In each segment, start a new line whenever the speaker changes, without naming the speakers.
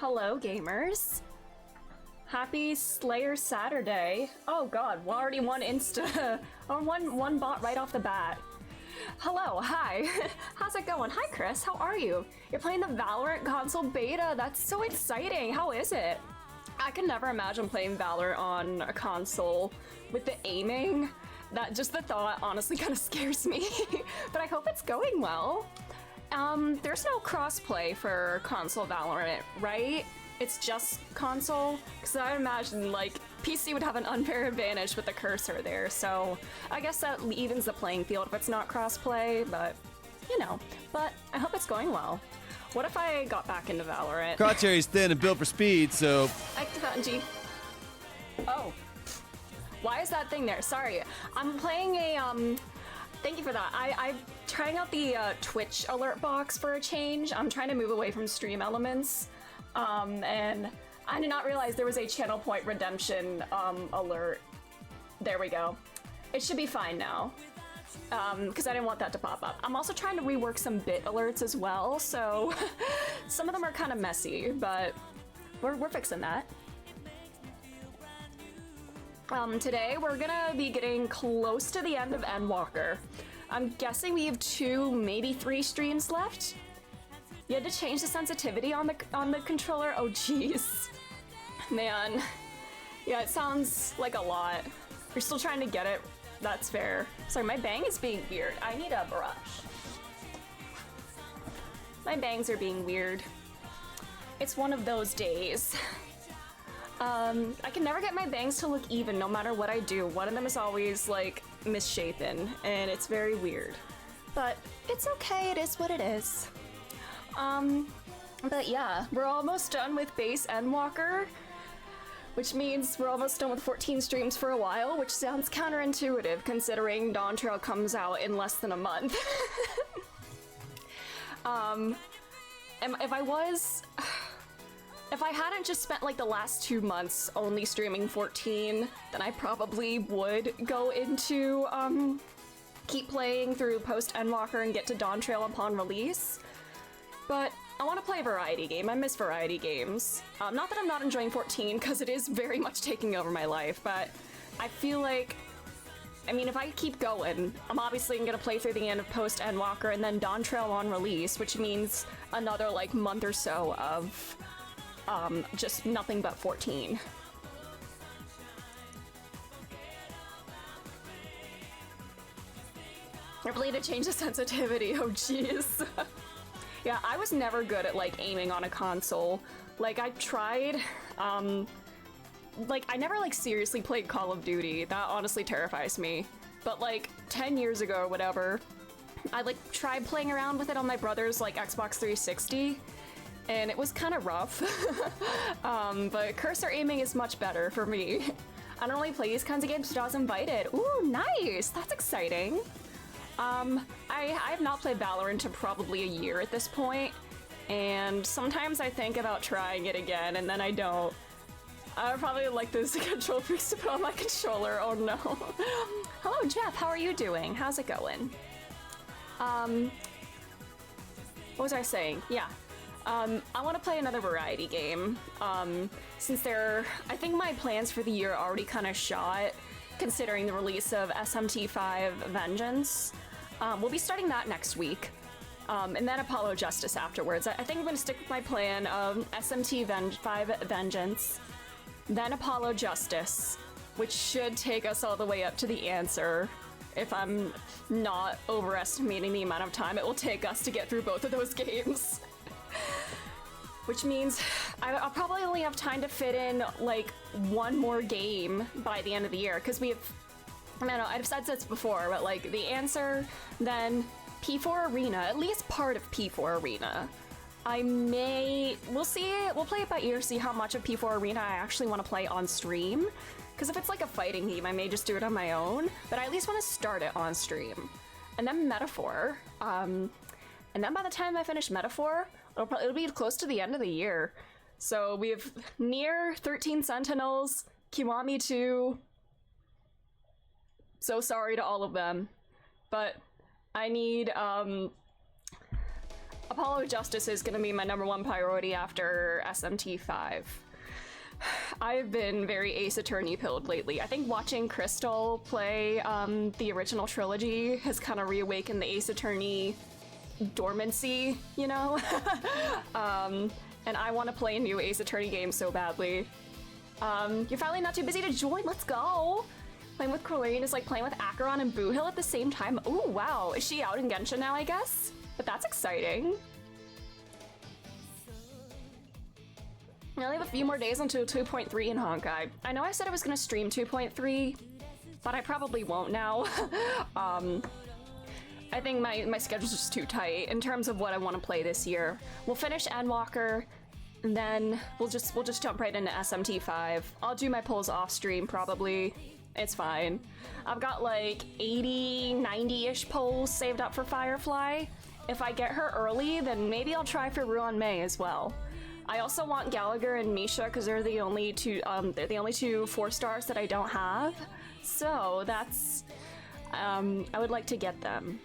Hello, gamers. Happy Slayer Saturday. Oh god, well, already one insta, or one bot right off the bat. Hello, hi. How's it going? Hi, Chris, how are you? You're playing the Valorant console beta. That's so exciting. How is it? I can never imagine playing Valorant on a console with the aiming. That just the thought honestly kind of scares me, but I hope it's going well. There's no crossplay for console Valorant, right? It's just console? Because I imagine, like, PC would have an unfair advantage with the cursor there, so I guess that evens the playing field if it's not crossplay, but, you know. But I hope it's going well. What if I got back into Valorant?
Crotcherry's thin and built for speed, so...
Activanji. Oh. Why is that thing there? Sorry. I'm playing a, Thank you for that. I'm trying out the Twitch alert box for a change. I'm trying to move away from stream elements. And I did not realize there was a channel point redemption alert. There we go. It should be fine now. Because I didn't want that to pop up. I'm also trying to rework some bit alerts as well, so some of them are kind of messy, but we're fixing that. Today we're gonna be getting close to the end of Endwalker. I'm guessing we have 2, maybe 3 streams left. You had to change the sensitivity on the controller? Oh jeez. Man. Yeah, it sounds like a lot. You're still trying to get it. That's fair. Sorry, my bang is being weird. I need a brush. My bangs are being weird. It's one of those days. I can never get my bangs to look even no matter what I do. One of them is always, like, misshapen, and it's very weird. But it's okay, it is what it is. But yeah, we're almost done with base Endwalker, which means we're almost done with 14 streams for a while, which sounds counterintuitive considering Dawn Trail comes out in less than a month. If I hadn't just spent like the last 2 months only streaming 14, then I probably would go into, keep playing through post Endwalker and get to Dawn Trail upon release. But I want to play a variety game. I miss variety games. Not that I'm not enjoying 14, because it is very much taking over my life, but I feel like, I mean, if I keep going, I'm obviously going to play through the end of post Endwalker and then Dawn Trail on release, which means another like month or so of just nothing but 14. I really need to change the sensitivity, oh jeez. Yeah, I was never good at, like, aiming on a console. Like, I tried, like, I never, like, seriously played Call of Duty. That honestly terrifies me. But, like, 10 years ago or whatever, I, like, tried playing around with it on my brother's, like, Xbox 360, and it was kind of rough. But cursor aiming is much better for me. I don't really play these kinds of games, but I was invited. Ooh, nice! That's exciting. I have not played Valorant in probably a year at this point, and sometimes I think about trying it again, and then I don't. I probably like those control freaks to put on my controller, oh no. Hello Jeff, how are you doing? How's it going? What was I saying? Yeah. I want to play another variety game, since I think my plans for the year are already kind of shot, considering the release of SMT5 Vengeance. We'll be starting that next week, and then Apollo Justice afterwards. I think I'm going to stick with my plan of SMT5 Vengeance, then Apollo Justice, which should take us all the way up to the answer, if I'm not overestimating the amount of time it will take us to get through both of those games. Which means I'll probably only have time to fit in, like, one more game by the end of the year, because we have, I don't know, I've said this before, but, like, the answer, then P4 Arena, at least part of P4 Arena. We'll see, we'll play it by ear, see how much of P4 Arena I actually want to play on stream, because if it's like a fighting game, I may just do it on my own, but I at least want to start it on stream. And then Metaphor, and then by the time I finish Metaphor, it'll be close to the end of the year. So we have Nier, 13 Sentinels, Kiwami 2. So sorry to all of them, but I need Apollo Justice is gonna be my #1 priority after SMT5. I've been very Ace Attorney pilled lately. I think watching Crystal play the original trilogy has kind of reawakened the Ace Attorney dormancy, you know? And I want to play a new Ace Attorney game so badly. You're finally not too busy to join, let's go! Playing with Corleone is like playing with Acheron and Boohill at the same time. Ooh, wow, is she out in Genshin now, I guess? But that's exciting. I only have a few more days until 2.3 in Honkai. I know I said I was gonna stream 2.3, but I probably won't now. I think my schedule's just too tight in terms of what I want to play this year. We'll finish Endwalker, and then we'll just jump right into SMT5. I'll do my polls off stream probably. It's fine. I've got like 80, 90-ish polls saved up for Firefly. If I get her early, then maybe I'll try for Ruan Mei as well. I also want Gallagher and Misha because they're the only two 4-stars that I don't have. So that's I would like to get them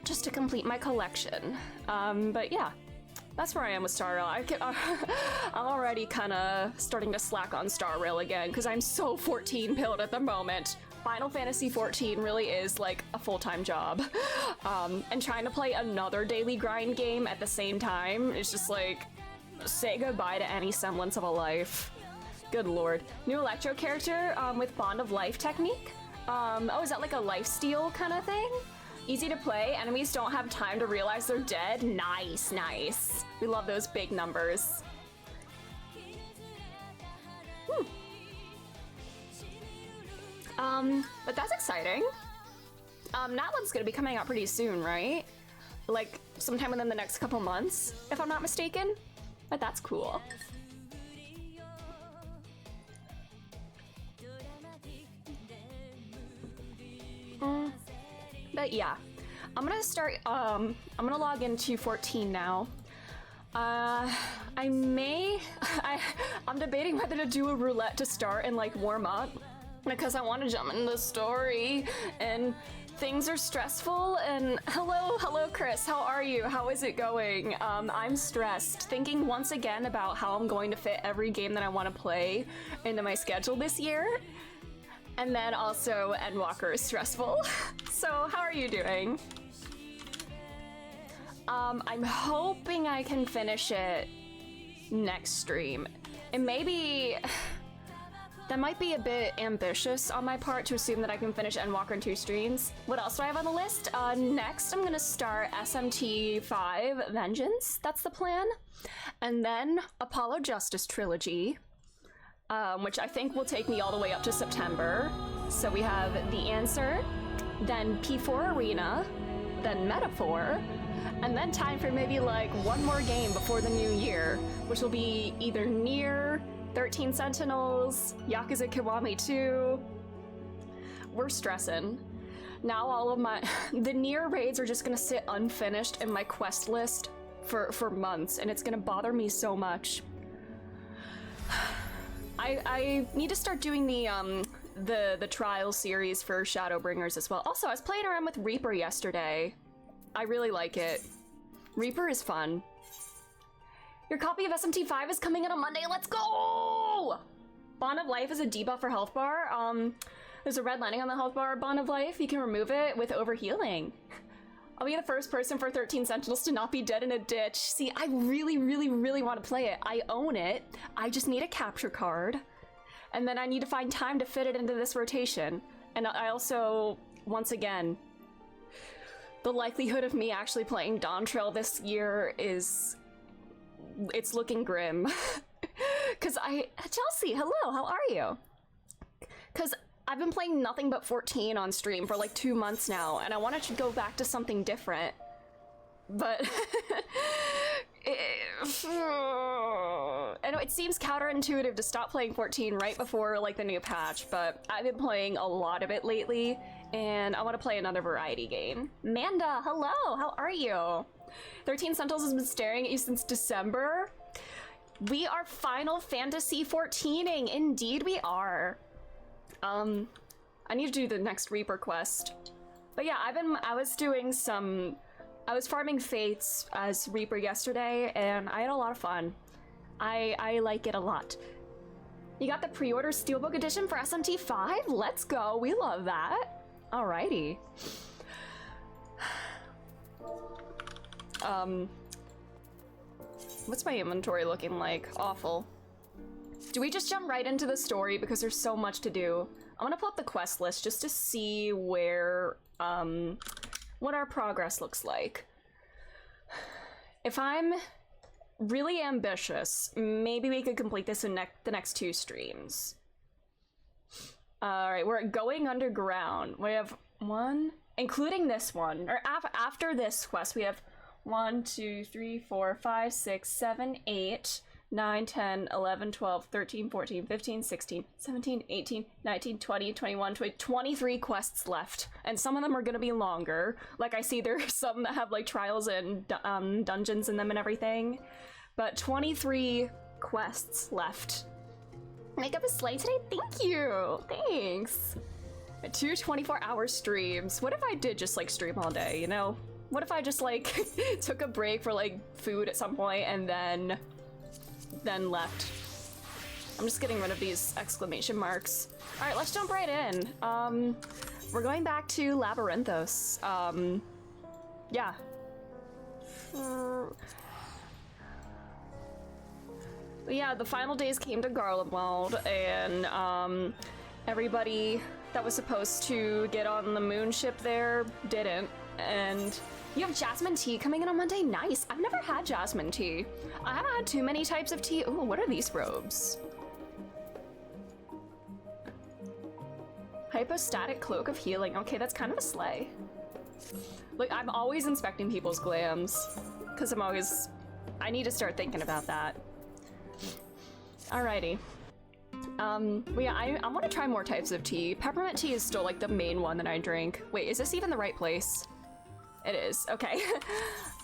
just to complete my collection. But yeah, that's where I am with Star Rail. I'm already kind of starting to slack on Star Rail again because I'm so 14 pilled at the moment. Final Fantasy 14 really is like a full-time job. And trying to play another daily grind game at the same time is just like, say goodbye to any semblance of a life. Good lord. New Electro character with Bond of Life technique. Oh, is that like a lifesteal kind of thing? Easy to play, enemies don't have time to realize they're dead. Nice, nice. We love those big numbers. But that's exciting. Natlan's gonna be coming out pretty soon, right? Like sometime within the next couple months, if I'm not mistaken. But that's cool. But yeah, I'm gonna start, I'm gonna log into 14 now. I'm debating whether to do a roulette to start and like warm up because I want to jump into the story and things are stressful. And hello Chris, how are you? How is it going? I'm stressed, thinking once again about how I'm going to fit every game that I want to play into my schedule this year. And then also Endwalker is stressful. So how are you doing? I'm hoping I can finish it next stream. And maybe that might be a bit ambitious on my part to assume that I can finish Endwalker in 2 streams. What else do I have on the list? Next I'm gonna start SMT5 Vengeance, that's the plan. And then Apollo Justice Trilogy, which I think will take me all the way up to September. So we have The Answer, then P4 Arena, then Metaphor, and then time for maybe like one more game before the new year, which will be either Nier, 13 Sentinels, Yakuza Kiwami 2. We're stressing. Now all of the Nier raids are just gonna sit unfinished in my quest list for months, and it's gonna bother me so much. I need to start doing the trial series for Shadowbringers as well. Also, I was playing around with Reaper yesterday. I really like it. Reaper is fun. Your copy of SMT5 is coming out on Monday. Let's go! Bond of Life is a debuff for health bar. There's a red lining on the health bar Bond of Life. You can remove it with overhealing. I'll be the first person for 13 Sentinels to not be dead in a ditch. See, I really, really, really want to play it. I own it. I just need a capture card. And then I need to find time to fit it into this rotation. And I also, once again, the likelihood of me actually playing Dawn Trail this year is... it's looking grim. Cause Chelsea, hello, how are you? Cause I've been playing nothing but 14 on stream for like 2 months now, and I wanted to go back to something different. But I know it seems counterintuitive to stop playing 14 right before like the new patch, but I've been playing a lot of it lately, and I want to play another variety game. Manda, hello, how are you? 13 Sentinels has been staring at you since December. We are Final Fantasy 14ing, indeed we are. I need to do the next Reaper quest. But yeah, I was doing some I was farming Fates as Reaper yesterday, and I had a lot of fun. I like it a lot. You got the pre-order Steelbook edition for SMT5? Let's go, we love that. Alrighty. What's my inventory looking like? Awful. Do we just jump right into the story because there's so much to do? I'm gonna pull up the quest list just to see where, what our progress looks like. If I'm really ambitious, maybe we could complete this in the next 2 streams. Alright, we're going underground. We have 1, including this one, or after this quest, we have 1, 2, 3, 4, 5, 6, 7, 8, 9, 10, 11, 12, 13, 14, 15, 16, 17, 18, 19, 20, 21, 23 quests left. And some of them are gonna be longer. Like, I see there's some that have, like, trials and dungeons in them and everything. But 23 quests left. Make up a slate today? Thank you! Thanks! 2 24-hour streams. What if I did just, like, stream all day, you know? What if I just, like, took a break for, like, food at some point and then left? I'm just getting rid of these exclamation marks. All right, let's jump right in. We're going back to Labyrinthos. Yeah. Yeah, the final days came to Garlemwald, and everybody that was supposed to get on the moon ship there didn't. And you have jasmine tea coming in on Monday? Nice. I've never had jasmine tea. I haven't had too many types of tea. Ooh, what are these robes? Hypostatic cloak of healing. Okay, that's kind of a slay. Like, I'm always inspecting people's glams, because I need to start thinking about that. Alrighty. But yeah, I want to try more types of tea. Peppermint tea is still, like, the main one that I drink. Wait, is this even the right place? It is, okay.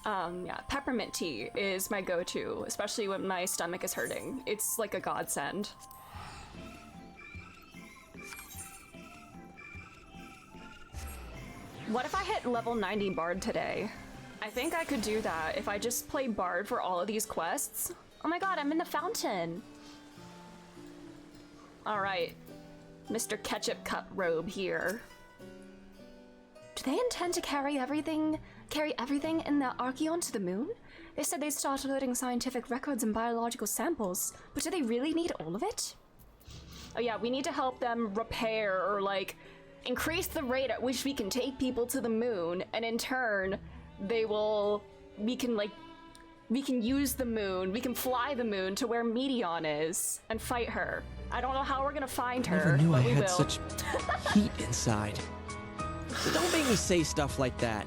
Yeah, peppermint tea is my go-to, especially when my stomach is hurting. It's like a godsend. What if I hit level 90 Bard today? I think I could do that if I just play Bard for all of these quests. Oh my god, I'm in the fountain! Alright, Mr. Ketchup Cup Robe here. Do they intend to carry everything in the Archeon to the moon? They said they'd start loading scientific records and biological samples, but do they really need all of it? Oh yeah, we need to help them repair or, like, increase the rate at which we can take people to the moon, and in turn, we can use the moon, we can fly the moon to where Meteon is, and fight her. I don't know how we're gonna find her,
I never knew I had
will.
such heat inside. So don't make me say stuff like that.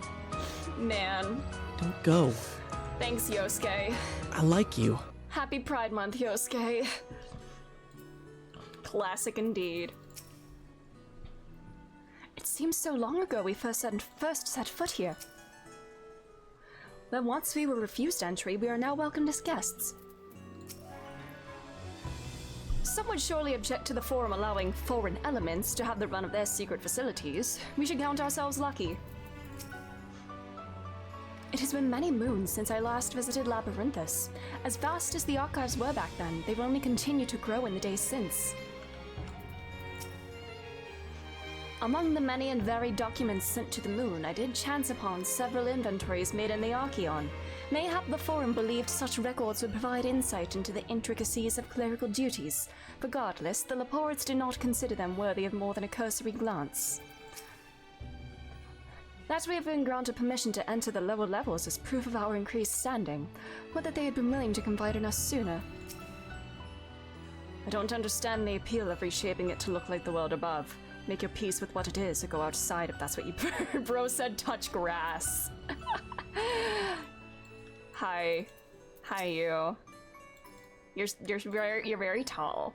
Man.
Don't go.
Thanks, Yosuke.
I like you.
Happy Pride Month, Yosuke. Classic indeed. It seems so long ago we first set foot here. But once we were refused entry, we are now welcomed as guests. Some would surely object to the Forum allowing foreign elements to have the run of their secret facilities. We should count ourselves lucky. It has been many moons since I last visited Labyrinthus. As vast as the archives were back then, they've only continued to grow in the days since. Among the many and varied documents sent to the moon, I did chance upon several inventories made in the Archeon. Mayhap the Forum believed such records would provide insight into the intricacies of clerical duties. Regardless, the Laportes did not consider them worthy of more than a cursory glance. That we have been granted permission to enter the lower levels is proof of our increased standing. Would that they had been willing to confide in us sooner. I don't understand the appeal of reshaping it to look like the world above. Make your peace with what it is, or go outside if that's what you prefer. Bro said touch grass. Hi. Hi, you. You're very tall.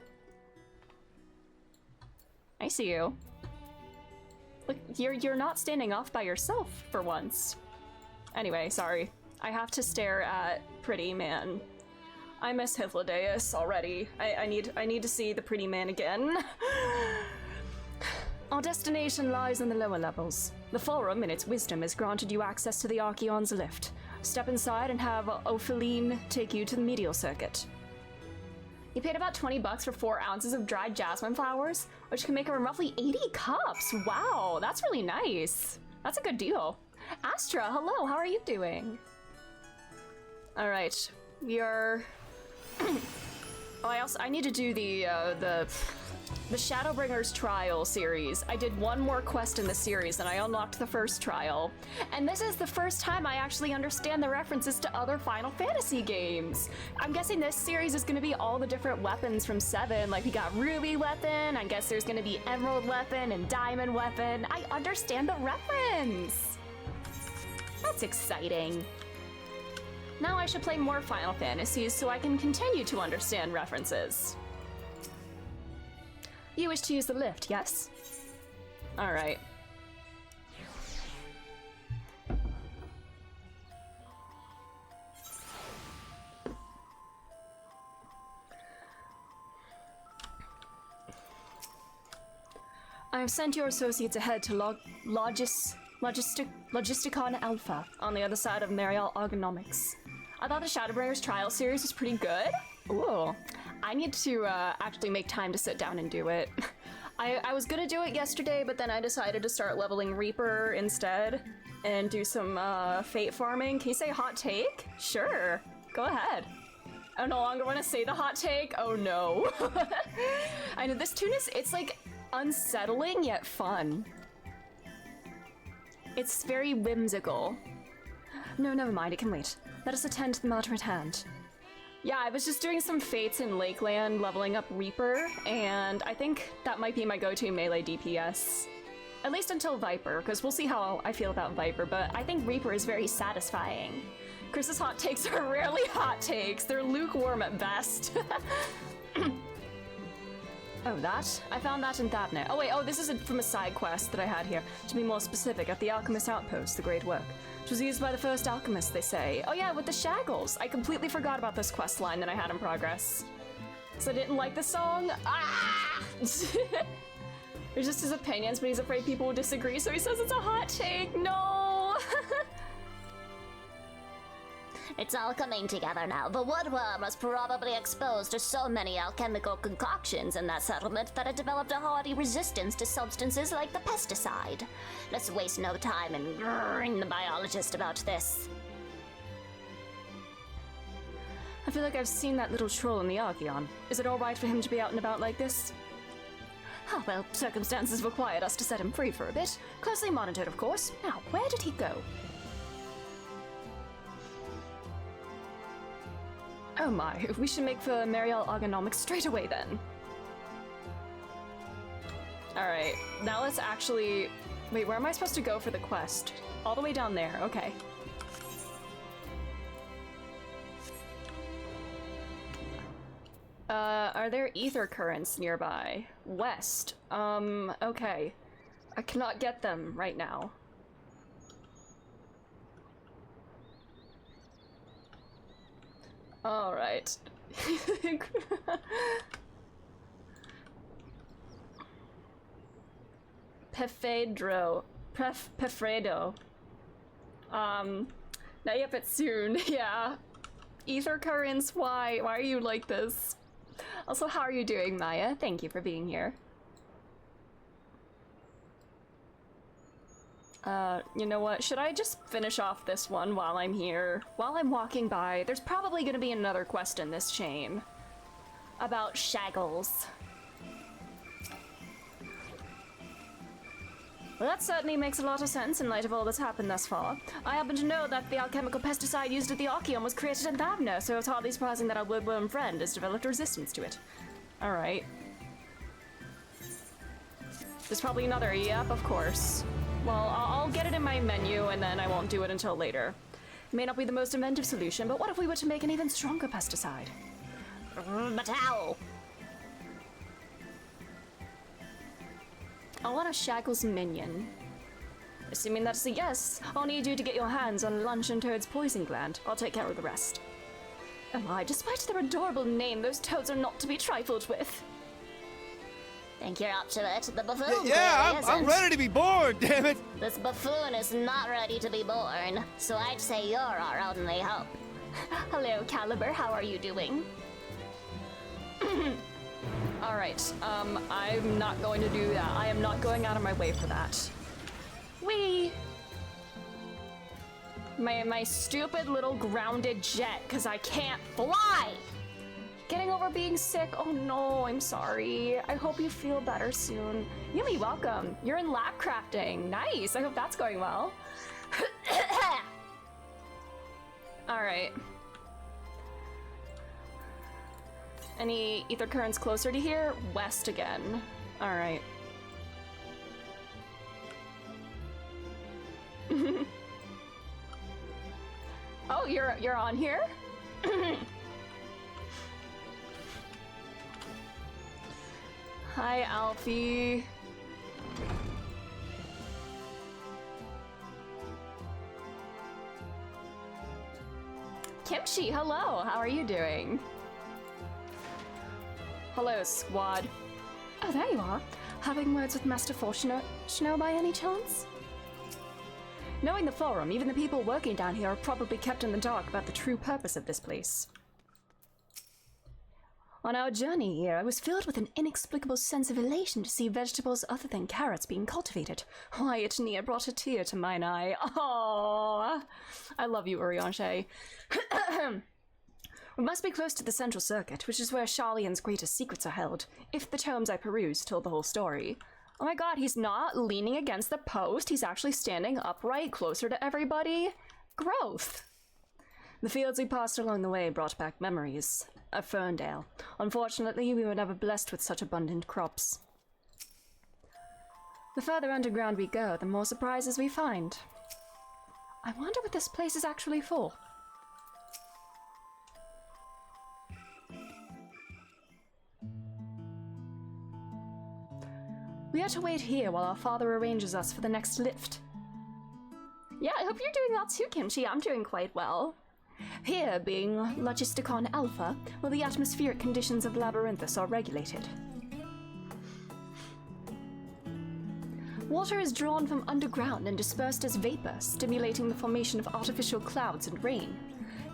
I see you. Look, you're not standing off by yourself for once. Anyway, sorry. I have to stare at pretty man. I miss Hythlodaeus already. I need to see the pretty man again. Our destination lies in the lower levels. The Forum, in its wisdom, has granted you access to the Archeon's lift. Step inside and have Opheline take you to the medial circuit. You paid about 20 bucks for 4 ounces of dried jasmine flowers, which can make roughly 80 cups. Wow, that's really nice. That's a good deal. Astra, hello, how are you doing? All right, you're... Oh, I need to do the Shadowbringers trial series. I did one more quest in the series and I unlocked the first trial. And this is the first time I actually understand the references to other Final Fantasy games. I'm guessing this series is going to be all the different weapons from 7. Like we got Ruby weapon, I guess there's going to be Emerald weapon and Diamond weapon. I understand the reference. That's exciting. Now I should play more Final Fantasies so I can continue to understand references. You wish to use the lift, yes? All right. I have sent your associates ahead to Logisticon Alpha on the other side of Mariel Ergonomics. I thought the Shadowbringers trial series was pretty good. Ooh. I need to actually make time to sit down and do it. I was gonna do it yesterday, but then I decided to start leveling Reaper instead and do some fate farming. Can you say hot take? Sure, go ahead. I no longer want to say the hot take. Oh no. I know this tune it's like unsettling yet fun. It's very whimsical. No, never mind, it can wait. Let us attend to the matter at hand. Yeah, I was just doing some fates in Lakeland, leveling up Reaper, and I think that might be my go-to melee DPS. At least until Viper, because we'll see how I feel about Viper, but I think Reaper is very satisfying. Chris's hot takes are rarely hot takes. They're lukewarm at best. Oh, that? I found that in Thabnet. Oh wait, this is from a side quest that I had here. To be more specific, at the Alchemist Outpost, the Great Work. It was used by the first alchemist, they say. Oh yeah, with the shackles. I completely forgot about this quest line that I had in progress. So I didn't like the song. Ah! There's just his opinions, but he's afraid people will disagree, so he says it's a hot take. No!
It's all coming together now. The woodworm was probably exposed to so many alchemical concoctions in that settlement that it developed a hardy resistance to substances like the pesticide. Let's waste no time and grrring the biologist about this.
I feel like I've seen that little troll in the Archeon. Is it alright for him to be out and about like this? Oh, well, circumstances required us to set him free for a bit. Closely monitored, of course. Now, where did he go? Oh my, we should make for Mariel Ergonomics straight away then. Alright, now let's actually... Wait, where am I supposed to go for the quest? All the way down there, okay. Are there ether currents nearby? West. Okay. I cannot get them right now. All right. Pefredo. Now yep, it's soon. Yeah. Ether currents, why are you like this? Also, how are you doing, Maya? Thank you for being here. You know what? Should I just finish off this one while I'm here? While I'm walking by, there's probably gonna be another quest in this chain. About shaggles. Well, that certainly makes a lot of sense in light of all that's happened thus far. I happen to know that the alchemical pesticide used at the Archeon was created in Thabner, so it's hardly surprising that our woodworm friend has developed a resistance to it. Alright. There's probably another, yep, of course. Well, I'll get it in my menu, and then I won't do it until later. It may not be the most inventive solution, but what if we were to make an even stronger pesticide?
But how?
I want a Shackles minion. Assuming that's a yes, I'll need you to get your hands on Luncheon Toad's poison gland. I'll take care of the rest. Oh my, despite their adorable name, those toads are not to be trifled with.
Think you're up to it? The buffoon
Yeah,
clearly
I'm
isn't.
ready to be born, damn it!
This buffoon is not ready to be born, so I'd say you're our only hope. Hello, Caliber, how are you doing?
Alright, I'm not going to do that. I am not going out of my way for that. Whee! My stupid little grounded jet, because I can't fly! Getting over being sick? Oh no, I'm sorry. I hope you feel better soon. Yumi, welcome. You're in lab crafting. Nice, I hope that's going well. Alright. Any ether currents closer to here? West again. Alright. Oh, you're on here? Hi, Alfie. Kimchi, hello. How are you doing? Hello, squad. Oh, there you are. Having words with Master Fortuno by any chance? Knowing the forum, even the people working down here are probably kept in the dark about the true purpose of this place. On our journey here, I was filled with an inexplicable sense of elation to see vegetables other than carrots being cultivated. Why, it near brought a tear to mine eye. Aww. I love you, Urianshe. We must be close to the central circuit, which is where Sharlayan's greatest secrets are held, if the tomes I perused told the whole story. Oh my god, he's not leaning against the post, he's actually standing upright, closer to everybody. Growth! The fields we passed along the way brought back memories of Ferndale. Unfortunately, we were never blessed with such abundant crops. The further underground we go, the more surprises we find. I wonder what this place is actually for. We are to wait here while our father arranges us for the next lift. Yeah, I hope you're doing well too, Kimchi. I'm doing quite well. Here, being Logisticon Alpha, where the atmospheric conditions of Labyrinthus are regulated. Water is drawn from underground and dispersed as vapor, stimulating the formation of artificial clouds and rain.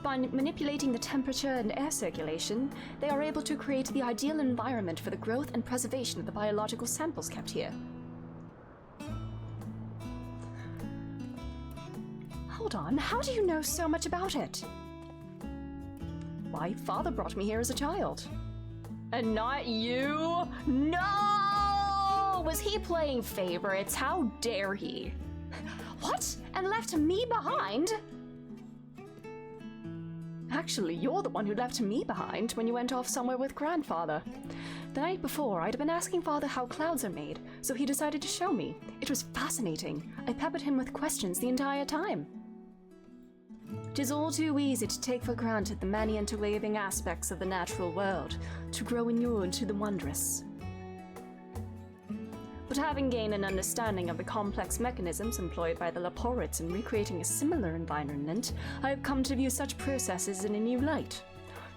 By manipulating the temperature and air circulation, they are able to create the ideal environment for the growth and preservation of the biological samples kept here. Hold on, how do you know so much about it? Why, father brought me here as a child. And not you? No! Was he playing favorites? How dare he? What? And left me behind? Actually, you're the one who left me behind when you went off somewhere with grandfather. The night before, I'd been asking father how clouds are made, so he decided to show me. It was fascinating. I peppered him with questions the entire time. 'Tis all too easy to take for granted the many interweaving aspects of the natural world, to grow inured to the wondrous. But having gained an understanding of the complex mechanisms employed by the Laporids in recreating a similar environment, I have come to view such processes in a new light.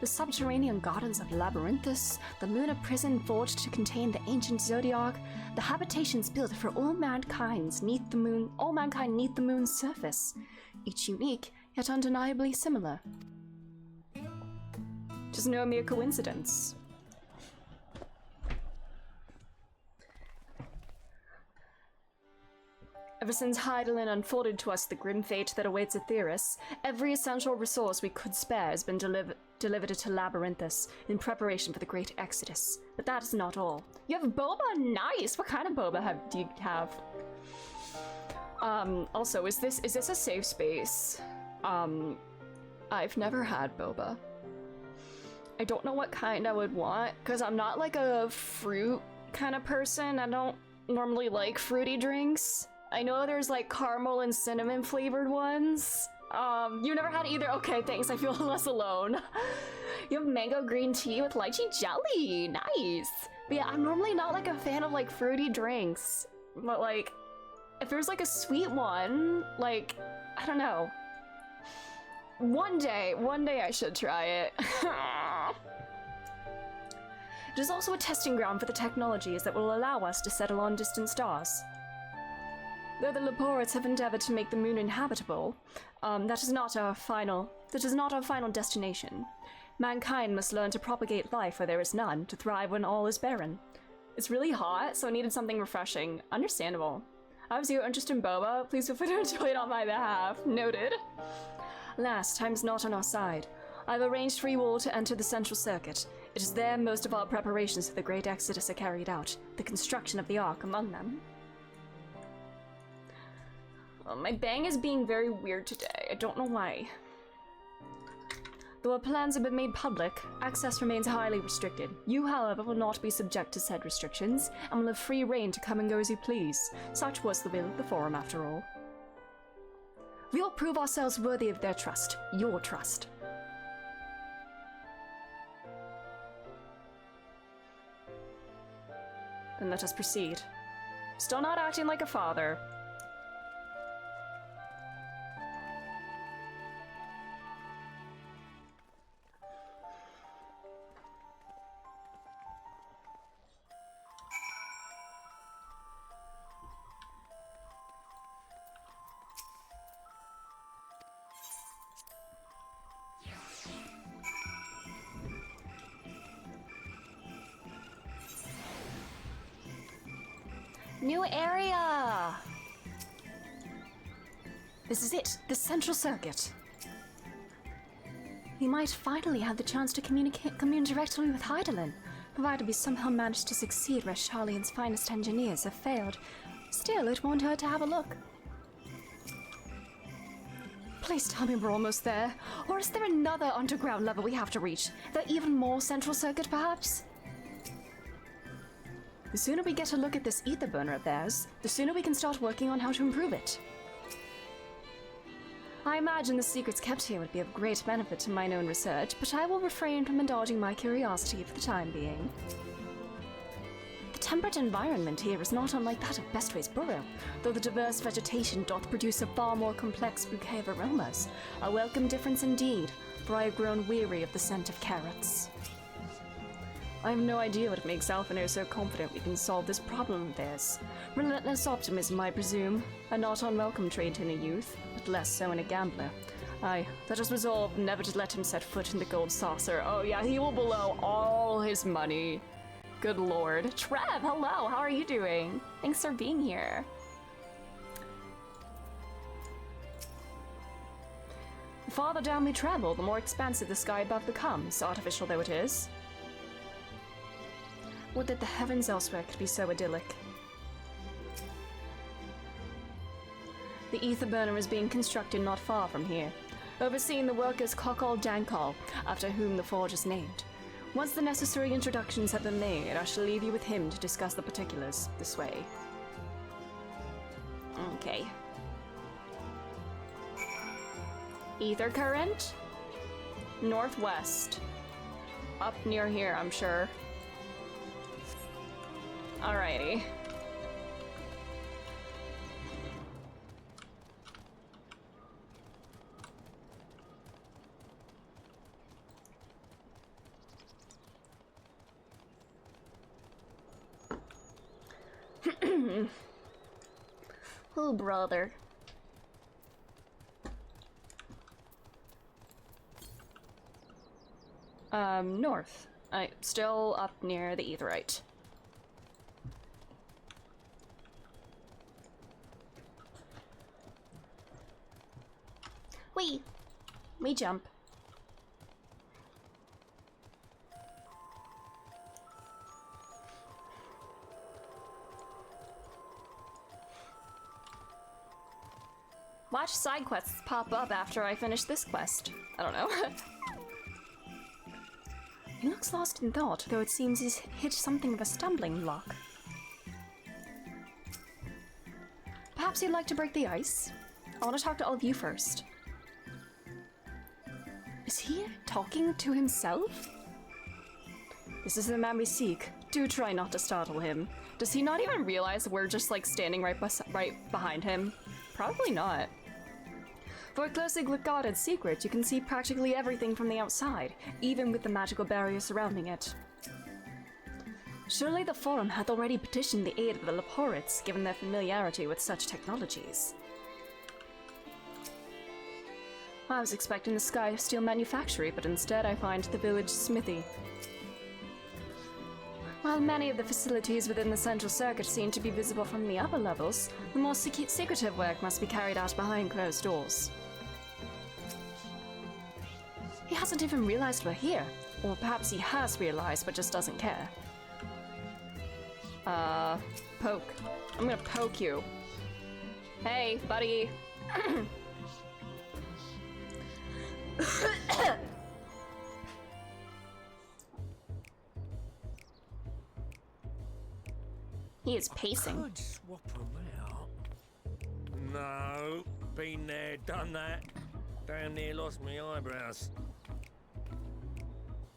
The subterranean gardens of Labyrinthus, the lunar prison forged to contain the ancient zodiac, the habitations built for all mankind neath the moon's surface, each unique yet undeniably similar. 'Tis no mere coincidence. Ever since Heidelin unfolded to us the grim fate that awaits Aetheris, every essential resource we could spare has been delivered to Labyrinthus in preparation for the Great Exodus. But that is not all. You have boba? Nice! What kind of boba do you have? Also, is this a safe space? I've never had boba. I don't know what kind I would want, because I'm not like a fruit kind of person. I don't normally like fruity drinks. I know there's like caramel and cinnamon flavored ones. You never had either? Okay, thanks, I feel less alone. You have mango green tea with lychee jelly, nice. But yeah, I'm normally not like a fan of like fruity drinks. But like, if there's like a sweet one, like, I don't know. One day I should try it. It is also a testing ground for the technologies that will allow us to settle on distant stars. Though the Laporites have endeavored to make the moon inhabitable, that is not our final destination. Mankind must learn to propagate life where there is none, to thrive when all is barren. It's really hot, so I needed something refreshing. Understandable. I have zero interest in boba. Please feel free to enjoy it on my behalf. Noted. Alas, time is not on our side. I've arranged for you all to enter the central circuit. It is there most of our preparations for the Great Exodus are carried out, the construction of the Ark among them. My bang is being very weird today. I don't know why. Though our plans have been made public, access remains highly restricted. You, however, will not be subject to said restrictions, and will have free reign to come and go as you please. Such was the will of the Forum, after all. We will prove ourselves worthy of their trust. Your trust. Then let us proceed. Still not acting like a father. New area! This is it, the central circuit. We might finally have the chance to commune directly with Heidelin, provided we somehow manage to succeed where Sharlayan's finest engineers have failed. Still, it won't hurt to have a look. Please tell me we're almost there. Or is there another underground level we have to reach? The even more central circuit, perhaps? The sooner we get a look at this ether burner of theirs, the sooner we can start working on how to improve it. I imagine the secrets kept here would be of great benefit to mine own research, but I will refrain from indulging my curiosity for the time being. The temperate environment here is not unlike that of Bestway's burrow, though the diverse vegetation doth produce a far more complex bouquet of aromas. A welcome difference indeed, for I have grown weary of the scent of carrots. I have no idea what makes Alphinaud so confident we can solve this problem of theirs. Relentless optimism, I presume. A not unwelcome trait in a youth, but less so in a gambler. Aye, let us resolve never to let him set foot in the gold saucer. Oh yeah, he will blow all his money. Good lord. Trev, hello, how are you doing? Thanks for being here. The farther down we travel, the more expansive the sky above becomes, artificial though it is. Would that the heavens elsewhere could be so idyllic. The ether burner is being constructed not far from here, overseeing the workers Kokol Dankal, after whom the forge is named. Once the necessary introductions have been made, I shall leave you with him to discuss the particulars. This way. Okay. Ether current? Northwest. Up near here, I'm sure. Alrighty. Oh, brother. North. Still up near the Aetherite. We jump. Watch side quests pop up after I finish this quest. I don't know. He looks lost in thought, though it seems he's hit something of a stumbling block. Perhaps you'd like to break the ice? I want to talk to all of you first. Is he talking to himself? This is the man we seek. Do try not to startle him. Does he not even realize we're just like standing right behind him? Probably not. For a closely guarded secret, you can see practically everything from the outside, even with the magical barrier surrounding it. Surely the Forum hath already petitioned the aid of the Leporites, given their familiarity with such technologies. I was expecting the Sky Steel Manufactory, but instead I find the village smithy. While many of the facilities within the central circuit seem to be visible from the upper levels, the more secretive work must be carried out behind closed doors. He hasn't even realized we're here. Or perhaps he has realized but just doesn't care. Poke. I'm gonna poke you. Hey, buddy. He is pacing.
Could swap 'em out. No, been there, done that. Damn near lost my eyebrows.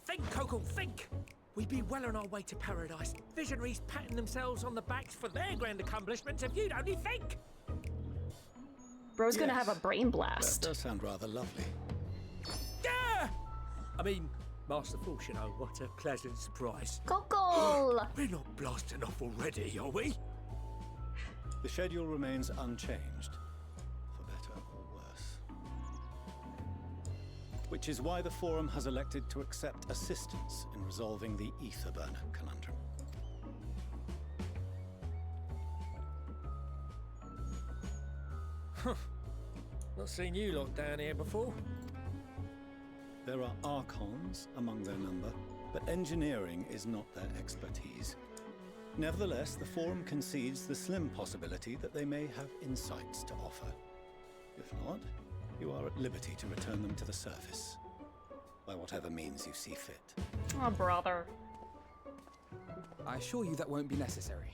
Think, Coco, think! We'd be well on our way to paradise. Visionaries patting themselves on the backs for their grand accomplishments if you'd only think!
Bro's gonna have a brain blast.
That does sound rather lovely.
Yeah! I mean, masterful, you know, what a pleasant surprise.
Goggle!
We're not blasting off already, are we?
The schedule remains unchanged, for better or worse. Which is why the Forum has elected to accept assistance in resolving the ether burner conundrum.
Not seen you lot down here before.
There are archons among their number, but engineering is not their expertise. Nevertheless, the Forum concedes the slim possibility that they may have insights to offer. If not, you are at liberty to return them to the surface, by whatever means you see fit.
Oh, brother.
I assure you that won't be necessary.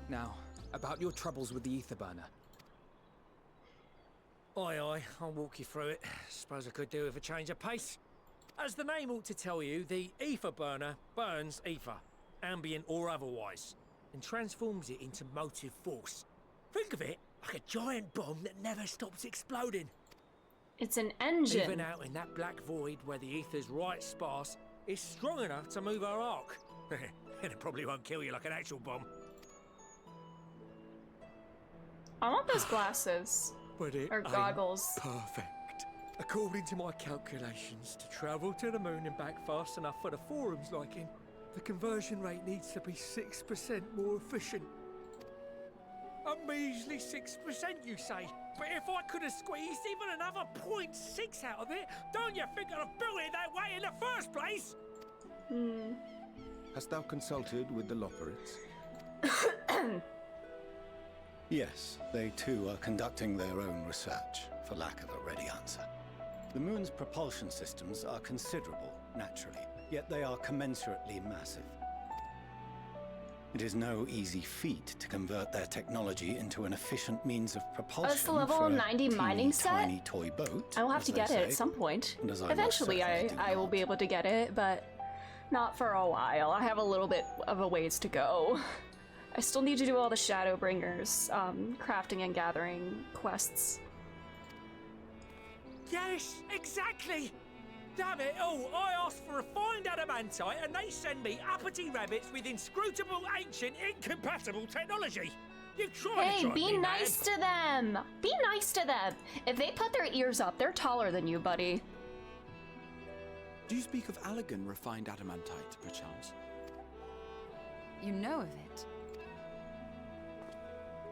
Now, about your troubles with the ether burner.
Aye, I'll walk you through it. Suppose I could do with a change of pace. As the name ought to tell you, the ether burner burns ether, ambient or otherwise, and transforms it into motive force. Think of it like a giant bomb that never stops exploding.
It's an engine.
Even out in that black void where the ether's right sparse, it's strong enough to move our arc. And it probably won't kill you like an actual bomb.
I want those glasses.
But it
Or
ain't
goggles.
perfect. According to my calculations, to travel to the moon and back fast enough for the Forum's liking, the conversion rate needs to be 6% more efficient. A measly 6%, you say? But if I could have squeezed even another 0.6 out of it, don't you think I'd have built it that way in the first place?
Hast thou consulted with the Leporites?
Yes, they too are conducting their own research, for lack of a ready answer. The moon's propulsion systems are considerable, naturally, yet they are commensurately massive. It is no easy feat to convert their technology into an efficient means of propulsion.
It's the level
for a
90 mining set?
tiny toy boat.
I will have
as
to
they
get it
say.
at some point.
And as I most
Eventually,
certainly do
I will
not.
be able to get it, but not for a while. I have a little bit of a ways to go. I still need to do all the Shadowbringers, crafting and gathering quests.
Yes, exactly! Damn it all, I asked for refined adamantite and they send me uppity rabbits with inscrutable, ancient, incompatible technology! You've tried
Hey,
to drive
be
me
nice
mad.
to them! Be nice to them! If they put their ears up, they're taller than you, buddy.
Do you speak of Allegan refined adamantite, perchance?
You know of it?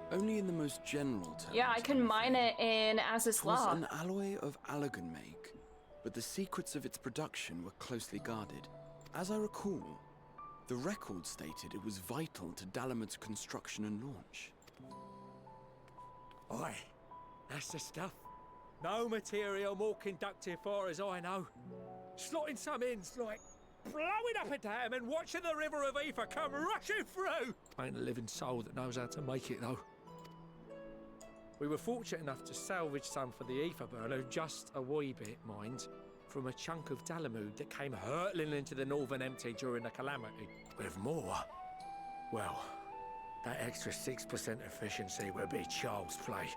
Only in the most general terms.
Yeah, I can mine it in Azys
'Twas
Law.
an alloy of Allegan make, but the secrets of its production were closely guarded. As I recall, the record stated it was vital to Dalamit's construction and launch.
Aye, that's the stuff. No material more conductive far as I know. Slotting some ins like blowing up a dam and watching the river of ether come rushing through. Ain't a living soul that knows how to make it though. We were fortunate enough to salvage some for the ether burner, just a wee bit, mind, from a chunk of Dalamud that came hurtling into the northern empty during the calamity. With more, well, that extra 6% efficiency would be child's play.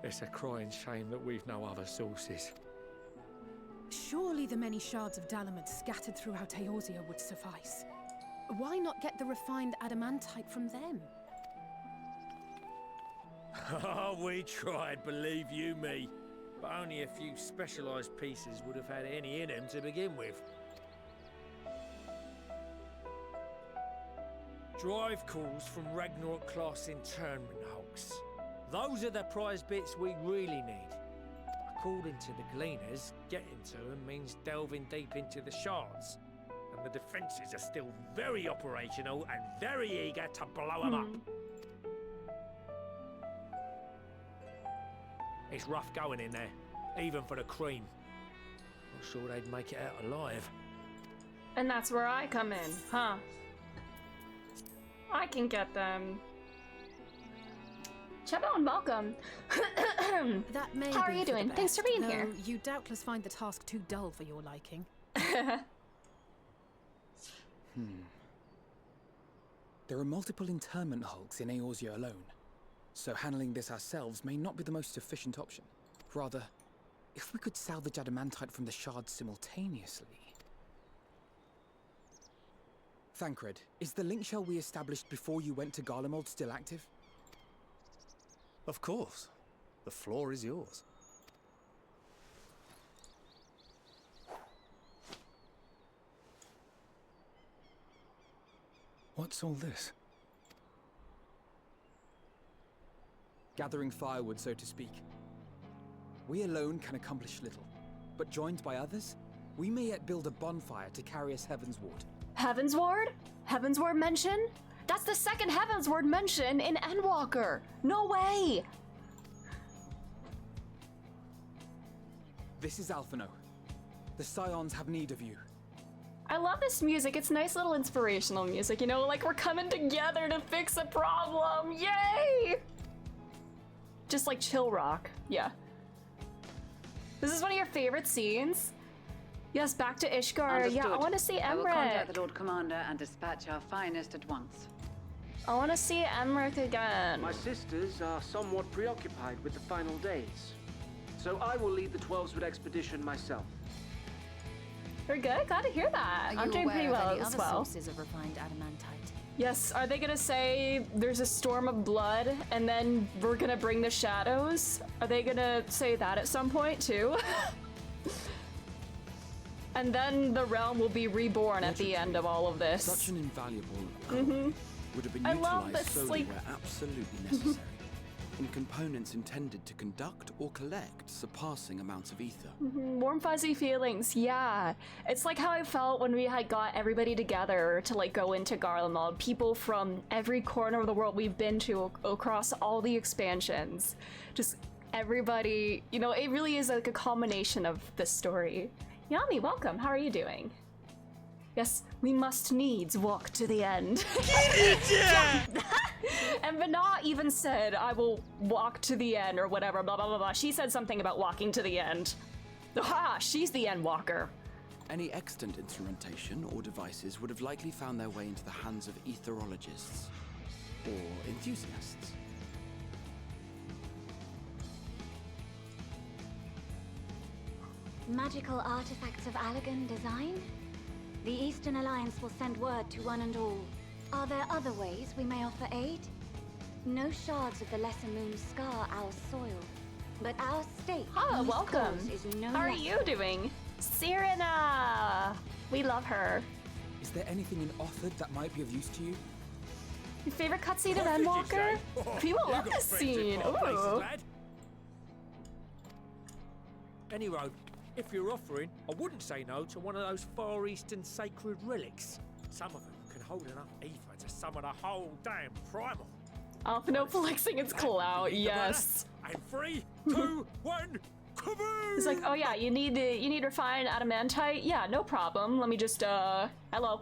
It's a crying shame that we've no other sources.
Surely the many shards of Dalamud scattered throughout Eorzea would suffice.
Why not get the refined adamantite from them?
Oh, we tried, believe you me. But only a few specialised pieces would have had any in them to begin with. Drive calls from Ragnarok-class internment hulks. Those are the prize bits we really need. According to the Gleaners, getting to them means delving deep into the shards. And the defences are still very operational and very eager to blow them up. It's rough going in there, even for the cream. Not sure they'd make it out alive.
And that's where I come in, huh? I can get them. Chebo and welcome.
That may
How are
be
you
for the
doing? Thanks for
best,
being here.
though you doubtless find the task too dull for your liking.
There are multiple internment hulks in Eorzea alone, so handling this ourselves may not be the most efficient option. Rather, if we could salvage adamantite from the shards simultaneously... Thancred, is the link shell we established before you went to Garlemald still active?
Of course. The floor is yours.
What's all this?
Gathering firewood, so to speak. We alone can accomplish little, but joined by others, we may yet build a bonfire to carry us Heavensward.
Heavensward? Heavensward mention? That's the second Heavensward mention in Endwalker. No way!
This is Alphino. The Scions have need of you.
I love this music. It's nice little inspirational music, you know, like we're coming together to fix a problem. Yay! Just like chill rock. Yeah. This is one of your favorite scenes? Yes, back to Ishgard.
Understood.
Yeah, I want to see
I will contact
Emmerich.
the Lord Commander and dispatch our finest at once.
I want to see Emmerich again.
My sisters are somewhat preoccupied with the final days, so I will lead the 12-Sword expedition myself.
We're good. Glad to hear that.
Are
I'm
you
doing
aware
pretty
of
well
any
as
other
well.
sources of refined adamantite?
Yes. Are they gonna say there's a storm of blood and then we're gonna bring the shadows? Are they gonna say that at some point too? And then the realm will be reborn at the end of all of this.
Such an invaluable would have been
I love
utilized
this,
solely
like-
where absolutely necessary. In components intended to conduct or collect surpassing amounts of ether.
Warm fuzzy feelings, yeah. It's like how I felt when we had got everybody together to like go into Garlemald. People from every corner of the world we've been to across all the expansions. Just everybody, you know, it really is like a culmination of this story. Yami, welcome. How are you doing? Yes, we must needs walk to the end. And Vana even said, I will walk to the end or whatever, blah, blah, blah, blah. She said something about walking to the end. Aha, she's the Endwalker.
Any extant instrumentation or devices would have likely found their way into the hands of etherologists or enthusiasts.
Magical artifacts of Allegan design? The Eastern Alliance will send word to one and all. Are there other ways we may offer aid? No shards of the Lesser Moon scar our soil, but our state.
Oh, welcome.
Is no
How are
less.
you doing? Serena! We love her.
Is there anything in Othard that might be of use to you?
Your favorite cutscene of
What did you
Endwalker?
say? Oh,
People
you
love
got
this
friends in
scene.
high places,
Ooh.
lad. Anyway, if you're offering, I wouldn't say no to one of those Far Eastern sacred relics. Some of them can hold enough ether to summon a whole damn primal.
Alphino flexing its clout, yes.
And 3, 2, 1, kaboom!
He's like, oh yeah, you need refined adamantite? Yeah, no problem. Let me just, hello.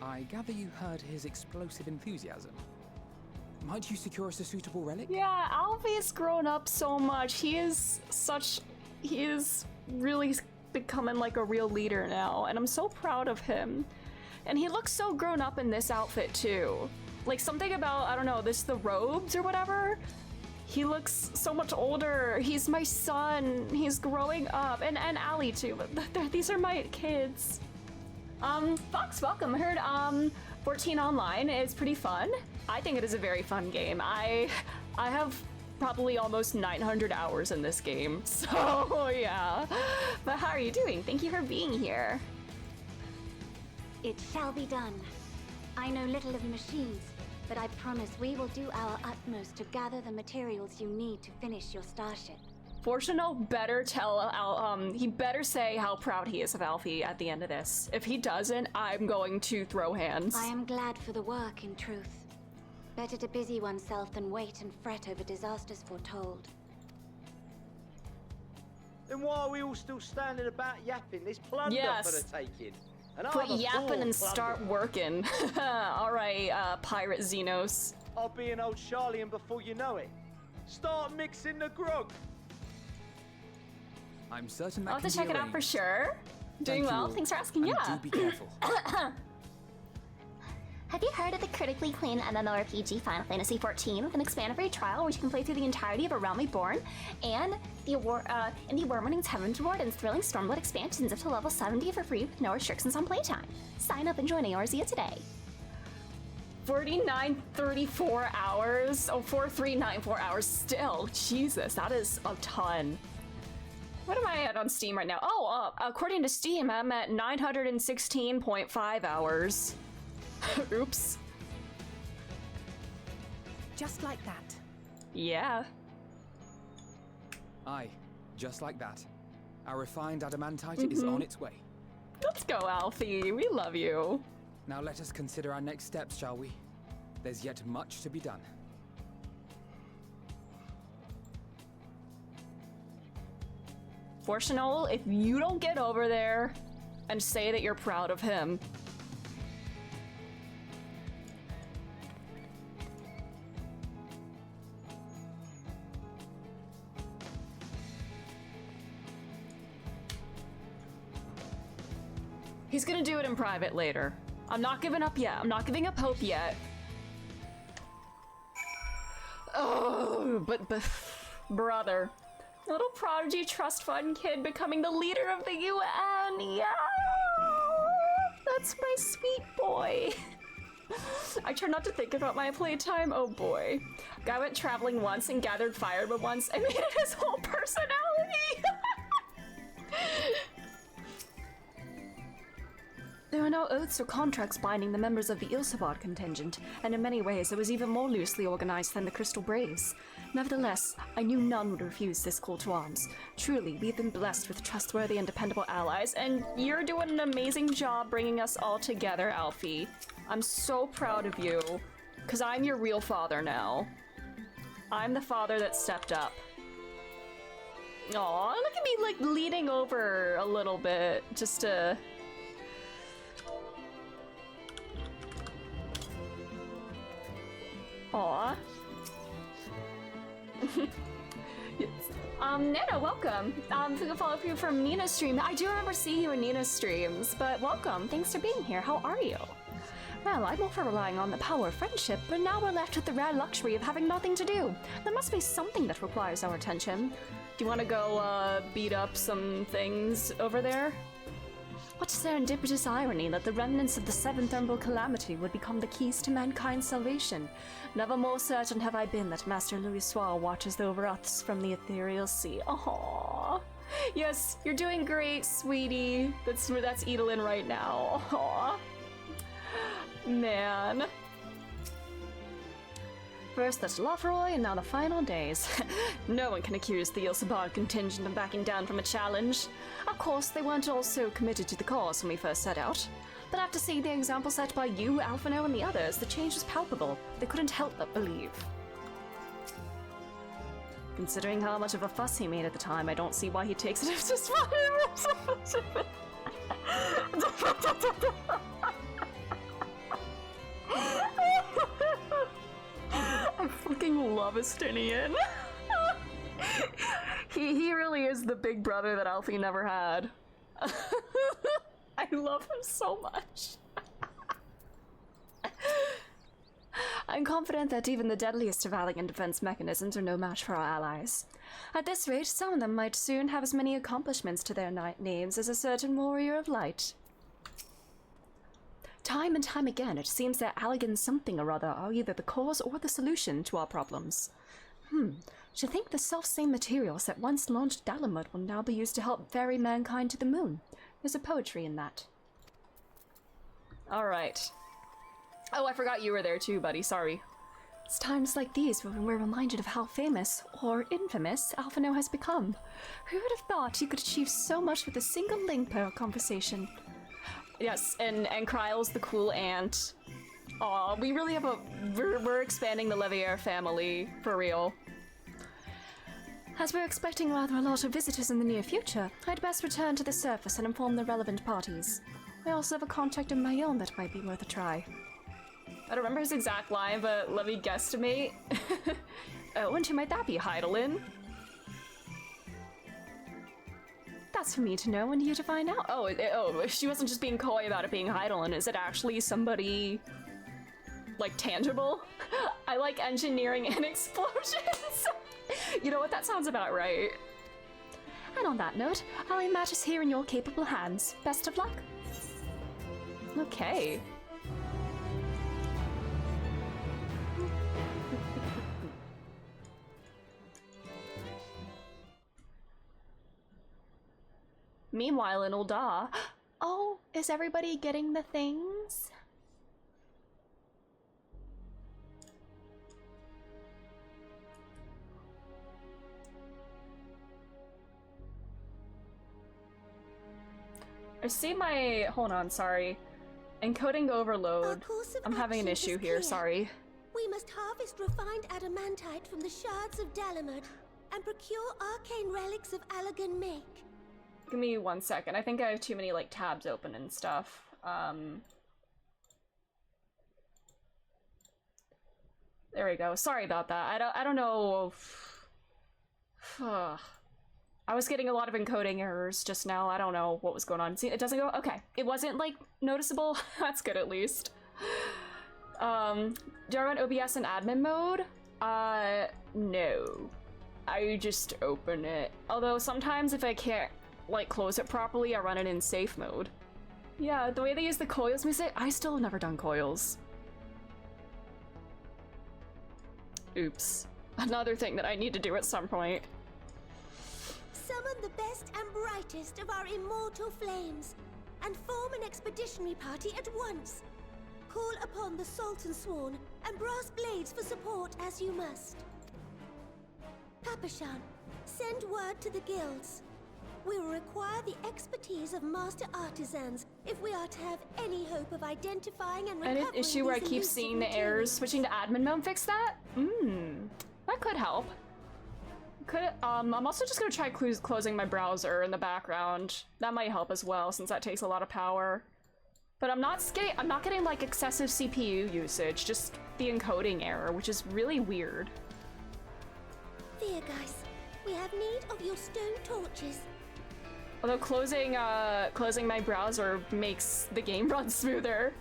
I gather you heard his explosive enthusiasm. Might you secure us a suitable relic?
Yeah, Alfie's grown up so much. He is really becoming like a real leader now, and I'm so proud of him. And he looks so grown up in this outfit too. Like something about, I don't know, the robes or whatever. He looks so much older. He's my son. He's growing up. And Allie too. But these are my kids. Fox, welcome. I heard, 14 Online is pretty fun. I think it is a very fun game. I have probably almost 900 hours in this game, so yeah. But how are you doing? Thank you for being here.
It shall be done. I know little of machines, but I promise we will do our utmost to gather the materials you need to finish your starship.
Fortuno better he better say how proud he is of Alfie at the end of this. If he doesn't, I'm going to throw hands.
I am glad for the work, in truth. Better to busy oneself than wait and fret over disasters foretold.
Then why are we all still standing about yapping? There's plunder for the taking. And
quit yapping and start working. Alright, Pirate Xenos.
I'll be an old Charlian before you know it. Start mixing the grog.
I'm certain that
I'll have to check it out for sure. Doing well, thanks for asking, yeah.
Do be careful.
Have you heard of the critically acclaimed MMORPG Final Fantasy XIV with an expanded free trial where you can play through the entirety of A Realm Reborn and the award-winning Heaven's Reward and thrilling Stormblood expansions up to level 70 for free with no restrictions on playtime? Sign up and join AORZia today. 4934 hours? Oh, 4394 hours still. Jesus, that is a ton. What am I at on Steam right now? Oh, according to Steam, I'm at 916.5 hours. Oops.
Just like that.
Yeah.
Aye, just like that. Our refined adamantite is on its way.
Let's go, Alfie. We love you.
Now let us consider our next steps, shall we? There's yet much to be done.
Fortunal, if you don't get over there and say that you're proud of him. He's gonna do it in private later. I'm not giving up yet. I'm not giving up hope yet. Oh, but brother. Little prodigy trust fund kid becoming the leader of the UN. Yeah, that's my sweet boy. I try not to think about my playtime. Oh boy. Guy went traveling once and gathered firewood once and made it his whole personality. There are no oaths or contracts binding the members of the Ilsabard contingent, and in many ways it was even more loosely organized than the Crystal Braves. Nevertheless, I knew none would refuse this call to arms. Truly, we've been blessed with trustworthy and dependable allies, and you're doing an amazing job bringing us all together, Alfie. I'm so proud of you, because I'm your real father now. I'm the father that stepped up. Aw, look at me, like, leaning over a little bit, just to... Aw. Yes. Nana, welcome. We can follow you from Nina's stream. I do remember seeing you in Nina's streams, but welcome. Thanks for being here. How are you? Well, I'm all for relying on the power of friendship, but now we're left with the rare luxury of having nothing to do. There must be something that requires our attention. Do you want to go, beat up some things over there? What serendipitous irony that the remnants of the Seventh Thermal Calamity would become the keys to mankind's salvation. Never more certain have I been that Master Louis Soir watches over us from the ethereal sea. Aww. Yes, you're doing great, sweetie. That's Edalyn right now. Aww. Man. First that's Lafroy, and now the final days. No one can accuse the Ilsabard contingent of backing down from a challenge. Of course, they weren't all so committed to the cause when we first set out. But after seeing the example set by you, Alphino, and the others, the change was palpable. They couldn't help but believe. Considering how much of a fuss he made at the time, I don't see why he takes it as just I fucking love Estinian. He really is the big brother that Alfie never had. I love him so much. I'm confident that even the deadliest of Allagan defense mechanisms are no match for our allies. At this rate, some of them might soon have as many accomplishments to their names as a certain warrior of light. Time and time again, it seems that Allegan something or other are either the cause or the solution to our problems. To think the self-same materials that once launched Dalamud will now be used to help ferry mankind to the moon. There's a poetry in that. Alright. Oh, I forgot you were there too, buddy. Sorry. It's times like these when we're reminded of how famous, or infamous, Alphino has become. Who would have thought you could achieve so much with a single link per conversation? Yes, and Kryle's the cool aunt. Aw, we really have a... We're expanding the Levier family, for real. As we're expecting rather a lot of visitors in the near future, I'd best return to the surface and inform the relevant parties. I also have a contact of my own that might be worth a try. I don't remember his exact line, but let me guesstimate. Oh, and who might that be, Heidelin? That's for me to know and you to find out. Oh, she wasn't just being coy about it being Heidelin. Is it actually somebody, like, tangible? I like engineering and explosions. You know what? That sounds about right. And on that note, I'll leave matters here in your capable hands. Best of luck. Okay. Meanwhile, in Ul'dah, oh, is everybody getting the things? I see my... Hold on, sorry. Encoding overload. I'm having an issue here, sorry.
We must harvest refined adamantite from the shards of Dalamud and procure arcane relics of Allegan make.
Give me 1 second. I think I have too many, like, tabs open and stuff. There we go. Sorry about that. I don't know. I was getting a lot of encoding errors just now. I don't know what was going on. See, it doesn't go? Okay. It wasn't, like, noticeable. That's good, at least. Do I run OBS in admin mode? No. I just open it. Although sometimes if I can't, like, close it properly, I run it in safe mode. Yeah, the way they use the coils music, I still have never done coils. Oops. Another thing that I need to do at some point.
Summon the best and brightest of our immortal flames, and form an expeditionary party at once. Call upon the Sultan Sworn and brass blades for support as you must. Papashan, send word to the guilds. We will require the expertise of master artisans if we are to have any hope of identifying and recovering
an issue where I keep seeing the errors. Switching to admin mode fix that? That could help. I'm also just gonna try closing my browser in the background. That might help as well, since that takes a lot of power. But I'm not getting like excessive CPU usage, just the encoding error, which is really weird.
Fear guys, we have need of your stone torches.
Although closing my browser makes the game run smoother.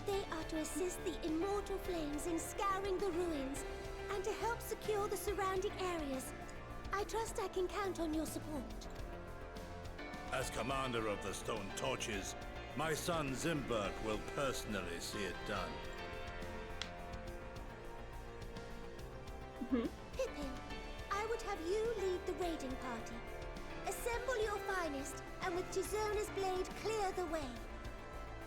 They are to assist the immortal flames in scouring the ruins and to help secure the surrounding areas. I trust I can count on your support.
As commander of the Stone Torches, my son Zimberk will personally see it done.
Pippin, I would have you lead the raiding party. Assemble your finest, and with Tizona's blade, clear the way.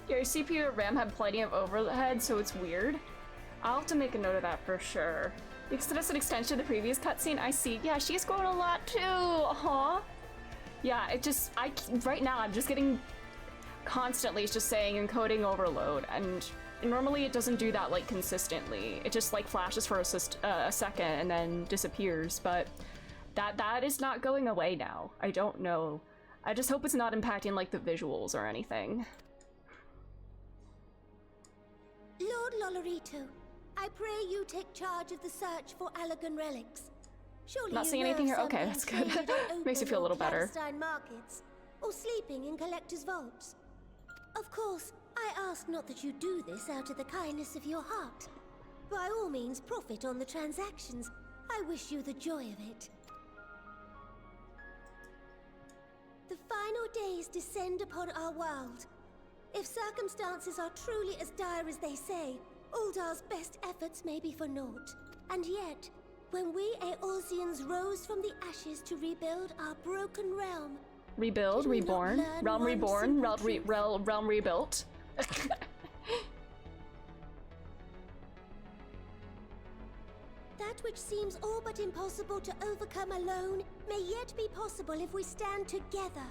Your CPU and RAM have plenty of overhead, so it's weird. I'll have to make a note of that for sure. Because that's an extension of the previous cutscene. I see. Yeah, she's grown a lot too. Aw. Yeah, right now I'm just getting constantly, it's just saying encoding overload, and normally it doesn't do that like consistently. It just like flashes for a second and then disappears, but that is not going away now. I don't know. I just hope it's not impacting like the visuals or anything.
Lord Lolorito, I pray you take charge of the search for Allegan relics. Surely
Not seeing anything here? Okay, that's good. Makes you feel a little better.
Markets, or sleeping in collectors' vaults. Of course, I ask not that you do this out of the kindness of your heart. By all means, profit on the transactions. I wish you the joy of it. The final days descend upon our world. If circumstances are truly as dire as they say, Uldar's best efforts may be for naught. And yet, when we Eorzeans rose from the ashes to rebuild our broken realm...
Rebuild, reborn, realm reborn, realm rebuilt.
That which seems all but impossible to overcome alone may yet be possible if we stand together.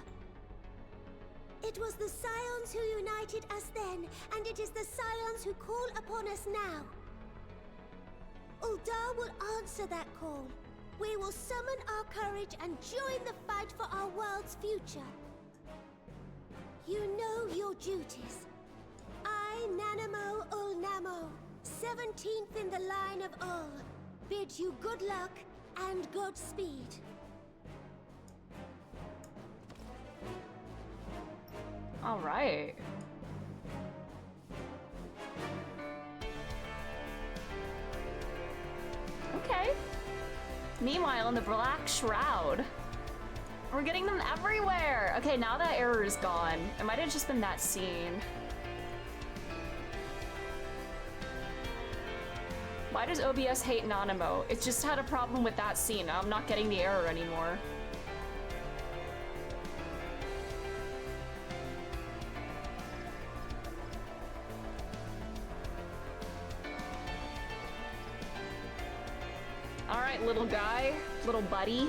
It was the Scions who united us then, and it is the Scions who call upon us now. Uldar will answer that call. We will summon our courage and join the fight for our world's future. You know your duties. I, Nanamo Ulnamo, 17th in the line of Ul, bid you good luck and Godspeed.
All right. Okay. Meanwhile, in the Black Shroud, we're getting them everywhere. Okay, now that error is gone. It might have just been that scene. Why does OBS hate Nanamo? It's just had a problem with that scene. I'm not getting the error anymore. All right, little guy, little buddy.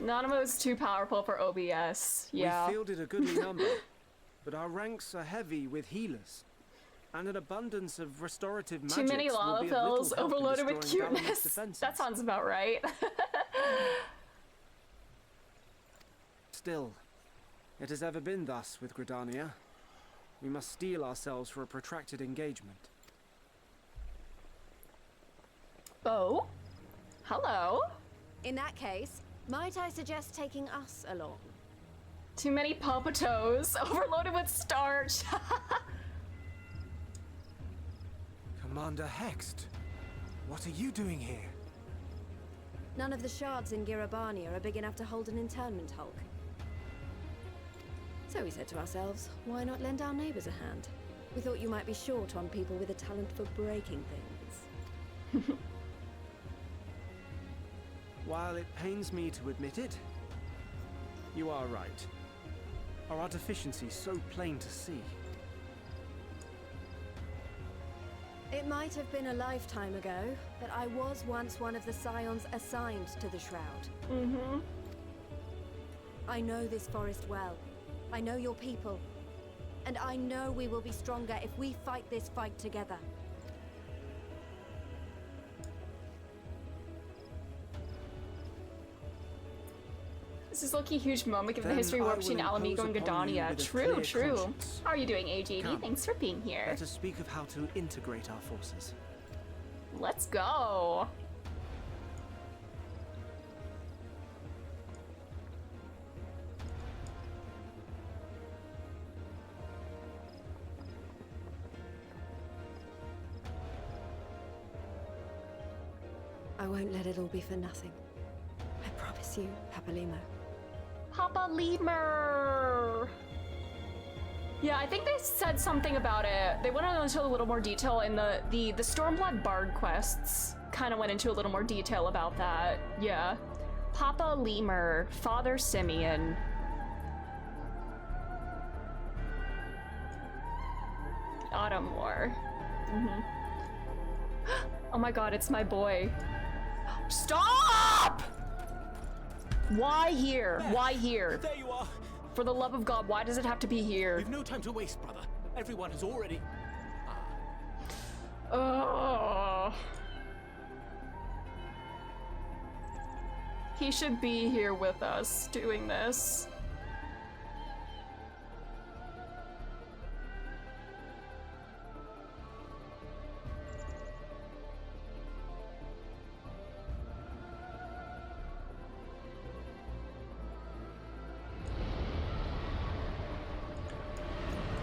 Nanamo is too powerful for OBS. Yeah.
We fielded a goodly number, but our ranks are heavy with healers, and an abundance of restorative magics.
Too many lava fills, overloaded with
destroying
cuteness. That sounds about right.
Still, it has ever been thus with Gridania. We must steel ourselves for a protracted engagement.
Oh, hello.
In that case, might I suggest taking us along?
Too many palpitoes, overloaded with starch.
Commander Hext, what are you doing here?
None of the shards in Girabania are big enough to hold an internment hulk. So we said to ourselves, why not lend our neighbors a hand? We thought you might be short on people with a talent for breaking things.
While it pains me to admit it, you are right. Our deficiencies so plain to see.
It might have been a lifetime ago, but I was once one of the Scions assigned to the Shroud.
Mm-hmm.
I know this forest well. I know your people. And I know we will be stronger if we fight this fight together.
This is low-key huge moment given the history war between Alamigo and Gridania. True, true.
Conscience.
How are you doing, AJV?
Come.
Thanks for being here.
Let us speak of how to integrate our forces.
Let's go.
I won't let it all be for nothing. I promise you, Papa Limo.
Papa Lemur. Yeah, I think they said something about it. They went into a little more detail in the Stormblood Bard quests. Kind of went into a little more detail about that. Yeah. Papa Lemur, Father Simeon. Autumn War. Mm-hmm. Oh my god, it's my boy. Stop! Why here?
There.
Why here?
There you are.
For the love of God, why does it have to be here?
We've no time to waste, brother. Everyone has already...
Oh. He should be here with us doing this.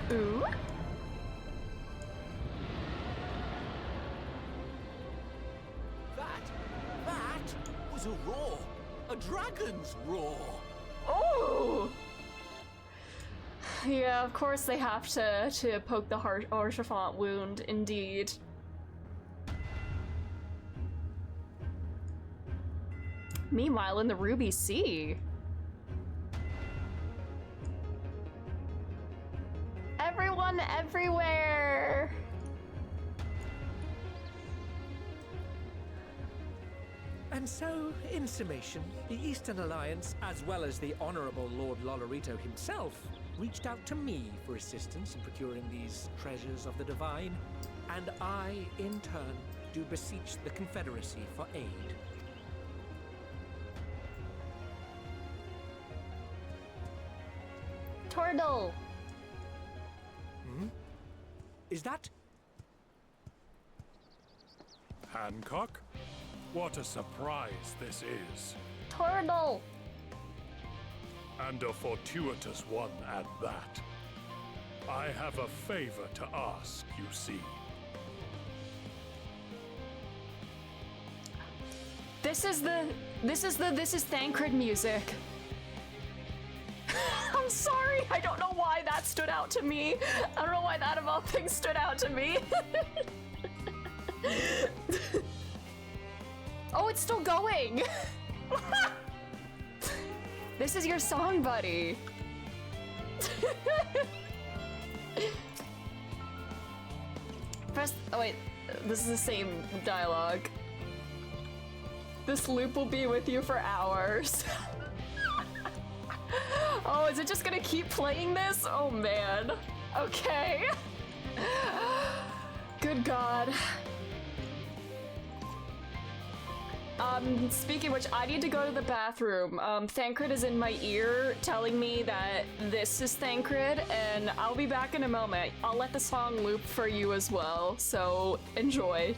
Ooh.
That was a roar. A dragon's roar.
Oh! Yeah, of course they have to poke the Archifant wound, indeed. Meanwhile, in the Ruby Sea. Everyone everywhere!
And so, in summation, the Eastern Alliance, as well as the Honourable Lord Lolorito himself, reached out to me for assistance in procuring these treasures of the divine, and I, in turn, do beseech the Confederacy for aid.
Turtle!
Hmm? Is that...
Hancock? What a surprise this is.
Turtle!
And a fortuitous one at that. I have a favor to ask, you see.
This is Thancred music. I'm sorry, I don't know why that stood out to me. I don't know why that of all things stood out to me. Oh, it's still going! This is your song, buddy. Press. Oh, wait. This is the same dialogue. This loop will be with you for hours. Oh, is it just gonna keep playing this? Oh, man. Okay. Good God. Speaking of which, I need to go to the bathroom. Thancred is in my ear telling me that this is Thancred, and I'll be back in a moment. I'll let the song loop for you as well, so enjoy.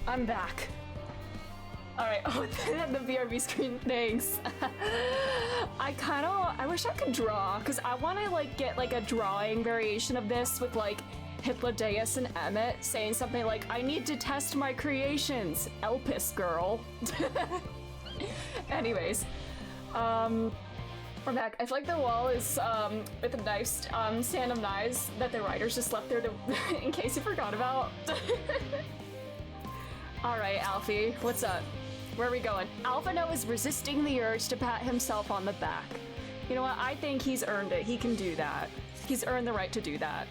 I'm back. Alright, oh, the BRB screen, thanks. I wish I could draw, because I want to, like, get, like, a drawing variation of this with, like, Hippodeus and Emmett saying something like, I need to test my creations, Elpis girl. Anyways, we're back. I feel like the wall is with a nice stand of knives that the writers just left there to in case you forgot about. Alright, Alfie, what's up? Where are we going? Alphino is resisting the urge to pat himself on the back. You know what? I think he's earned it. He can do that. He's earned the right to do that.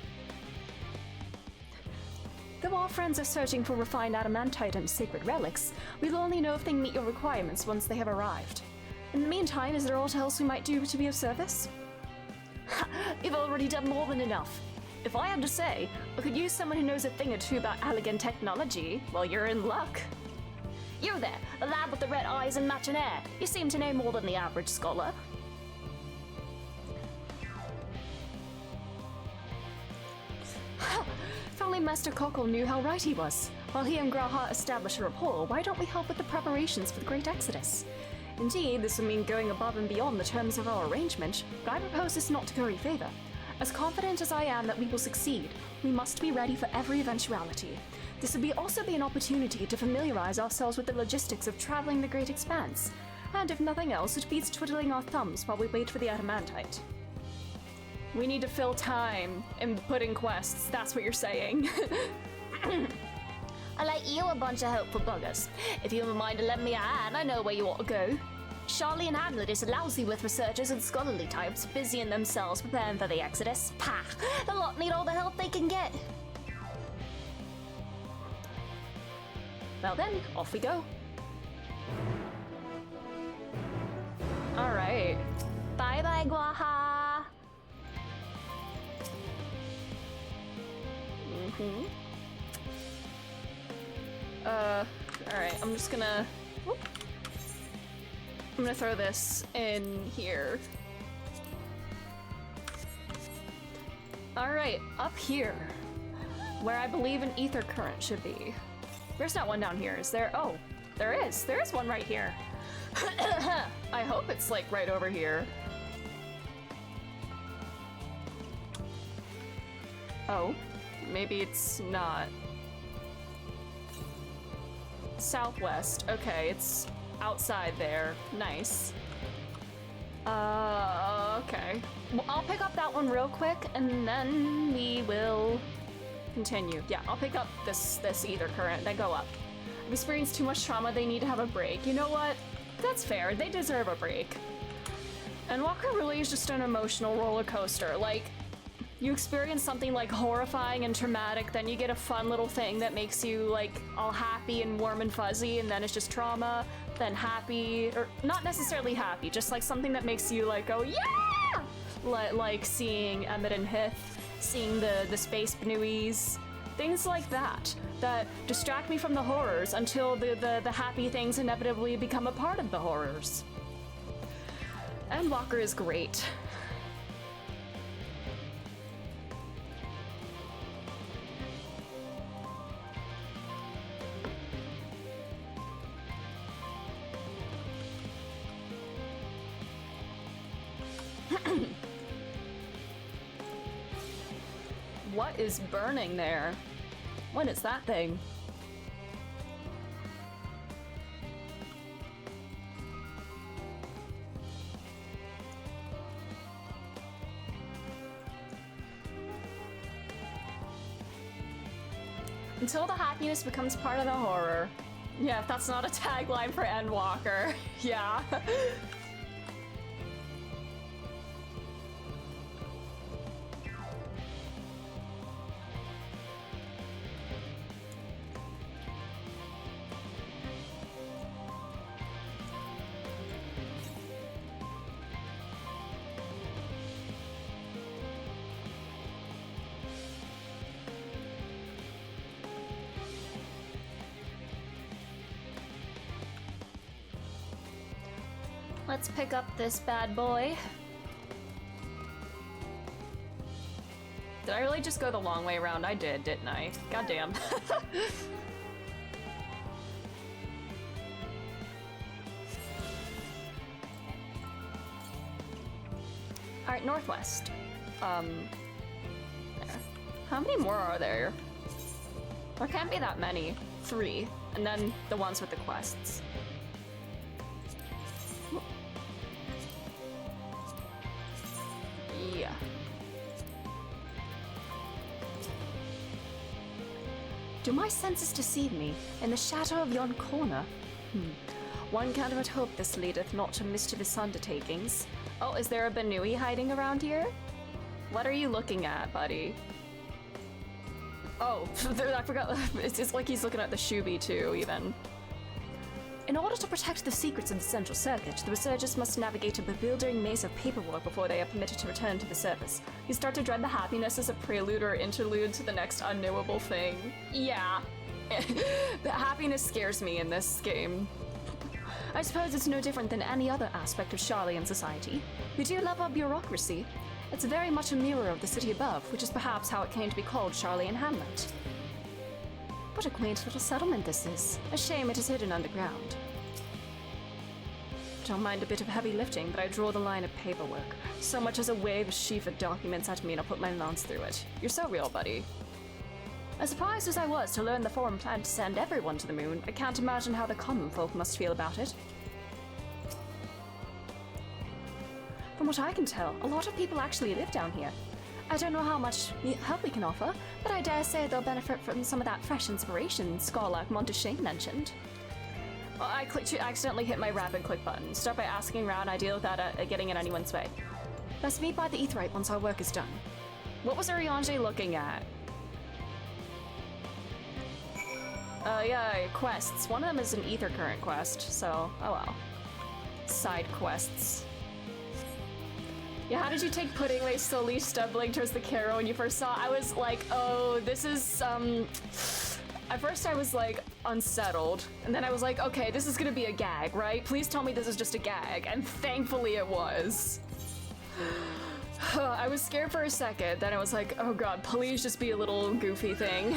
Though our friends are searching for refined adamantite and sacred relics, we'll only know if they meet your requirements once they have arrived. In the meantime, is there aught else we might do to be of service? You've already done more than enough. If I had to say, I could use someone who knows a thing or two about Allegan technology, well, you're in luck. You there, the lad with the red eyes and matching hair. You seem to know more than the average scholar. If only Master Cockle knew how right he was. While he and Graha establish a rapport, why don't we help with the preparations for the Great Exodus? Indeed, this would mean going above and beyond the terms of our arrangement, but I propose this not to curry favor. As confident as I am that we will succeed, we must be ready for every eventuality. This would also be an opportunity to familiarize ourselves with the logistics of traveling the Great Expanse. And if nothing else, it beats twiddling our thumbs while we wait for the adamantite. We need to fill time and put in quests, that's what you're saying.
I like you a bunch of hopeful buggers. If you have a mind to lend me a hand, I know where you ought to go. Charlie and Hamlet is lousy with researchers and scholarly types, busying themselves preparing for the Exodus. Pah! The lot need all the help they can get.
Well then, off we go. Alright.
Bye-bye, Guaha!
Alright, I'm just gonna... Whoop. I'm gonna throw this in here. Alright, up here. Where I believe an ether current should be. There's not one down here, is there? Oh, there is. There is one right here. I hope it's like right over here. Oh, maybe it's not. Southwest. Okay, it's outside there. Nice. Okay. Well, I'll pick up that one real quick, and then we will continue. Yeah, I'll pick up this ether current, then go up. I've experienced too much trauma, they need to have a break. You know what? That's fair, they deserve a break. Endwalker really is just an emotional roller coaster. Like, you experience something like horrifying and traumatic, then you get a fun little thing that makes you like all happy and warm and fuzzy, and then it's just trauma, then happy, or not necessarily happy, just like something that makes you like go, yeah! Like seeing Emmett and Hith, seeing the space Bnuis, things like that, that distract me from the horrors until the happy things inevitably become a part of the horrors. Endwalker is great. What is burning there? What is that thing? Until the happiness becomes part of the horror. Yeah, if that's not a tagline for Endwalker. Yeah. Let's pick up this bad boy. Did I really just go the long way around? I did, didn't I? Goddamn. Alright, northwest. There. How many more are there? There can't be that many. 3. And then the ones with the quests. Yeah. Do my senses deceive me? In the shadow of yon corner? One can't but hope this leadeth not to mischievous undertakings. Oh, is there a Benui hiding around here? What are you looking at, buddy? Oh, I forgot. It's like he's looking at the Shubi too, even. In order to protect the secrets of the Central Circuit, the researchers must navigate a bewildering maze of paperwork before they are permitted to return to the surface. You start to dread the happiness as a prelude or interlude to the next unknowable thing. Yeah. The happiness scares me in this game. I suppose it's no different than any other aspect of Charlian society. We do love our bureaucracy. It's very much a mirror of the city above, which is perhaps how it came to be called Charlian Hamlet. What a quaint little settlement this is. A shame it is hidden underground. Don't mind a bit of heavy lifting, but I draw the line at paperwork. So much as a wave a sheaf of documents at me and I'll put my lance through it. You're so real, buddy. As surprised as I was to learn the Forum planned to send everyone to the moon, I can't imagine how the common folk must feel about it. From what I can tell, a lot of people actually live down here. I don't know how much help we can offer, but I dare say they'll benefit from some of that fresh inspiration Scarlac Monteshane mentioned. Well, I accidentally hit my rapid click button. Start by asking around, ideal without getting in anyone's way. Let's meet by the Aetheryte once our work is done. What was Urianger looking at? Yeah, quests. One of them is an Ether Current quest, so, oh well. Side quests. Yeah, how did you take pudding way slowly stumbling towards the carrow when you first saw it? I was like, oh, this is, At first I was like, unsettled. And then I was like, okay, this is gonna be a gag, right? Please tell me this is just a gag. And thankfully it was. I was scared for a second, then I was like, oh god, please just be a little goofy thing.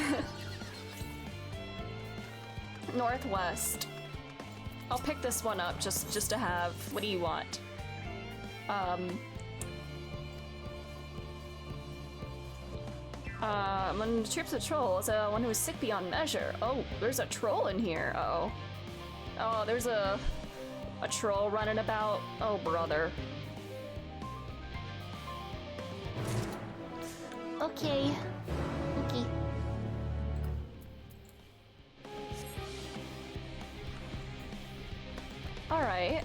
Northwest. I'll pick this one up just to have. What do you want? When troops of trolls, one who is sick beyond measure. Oh, there's a troll in here. Uh-oh. Oh, there's a troll running about. Oh, brother.
Okay. Okay.
Alright,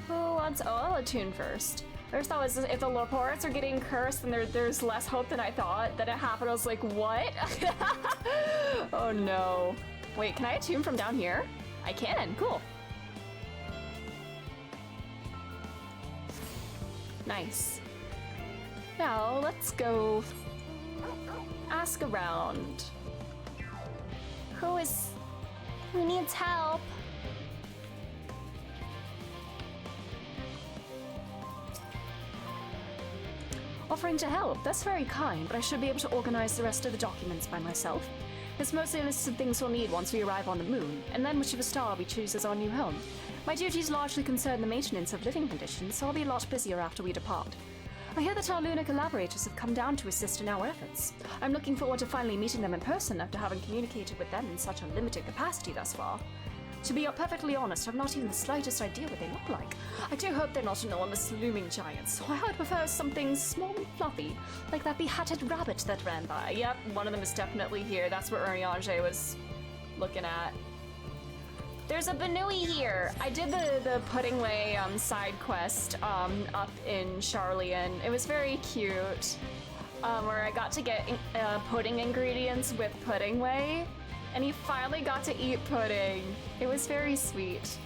who wants... Oh, I'll attune first. First thought was if the Loports are getting cursed, then there's less hope than I thought. Then it happened, I was like, what? Oh no. Wait, can I attune from down here? I can, cool. Nice. Now, let's go ask around. Who needs help? Offering to help, that's very kind, but I should be able to organize the rest of the documents by myself. It's mostly a list of things we'll need once we arrive on the moon, and then whichever star we choose as our new home. My duties largely concern the maintenance of living conditions, so I'll be a lot busier after we depart. I hear that our lunar collaborators have come down to assist in our efforts. I'm looking forward to finally meeting them in person after having communicated with them in such a limited capacity thus far. To be perfectly honest, I've not even the slightest idea what they look like. I do hope they're not enormous looming giants, so I would prefer something small and fluffy, like that behatted rabbit that ran by. Yep, one of them is definitely here. That's what Urianger was looking at. There's a Benui here! I did the Pudding Way side quest up in Charlian. It was very cute, where I got to get pudding ingredients with Pudding Way. And he finally got to eat pudding. It was very sweet.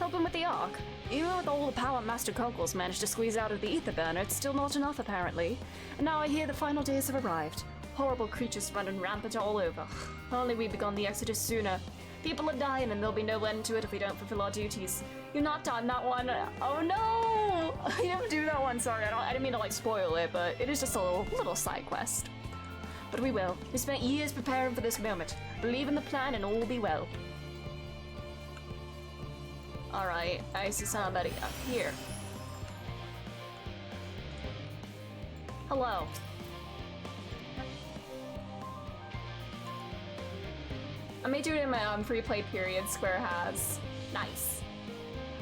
Help him with the Ark. Even with all the power Master Conkles managed to squeeze out of the ether burner, it's still not enough apparently. And now I hear the final days have arrived. Horrible creatures running rampant all over. Only we begun the exodus sooner. People are dying and there'll be no end to it if we don't fulfill our duties. You're not done that one. Oh no! I didn't do that one, sorry. I didn't mean to like spoil it, but it is just a little side quest. But we will. We spent years preparing for this moment. Believe in the plan and all will be well. Alright, I see somebody up here. Hello. I may do it in my free play period Square has. Nice.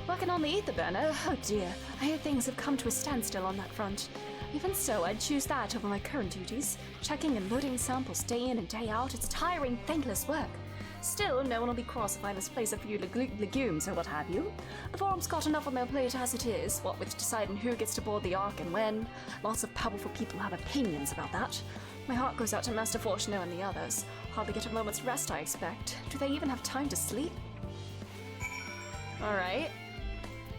Working on the ether burner? Oh dear, I hear things have come to a standstill on that front. Even so, I'd choose that over my current duties. Checking and loading samples day in and day out, it's tiring, thankless work. Still, no one will be cross if I misplace a few legumes or what have you. The forum's got enough on their plate as it is, what with deciding who gets to board the Ark and when. Lots of powerful people have opinions about that. My heart goes out to Master Fortuno and the others. Hardly get a moment's rest, I expect. Do they even have time to sleep? Alright.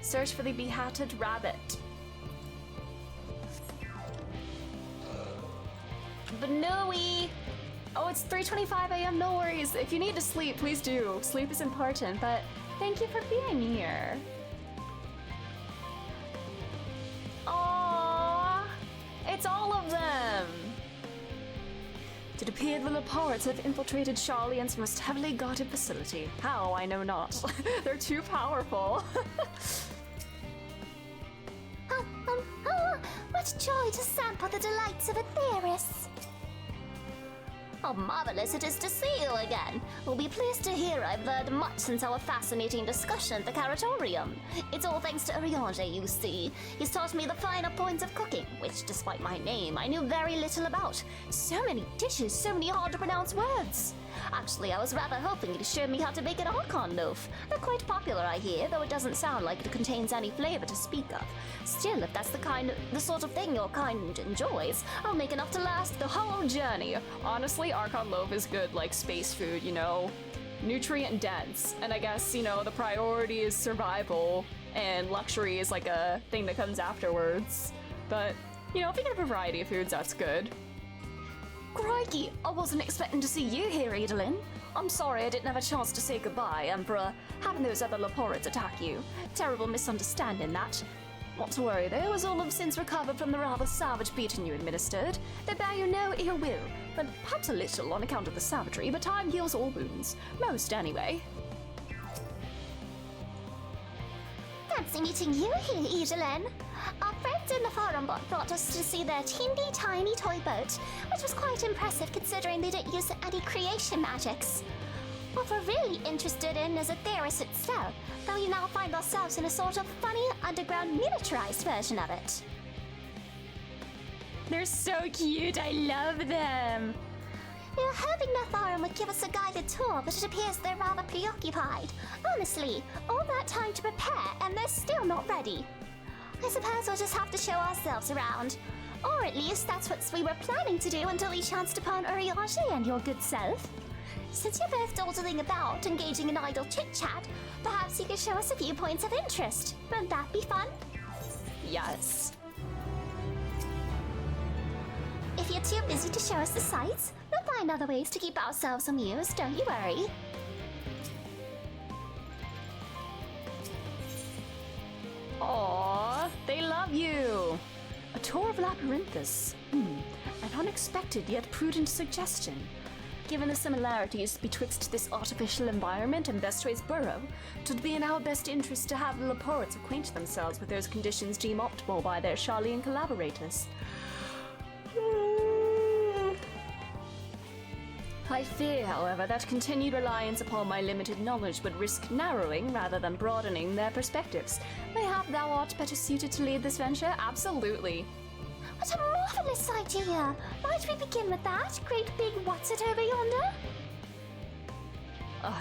Search for the behatted rabbit. Banooey! Oh, it's 3:25 a.m. No worries. If you need to sleep, please do. Sleep is important, but thank you for being here. Aww! It's all of them! It appeared the Leopards have infiltrated Charlian's most heavily guarded facility. How, I know not. They're too powerful.
What joy to sample the delights of a theorist! How marvelous it is to see you again. We'll be pleased to hear I've learned much since our fascinating discussion at the Caratorium. It's all thanks to Urianger, you see. He's taught me the finer points of cooking, which, despite my name, I knew very little about. So many dishes, so many hard-to-pronounce words. Actually, I was rather hoping he'd show me how to make an Archon loaf. They're quite popular, I hear, though it doesn't sound like it contains any flavor to speak of. Still, if that's the sort of thing your kind enjoys, I'll make enough to last the whole journey.
Honestly, Archon loaf is good like space food, you know? Nutrient dense. And I guess, you know, the priority is survival, and luxury is like a thing that comes afterwards. But, you know, if you get a variety of foods, that's good.
Crikey, I wasn't expecting to see you here, Adolin. I'm sorry I didn't have a chance to say goodbye, Emperor, having those other Leopards attack you. Terrible misunderstanding, that. Not to worry though, as all have since recovered from the rather savage beating you administered. They bear you no ill will, but perhaps a little on account of the savagery, but time heals all wounds. Most, anyway. Fancy meeting you here, Adolin. Our friends in the forum bot brought us to see their teeny tiny toy boat, which was quite impressive considering they didn't use any creation magics. What we're really interested in is a theorist itself, though we now find ourselves in a sort of funny, underground, miniaturized version of it.
They're so cute, I love them!
We were hoping Natharum would give us a guided tour, but it appears they're rather preoccupied. Honestly, all that time to prepare and they're still not ready. I suppose we'll just have to show ourselves around. Or at least that's what we were planning to do until we chanced upon Urianger and your good self. Since you're both dawdling about, engaging in idle chit-chat, perhaps you could show us a few points of interest. Wouldn't that be fun?
Yes.
If you're too busy to show us the sights, we'll find other ways to keep ourselves amused, don't you worry.
Aww, they love you! A tour of Labyrinthus. An unexpected yet prudent suggestion. Given the similarities betwixt this artificial environment and Bestway's burrow, it would be in our best interest to have the Leopards acquaint themselves with those conditions deemed optimal by their Charlian collaborators. I fear, however, that continued reliance upon my limited knowledge would risk narrowing rather than broadening their perspectives. Mayhap thou art better suited to lead this venture? Absolutely.
What a marvelous idea! Might we begin with that? Great big what's-it over yonder?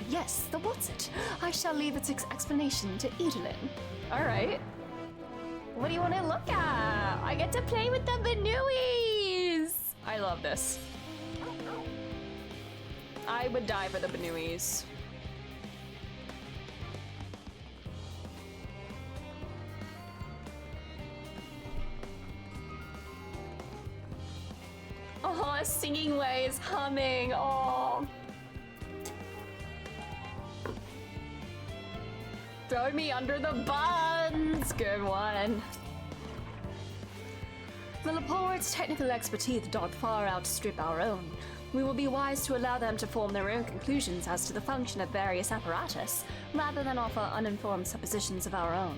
Yes, the what's-it. I shall leave its explanation to Edolin. Alright. What do you want to look at? I get to play with the Banooies! I love this. I would die for the Banooies. Oh, Singing Way is humming. Oh. Throw me under the buns. Good one. The Leopards' technical expertise doth far outstrip our own. We will be wise to allow them to form their own conclusions as to the function of various apparatus, rather than offer uninformed suppositions of our own.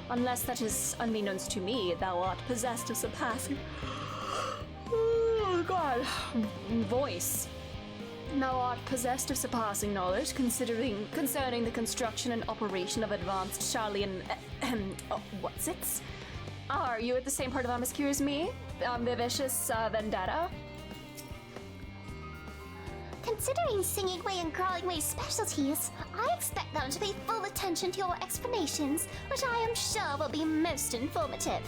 Unless that is, unbeknownst to me, thou art possessed of surpassing Oh god. Voice. Thou art possessed of surpassing knowledge concerning the construction and operation of advanced Charlian... what's it? Are you at the same part of Amescure as me? Vivicious Vendetta?
Considering singing way and crawling way specialties, I expect them to pay full attention to your explanations, which I am sure will be most informative.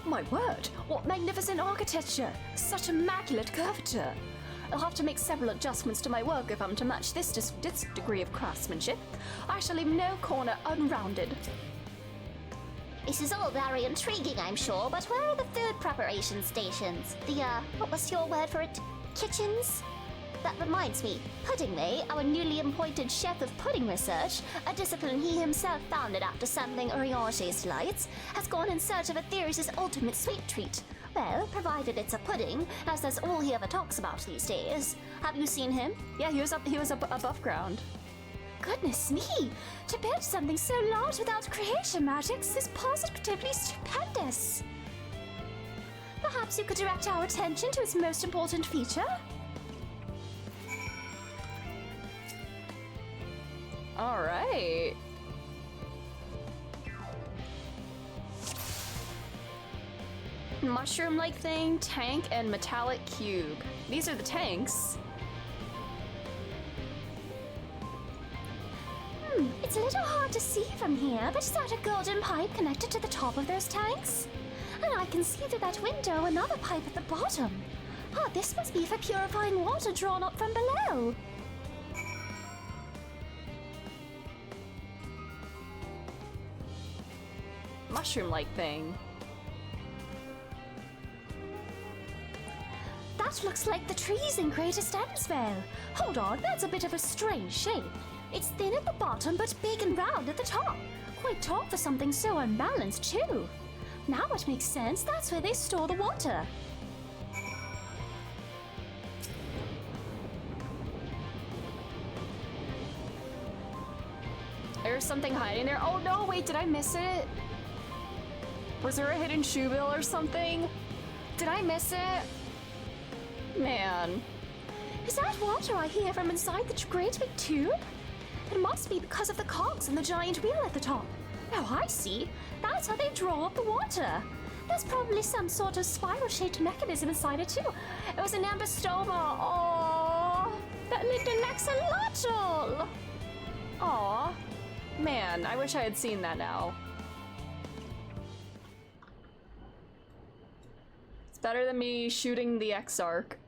My word, what magnificent architecture! Such immaculate curvature! I'll have to make several adjustments to my work if I'm to match this degree of craftsmanship. I shall leave no corner unrounded.
This is all very intriguing, I'm sure, but where are the food preparation stations? The, what was your word for it? Kitchens? That reminds me, Puddingway, our newly appointed chef of pudding research, a discipline he himself founded after sampling Uriange's delights, has gone in search of Aetherius' ultimate sweet treat. Well, provided it's a pudding, as that's all he ever talks about these days. Have you seen him?
Yeah, he was above ground.
Goodness me! To build something so large without creation magics is positively stupendous! Perhaps you could direct our attention to its most important feature?
Alright. Mushroom-like thing, tank, and metallic cube. These are the tanks.
It's a little hard to see from here, but is that a golden pipe connected to the top of those tanks? And I can see through that window another pipe at the bottom. Ah, this must be for purifying water drawn up from below.
Mushroom-like thing.
That looks like the trees in Greatest Endsvale. Hold on, that's a bit of a strange shape. It's thin at the bottom, but big and round at the top. Quite tall for something so unbalanced, too. Now it makes sense, that's where they store the water.
There's something hiding there. Oh no, wait, did I miss it? Was there a hidden shoe bill or something? Did I miss it? Man.
Is that water I hear from inside the great big tube? It must be because of the cogs and the giant wheel at the top. Now I see. That's how they draw up the water. There's probably some sort of spiral-shaped mechanism inside it too. It was an ambystoma. Oh, that little axolotl.
Aw. Man, I wish I had seen that now. It's better than me shooting the X-Arc.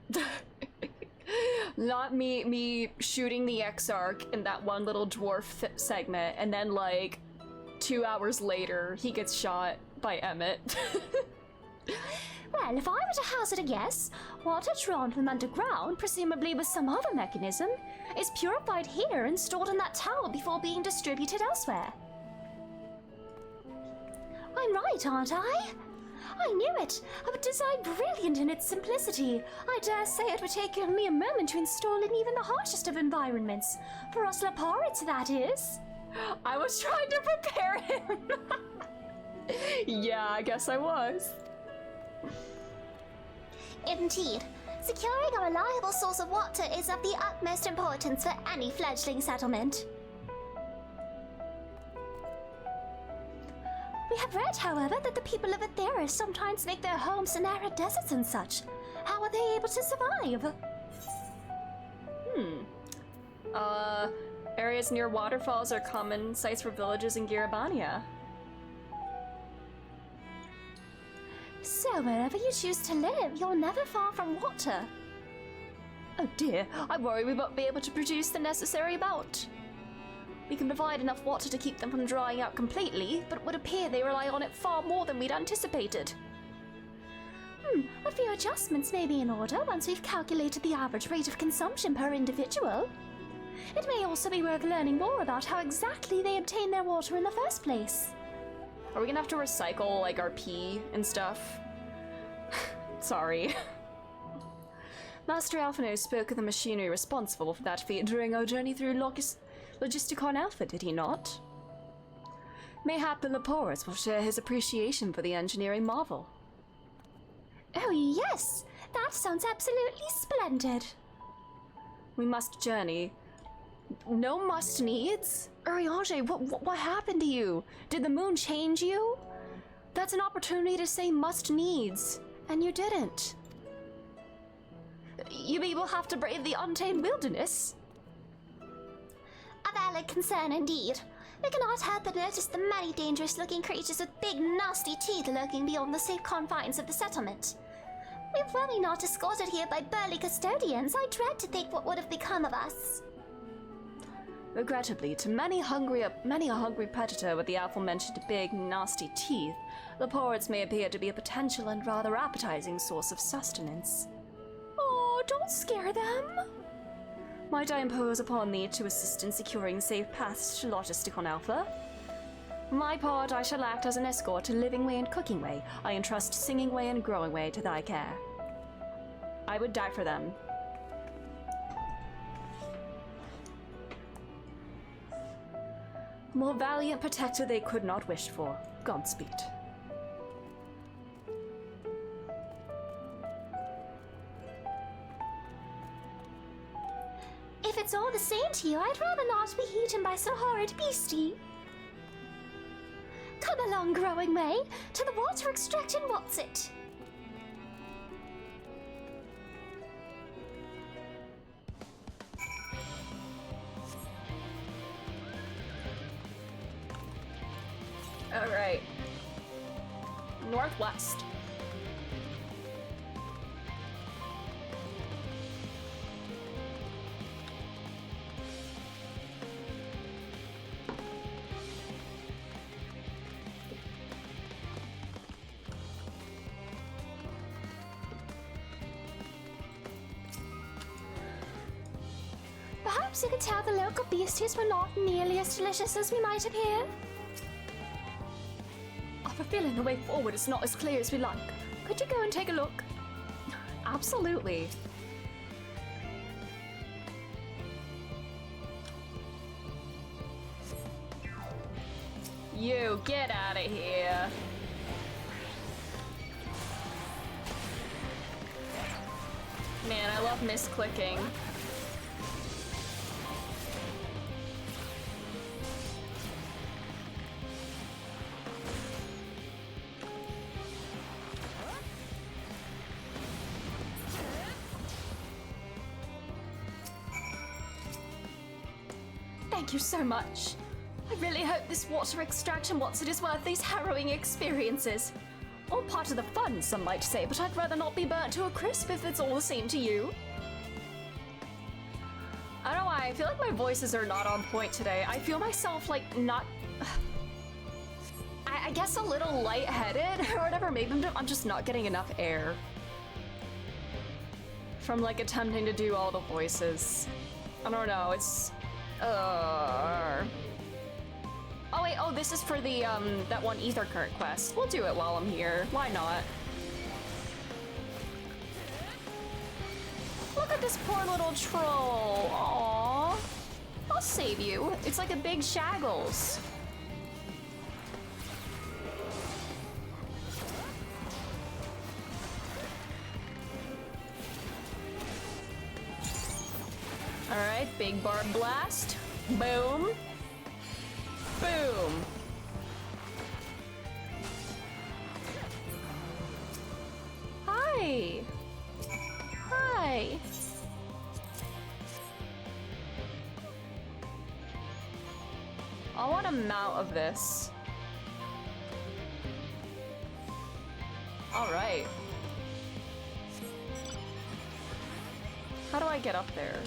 Not me shooting the X-Arc in that one little dwarf segment, and then like 2 hours later, he gets shot by Emmett.
Well, if I were to hazard a guess, water drawn from underground, presumably with some other mechanism, is purified here and stored in that tower before being distributed elsewhere. I'm right, aren't I? I knew it! A design brilliant in its simplicity. I dare say it would take me a moment to install in even the harshest of environments. For us Laparids, that is.
I was trying to prepare him! Yeah, I guess I was.
Indeed. Securing a reliable source of water is of the utmost importance for any fledgling settlement. We have read, however, that the people of Aetherius sometimes make their homes in arid deserts and such. How are they able to survive?
Areas near waterfalls are common sites for villages in Garabania.
So wherever you choose to live, you're never far from water.
Oh dear, I worry we won't be able to produce the necessary amount. We can provide enough water to keep them from drying out completely, but it would appear they rely on it far more than we'd anticipated.
A few adjustments may be in order once we've calculated the average rate of consumption per individual. It may also be worth learning more about how exactly they obtain their water in the first place.
Are we gonna have to recycle, like, our pee and stuff? Sorry. Master Alphino spoke of the machinery responsible for that feat during our journey through Logisticon Alpha, did he not? Mayhap the Leporis will share his appreciation for the engineering marvel.
Oh yes, that sounds absolutely splendid.
We must journey. No must needs? Urianger, what happened to you? Did the moon change you? That's an opportunity to say must needs, and you didn't. You mean we'll have to brave the untamed wilderness?
A valid concern indeed. We cannot help but notice the many dangerous-looking creatures with big, nasty teeth lurking beyond the safe confines of the settlement. Were we not escorted here by burly custodians, I dread to think what would have become of us.
Regrettably, to many a hungry predator with the aforementioned big, nasty teeth, Leporids may appear to be a potential and rather appetizing source of sustenance. Oh, don't scare them! Might I impose upon thee to assist in securing safe paths to Logisticon Alpha? For my part, I shall act as an escort to Living Way and Cooking Way. I entrust Singing Way and Growing Way to thy care. I would die for them. More valiant protector they could not wish for. Godspeed.
If it's all the same to you, I'd rather not be eaten by so horrid beastie. Come along, Growing Way, to the water extraction what's it?
Alright. Northwest.
Perhaps you could tell the local beasties were not nearly as delicious as we might appear.
I have a feeling the way forward is not as clear as we like. Could you go and take a look? Absolutely. You, get out of here. Man, I love misclicking. Thank you so much. I really hope this water extraction Watson is worth these harrowing experiences. All part of the fun, some might say, but I'd rather not be burnt to a crisp if it's all the same to you. I don't know why, I feel like my voices are not on point today. I feel myself, like, not... I guess a little lightheaded or whatever. Maybe I'm just not getting enough air from, like, attempting to do all the voices. I don't know, it's... Oh wait, oh, this is for the, that one Ether Current quest. We'll do it while I'm here. Why not? Look at this poor little troll. Aww. I'll save you. It's like a big shaggles. Alright, big barb blast. Boom. Boom. Hi. Hi. I want a mount of this. Alright. How do I get up there?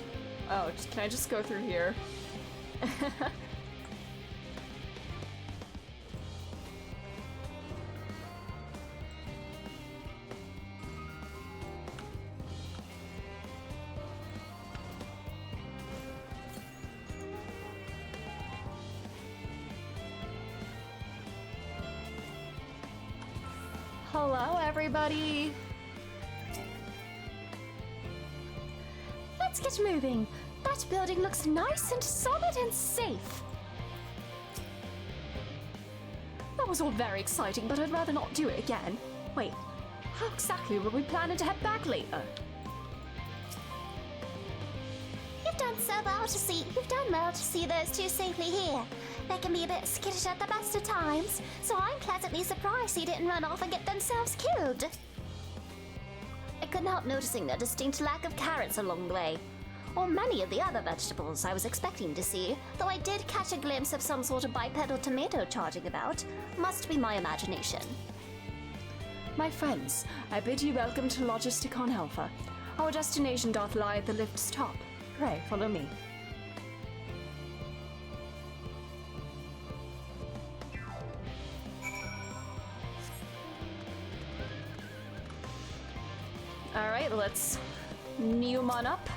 Oh, can I just go through here? Hello, everybody!
Let's get moving. That building looks nice and solid and safe.
was all very exciting, but I'd rather not do it again. Wait, how exactly were we planning to head back later?
You've done well to see those two safely here. They can be a bit skittish at the best of times, so I'm pleasantly surprised they didn't run off and get themselves killed. I couldn't help noticing their distinct lack of carrots along the way, or many of the other vegetables I was expecting to see, though I did catch a glimpse of some sort of bipedal tomato charging about. Must be my imagination.
My friends, I bid you welcome to Logisticon Alpha. Our destination doth lie at the lift's top. Pray, follow me. Alright, let's neum on up.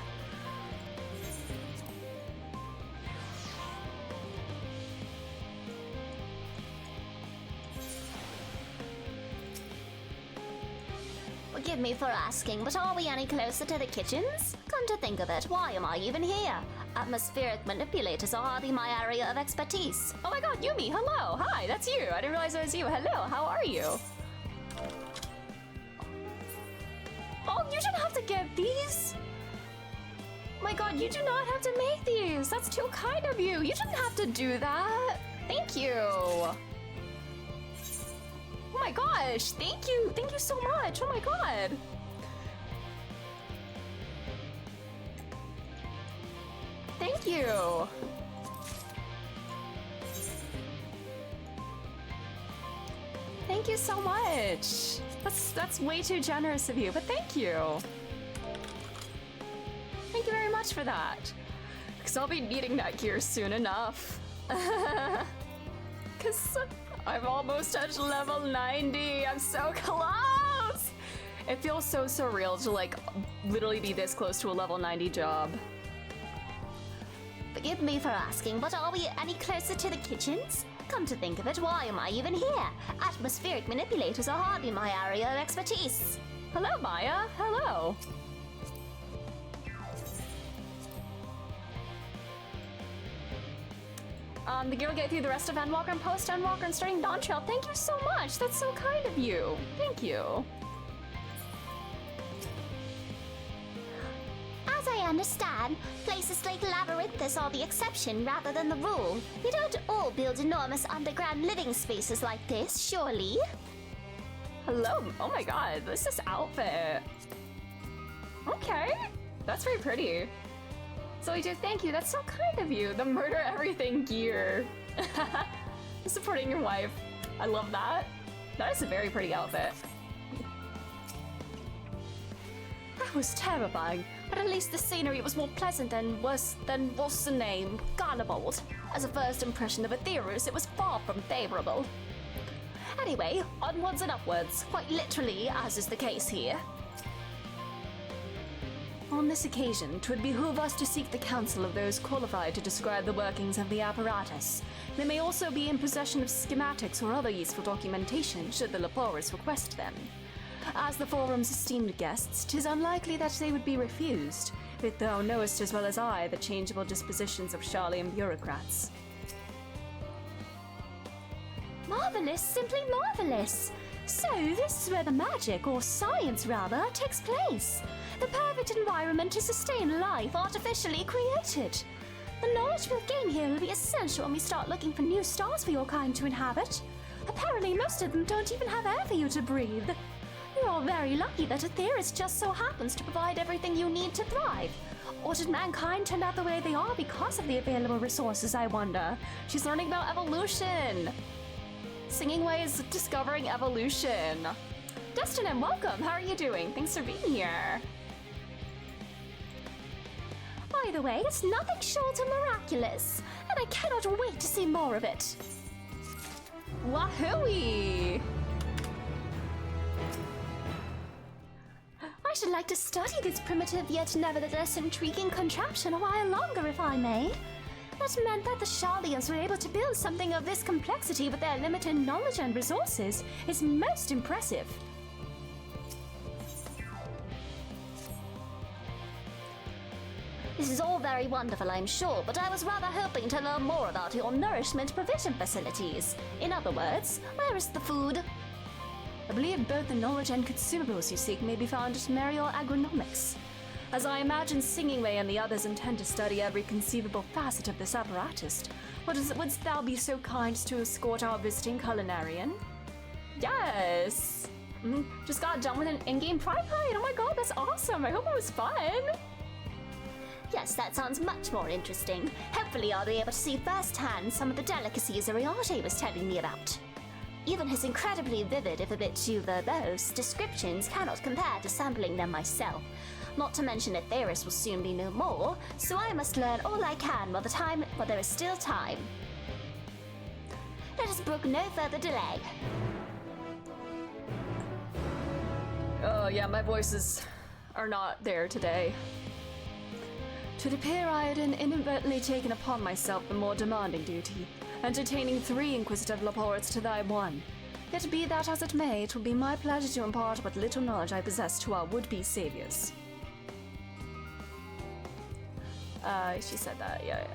Forgive me for asking, but are we any closer to the kitchens? Come to think of it, why am I even here? Atmospheric manipulators are hardly my area of expertise.
Oh my god, Yumi, hello! Hi, that's you! I didn't realize it was you. Hello, how are you? Oh, you didn't have to get these? My god, you do not have to make these! That's too kind of you! You didn't have to do that! Thank you! Oh my gosh, thank you! Thank you so much! Oh my god! Thank you! Thank you so much! That's way too generous of you, but thank you! Thank you very much for that! Because I'll be needing that gear soon enough. Because I'm almost at level 90! I'm so close! It feels so surreal to, like, literally be this close to a level 90 job.
Forgive me for asking, but are we any closer to the kitchens? Come to think of it, why am I even here? Atmospheric manipulators are hardly my area of expertise.
Hello, Maya. Hello. The gear will get through the rest of Endwalker and post-Endwalker and starting Dawn Trail. Thank you so much. That's so kind of you. Thank you.
As I understand, places like Labyrinthus are the exception rather than the rule. We don't all build enormous underground living spaces like this, surely?
Hello. Oh my god, this is outfit. Okay. That's very pretty. So I do thank you. That's so kind of you. The murder everything gear. Supporting your wife. I love that. That is a very pretty outfit. That was terrifying, but at least the scenery was more pleasant than what's the name? Garnibold. As a first impression of Aetherus, it was far from favorable. Anyway, onwards and upwards, quite literally, as is the case here. On this occasion, 'twould behoove us to seek the counsel of those qualified to describe the workings of the apparatus. They may also be in possession of schematics or other useful documentation, should the Leporus request them. As the forum's esteemed guests, 'tis unlikely that they would be refused, but thou knowest as well as I the changeable dispositions of Sharlayan bureaucrats.
Marvelous, simply marvelous! So this is where the magic, or science rather, takes place. The perfect environment to sustain life artificially created. The knowledge we'll gain here will be essential when we start looking for new stars for your kind to inhabit. Apparently most of them don't even have air for you to breathe. You're all very lucky that Aetherus just so happens to provide everything you need to thrive. Or did mankind turn out the way they are because of the available resources, I wonder? She's learning about evolution. Singing ways of discovering evolution. Destin, and welcome. How are you doing? Thanks for being here. By the way, it's nothing short of miraculous, and I cannot wait to see more of it.
Wahooey!
I should like to study this primitive yet nevertheless intriguing contraption a while longer, if I may. That meant that the Sharlayans were able to build something of this complexity with their limited knowledge and resources is most impressive. This is all very wonderful, I'm sure, but I was rather hoping to learn more about your nourishment provision facilities. In other words, where is the food?
I believe both the knowledge and consumables you seek may be found at Mariel Agronomics. As I imagine Singingway and the others intend to study every conceivable facet of this apparatus, wouldst thou be so kind as to escort our visiting culinarian? Yes! Just got done with an in-game pride fight. Oh my god, that's awesome! I hope it was fun!
Yes, that sounds much more interesting. Hopefully I'll be able to see firsthand some of the delicacies Ariate was telling me about. Even his incredibly vivid, if a bit too verbose, descriptions cannot compare to sampling them myself. Not to mention that Theris will soon be no more, so I must learn all I can while there is still time. Let us brook no further delay.
Oh yeah, my voices are not there today. To appear I had inadvertently taken upon myself the more demanding duty, entertaining 3 inquisitive reports to thy 1. Yet be that as it may, it will be my pleasure to impart what little knowledge I possess to our would-be saviors. She said that, yeah.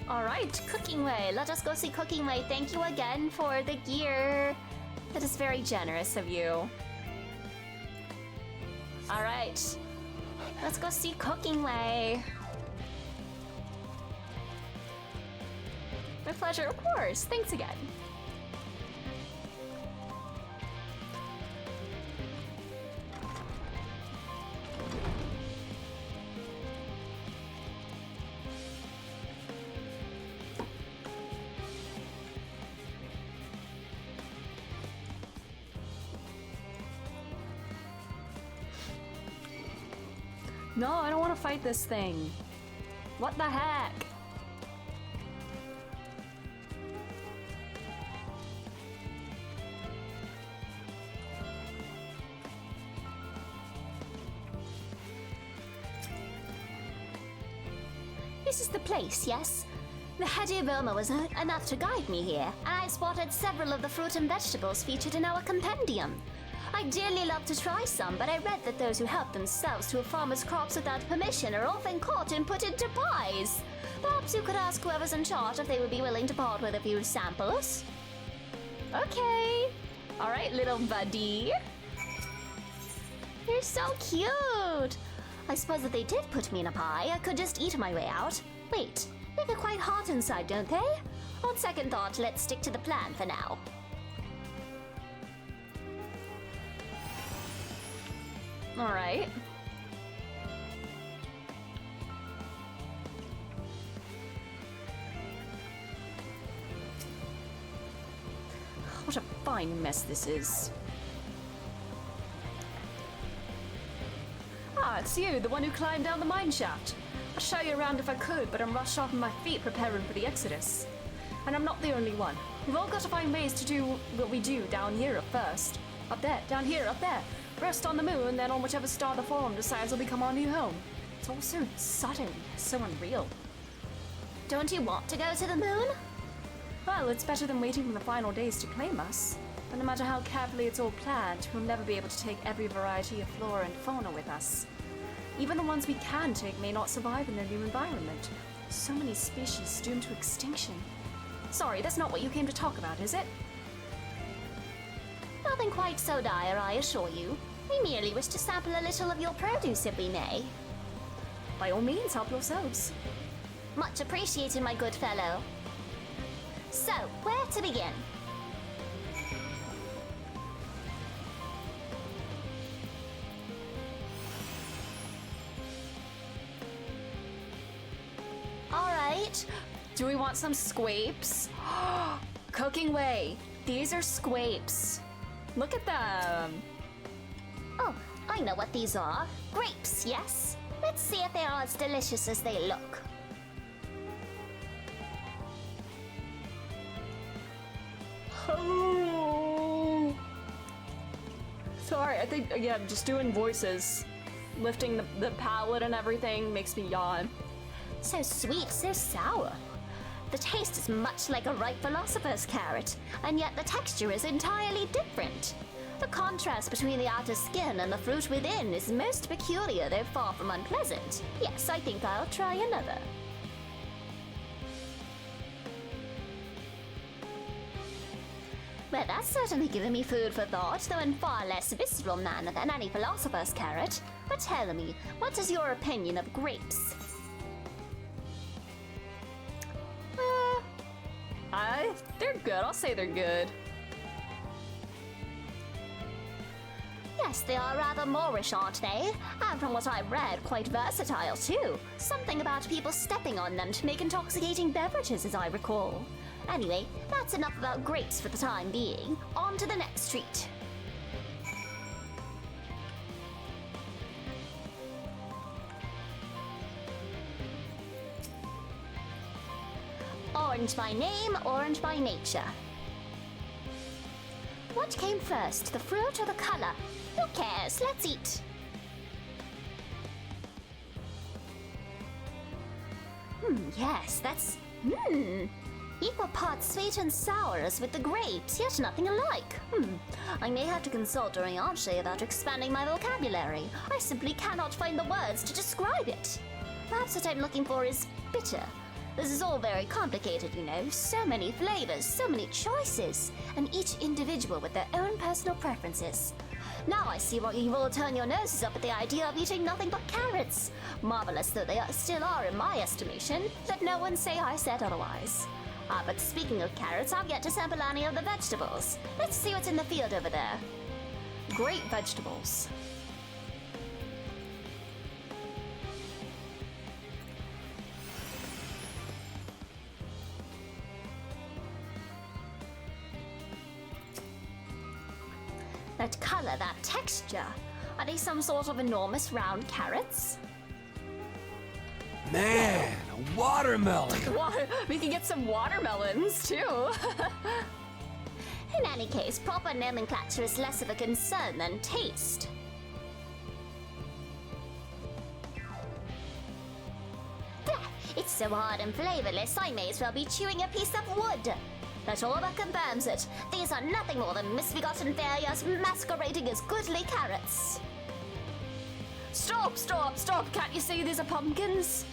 Alright, Cooking Way. Let us go see Cooking Way. Thank you again for the gear. That is very generous of you. Alright, let's go see Cooking Way.
My pleasure, of course. Thanks again. No, I don't want to fight this thing. What the heck?
This is the place, yes? The heady Burma was enough to guide me here, and I spotted several of the fruit and vegetables featured in our compendium. I'd dearly love to try some, but I read that those who help themselves to a farmer's crops without permission are often caught and put into pies. Perhaps you could ask whoever's in charge if they would be willing to part with a few samples.
Okay. All right, little buddy.
You're so cute. I suppose if they did put me in a pie, I could just eat my way out. Wait, they get quite hot inside, don't they? On second thought, let's stick to the plan for now.
All right. What a fine mess this is. Ah, it's you, the one who climbed down the mine shaft. I'd show you around if I could, but I'm rushed off on my feet preparing for the Exodus. And I'm not the only one. We've all got to find ways to do what we do down here at first. Up there, down here, up there. Rest on the moon, then on whichever star the forum decides will become our new home. It's all so sudden, so unreal.
Don't you want to go to the moon?
Well, it's better than waiting for the final days to claim us. But no matter how carefully it's all planned, we'll never be able to take every variety of flora and fauna with us. Even the ones we can take may not survive in their new environment. So many species doomed to extinction. Sorry, that's not what you came to talk about, is it?
Nothing quite so dire, I assure you. We merely wish to sample a little of your produce if we may.
By all means, help yourselves.
Much appreciated, my good fellow. So, where to begin?
Alright. Do we want some squapes? Cooking Way. These are squapes. Look at them.
Oh, I know what these are. Grapes, yes? Let's see if they are as delicious as they look.
Oh. Sorry, I think, again, just doing voices, lifting the palate and everything makes me yawn.
So sweet, so sour. The taste is much like a ripe philosopher's carrot, and yet the texture is entirely different. The contrast between the outer skin and the fruit within is most peculiar, though far from unpleasant. Yes, I think I'll try another. Well, that's certainly given me food for thought, though in far less visceral manner than any philosopher's carrot. But tell me, what is your opinion of grapes?
They're good. I'll say they're good.
Yes, they are rather Moorish, aren't they? And from what I've read, quite versatile too. Something about people stepping on them to make intoxicating beverages, as I recall. Anyway, that's enough about grapes for the time being. On to the next treat. Orange by name, orange by nature. What came first, the fruit or the color? Who cares? Let's eat. Yes, that's... Equal parts sweet and sour as with the grapes, yet nothing alike. I may have to consult Orianche about expanding my vocabulary. I simply cannot find the words to describe it. Perhaps what I'm looking for is bitter. This is all very complicated, you know. So many flavors, so many choices, and each individual with their own personal preferences. Now I see why you all turn your noses up at the idea of eating nothing but carrots. Marvelous though they still are in my estimation, let no one say I said otherwise. But speaking of carrots, I've yet to sample any of the vegetables. Let's see what's in the field over there.
Great vegetables.
That color, that texture. Are they some sort of enormous round carrots?
Man, a watermelon!
We can get some watermelons, too.
In any case, proper nomenclature is less of a concern than taste. It's so hard and flavorless, I may as well be chewing a piece of wood. That all but confirms it. These are nothing more than misbegotten failures masquerading as goodly carrots.
Stop! Can't you see these are pumpkins?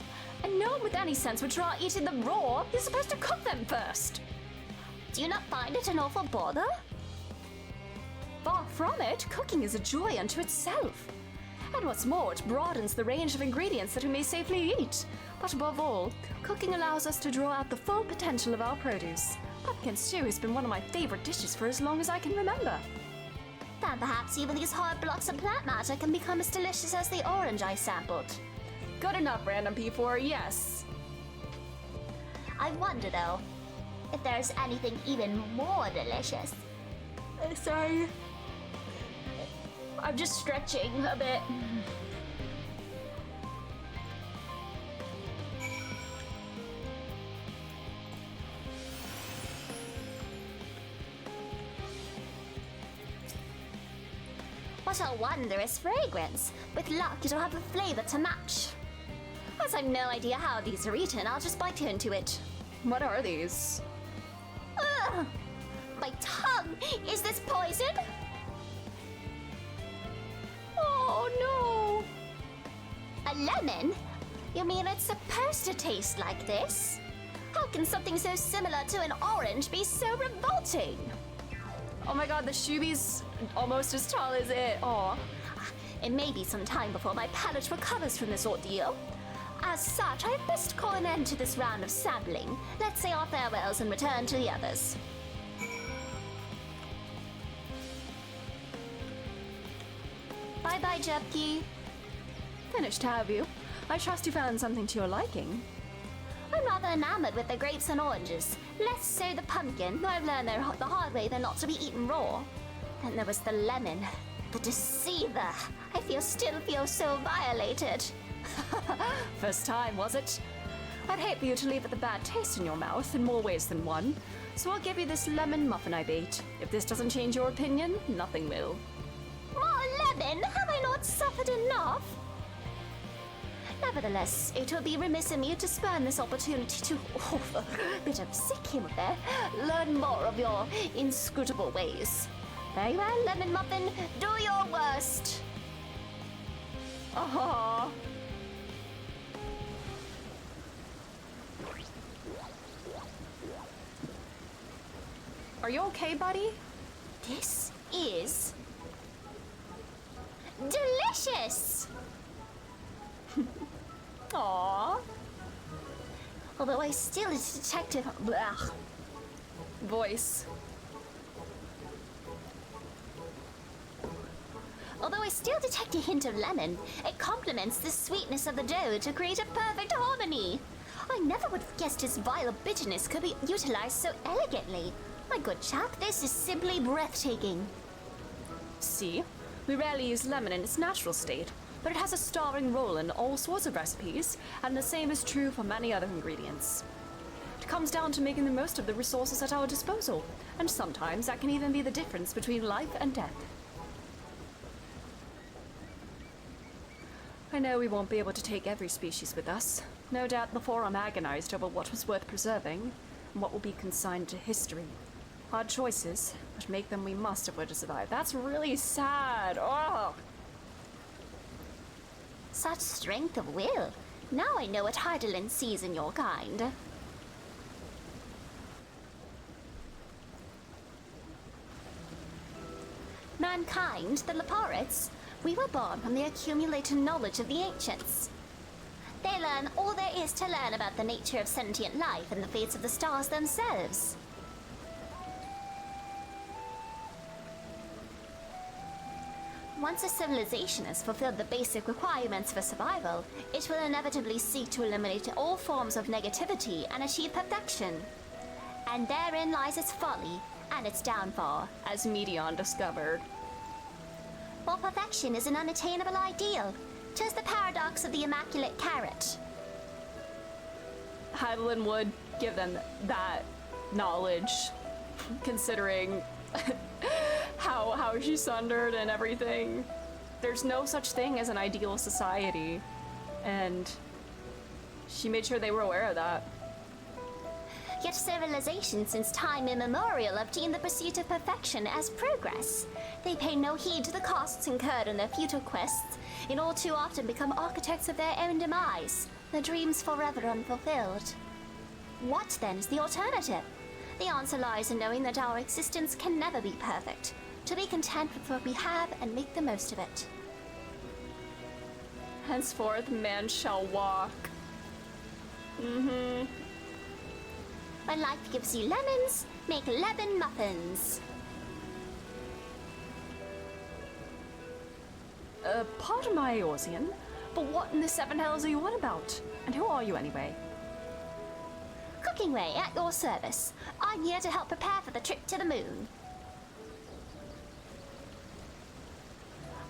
And no one with any sense would try eating them raw. You're supposed to cook them first.
Do you not find it an awful bother?
Far from it, cooking is a joy unto itself. And what's more, it broadens the range of ingredients that we may safely eat. But above all, cooking allows us to draw out the full potential of our produce. Pumpkin stew has been one of my favorite dishes for as long as I can remember.
Then perhaps even these hard blocks of plant matter can become as delicious as the orange I sampled.
Good enough, Random P4, yes.
I wonder, though, if there's anything even more delicious.
Sorry. I'm just stretching a bit.
What a wondrous fragrance! With luck, it'll have a flavor to match. As I've no idea how these are eaten, I'll just bite into it.
What are these?
Ugh! My tongue! Is this poison?
Oh
no! A lemon? You mean it's supposed to taste like this? How can something so similar to an orange be so revolting?
Oh my god, the Shubi's almost as tall as it. Aw.
It may be some time before my palate recovers from this ordeal. As such, I'd best call an end to this round of sampling. Let's say our farewells and return to the others.
Bye-bye, Jepki. Finished, have you? I trust you found something to your liking.
I'm rather enamored with the grapes and oranges. Less so the pumpkin, though I've learned the hard way they're not to be eaten raw. Then there was the lemon. The deceiver. I still feel so violated.
First time, was it? I'd hate for you to leave with a bad taste in your mouth in more ways than one. So I'll give you this lemon muffin I baked. If this doesn't change your opinion, nothing will.
More lemon? Have I not suffered enough? Nevertheless, it will be remiss in me to spurn this opportunity to, bit of sick humor there, learn more of your inscrutable ways. Very well, Lemon Muffin, do your worst.
Aww. Are you okay, buddy?
This is delicious.
Aww.
Although I still detective
voice.
Although I still detect a hint of lemon, it complements the sweetness of the dough to create a perfect harmony. I never would have guessed his vile bitterness could be utilized so elegantly. My good chap, this is simply breathtaking.
See? We rarely use lemon in its natural state, but it has a starring role in all sorts of recipes, and the same is true for many other ingredients. It comes down to making the most of the resources at our disposal, and sometimes that can even be the difference between life and death. I know we won't be able to take every species with us. No doubt the Forum agonized over what was worth preserving, and what will be consigned to history. Hard choices, but make them we must if we're to survive. That's really sad. Oh!
Such strength of will. Now I know what Heidelin sees in your kind. Mankind, the Leporites, we were born from the accumulated knowledge of the ancients. They learn all there is to learn about the nature of sentient life and the fates of the stars themselves. Once a civilization has fulfilled the basic requirements for survival, it will inevitably seek to eliminate all forms of negativity and achieve perfection. And therein lies its folly and its downfall,
as Medion discovered.
While perfection is an unattainable ideal, 'tis the paradox of the immaculate carrot.
Heidelin would give them that knowledge, considering how she sundered and everything. There's no such thing as an ideal society, and she made sure they were aware of that.
Yet civilizations since time immemorial have deemed the pursuit of perfection as progress. They pay no heed to the costs incurred in their futile quests, and all too often become architects of their own demise, their dreams forever unfulfilled. What then is the alternative? The answer lies in knowing that our existence can never be perfect, to be content with what we have and make the most of it.
Henceforth, man shall walk. Mm-hmm.
When life gives you lemons, make lemon muffins.
Pardon my Eorzean, but what in the seven hells are you on about? And who are you anyway?
Cooking Ray, at your service. I'm here to help prepare for the trip to the moon.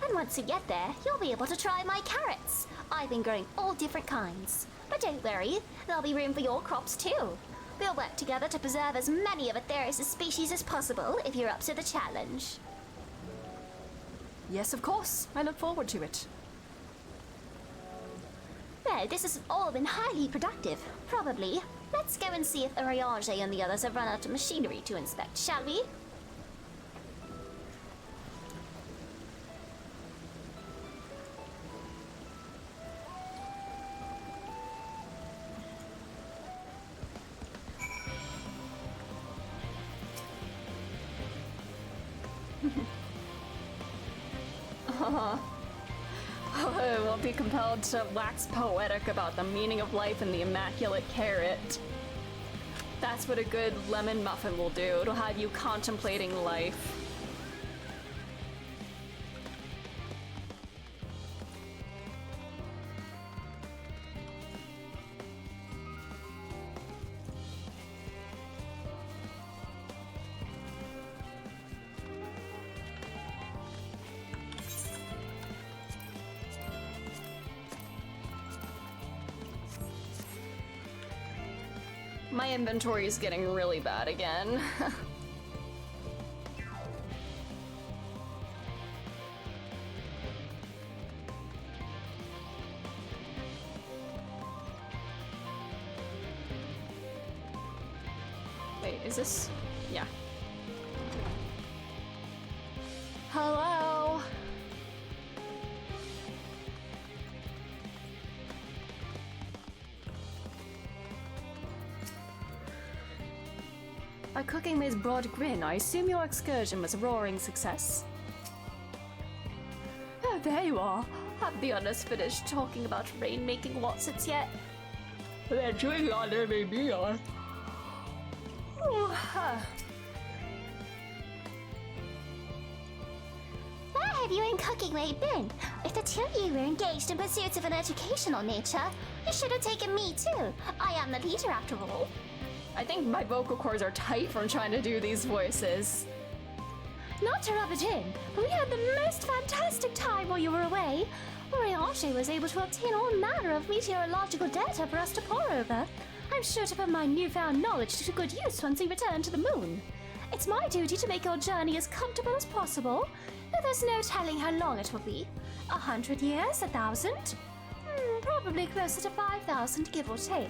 And once you get there, you'll be able to try my carrots. I've been growing all different kinds. But don't worry, there'll be room for your crops too. We'll work together to preserve as many of Aetherius' species as possible if you're up to the challenge.
Yes, of course. I look forward to it.
Well, this has all been highly productive, probably. Let's go and see if Ariange and the others have run out of machinery to inspect, shall we?
I won't be compelled to wax poetic about the meaning of life and the immaculate carrot. That's what a good lemon muffin will do. It'll have you contemplating life. My inventory is getting really bad again. Wait, is this? Yeah. Hello? By cooking May's broad grin, I assume your excursion was a roaring success. Oh, there you are. Have the others finished talking about rain-making Watsits yet? They're chewing on their baby on.
Where have you and Cooking Ray been? If the two of you were engaged in pursuits of an educational nature, you should have taken me too. I am the leader after all.
I think my vocal cords are tight from trying to do these voices.
Not to rub it in, but we had the most fantastic time while you were away. Moriarty was able to obtain all manner of meteorological data for us to pore over. I'm sure to put my newfound knowledge to good use once we return to the moon. It's my duty to make your journey as comfortable as possible, though there's no telling how long it will be. 100 years? 1,000? Probably closer to 5,000, give or take.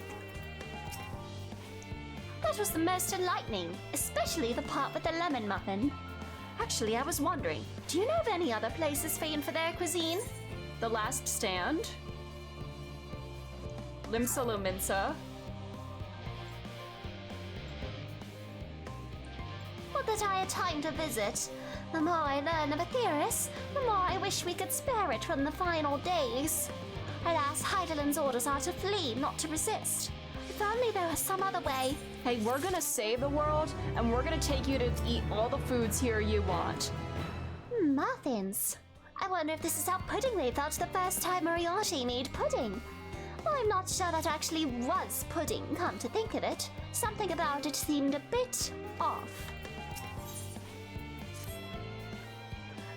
That was the most enlightening, especially the part with the lemon muffin. Actually, I was wondering, do you know of any other places famed for their cuisine?
The Last Stand. Limsa Lominsa.
Not that I had time to visit. The more I learn of Aetheris, the more I wish we could spare it from the final days. Alas, Heidelin's orders are to flee, not to resist. If only there was some other way.
Hey, we're gonna save the world, and we're gonna take you to eat all the foods here you want.
Muffins. I wonder if this is how Pudding Ray felt the first time Moriarty made pudding. Well, I'm not sure that actually was pudding, come to think of it. Something about it seemed a bit off.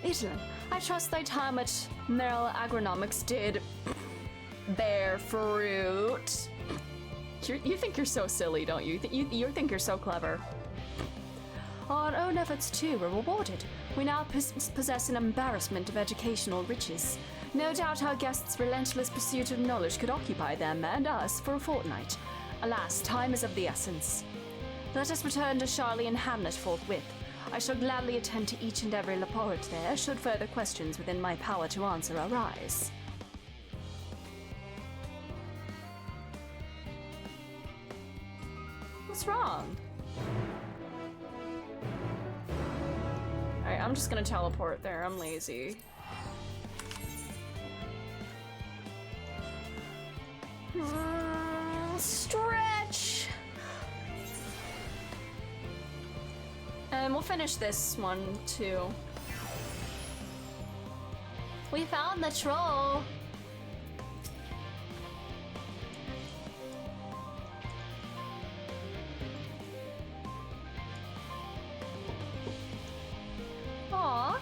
Evelyn, I trust thy time at Merrill Agronomics did bear fruit. You think you're so silly, don't you? You think you're so clever. Our own efforts, too, were rewarded. We now possess an embarrassment of educational riches. No doubt our guests' relentless pursuit of knowledge could occupy them and us for a fortnight. Alas, time is of the essence. Let us return to Charlie and Hamlet forthwith. I shall gladly attend to each and every laboratory there, should further questions within my power to answer arise. What's wrong? Alright, I'm just gonna teleport there. I'm lazy. Stretch! And we'll finish this one, too.
We found the troll!
Aww.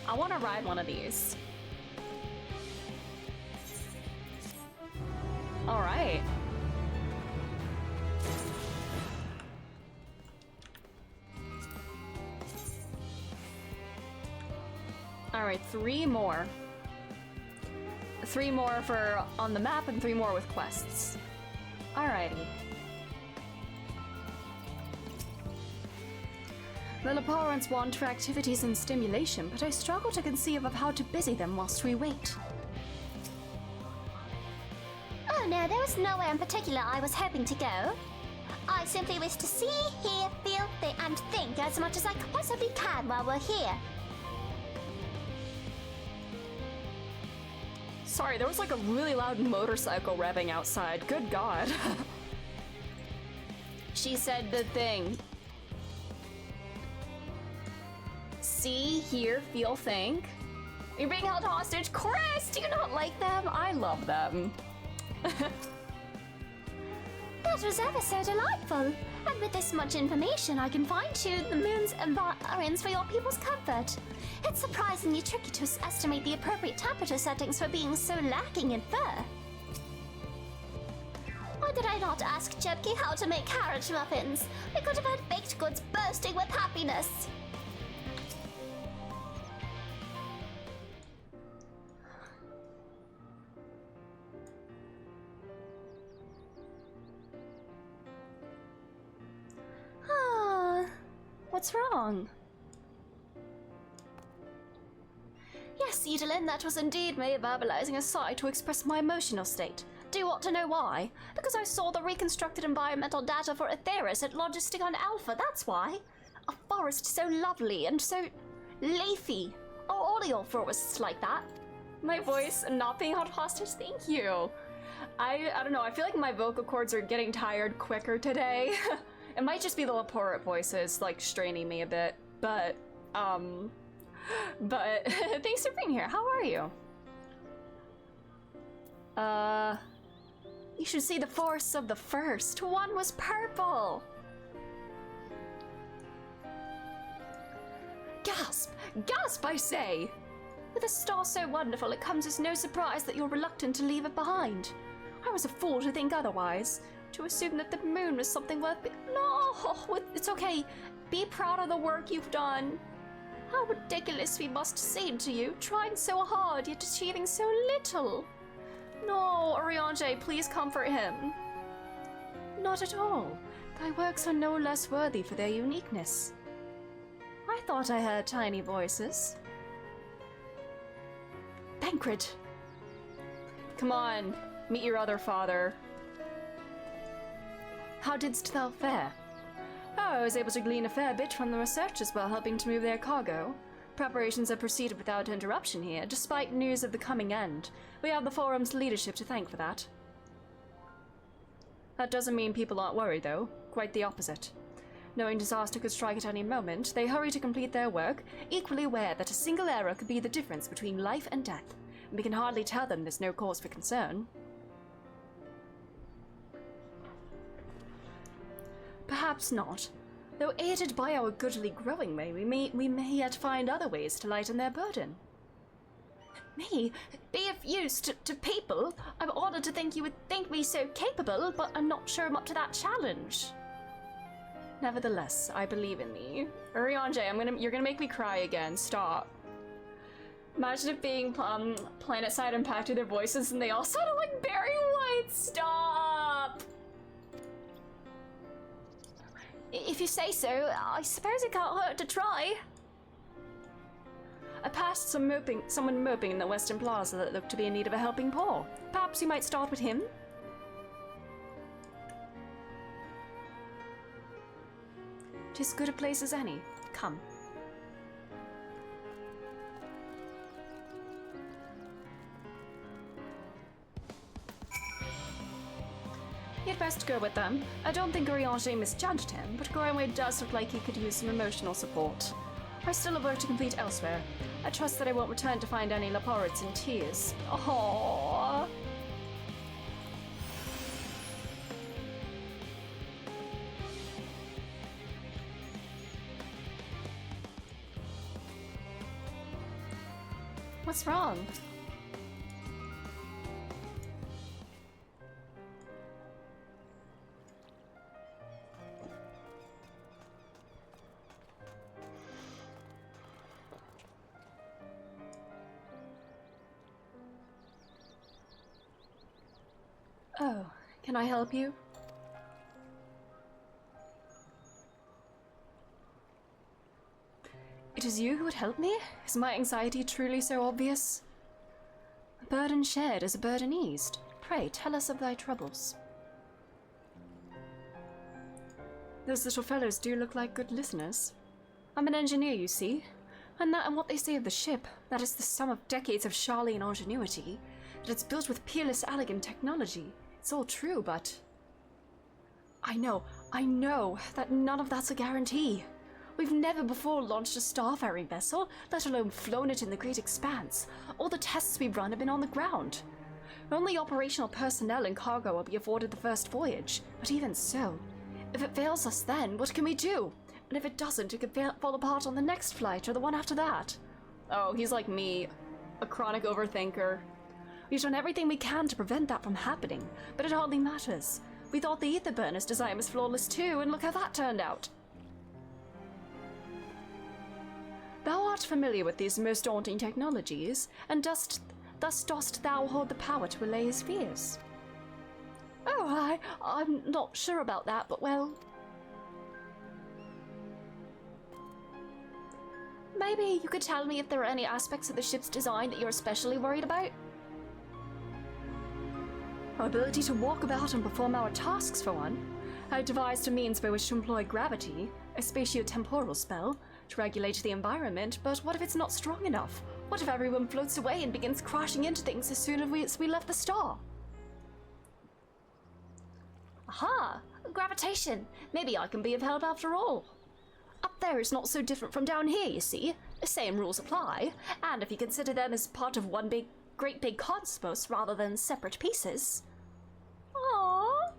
I want to ride one of these. Alright. Alright, 3 more. 3 more for on the map and 3 more with quests. Alrighty. The Laparans want for activities and stimulation, but I struggle to conceive of how to busy them whilst we wait.
Oh no, there was nowhere in particular I was hoping to go. I simply wish to see, hear, feel, and think as much as I possibly can while we're here.
Sorry, there was like a really loud motorcycle revving outside. Good God. She said the thing. See, hear, feel, think. You're being held hostage. Chris, do you not like them? I love them.
That was ever so delightful. And with this much information, I can fine-tune the moon's environs for your people's comfort. It's surprisingly tricky to estimate the appropriate temperature settings for being so lacking in fur. Why did I not ask Jebki how to make carriage muffins? We could have had baked goods bursting with happiness.
What's wrong? Cedarlin, that was indeed me verbalizing a sigh to express my emotional state. Do you want to know why? Because I saw the reconstructed environmental data for Aetheris at Logisticon Alpha, that's why. A forest so lovely and so leafy. Oh, all your forests like that. My voice not being held hostage, thank you. I don't know, I feel like my vocal cords are getting tired quicker today. It might just be the Laporte voices, like, straining me a bit, but thanks for being here. How are you? You should see the forests of the first. One was purple. Gasp! Gasp, I say! With a star so wonderful, it comes as no surprise that you're reluctant to leave it behind. I was a fool to think otherwise, to assume that the moon was something worth No, it's okay. Be proud of the work you've done. How ridiculous we must seem to you, trying so hard yet achieving so little. No, Oriange, please comfort him. Not at all. Thy works are no less worthy for their uniqueness. I thought I heard tiny voices. Bancred! Come on, meet your other father. How didst thou fare? Oh, I was able to glean a fair bit from the researchers while helping to move their cargo. Preparations have proceeded without interruption here, despite news of the coming end. We have the forum's leadership to thank for that. That doesn't mean people aren't worried, though. Quite the opposite. Knowing disaster could strike at any moment, they hurry to complete their work, equally aware that a single error could be the difference between life and death. And we can hardly tell them there's no cause for concern. Perhaps not. Though aided by our goodly growing way, we may yet find other ways to lighten their burden. Me? Be of use to people? I'm honored to think you would think me so capable, but I'm not sure I'm up to that challenge. Nevertheless, I believe in thee. Oriange, you're gonna make me cry again. Stop. Imagine it being planet-side impact with their voices and they all sounded like Barry White. Stop! If you say so, I suppose it can't hurt to try. I passed someone moping in the Western Plaza that looked to be in need of a helping paw. Perhaps you might start with him? 'Tis good a place as any. Come. You'd best go with them. I don't think Oriange misjudged him, but Gorenway does look like he could use some emotional support. I still have work to complete elsewhere. I trust that I won't return to find any Laportes in tears. Aww. What's wrong? Oh, can I help you? It is you who would help me? Is my anxiety truly so obvious? A burden shared is a burden eased. Pray, tell us of thy troubles. Those little fellows do look like good listeners. I'm an engineer, you see, and what they say of the ship, that is the sum of decades of Charlene ingenuity, that it's built with peerless, elegant technology. It's all true, but... I know that none of that's a guarantee. We've never before launched a starfaring vessel, let alone flown it in the great expanse. All the tests we've run have been on the ground. Only operational personnel and cargo will be afforded the first voyage, but even so, if it fails us then, what can we do? And if it doesn't, it could fall apart on the next flight or the one after that. Oh, he's like me, a chronic overthinker. We've done everything we can to prevent that from happening, but it hardly matters. We thought the ether burner's design was flawless too, and look how that turned out. Thou art familiar with these most daunting technologies, and thus dost thou hold the power to allay his fears? Oh, I'm not sure about that, but well... Maybe you could tell me if there are any aspects of the ship's design that you're especially worried about? Our ability to walk about and perform our tasks, for one. I devised a means by which to employ gravity, a spatio-temporal spell, to regulate the environment, but what if it's not strong enough? What if everyone floats away and begins crashing into things as soon as we left the star? Aha! Gravitation! Maybe I can be of help after all. Up there is not so different from down here, you see. The same rules apply, and if you consider them as part of one great big cosmos rather than separate pieces. Aww.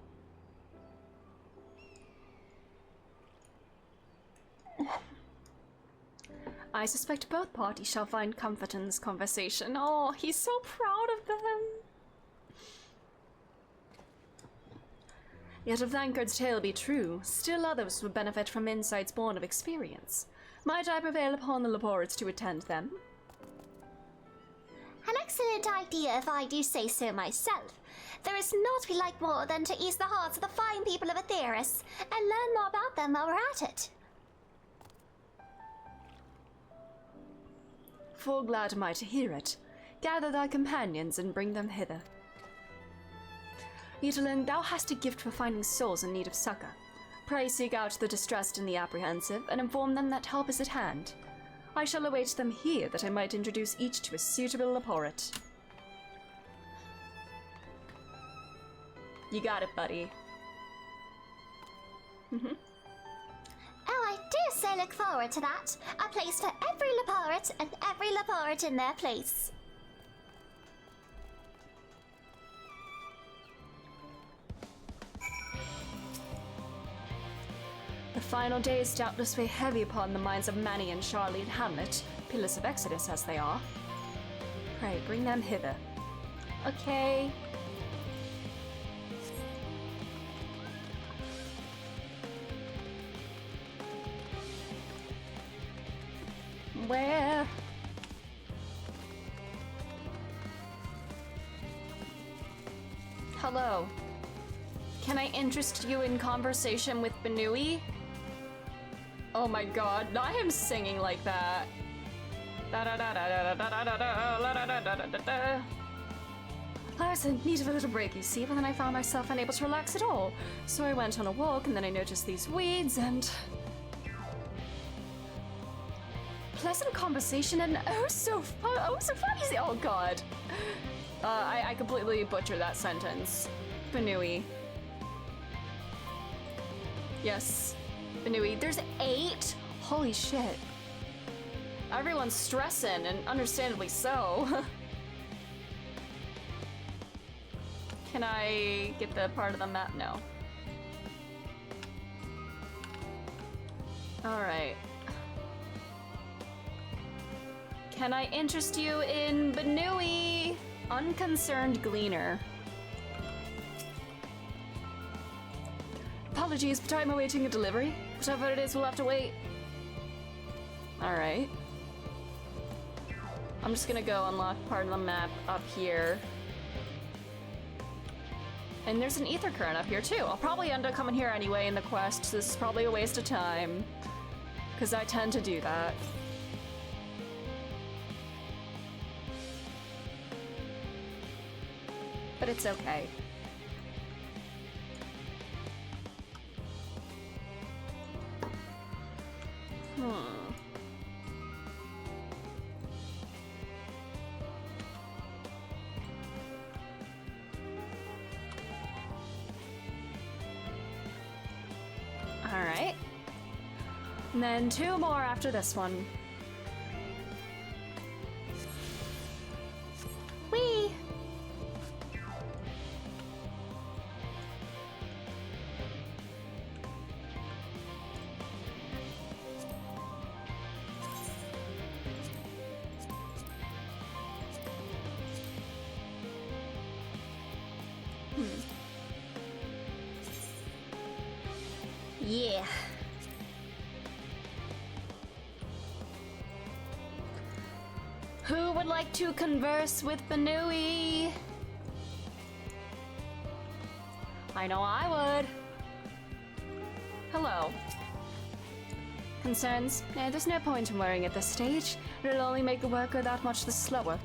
I suspect both parties shall find comfort in this conversation. Oh, he's so proud of them. Yet if Thancred's tale be true, still others would benefit from insights born of experience. Might I prevail upon the Laportes to attend them?
An excellent idea if I do say so myself. There is naught we like more than to ease the hearts of the fine people of Aetheris, and learn more about them while we're at it.
Full glad am I to hear it. Gather thy companions and bring them hither. Edelin, thou hast a gift for finding souls in need of succor. Pray seek out the distressed and the apprehensive, and inform them that help is at hand. I shall await them here, that I might introduce each to a suitable Laporte. You got it, buddy.
Oh, I do so look forward to that. A place for every Laporte, and every Laporte in their place.
The final days doubtless weigh heavy upon the minds of Manny and Charlie and Hamlet, pillars of Exodus as they are. Pray, bring them hither. Okay. Where? Hello. Can I interest you in conversation with Benui? Oh my god, I am singing like that. I was in need of a little break, you see, but then I found myself unable to relax at all. So I went on a walk, and then I noticed these weeds, and... pleasant conversation, and oh so funny! Oh god. I completely butchered that sentence. Benui. Yes. Benui. There's 8? Holy shit. Everyone's stressing, and understandably so. Can I get the part of the map? No. Alright. Can I interest you in Benui? Unconcerned Gleaner. Apologies, but I'm awaiting a delivery. Whatever it is, we'll have to wait. Alright. I'm just gonna go unlock part of the map up here. And there's an ether current up here too. I'll probably end up coming here anyway in the quest, so this is probably a waste of time. Because I tend to do that. But it's okay. Alright. And then 2 more after this one. Whee! Yeah. Who would like to converse with Benui? I know I would. Hello. Concerns? No, there's no point in worrying at this stage. It'll only make the work go that much the slower.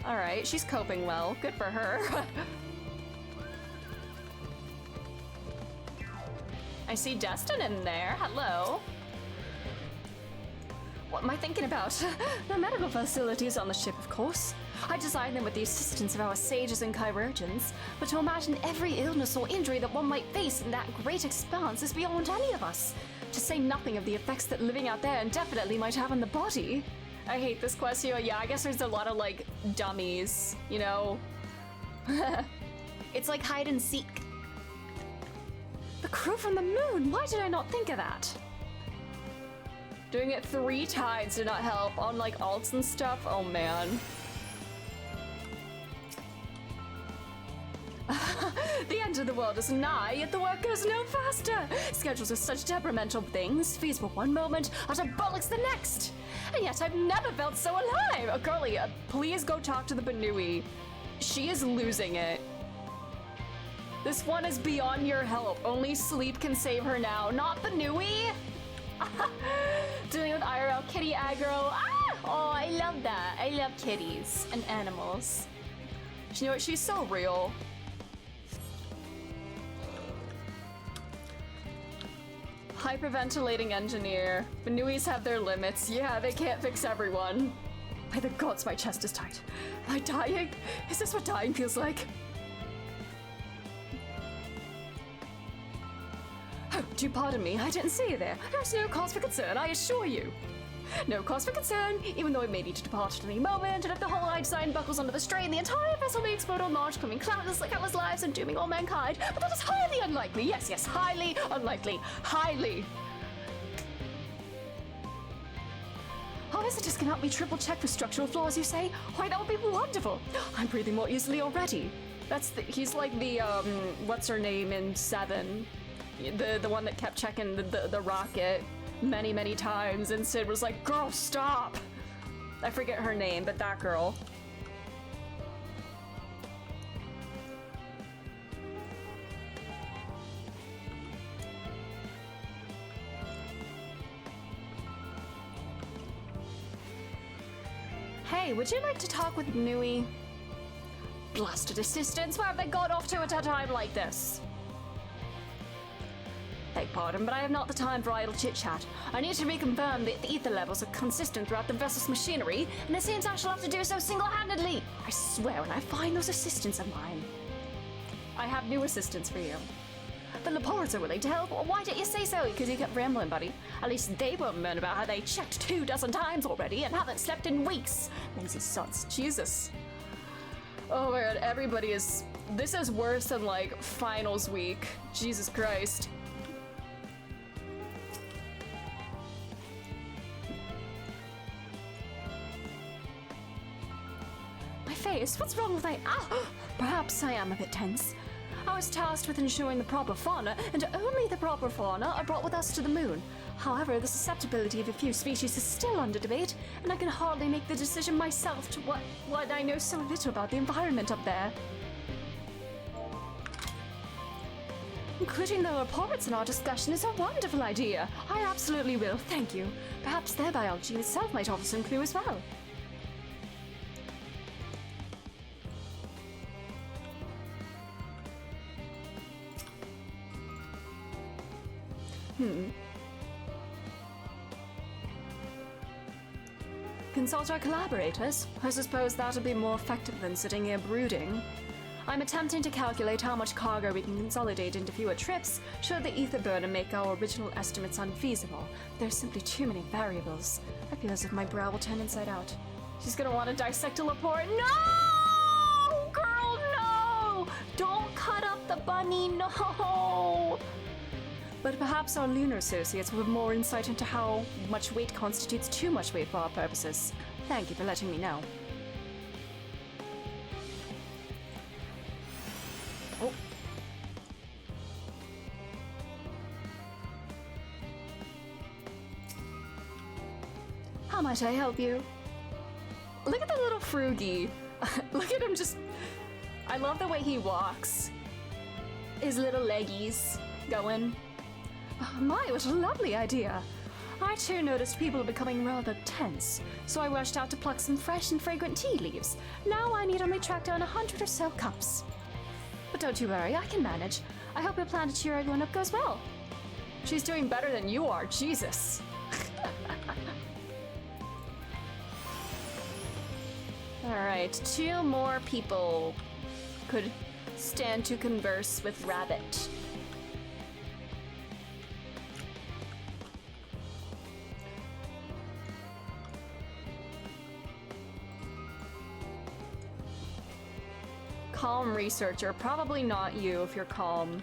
Alright, she's coping well. Good for her. I see Destin in there. Hello. What am I thinking about? The medical facilities on the ship, of course. I designed them with the assistance of our sages and chirurgeons, but to imagine every illness or injury that one might face in that great expanse is beyond any of us. To say nothing of the effects that living out there indefinitely might have on the body. I hate this quest here. Yeah, I guess there's a lot of, like, dummies, you know? It's like hide and seek. The crew from the moon! Why did I not think of that? Doing it 3 times did not help on, like, alts and stuff. Oh, man. The end of the world is nigh, yet the work goes no faster. Schedules are such temperamental things, feasible one moment, utter bollocks the next. And yet I've never felt so alive. Oh, girlie, please go talk to the Banui. She is losing it. This one is beyond your help. Only sleep can save her now, not Banui. Dealing with IRL kitty aggro. Ah! Oh, I love that. I love kitties and animals. You know what? She's so real. Hyperventilating engineer. Banuis have their limits. Yeah, they can't fix everyone. By the gods, my chest is tight. Am I dying? Is this what dying feels like? Oh, do pardon me, I didn't see you there. There's no cause for concern, I assure you. No cause for concern, even though it may need to depart at any moment, and if the whole Einstein buckles under the strain, the entire vessel may explode on large, claiming countless lives and dooming all mankind. But that is highly unlikely. Yes, yes, highly unlikely. Highly. How is it just can help me triple check for structural flaws, you say? Why, that would be wonderful. I'm breathing more easily already. He's like the, what's her name in 7? The one that kept checking the rocket many times, and Sid was like, girl, stop! I forget her name, but that girl. Hey, would you like to talk with Nui? Blasted assistants, where have they got off to at a time like this? Beg pardon, but I have not the time for idle chit-chat. I need to reconfirm that the ether levels are consistent throughout the vessel's machinery, and it seems I shall have to do so single-handedly. I swear when I find those assistants of mine. I have new assistants for you. The Laportes are willing to help. Why didn't you say so? Because you kept rambling, buddy. At least they won't moan about how they checked 24 times already and haven't slept in weeks. Lazy sots. Jesus. Oh my god, everybody is... This is worse than, like, finals week. Jesus Christ. Face? What's wrong with my... Ah! Perhaps I am a bit tense. I was tasked with ensuring the proper fauna, and only the proper fauna are brought with us to the moon. However, the susceptibility of a few species is still under debate, and I can hardly make the decision myself to what I know so little about the environment up there. Including the reports in our discussion is a wonderful idea. I absolutely will, thank you. Perhaps their biology itself might offer some clue as well. Consult our collaborators? I suppose that'll be more effective than sitting here brooding. I'm attempting to calculate how much cargo we can consolidate into fewer trips should the ether burner make our original estimates unfeasible. There's simply too many variables. I feel as if my brow will turn inside out. She's gonna want to dissect a Laporte. No! Girl, no! Don't cut up the bunny, no! But perhaps our lunar associates will have more insight into how much weight constitutes too much weight for our purposes. Thank you for letting me know. Oh. How might I help you? Look at the little Froogie. Look at him just... I love the way he walks. His little leggies going. Oh my, what a lovely idea. I too noticed people are becoming rather tense, so I rushed out to pluck some fresh and fragrant tea leaves. Now I need only track down 100 or so cups. But don't you worry, I can manage. I hope your plan to cheer everyone up goes well. She's doing better than you are, Jesus. Alright, 2 more people could stand to converse with Rabbit. Calm researcher, probably not you if you're calm.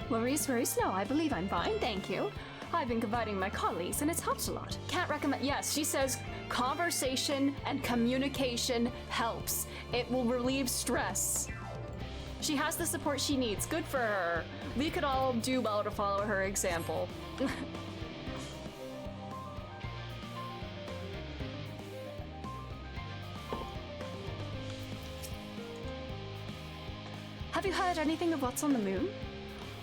Worries, no, I believe I'm fine, thank you. I've been confiding in my colleagues and it's helped a lot. Can't recommend. Yes, she says conversation and communication helps. It will relieve stress. She has the support she needs. Good for her. We could all do well to follow her example. Have you heard anything of what's on the moon?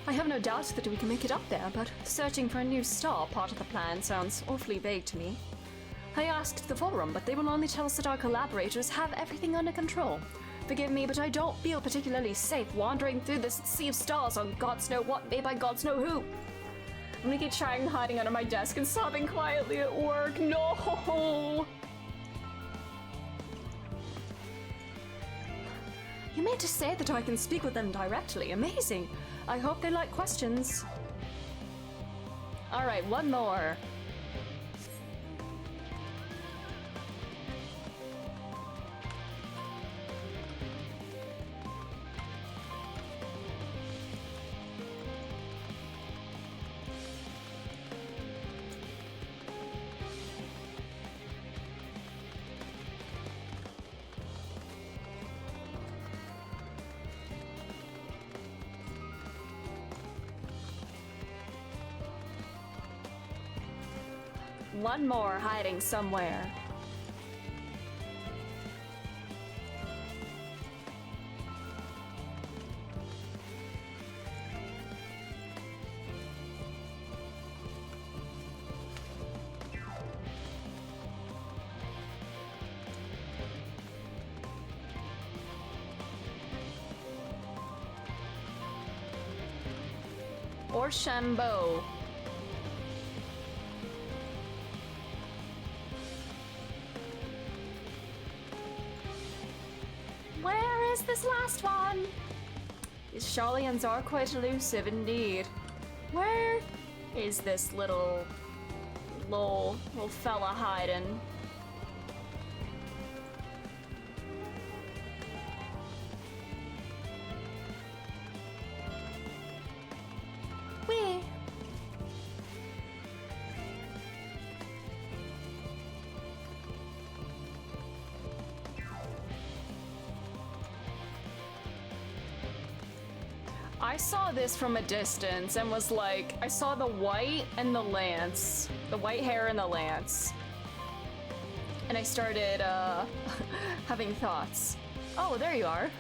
I have no doubt that we can make it up there, but searching for a new star part of the plan sounds awfully vague to me. I asked the forum, but they will only tell us that our collaborators have everything under control. Forgive me, but I don't feel particularly safe wandering through this sea of stars on gods know what, made by gods know who. I'm gonna keep trying hiding under my desk and sobbing quietly at work. No! You mean to say that I can speak with them directly? Amazing! I hope they like questions. Alright, 1 more. One more hiding somewhere. Or Shambo. Where is this last one? These Sharlayans are quite elusive indeed. Where is this little fella hiding? Wee. I saw this from a distance and was like, I saw the white and the lance, the white hair and the lance. And I started having thoughts. Oh, there you are.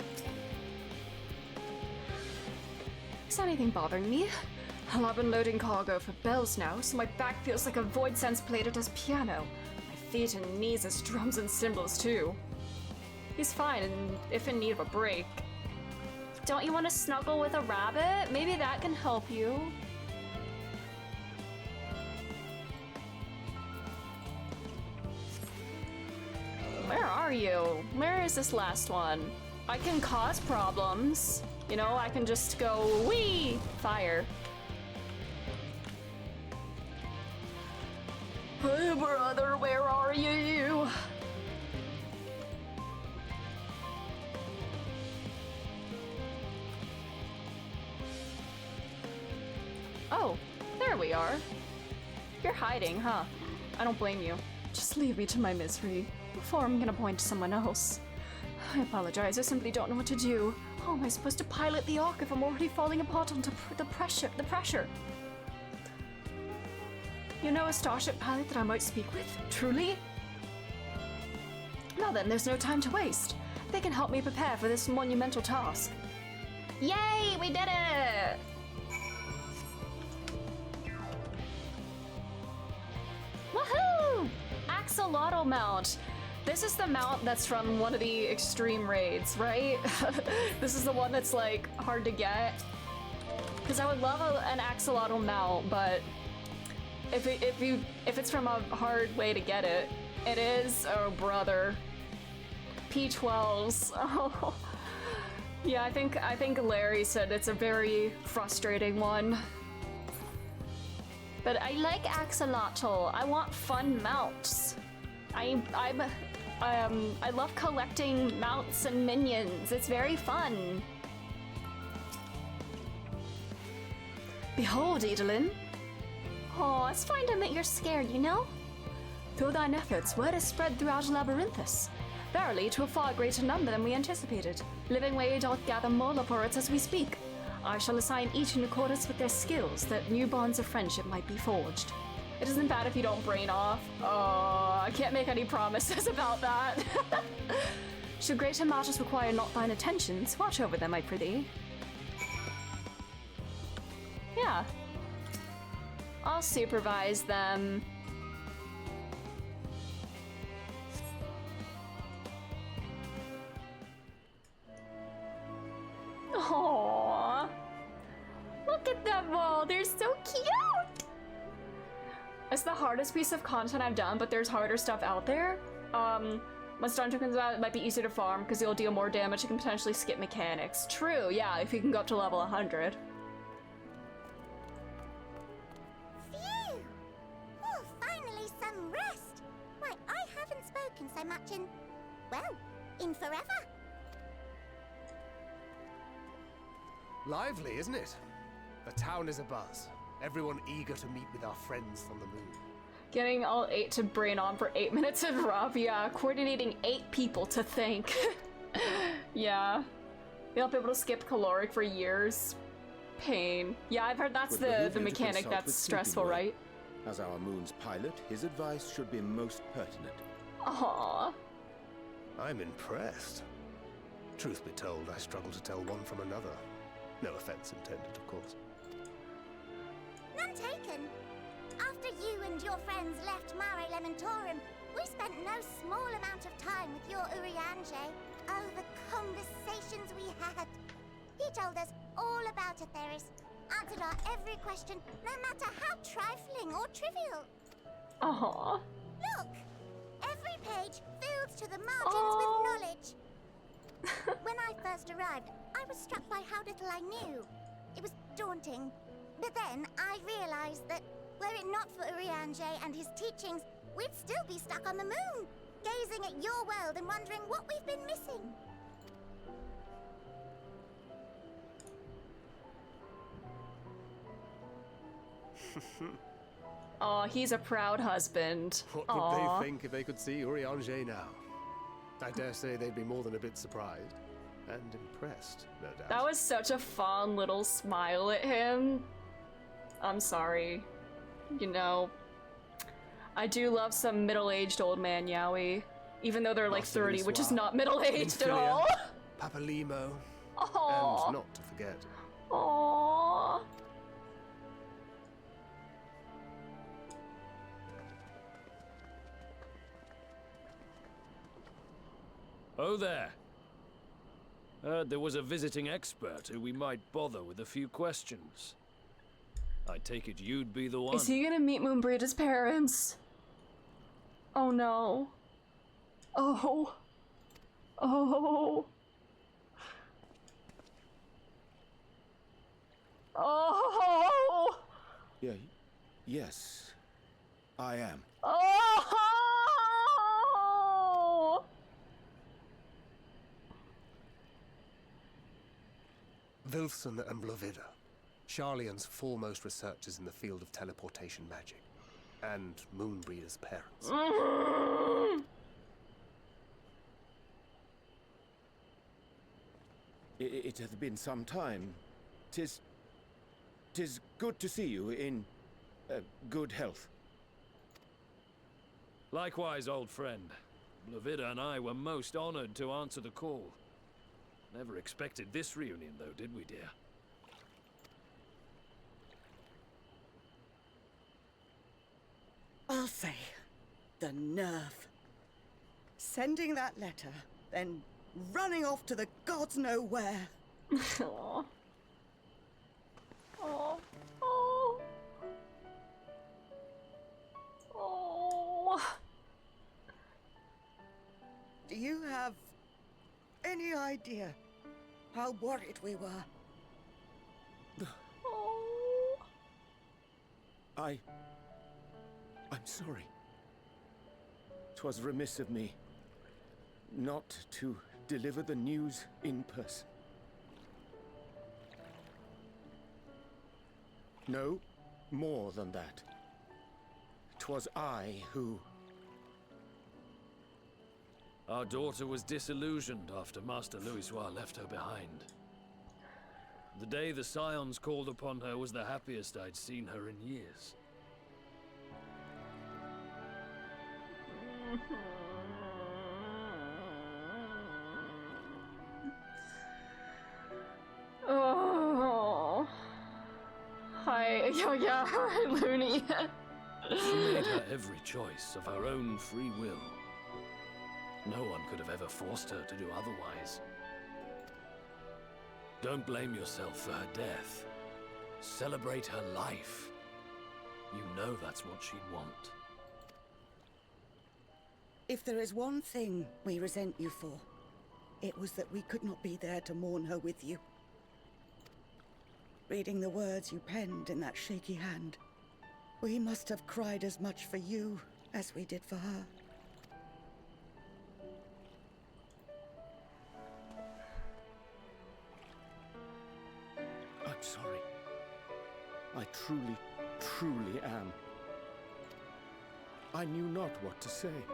Is anything bothering me? Well, I've been loading cargo for bells now, so my back feels like a void sense plate at his piano. My feet and knees as drums and cymbals too. He's fine and if in need of a break. Don't you want to snuggle with a rabbit? Maybe that can help you. Where are you? Where is this last one? I can cause problems. You know, I can just go, wee! Fire. Hey brother, where are you? Oh, there we are. You're hiding, huh? I don't blame you. Just leave me to my misery before I'm gonna point to someone else. I apologize, I simply don't know what to do. How am I supposed to pilot the Ark if I'm already falling apart under the pressure? You know a starship pilot that I might speak with? Truly? Now then, there's no time to waste. They can help me prepare for this monumental task. Yay, we did it! axolotl mount. This is the mount that's from one of the extreme raids, right? This is the one that's like hard to get. Because I would love an axolotl mount, but if it's from a hard way to get it, it is. Oh brother, P12s. Oh, yeah. I think Larry said it's a very frustrating one. But I like axolotl. I want fun mounts. I love collecting mounts and minions. It's very fun. Behold, Edelin. Oh, it's fine to admit you're scared, you know? Through thine efforts, word is spread throughout Labyrinthus. Verily, to a far greater number than we anticipated. Living Way doth gather more laborats as we speak. I shall assign each in accordance with their skills, that new bonds of friendship might be forged. It isn't bad if you don't brain off. Oh, I can't make any promises about that. Should greater matters require not thine attentions, watch over them, I prithee. Yeah. I'll supervise them. Aww. Look at them all, they're so cute! It's the hardest piece of content I've done, but there's harder stuff out there. When Stun Token's out, it might be easier to farm because you'll deal more damage and can potentially skip mechanics. True, yeah, if you can go up to level 100.
Phew! Oh, finally some rest! Why, I haven't spoken so much in, well, in forever.
Lively, isn't it? The town is abuzz. Everyone eager to meet with our friends from the moon.
Getting all 8 to brain on for 8 minutes is rough, yeah. Coordinating 8 people to think. Yeah. You'll be able to skip caloric for years. Pain. Yeah, I've heard that's the mechanic that's stressful, right?
As our moon's pilot, his advice should be most pertinent.
Aww.
I'm impressed. Truth be told, I struggle to tell one from another. No offense intended, of course.
None taken. After you and your friends left Mare Elementorum, we spent no small amount of time with your Urianger. Oh, the conversations we had. He told us all about Atheris, answered our every question, no matter how trifling or trivial.
Aww.
Look! Every page filled to the margins with knowledge. When I first arrived, I was struck by how little I knew. It was daunting. But then I realized that, were it not for Urianger and his teachings, we'd still be stuck on the moon, gazing at your world and wondering what we've been missing.
Oh, he's a proud husband.
What would they think if they could see Urianger now? I dare say they'd be more than a bit surprised. And impressed, no doubt.
That was such a fun little smile at him. I'm sorry. You know, I do love some middle-aged old man yaoi. Even though they're like 30, which is not middle-aged at all.
Papalimo.
Aww.
And not to forget.
Aww.
Oh there. Heard there was a visiting expert who we might bother with a few questions. I take it you'd be the one.
Is he gonna meet Moonbreeder's parents? Oh no. Oh. Oh. Oh.
Yeah, yes, I am.
Oh.
Wilson and Blovida, Charlian's foremost researchers in the field of teleportation magic, and Moonbreeder's parents.
It hath been some time. Tis good to see you in good health.
Likewise, old friend. Blovida and I were most honored to answer the call. Never expected this reunion, though, did we, dear?
I'll say,
The nerve. Sending that letter, then running off to the gods know where.
Aww. Oh. Oh. Oh.
Do you have any idea how worried we were?
Oh.
I'm sorry. 'Twas remiss of me not to deliver the news in person. No, more than that. 'Twas I who...
Our daughter was disillusioned after Master Louisoix left her behind. The day the Scions called upon her was the happiest I'd seen her in years.
Oh. Hi. Oh, yeah. Hi, Looney.
She made her every choice of her own free will. No one could have ever forced her to do otherwise. Don't blame yourself for her death. Celebrate her life. You know that's what she'd want.
If there is one thing we resent you for, it was that we could not be there to mourn her with you. Reading the words you penned in that shaky hand, we must have cried as much for you as we did for her.
I'm sorry. I truly, truly am. I knew not what to say.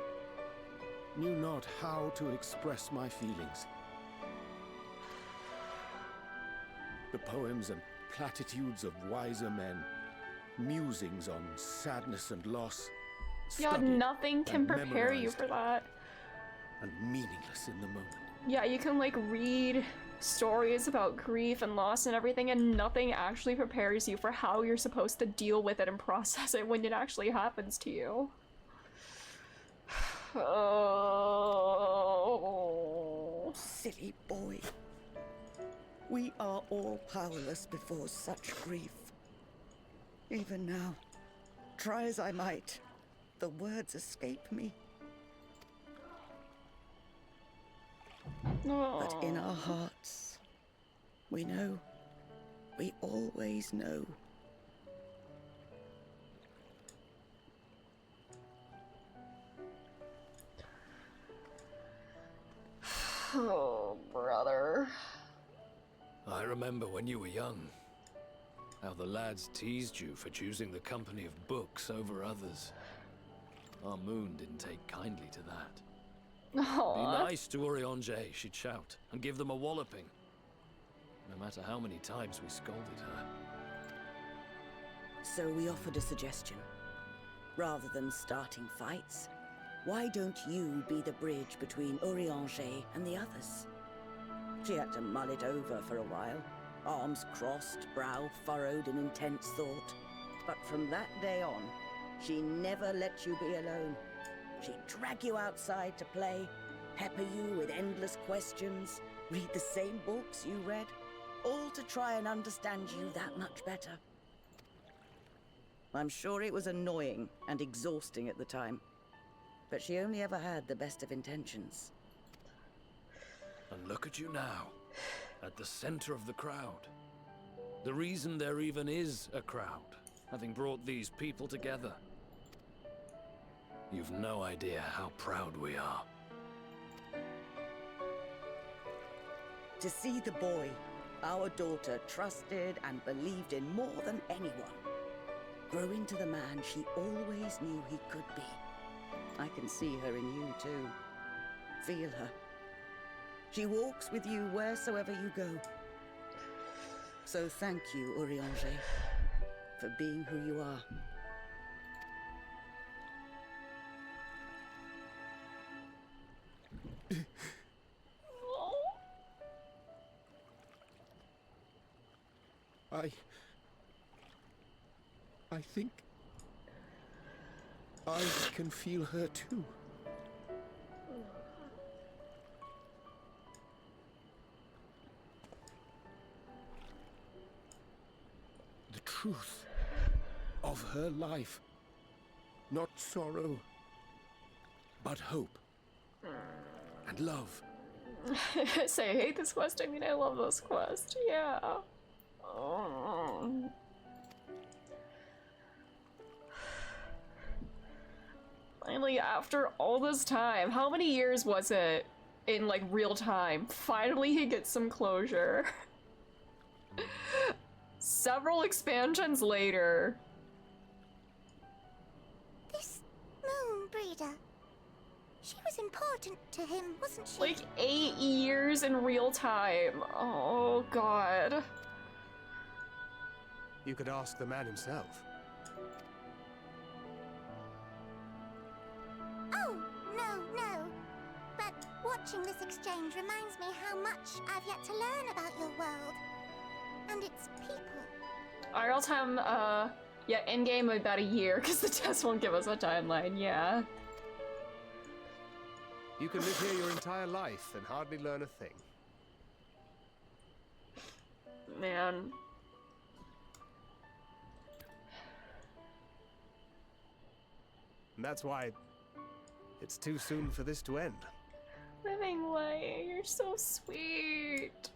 Knew not how to express my feelings. The poems and platitudes of wiser men, musings on sadness and loss,
Yeah,
studied
nothing can
and
prepare you
memorized
for that.
and meaningless in the moment.
Yeah, you can like read stories about grief and loss and everything, and nothing actually prepares you for how you're supposed to deal with it and process it when it actually happens to you. Oh.
Silly boy. We are all powerless before such grief. Even now, try as I might, the words escape me. But in our hearts, we know, we always know.
Oh, brother.
I remember when you were young, how the lads teased you for choosing the company of books over others. Our moon didn't take kindly to that.
Aww.
Be nice to Urianger, she'd shout, and give them a walloping. No matter how many times we scolded her.
So we offered a suggestion. Rather than starting fights, why don't you be the bridge between Urianger and the others? She had to mull it over for a while, arms crossed, brow furrowed in intense thought. But from that day on, she never let you be alone. She'd drag you outside to play, pepper you with endless questions, read the same books you read, all to try and understand you that much better. I'm sure it was annoying and exhausting at the time, but she only ever had the best of intentions.
And look at you now, at the center of the crowd. The reason there even is a crowd, having brought these people together. You've no idea how proud we are.
To see the boy, our daughter, trusted and believed in more than anyone, grow into the man she always knew he could be. I can see her in you too. Feel her. She walks with you wheresoever you go. So thank you, Urianger, for being who you are.
I think I can feel her too. The truth of her life. Not sorrow, but hope. And love.
I say I hate this quest, I mean I love this quest, yeah. Oh. Finally, after all this time, how many years was it in like real time? Finally he gets some closure. Several expansions later.
This moon breeder. She was important to him, wasn't she?
Like 8 years in real time. Oh god.
You could ask the man himself.
Oh, no. But watching this exchange reminds me how much I've yet to learn about your world. And its people.
IRL time, yeah, in-game about a year, because the test won't give us a timeline, yeah.
You can live here your entire life and hardly learn a thing.
Man.
And that's why it's too soon for this to end.
Living light, you're so sweet.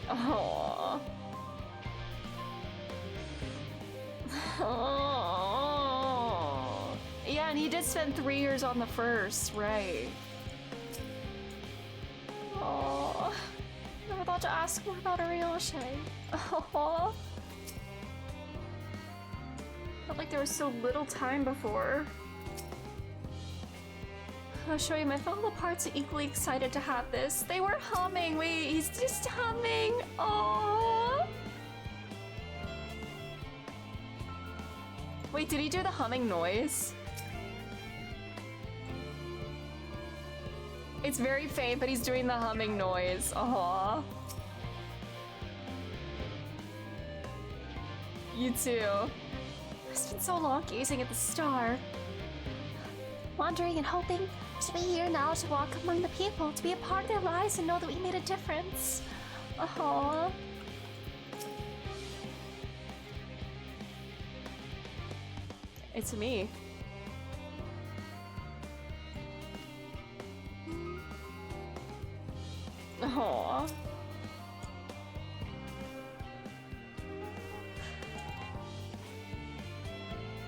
Aww. Oh. Yeah, and he did spend 3 years on the first, right? Oh, never thought to ask more about Arioshe. Oh, felt like there was so little time before. I'll show you, my fellow parts are equally excited to have this. They were humming. Wait, he's just humming. Oh. Wait, did he do the humming noise? It's very faint, but he's doing the humming noise. Aww. You too. It's been so long gazing at the star. Wondering and hoping to be here now to walk among the people, to be a part of their lives and know that we made a difference. Aww. It's me. Aww.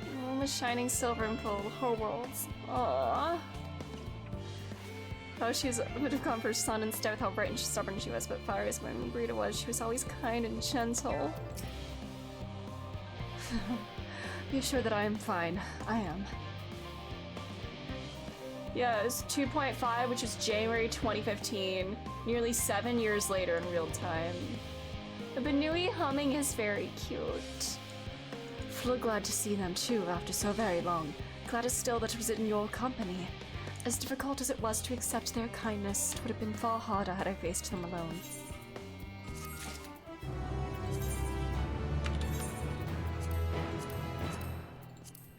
Oh, the shining silver and full of her worlds. Aww. Oh, she would have gone for her son instead with how bright and stubborn she was, but fire is when Brita was. She was always kind and gentle. Be sure that I am fine. I am. Yeah, it's 2.5, which is January 2015. Nearly 7 years later in real time. The Benui humming is very cute. Flew glad to see them too after so very long. Glad as still that it was in your company. As difficult as it was to accept their kindness, it would have been far harder had I faced them alone.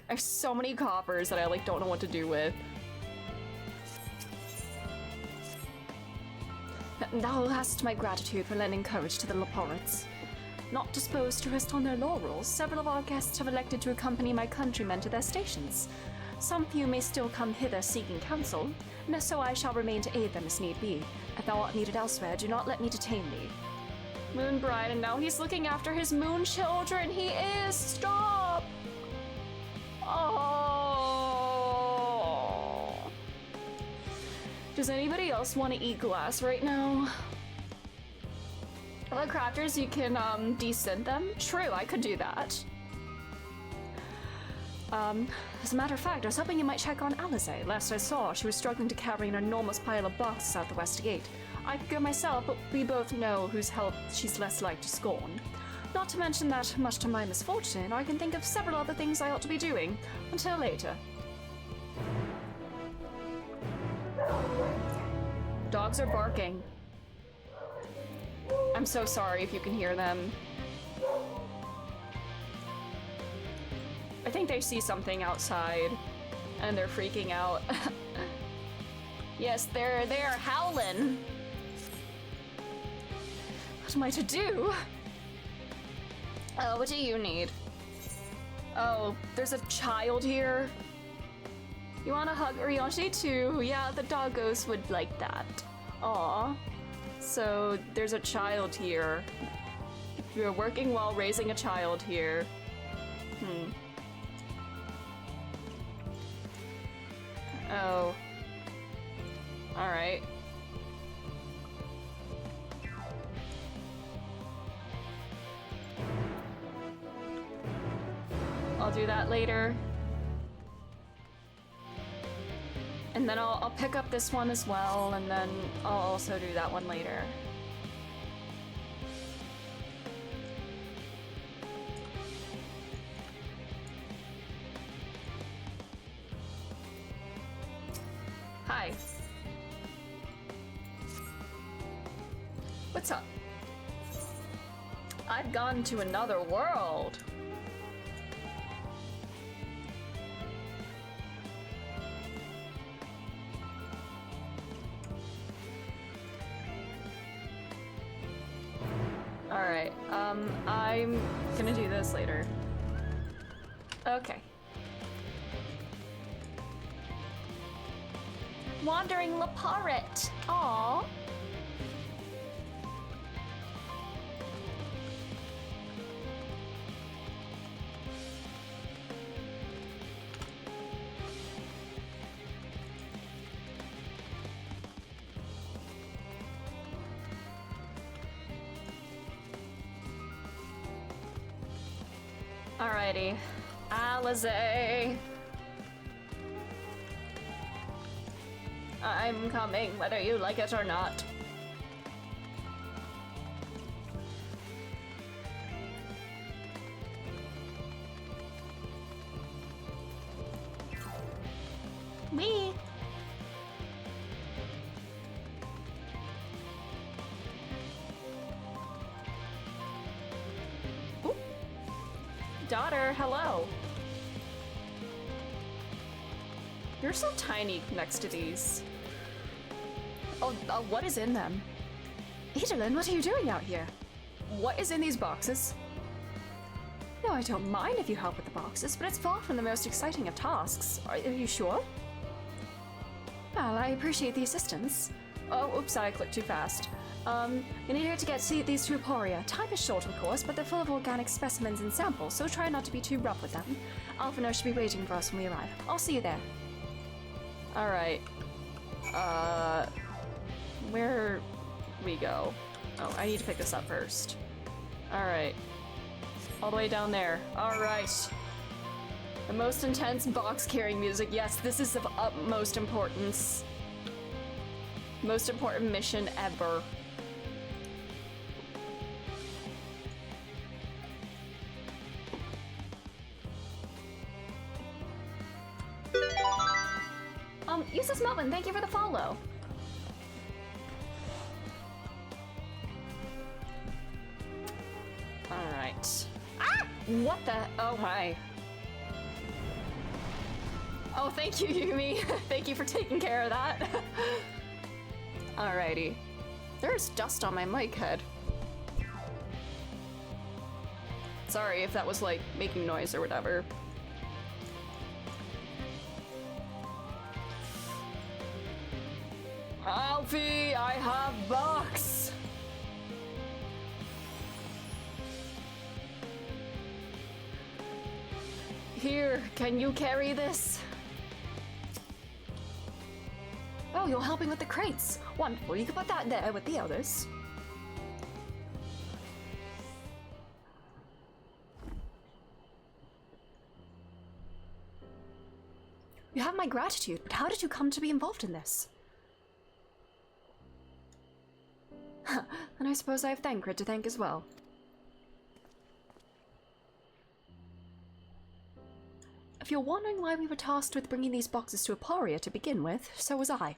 I have so many coppers that I like don't know what to do with. Thou hast my gratitude for lending courage to the Leporits. Not disposed to rest on their laurels, several of our guests have elected to accompany my countrymen to their stations. Some few may still come hither seeking counsel, and so I shall remain to aid them as need be. If thou art needed elsewhere, do not let me detain thee. Moon Bride, and now he's looking after his moon children. He is! Stop! Oh. Does anybody else want to eat glass right now? Other crafters, you can descent them. True, I could do that. As a matter of fact, I was hoping you might check on Alize. Last I saw, she was struggling to carry an enormous pile of boxes out the west gate. I could go myself, but we both know whose help she's less like to scorn. Not to mention that, much to my misfortune, I can think of several other things I ought to be doing. Until later. Dogs are barking. I'm so sorry if you can hear them. I think they see something outside, and they're freaking out. Yes, they're howling. What am I to do? Oh, what do you need? Oh, there's a child here. You want to hug Ryoshi too? Yeah, the doggos would like that. Aw. So, there's a child here. You're working while raising a child here. Oh. Alright. I'll do that later. And then I'll pick up this one as well, and then I'll also do that one later. Hi. What's up? I've gone to another world. Alright, I'm gonna do this later. Okay. Wandering Leparrot. Aww. Alrighty. Alizé. I'm coming, whether you like it or not. Me. Ooh. Daughter, hello. You're so tiny next to these. Oh, what is in them? Adolin, what are you doing out here? What is in these boxes? No, I don't mind if you help with the boxes, but it's far from the most exciting of tasks. Are you sure? Well, I appreciate the assistance. Oh, oops, I clicked too fast. You need her to get these to Aporia. Time is short, of course, but they're full of organic specimens and samples, so try not to be too rough with them. Alphino should be waiting for us when we arrive. I'll see you there. Alright. Where we go? Oh, I need to pick this up first. Alright. All the way down there. Alright. The most intense box carrying music. Yes, this is of utmost importance. Most important mission ever. Usus Melvin, thank you for the follow. Alright. Ah! What the? Oh my. Oh, thank you, Yumi. Thank you for taking care of that. Alrighty. There's dust on my mic head. Sorry if that was like making noise or whatever. Alfie, I have box. Here, can you carry this? Oh, you're helping with the crates. Wonderful, you can put that there with the others. You have my gratitude, but how did you come to be involved in this? And I suppose I have Thancred to thank as well. If you're wondering why we were tasked with bringing these boxes to Aporia to begin with, so was I.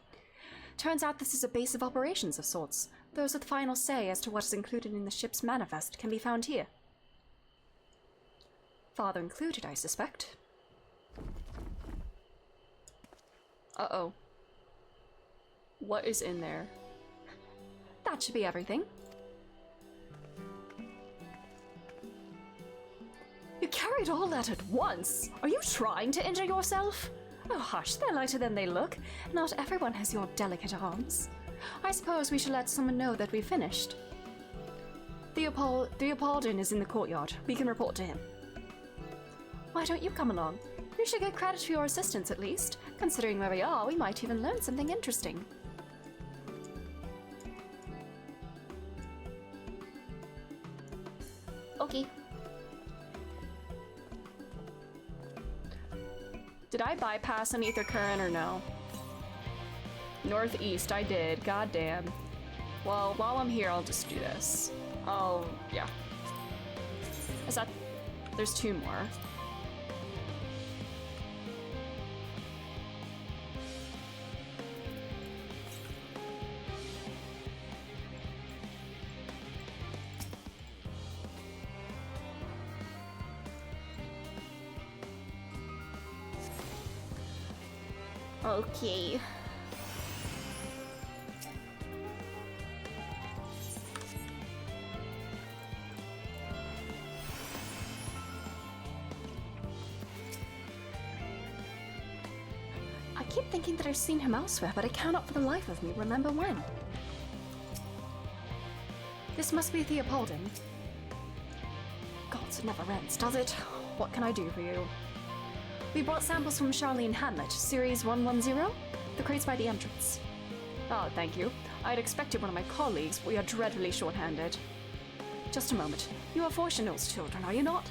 Turns out this is a base of operations of sorts. Those with final say as to what is included in the ship's manifest can be found here. Father included, I suspect. Uh-oh. What is in there? That should be everything. You carried all that at once! Are you trying to injure yourself? Oh hush, they're lighter than they look. Not everyone has your delicate arms. I suppose we should let someone know that we've finished. Theopaldin is in the courtyard. We can report to him. Why don't you come along? You should get credit for your assistance at least. Considering where we are, we might even learn something interesting. Okay. Did I bypass an ether current or no? Northeast, I did. God damn. Well, while I'm here, I'll just do this. Oh, yeah. Is that... There's two more. Okay. I keep thinking that I've seen him elsewhere, but I cannot for the life of me remember when. This must be Theopaldin. Gods, it never ends, does it? What can I do for you? We brought samples from Charlene Hamlet, Series 110? The crates by the entrance. Oh, thank you. I'd expected one of my colleagues, but we are dreadfully short-handed. Just a moment. You are Fortunal's children, are you not?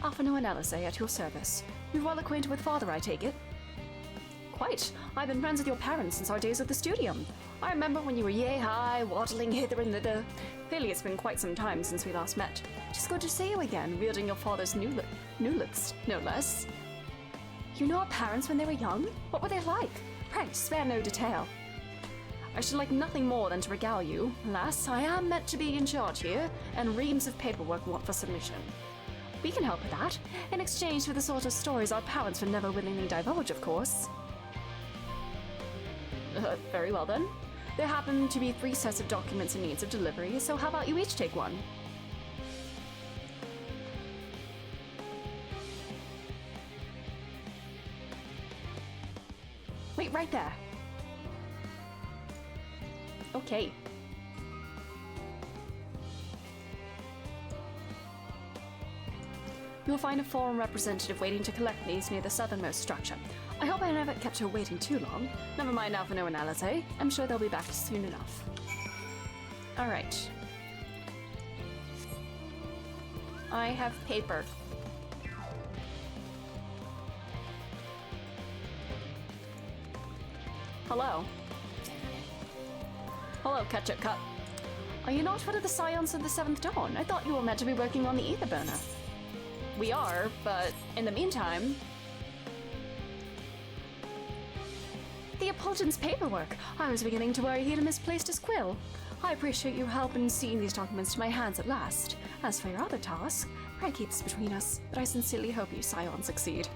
Alphino and Elise at your service. You're well acquainted with Father, I take it? Quite. I've been friends with your parents since our days at the studium. I remember when you were yay-high, waddling hither and thither. Clearly it's been quite some time since we last met. Just good to see you again, wielding your father's newlets, no less. You know our parents when they were young? What were they like? Pray, spare no detail. I should like nothing more than to regale you. Alas, I am meant to be in charge here, and reams of paperwork want for submission. We can help with that, in exchange for the sort of stories our parents would never willingly divulge, of course. Very well then. There happen to be 3 sets of documents in needs of delivery, so how about you each take one? Wait, right there. Okay. You'll find a forum representative waiting to collect these near the southernmost structure. I hope I never kept her waiting too long. Never mind Alphino and Alice. I'm sure they'll be back soon enough. Alright. I have paper. Hello. Hello, Ketchup Cup. Are you not one of the Scions of the Seventh Dawn? I thought you were meant to be working on the ether burner. We are, but in the meantime... Theopaldin's paperwork! I was beginning to worry he'd have misplaced his quill. I appreciate your help in seeing these documents to my hands at last. As for your other task, pray keep this between us, but I sincerely hope you Scions succeed.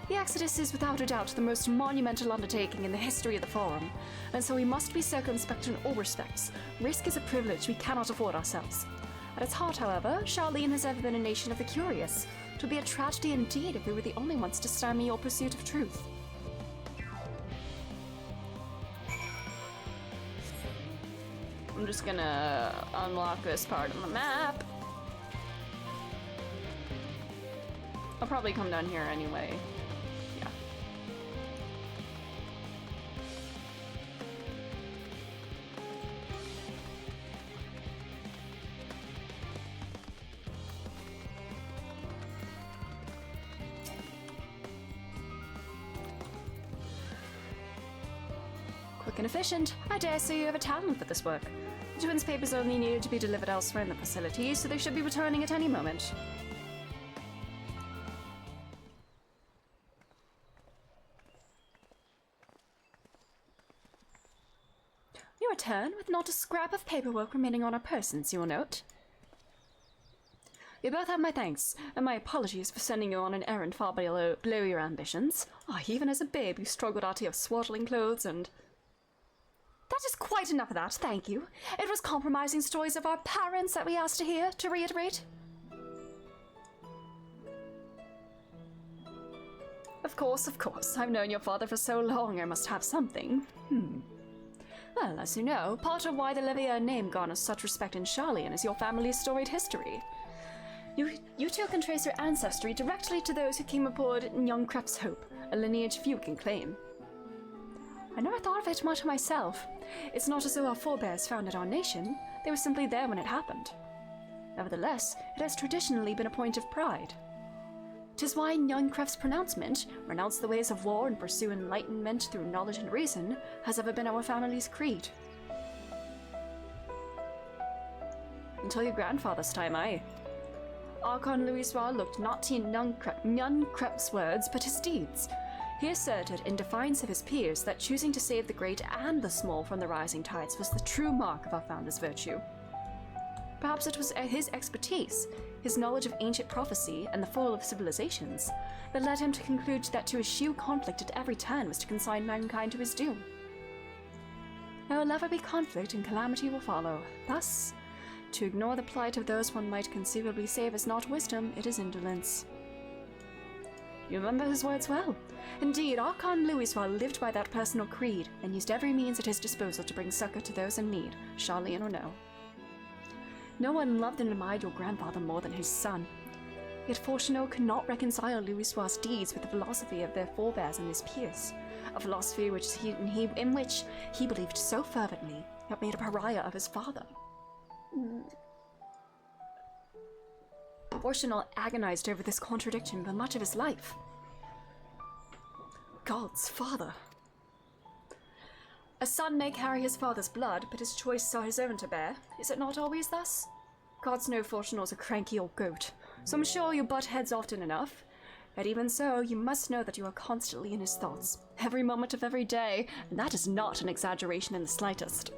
The Exodus is without a doubt the most monumental undertaking in the history of the Forum, and so we must be circumspect in all respects. Risk is a privilege we cannot afford ourselves. At its heart, however, Charlene has ever been a nation of the curious. It would be a tragedy indeed if we were the only ones to stymie your pursuit of truth. I'm just gonna unlock this part of the map. I'll probably come down here anyway. Yeah. Quick and efficient. I dare say you have a talent for this work. The twins' papers only needed to be delivered elsewhere in the facility, so they should be returning at any moment. return with not a scrap of paperwork remaining on our persons, you'll note. You both have my thanks, and my apologies for sending you on an errand far below your ambitions. Even as a babe, you struggled out of your swaddling clothes and... That is quite enough of that, thank you. It was compromising stories of our parents that we asked to hear, to reiterate. Of course. I've known your father for so long, I must have something. Well, as you know, part of why the Livia name garners such respect in Charlian is your family's storied history. You two can trace your ancestry directly to those who came aboard young Krep's Hope, a lineage few can claim. I never thought of it much myself. It's not as though our forebears founded our nation, they were simply there when it happened. Nevertheless, it has traditionally been a point of pride. 'Tis why young Krep's pronouncement, renounce the ways of war and pursue enlightenment through knowledge and reason, has ever been our family's creed. Until your grandfather's time, aye. Archon Louisois looked not to young Krep's words, but his deeds. He asserted, in defiance of his peers, that choosing to save the great and the small from the rising tides was the true mark of our founder's virtue. Perhaps it was his expertise, his knowledge of ancient prophecy and the fall of civilizations, that led him to conclude that to eschew conflict at every turn was to consign mankind to his doom. There will ever be conflict and calamity will follow. Thus, to ignore the plight of those one might conceivably save is not wisdom, it is indolence. You remember his words well. Indeed, Archon Louisois lived by that personal creed, and used every means at his disposal to bring succor to those in need, Charlian or no. No one loved and admired your grandfather more than his son. Yet Fortunato could not reconcile Louisois' deeds with the philosophy of their forebears and his peers, a philosophy in which he believed so fervently, that made a pariah of his father. Fortunato agonized over this contradiction for much of his life. God's father. A son may carry his father's blood, but his choices are his own to bear. Is it not always thus? Gods know Fortunato's a cranky old goat, so I'm sure you butt heads often enough. Yet even so, you must know that you are constantly in his thoughts, every moment of every day, and that is not an exaggeration in the slightest.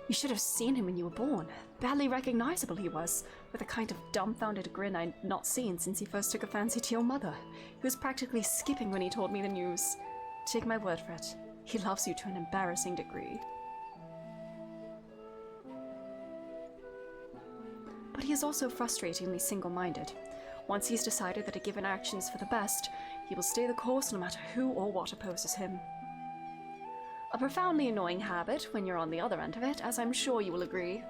You should have seen him when you were born. Barely recognizable he was, with a kind of dumbfounded grin I'd not seen since he first took a fancy to your mother. He was practically skipping when he told me the news. Take my word for it, he loves you to an embarrassing degree. But he is also frustratingly single-minded. Once he's decided that a given action is for the best, he will stay the course no matter who or what opposes him. A profoundly annoying habit when you're on the other end of it, as I'm sure you will agree.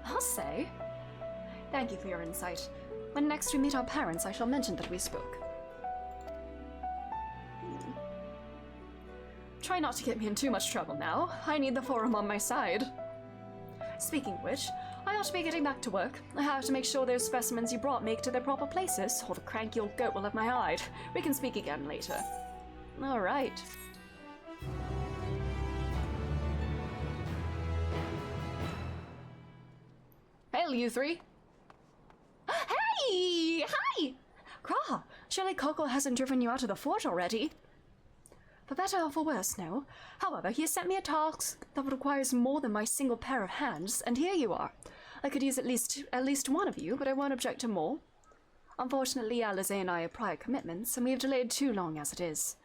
I'll say. Thank you for your insight. When next we meet our parents, I shall mention that we spoke. Try not to get me in too much trouble now. I need the forum on my side. Speaking of which, I ought to be getting back to work. I have to make sure those specimens you brought make to their proper places, or the cranky old goat will have my hide. We can speak again later. Alright. Hail, you three! Hey! Hi! Craw, surely Coco hasn't driven you out of the fort already? For better or for worse, no. However, he has sent me a task that requires more than my single pair of hands, and here you are. I could use at least one of you, but I won't object to more. Unfortunately, Alize and I have prior commitments, and we have delayed too long as it is.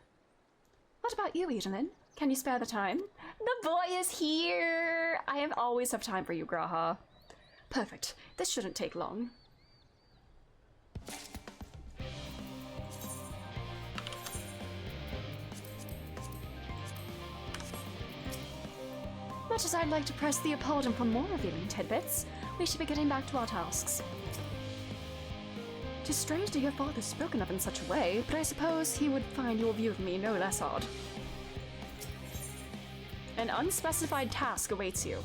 What about you, Edelyn? Can you spare the time? The boy is here! I always have time for you, Graha. Perfect. This shouldn't take long. Much as I'd like to press the Apolodon for more revealing tidbits, we should be getting back to our tasks. 'Tis strange to hear father spoken of in such a way, but I suppose he would find your view of me no less odd. An unspecified task awaits you.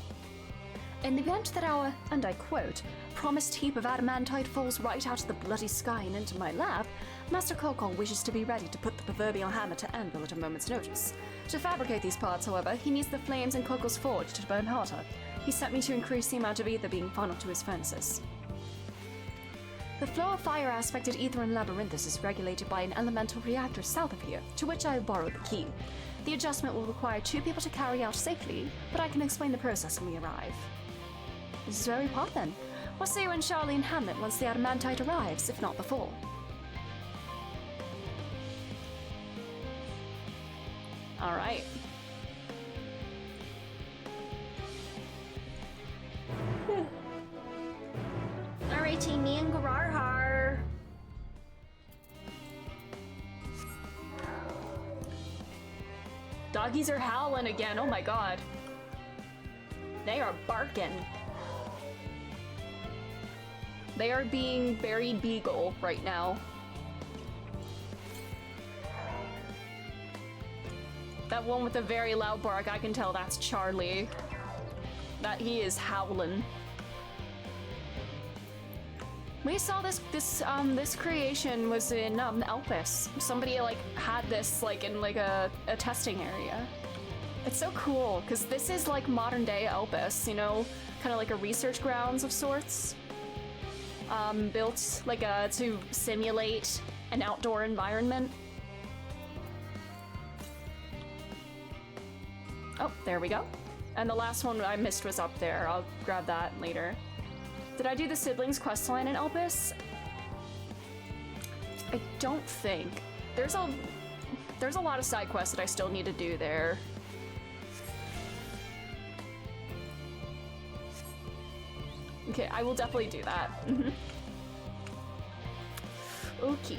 In the event that our, and I quote, promised heap of adamantite falls right out of the bloody sky and into my lap, Master Kokol wishes to be ready to put the proverbial hammer to anvil at a moment's notice. To fabricate these parts, however, he needs the flames in Kokol's forge to burn hotter. He sent me to increase the amount of ether being funneled to his furnaces. The flow of fire-aspected ether in Labyrinthus is regulated by an elemental reactor south of here, to which I have borrowed the key. The adjustment will require 2 people to carry out safely, but I can explain the process when we arrive. This is where we part then. We'll see you in Charlene Hamlet once the adamantite arrives, if not before. Alright.
Alrighty, me and Gararhar.
Doggies are howling again, oh my god. They are barking. They are being very beagle right now. That one with a very loud bark, I can tell that's Charlie. That he is howling. We saw this creation was in Elpis. Somebody like had this like in like a testing area. It's so cool because this is like modern day Elpis, you know, kind of like a research grounds of sorts. Built like to simulate an outdoor environment. Oh, there we go. And the last one I missed was up there. I'll grab that later. Did I do the siblings questline in Elpis? I don't think. There's a lot of side quests that I still need to do there. Okay, I will definitely do that. Okay.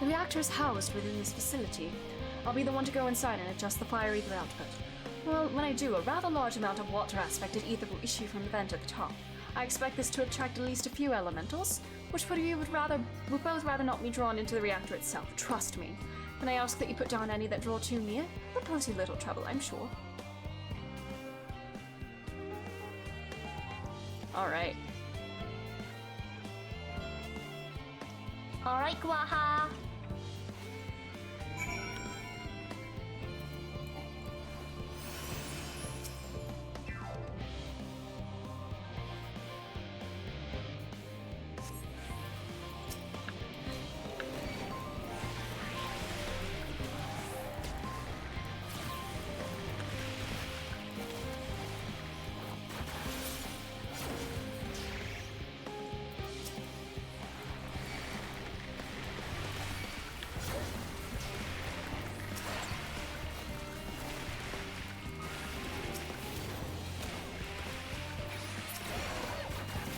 The reactor is housed within this facility. I'll be the one to go inside and adjust the fire ether output. Well, when I do, a rather large amount of water-aspected ether will issue from the vent at the top. I expect this to attract at least a few elementals, which would you would both rather not be drawn into the reactor itself, trust me. Can I ask that you put down any that draw too near? They'll pose you little trouble, I'm sure. Alright.
Alright, Gwaha.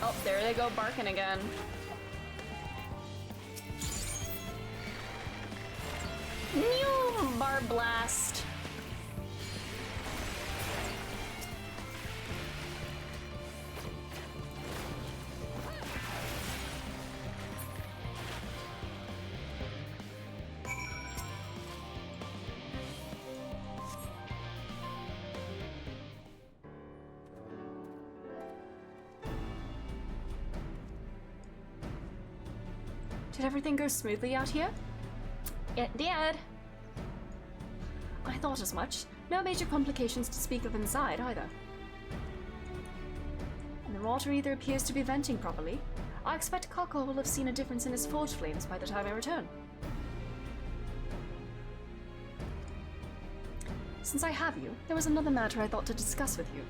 Oh, there they go barking again. New Barb Blast. Did everything go smoothly out here?
It did.
I thought as much. No major complications to speak of inside, either. And the water either appears to be venting properly. I expect Cockle will have seen a difference in his forge flames by the time I return. Since I have you, there was another matter I thought to discuss with you.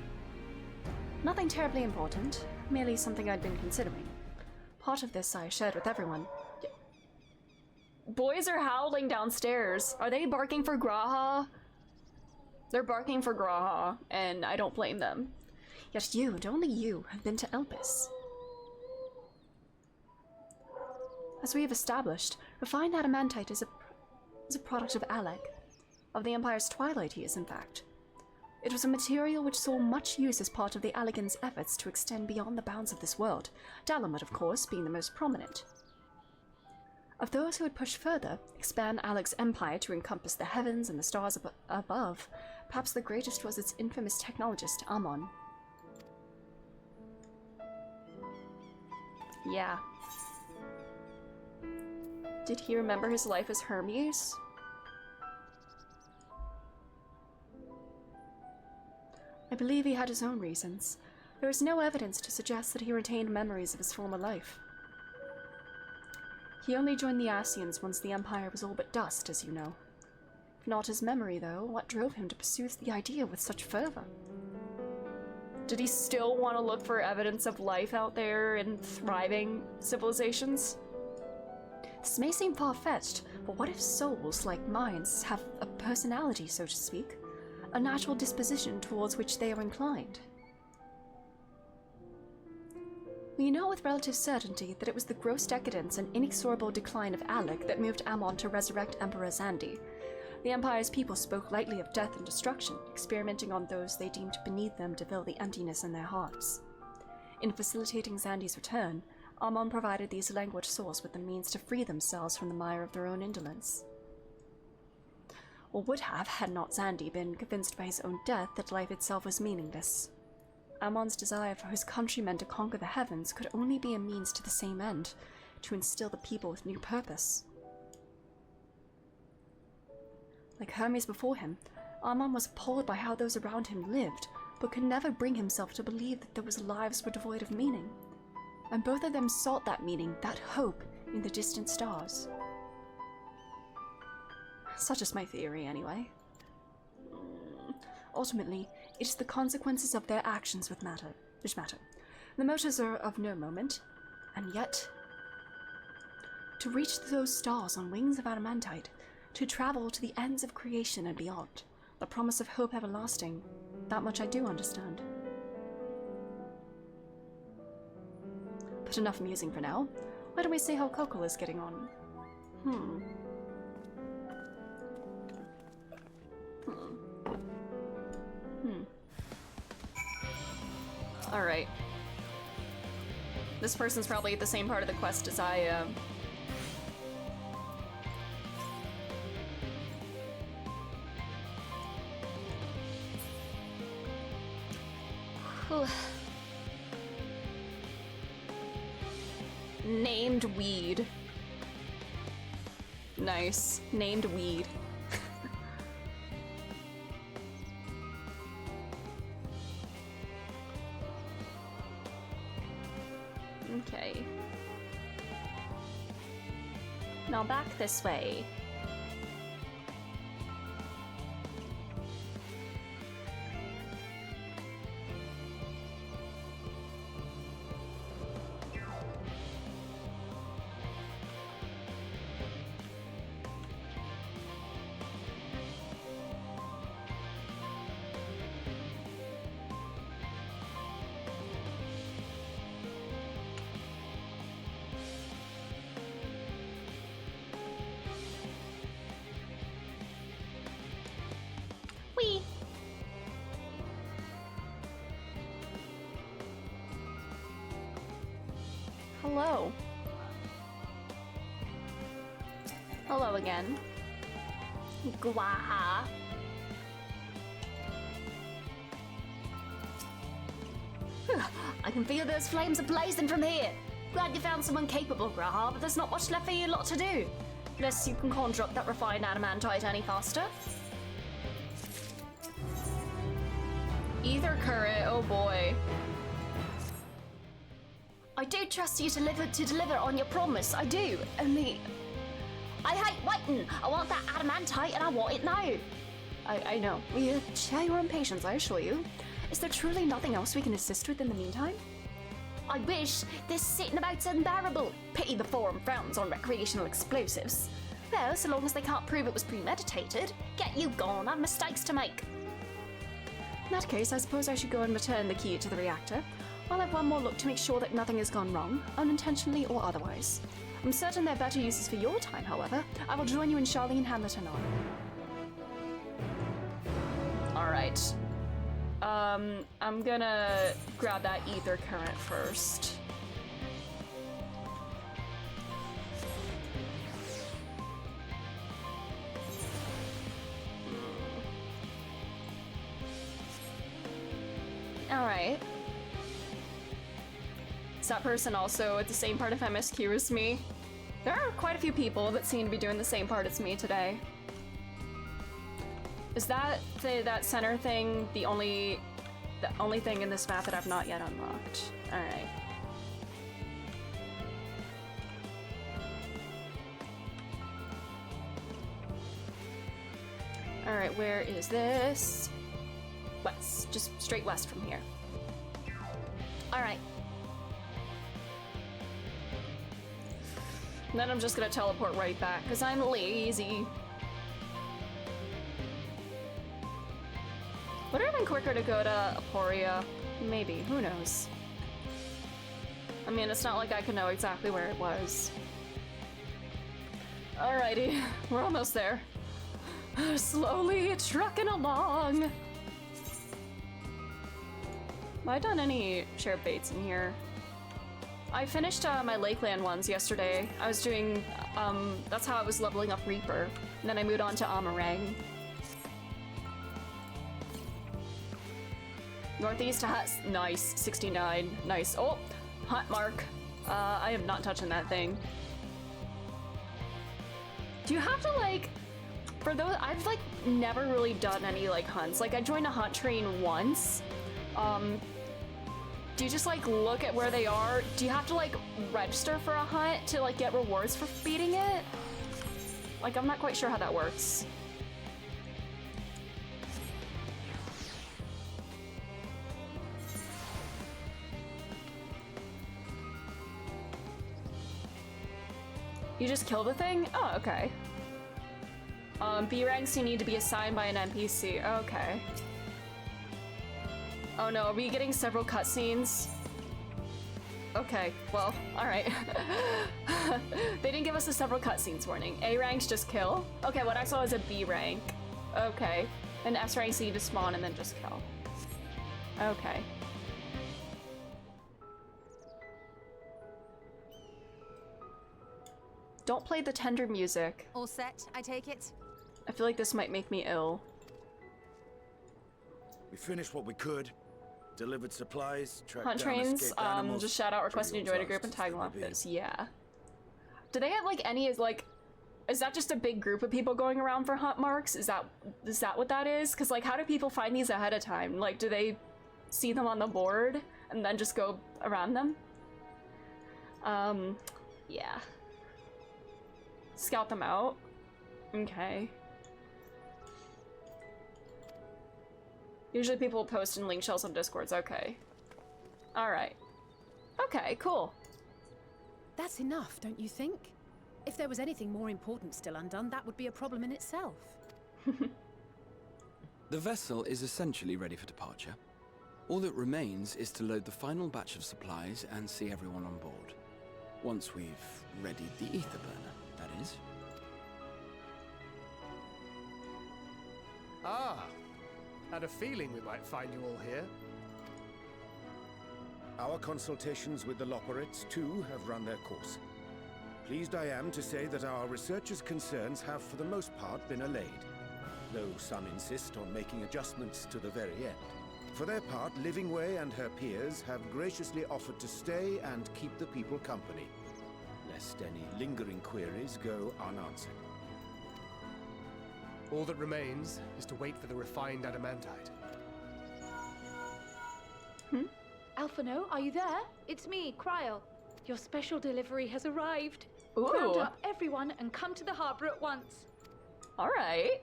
Nothing terribly important, merely something I'd been considering. Part of this I shared with everyone. Boys are howling downstairs. Are they barking for Graha? They're barking for Graha, and I don't blame them. Yet you, and only you, have been to Elpis. As we have established, refined adamantite is a product of Alec. Of the Empire's twilight he is, in fact. It was a material which saw much use as part of the Allegan's efforts to extend beyond the bounds of this world, Dalamat, of course, being the most prominent. Of those who had pushed further, expand Alec's empire to encompass the heavens and the stars above, perhaps the greatest was its infamous technologist, Amon. Yeah. Did he remember his life as Hermes? I believe he had his own reasons. There is no evidence to suggest that he retained memories of his former life. He only joined the Ascians once the Empire was all but dust, as you know. If not his memory, though, what drove him to pursue the idea with such fervor? Did he still want to look for evidence of life out there in thriving civilizations? This may seem far-fetched, but what if souls, like minds, have a personality, so to speak? A natural disposition towards which they are inclined? We know with relative certainty that it was the gross decadence and inexorable decline of Alec that moved Amon to resurrect Emperor Zandi. The Empire's people spoke lightly of death and destruction, experimenting on those they deemed beneath them to fill the emptiness in their hearts. In facilitating Zandi's return, Amon provided these language souls with the means to free themselves from the mire of their own indolence. Or would have, had not Zandi been convinced by his own death that life itself was meaningless. Amon's desire for his countrymen to conquer the heavens could only be a means to the same end, to instill the people with new purpose. Like Hermes before him, Amon was appalled by how those around him lived, but could never bring himself to believe that those lives were devoid of meaning. And both of them sought that meaning, that hope, in the distant stars. Such is my theory, anyway. Ultimately, it is the consequences of their actions which matter. The motives are of no moment, and yet, to reach those stars on wings of adamantite, to travel to the ends of creation and beyond, the promise of hope everlasting, that much I do understand. But enough musing for now. Why don't we see how Coco is getting on? Alright. This person's probably at the same part of the quest as I am. Named weed. Nice. Named weed. Okay. Now back this way. Hello. Hello again. Gwaha. I can feel those flames are blazing from here. Glad you found someone capable, Graha, but there's not much left for you lot to do. Unless you can conjure up that refined adamantite any faster. Ether current, oh boy. I do trust you to deliver on your promise, I do. Only, I hate waiting. I want that adamantite and I want it now. I know. We share your impatience, I assure you. Is there truly nothing else we can assist with in the meantime? I wish. This sitting about's unbearable. Pity the forum frowns on recreational explosives. Well, so long as they can't prove it was premeditated, get you gone. I've mistakes to make. In that case, I suppose I should go and return the key to the reactor. I'll have one more look to make sure that nothing has gone wrong, unintentionally or otherwise. I'm certain there are better uses for your time, however. I will join you in Charlene Hamilton on. Alright. I'm gonna grab that ether current first. Alright. Is that person also at the same part of MSQ as me? There are quite a few people that seem to be doing the same part as me today. Is that center thing the only the only thing in this map that I've not yet unlocked. Alright. Alright, where is this? West. Just straight west from here. Alright. Then I'm just gonna teleport right back, because I'm lazy. Would it have been quicker to go to Aporia? Maybe, who knows? I mean, it's not like I could know exactly where it was. Alrighty, we're almost there. Slowly trucking along. Have I done any shared baits in here? I finished my Lakeland ones yesterday. I was doing, that's how I was leveling up Reaper. And then I moved on to Amarang. Northeast hut, nice, 69, nice. Oh, hunt mark. I am not touching that thing. Do you have to like, for those, I've like never really done any like hunts. Like I joined a hunt train once. Do you just like look at where they are? Do you have to like register for a hunt to like get rewards for beating it? Like I'm not quite sure how that works. You just kill the thing? Oh, okay. B ranks you need to be assigned by an NPC. Okay. Oh no, are we getting several cutscenes? Okay, well, alright. They didn't give us a several cutscenes warning. A ranks just kill? Okay, what I saw is a B rank. Okay. And S ranks you need to spawn and then just kill. Okay. Don't play the tender music.
All set, I take it?
I feel like this might make me ill.
We finished what we could. Delivered supplies, tracked
Hunt
down
trains,
escaped animals.
just shout out requesting to join a group and tag along with this. Yeah. Do they have like any, like, is that just a big group of people going around for hunt marks? Is that what that is? Because like, how do people find these ahead of time? Like, do they see them on the board and then just go around them? Yeah. Scout them out. Okay. Usually people post in link shells on Discords. Okay. Alright. Okay, cool.
That's enough, don't you think? If there was anything more important still undone, that would be a problem in itself.
The vessel is essentially ready for departure. All that remains is to load the final batch of supplies and see everyone on board. Once we've readied the ether burner, that is.
Ah, had a feeling we might find you all here.
Our consultations with the Loperites, too, have run their course. Pleased I am to say that our researchers' concerns have, for the most part, been allayed, though some insist on making adjustments to the very end. For their part, Livingway and her peers have graciously offered to stay and keep the people company, lest any lingering queries go unanswered.
All that remains is to wait for the refined adamantite.
Alphino, are you there? It's me, Cryle. Your special delivery has arrived.
Ooh.
Round up everyone and come to the harbor at once.
All right.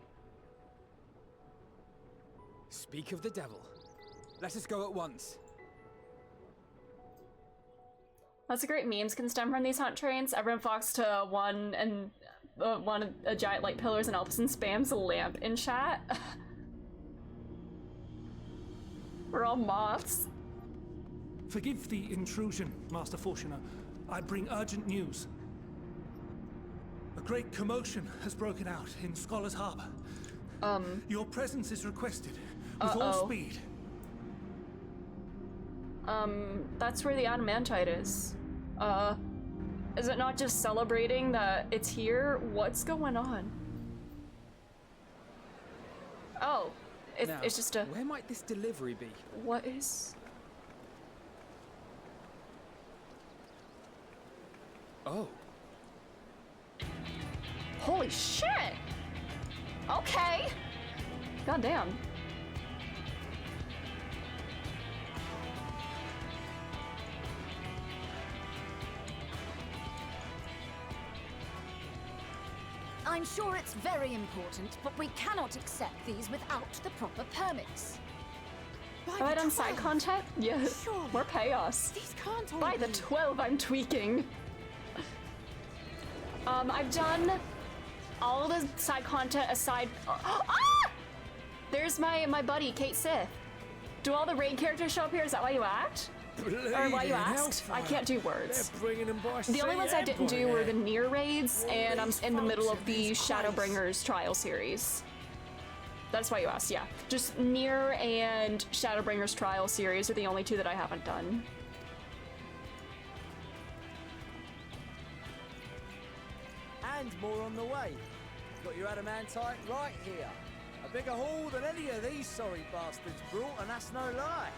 Speak of the devil. Let us go at once.
Lots of great memes can stem from these hunt trains. Everyone flocks to one and a giant light pillars and Elpison spams a lamp in chat. We're all moths.
Forgive the intrusion, Master Fortuner. I bring urgent news. A great commotion has broken out in Scholar's Harbor. Your presence is requested with all speed.
That's where the adamantite is. Is it not just celebrating that it's here? What's going on? Oh, it's just a...
Where might this delivery be?
What is...
Oh.
Holy shit! Okay! Goddamn.
I'm sure it's very important, but we cannot accept these without the proper permits.
Have I done side content? Yes. More chaos.
These can't all
By the
be.
12, I'm tweaking. I've done all the side content aside. Ah! There's my buddy, Kate Sith. Do all the raid characters show up here? Is that why you asked? Or why you asked? I can't do words.
They're bringing them by
The only ones I didn't do were the near raids, and I'm in the middle of the Shadowbringers trial series. That's why you asked, yeah. Just Nier and Shadowbringers Trial series are the only two that I haven't done.
And more on the way. Got your adamantite right here. A bigger haul than any of these sorry bastards brought, and that's no lie.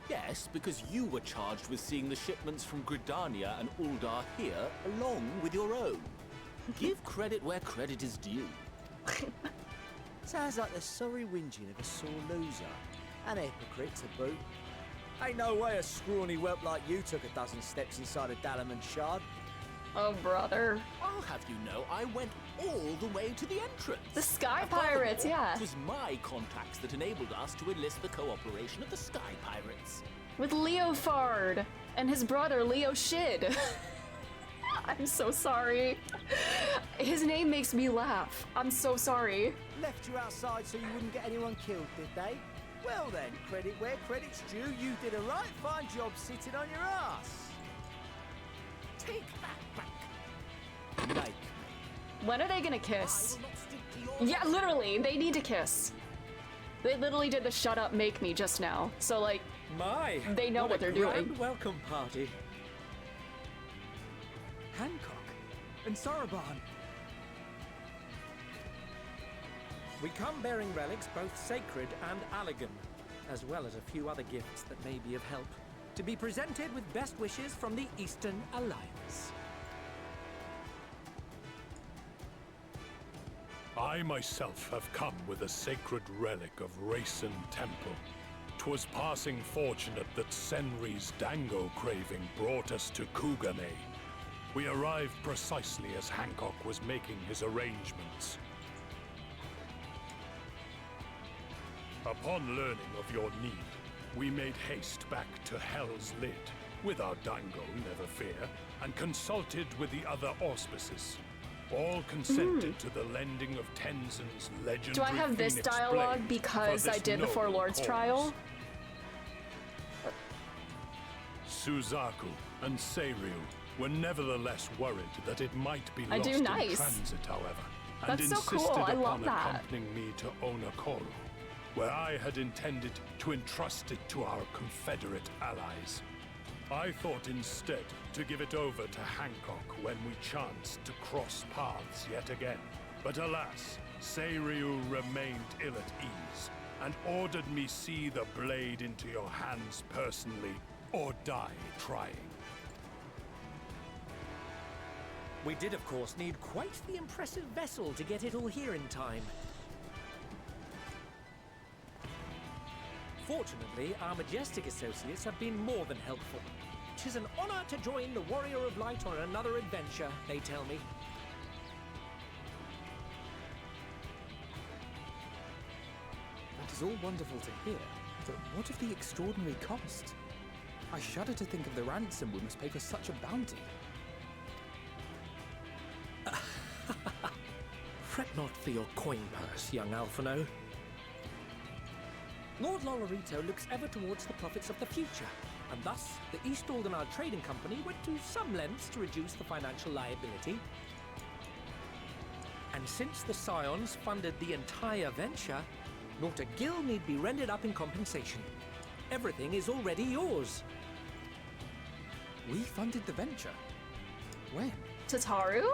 Yes, because you were charged with seeing the shipments from Gridania and Uldar here, along with your own. Give credit where credit is due.
Sounds like the sorry whinging of a sore loser. An hypocrite to boot. Ain't no way a scrawny whelp like you took a dozen steps inside a Dalamon shard.
Oh, brother.
I'll have you know, I went all the way to the entrance.
The Sky Pirates, yeah.
It was my contacts that enabled us to enlist the cooperation of the Sky Pirates.
With Leofard and his brother, Leo Shid. I'm so sorry. His name makes me laugh. I'm so sorry.
Left you outside so you wouldn't get anyone killed, did they? Well then, credit where credit's due. You did a right fine job sitting on your ass. Take that back. Make me.
When are they gonna kiss? Yeah, literally, they need to kiss. They literally did the shut up, make me just now. So like, they know what they're doing.
Welcome party.
Hancock and Soroban. We come bearing relics both sacred and Allegan, as well as a few other gifts that may be of help, to be presented with best wishes from the Eastern Alliance.
I myself have come with a sacred relic of Rayson Temple. 'Twas passing fortunate that Senri's dango craving brought us to Kugane. We arrived precisely as Hancock was making his arrangements. Upon learning of your need, we made haste back to Hell's Lid, with our dango, never fear, and consulted with the other auspices. All consented to the lending of Tenzin's legendary
Do I have this
Phoenix
dialogue
blade
because
for
I
this
did the Four
noble
Lords
cause.
trial?
Suzaku and Seiryu were nevertheless worried that it might be
I
lost
do
in
nice.
transit, however, and
That's so
insisted
cool. I
upon
love that.
accompanying me to Onakoru, where I had intended to entrust it to our Confederate allies. I thought instead to give it over to Hancock when we chanced to cross paths yet again. But alas, Seiryu remained ill at ease, and ordered me see the blade into your hands personally, or die trying.
We did, of course, need quite the impressive vessel to get it all here in time. Fortunately, our majestic associates have been more than helpful. 'Tis an honor to join the Warrior of Light on another adventure, they tell me.
That is all wonderful to hear, but what of the extraordinary cost? I shudder to think of the ransom we must pay for such a bounty.
Fret not for your coin purse, young Alphino. Lord Lolorito looks ever towards the profits of the future, and thus the East Aldenard Trading Company went to some lengths to reduce the financial liability. And since the Scions funded the entire venture, not a gill need be rendered up in compensation. Everything is already yours.
We funded the venture? When?
Tataru?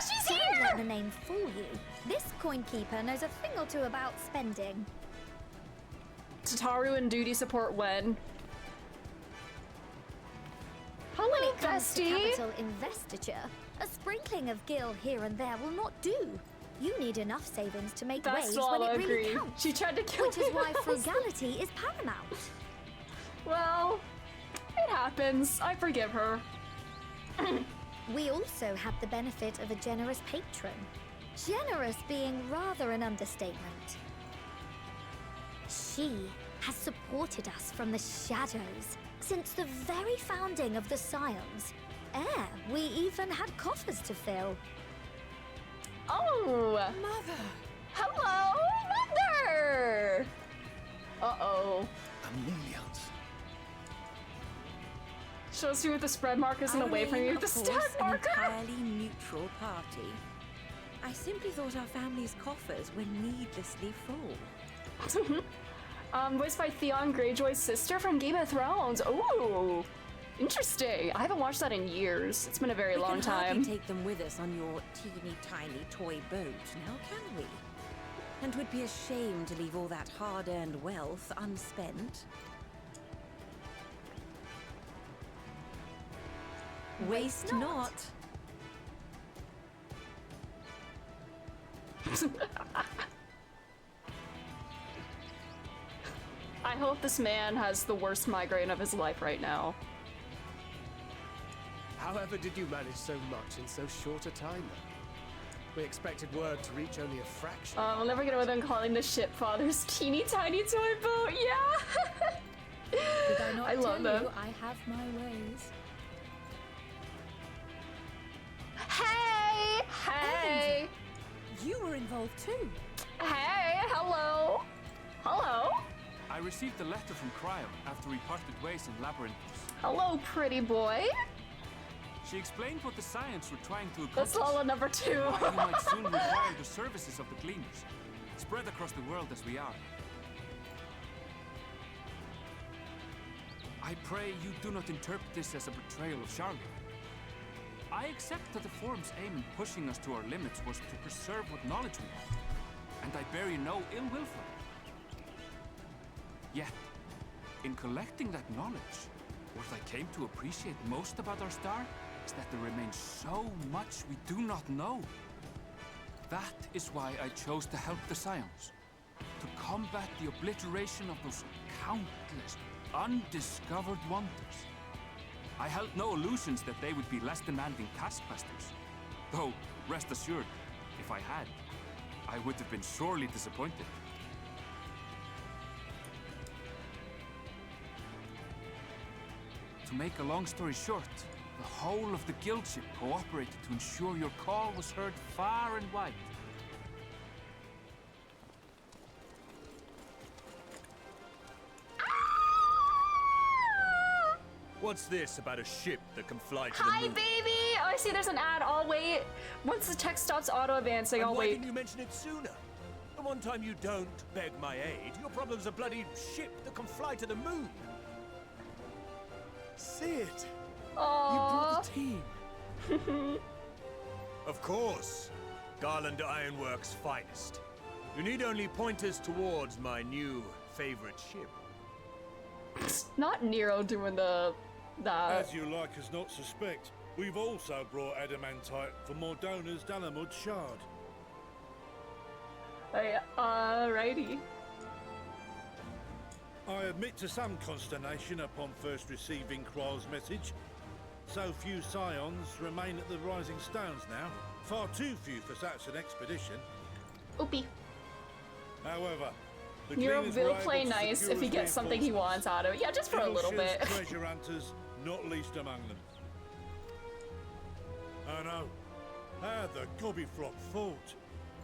She's here! Don't let the name fool you. This coin keeper knows a thing or two about spending.
Tataru and duty support when?
When
Hello,
it comes to
bestie.
capital investiture, a sprinkling of gil here and there will not do. You need enough savings to make
That's
waves
all
when it
I'll
really
agree.
counts.
She tried to kill
Which
me
is why
last.
frugality is paramount.
Well, It happens. I forgive her.
We also had the benefit of a generous patron. Generous being rather an understatement. She has supported us from the shadows since the very founding of the Scions. We even had coffers to fill.
Oh!
Mother!
Hello, Mother! Uh-oh.
Millions.
Shows you with the spread mark isn't away from you. The stat marker!
An entirely neutral party. I simply thought our family's coffers were needlessly full.
Voiced by Theon Greyjoy's sister from Game of Thrones. Ooh, interesting. I haven't watched that in years. It's been a very long
We
time.
can take them with us on your teeny tiny toy boat, now can we? And would be a shame to leave all that hard-earned wealth unspent. Waste not.
I hope this man has the worst migraine of his life right now.
However did you manage so much in so short a time? We expected word to reach only a fraction.
We'll never get over them calling the ship father's teeny tiny toy boat. Yeah.
Did I not
I love
tell
them.
you I have my ways?
Hey! Hey!
You were involved too.
Hey! Hello! Hello!
I received a letter from Cryo after we parted ways in Labyrinthos.
Hello, pretty boy.
She explained what the Scions were trying to accomplish.
That's Lola number 2.
And why you might soon require the services of the Gleaners, spread across the world as we are. I pray you do not interpret this as a betrayal of Charlotte. I accept that the Forum's aim in pushing us to our limits was to preserve what knowledge we have, and I bear you no ill will for it. Yet, in collecting that knowledge, what I came to appreciate most about our star is that there remains so much we do not know. That is why I chose to help the Scions, to combat the obliteration of those countless, undiscovered wonders. I held no illusions that they would be less demanding taskmasters, though, rest assured, if I had, I would have been sorely disappointed. To make a long story short, the whole of the guild ship cooperated to ensure your call was heard far and wide.
What's this about a ship that can fly to the
Hi,
moon?
baby! Oh, I see there's an ad. I'll wait. Once the text stops auto-advancing, I'll
why
wait.
didn't you mention it sooner? The one time you don't beg my aid, your problem's a bloody ship that can fly to the moon.
Sid!
Aww.
You brought the team.
Of course. Garland Ironworks' finest. You need only point us towards my new favorite ship.
Not Nero doing that.
As you like us not suspect, we've also brought adamantite for Mordona's Dalamud shard.
Alrighty.
I admit to some consternation upon first receiving Kryl's message. So few Scions remain at the Rising Stones now. Far too few for such an expedition.
Oopie.
However, the
Nero
Gleaners
will
were
play
able to
nice
secure
if he
us
gets something he wants out of it. Yeah, just for a little
Eagleshaw's
bit.
treasure hunters, not least among them. I know. How the Gobbyflock fought.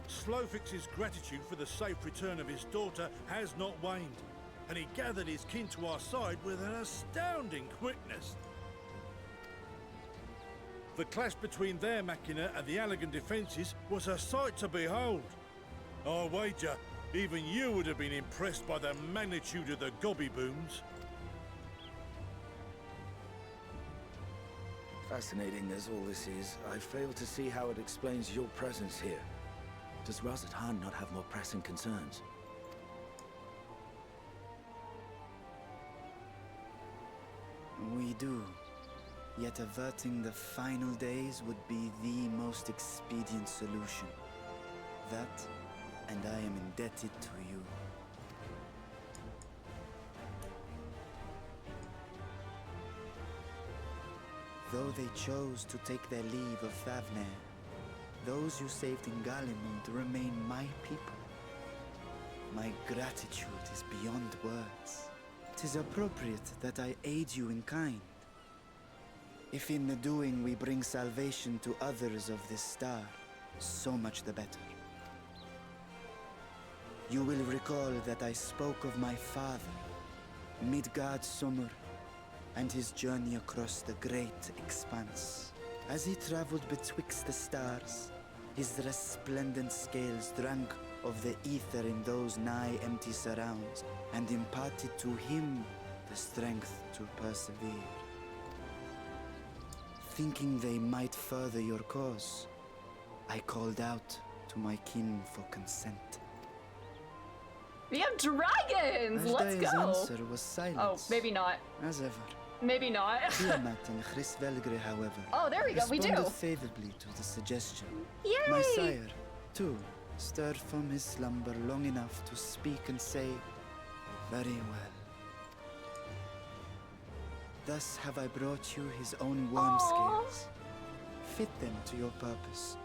Slowfix's gratitude for the safe return of his daughter has not waned, and he gathered his kin to our side with an astounding quickness. The clash between their machina and the Allagan defences was a sight to behold. I wager even you would have been impressed by the magnitude of the gobby booms.
Fascinating as all this is, I fail to see how it explains your presence here. Does Razat Han not have more pressing concerns?
We do. Yet averting the final days would be the most expedient solution. That, and I am indebted to you. Though they chose to take their leave of Thavnair, those you saved in Galimund remain my people. My gratitude is beyond words. 'Tis appropriate that I aid you in kind. If in the doing we bring salvation to others of this star, so much the better. You will recall that I spoke of my father, Midgard Summer, and his journey across the great expanse. As he traveled betwixt the stars, his resplendent scales drank of the ether in those nigh empty surrounds, and imparted to him the strength to persevere. Thinking they might further your cause, I called out to my kin for consent.
We have dragons! Let's
Ashdai's
go!
answer was silence.
Oh, maybe not.
As ever.
Maybe not.
Tiamat and Hrisvelgre, however,
Oh, there we go, we do.
responded favorably to the suggestion.
Yay!
My sire, too, stirred from his slumber long enough to speak and say, "Very well." Thus have I brought you his own worm scales. Fit them to your purpose,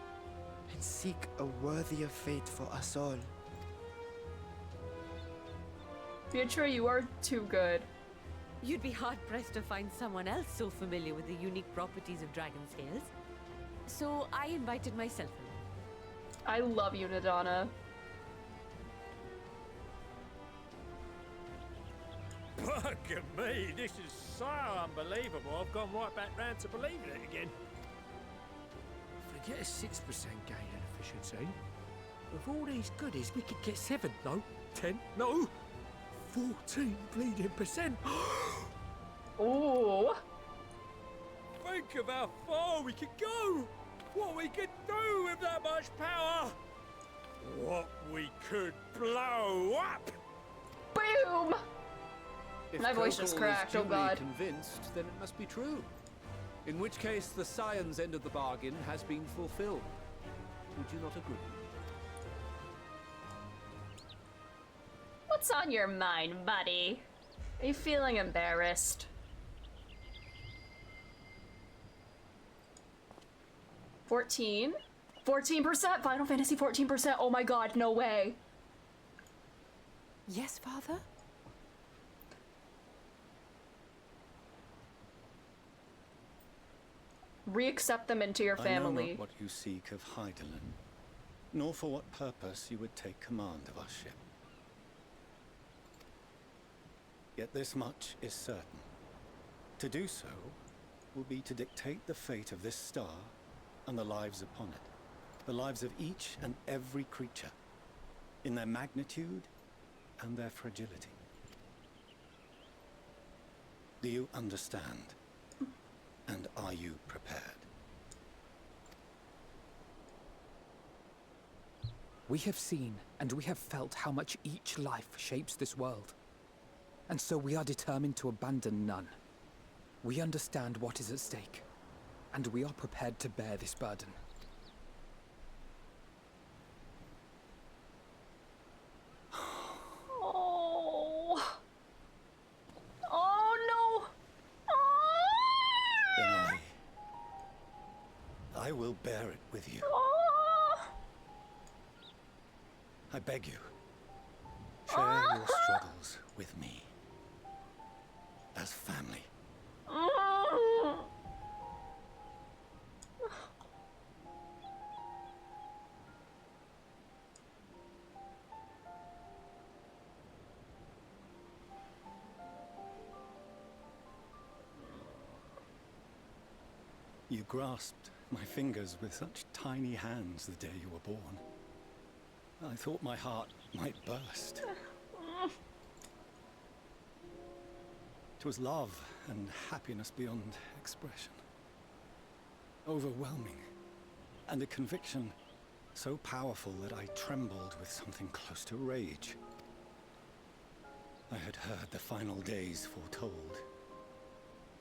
and seek a worthier fate for us all.
Pietro, you are too good.
You'd be hard-pressed to find someone else so familiar with the unique properties of dragon scales. So I invited myself along.
I love you, Nadana.
Bugger me, this is so unbelievable. I've gone right back round to believing it again. Forget a 6% gain in efficiency. With all these goodies, we could get 7, no, 10, no, 14 bleeding percent.
Ooh.
Think of how far we could go. What we could do with that much power. What we could blow up.
Boom!
If
My voice just
Kokol
cracked,
is
oh
duly
god.
convinced, then it must be true. In which case, the Scion's end of the bargain has been fulfilled. Would you not agree?
What's on your mind, buddy? Are you feeling embarrassed? 14%? Final Fantasy 14%? Oh my god, no way.
Yes, Father?
Re-accept them into your
I know
family.
not what you seek of Hydaelyn, nor for what purpose you would take command of our ship. Yet this much is certain. To do so will be to dictate the fate of this star and the lives upon it. The lives of each and every creature, in their magnitude and their fragility. Do you understand? And are you prepared?
We have seen and we have felt how much each life shapes this world. And so we are determined to abandon none. We understand what is at stake, and we are prepared to bear this burden.
Oh. Oh no.
Then I will bear it with you. I beg you, share your struggles with me. As family. You grasped my fingers with such tiny hands the day you were born. I thought my heart might burst. It was love and happiness beyond expression. Overwhelming. And a conviction so powerful that I trembled with something close to rage. I had heard the final days foretold.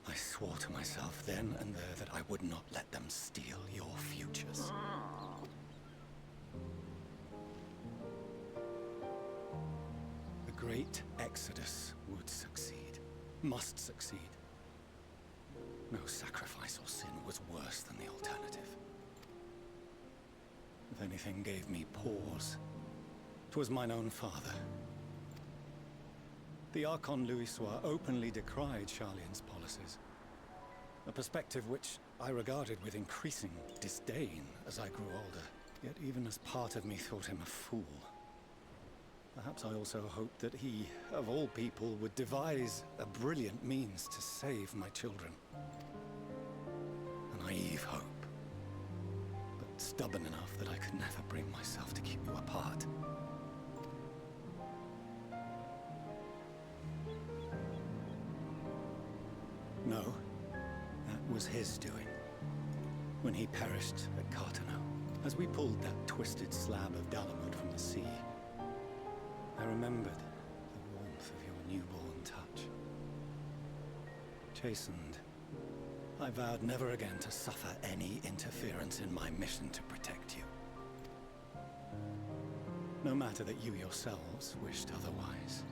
I swore to myself then and there that I would not let them steal your futures. The great exodus would succeed. Must succeed. No sacrifice or sin was worse than the alternative. If anything gave me pause, 'twas mine own father. The Archon Louisois openly decried Charlian's policies, a perspective which I regarded with increasing disdain as I grew older. Yet even as part of me thought him a fool, perhaps I also hoped that he, of all people, would devise a brilliant means to save my children. A naive hope, but stubborn enough that I could never bring myself to keep you apart. No, that was his doing. When he perished at Cartano, as we pulled that twisted slab of Dalamud from the sea, I remembered the warmth of your newborn touch. Chastened, I vowed never again to suffer any interference in my mission to protect you. No matter that you yourselves wished otherwise.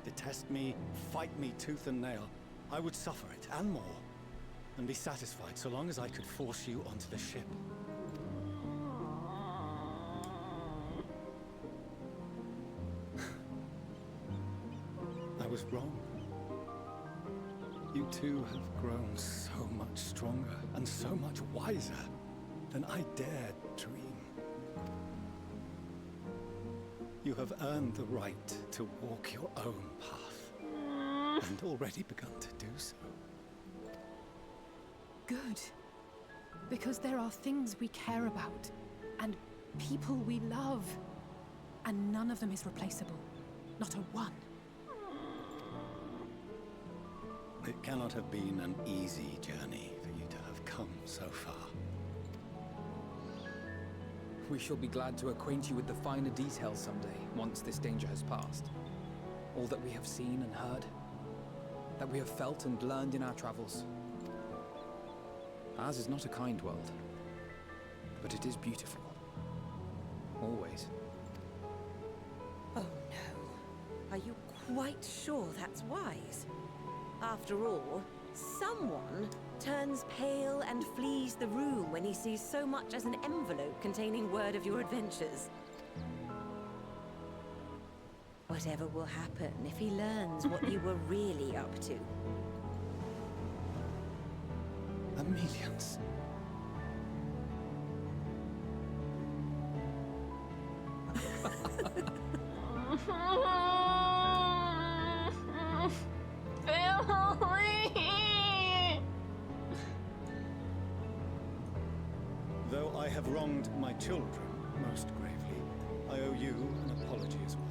Detest me, fight me tooth and nail, I would suffer it, and more, and be satisfied so long as I could force you onto the ship. I was wrong. You two have grown so much stronger and so much wiser than I dared dream. You have earned the right to walk your own path, and already begun to do so.
Good. Because there are things we care about, and people we love, and none of them is replaceable. Not a one.
It cannot have been an easy journey for you to have come so far.
We shall be glad to acquaint you with the finer details someday, once this danger has passed. All that we have seen and heard, that we have felt and learned in our travels. Ours is not a kind world, but it is beautiful. Always.
Oh no. Are you quite sure that's wise? After all, someone turns pale and flees the room when he sees so much as an envelope containing word of your adventures. Whatever will happen if he learns what you were really up to?
Amelians. Though I have wronged my children most gravely, I owe you an apology as well.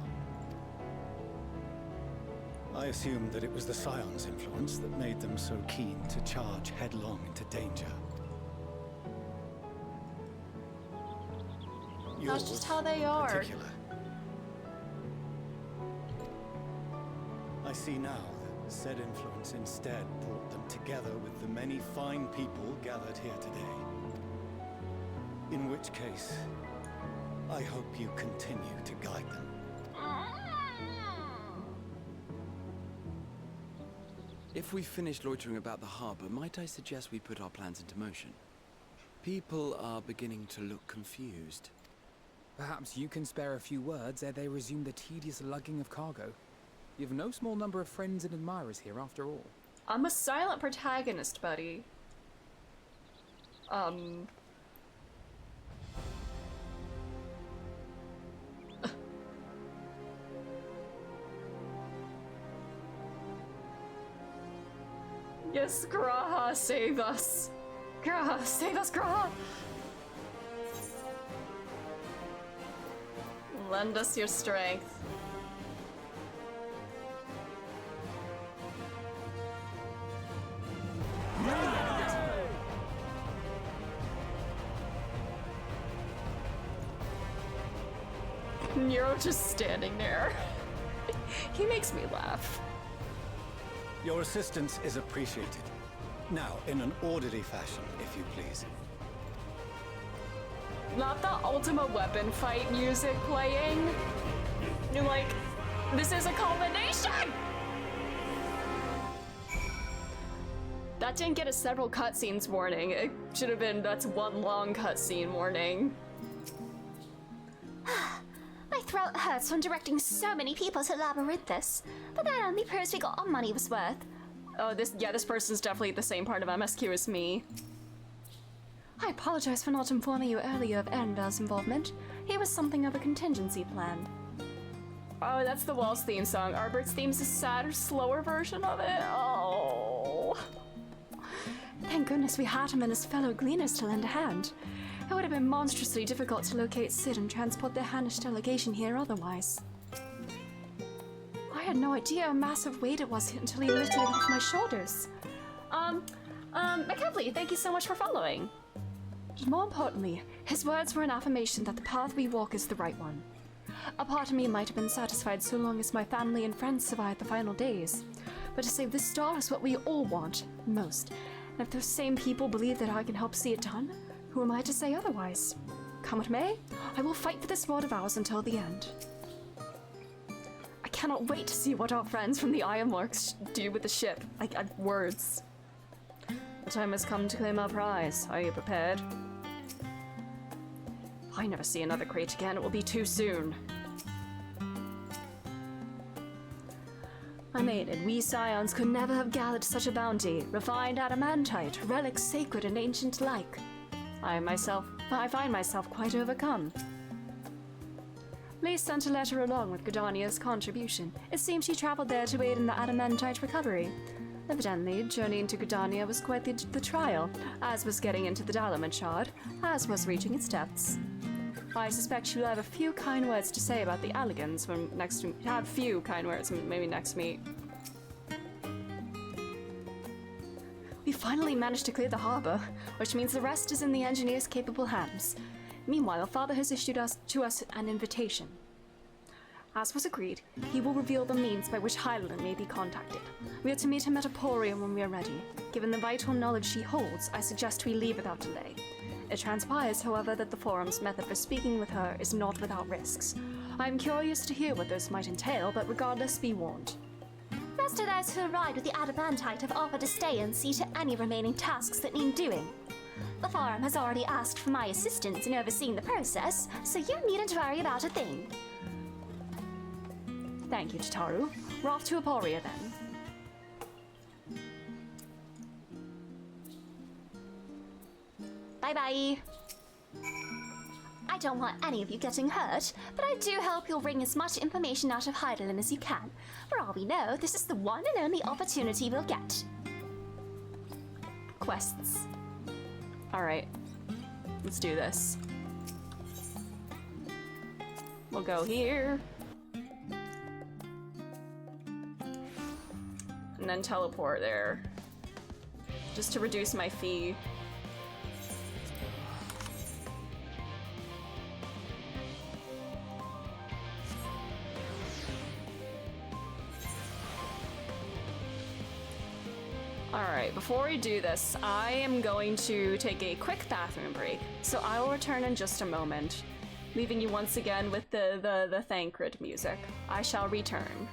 I assumed that it was the Scion's influence that made them so keen to charge headlong into danger.
That's just how they are.
Particular. I see now that said influence instead brought them together with the many fine people gathered here today. In which case, I hope you continue to guide them.
If we've finished loitering about the harbor, might I suggest we put our plans into motion? People are beginning to look confused.
Perhaps you can spare a few words ere they resume the tedious lugging of cargo. You have no small number of friends and admirers here, after all.
I'm a silent protagonist, buddy. Yes, Graha, save us. Graha, save us, Graha! Lend us your strength. Nero just standing there. He makes me laugh.
Your assistance is appreciated. Now, in an orderly fashion, if you please.
Not the Ultima Weapon fight music playing. You're like, this is a culmination! That didn't get a several cutscenes warning. It should have been, that's one long cutscene warning.
My throat hurts from directing so many people to Labyrinthus, but that only proves we got our money was worth.
Oh, this person's definitely the same part of MSQ as me. I apologize for not informing you earlier of Erenvel's involvement. He was something of a contingency plan. Oh, that's the Walls theme song. Arbert's theme's a sadder, slower version of it. Oh. Thank goodness we had him and his fellow gleaners to lend a hand. It would have been monstrously difficult to locate Sid and transport their Hannish delegation here otherwise. I had no idea how massive weight it was until he lifted it off my shoulders. McKevley, thank you so much for following. But more importantly, his words were an affirmation that the path we walk is the right one. A part of me might have been satisfied so long as my family and friends survived the final days. But to save this star is what we all want, most. And if those same people believe that I can help see it done, who am I to say otherwise? Come what may, I will fight for this world of ours until the end. I cannot wait to see what our friends from the Ironworks do with the ship. Words. The time has come to claim our prize. Are you prepared? If I never see another crate again, it will be too soon. I made it. We scions could never have gathered such a bounty. Refined adamantite, relics sacred and ancient alike. I find myself quite overcome. Lee sent a letter along with Gridania's contribution. It seems she traveled there to aid in the adamantite recovery. Evidently, journeying to Gridania was quite the trial, as was getting into the Dalamud Shard, as was reaching its depths. I suspect she'll have a few kind words to say about the Alligans when have few kind words maybe next meet. We finally managed to clear the harbor, which means the rest is in the engineer's capable hands. Meanwhile, Father has issued to us an invitation. As was agreed, he will reveal the means by which Hydaelyn may be contacted. We are to meet him at Emporium when we are ready. Given the vital knowledge she holds, I suggest we leave without delay. It transpires, however, that the Forum's method for speaking with her is not without risks. I am curious to hear what those might entail, but regardless, be warned.
Rest of those who ride with the adamantite have offered to stay and see to any remaining tasks that need doing. The Forum has already asked for my assistance in overseeing the process, so you needn't worry about a thing.
Thank you, Tataru. We're off to Aporia then.
Bye-bye. I don't want any of you getting hurt, but I do hope you'll wring as much information out of Hydaelyn as you can. For all we know, this is the one and only opportunity we'll get.
Quests. Alright. Let's do this. We'll go here. And then teleport there. Just to reduce my fee. Alright, before we do this, I am going to take a quick bathroom break, so I will return in just a moment, leaving you once again with the Thancred music. I shall return.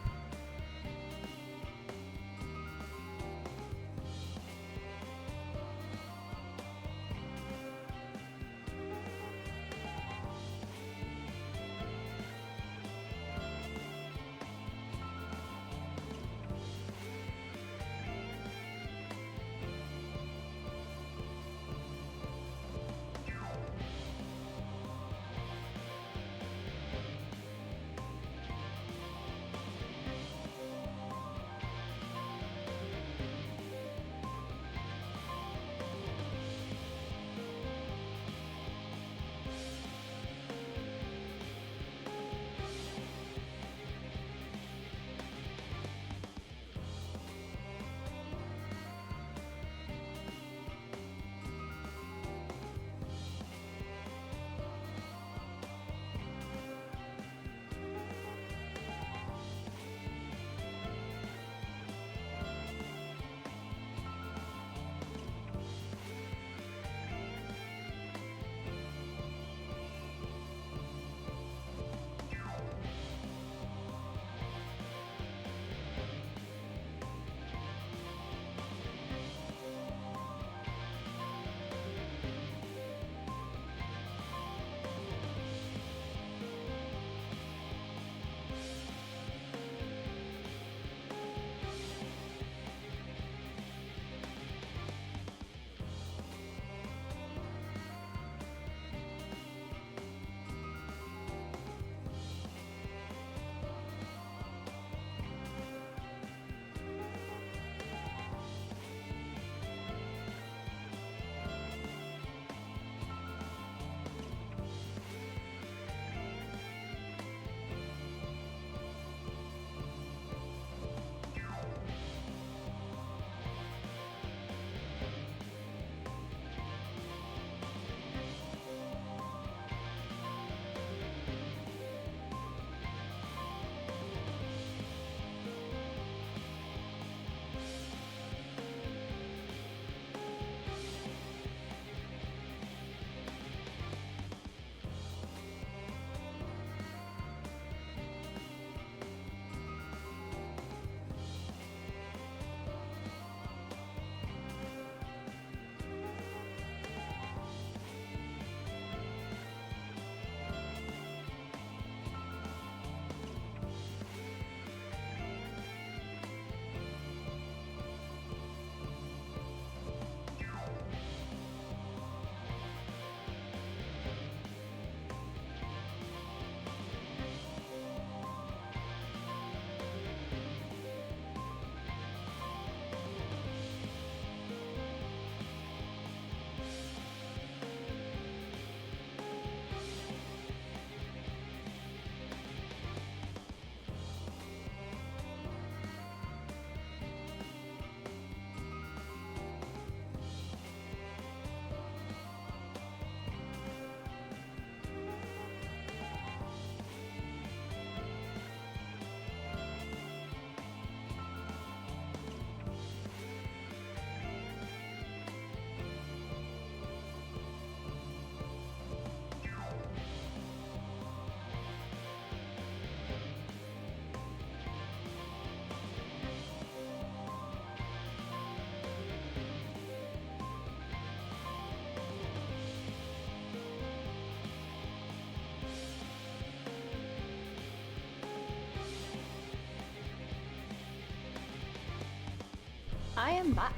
I am back.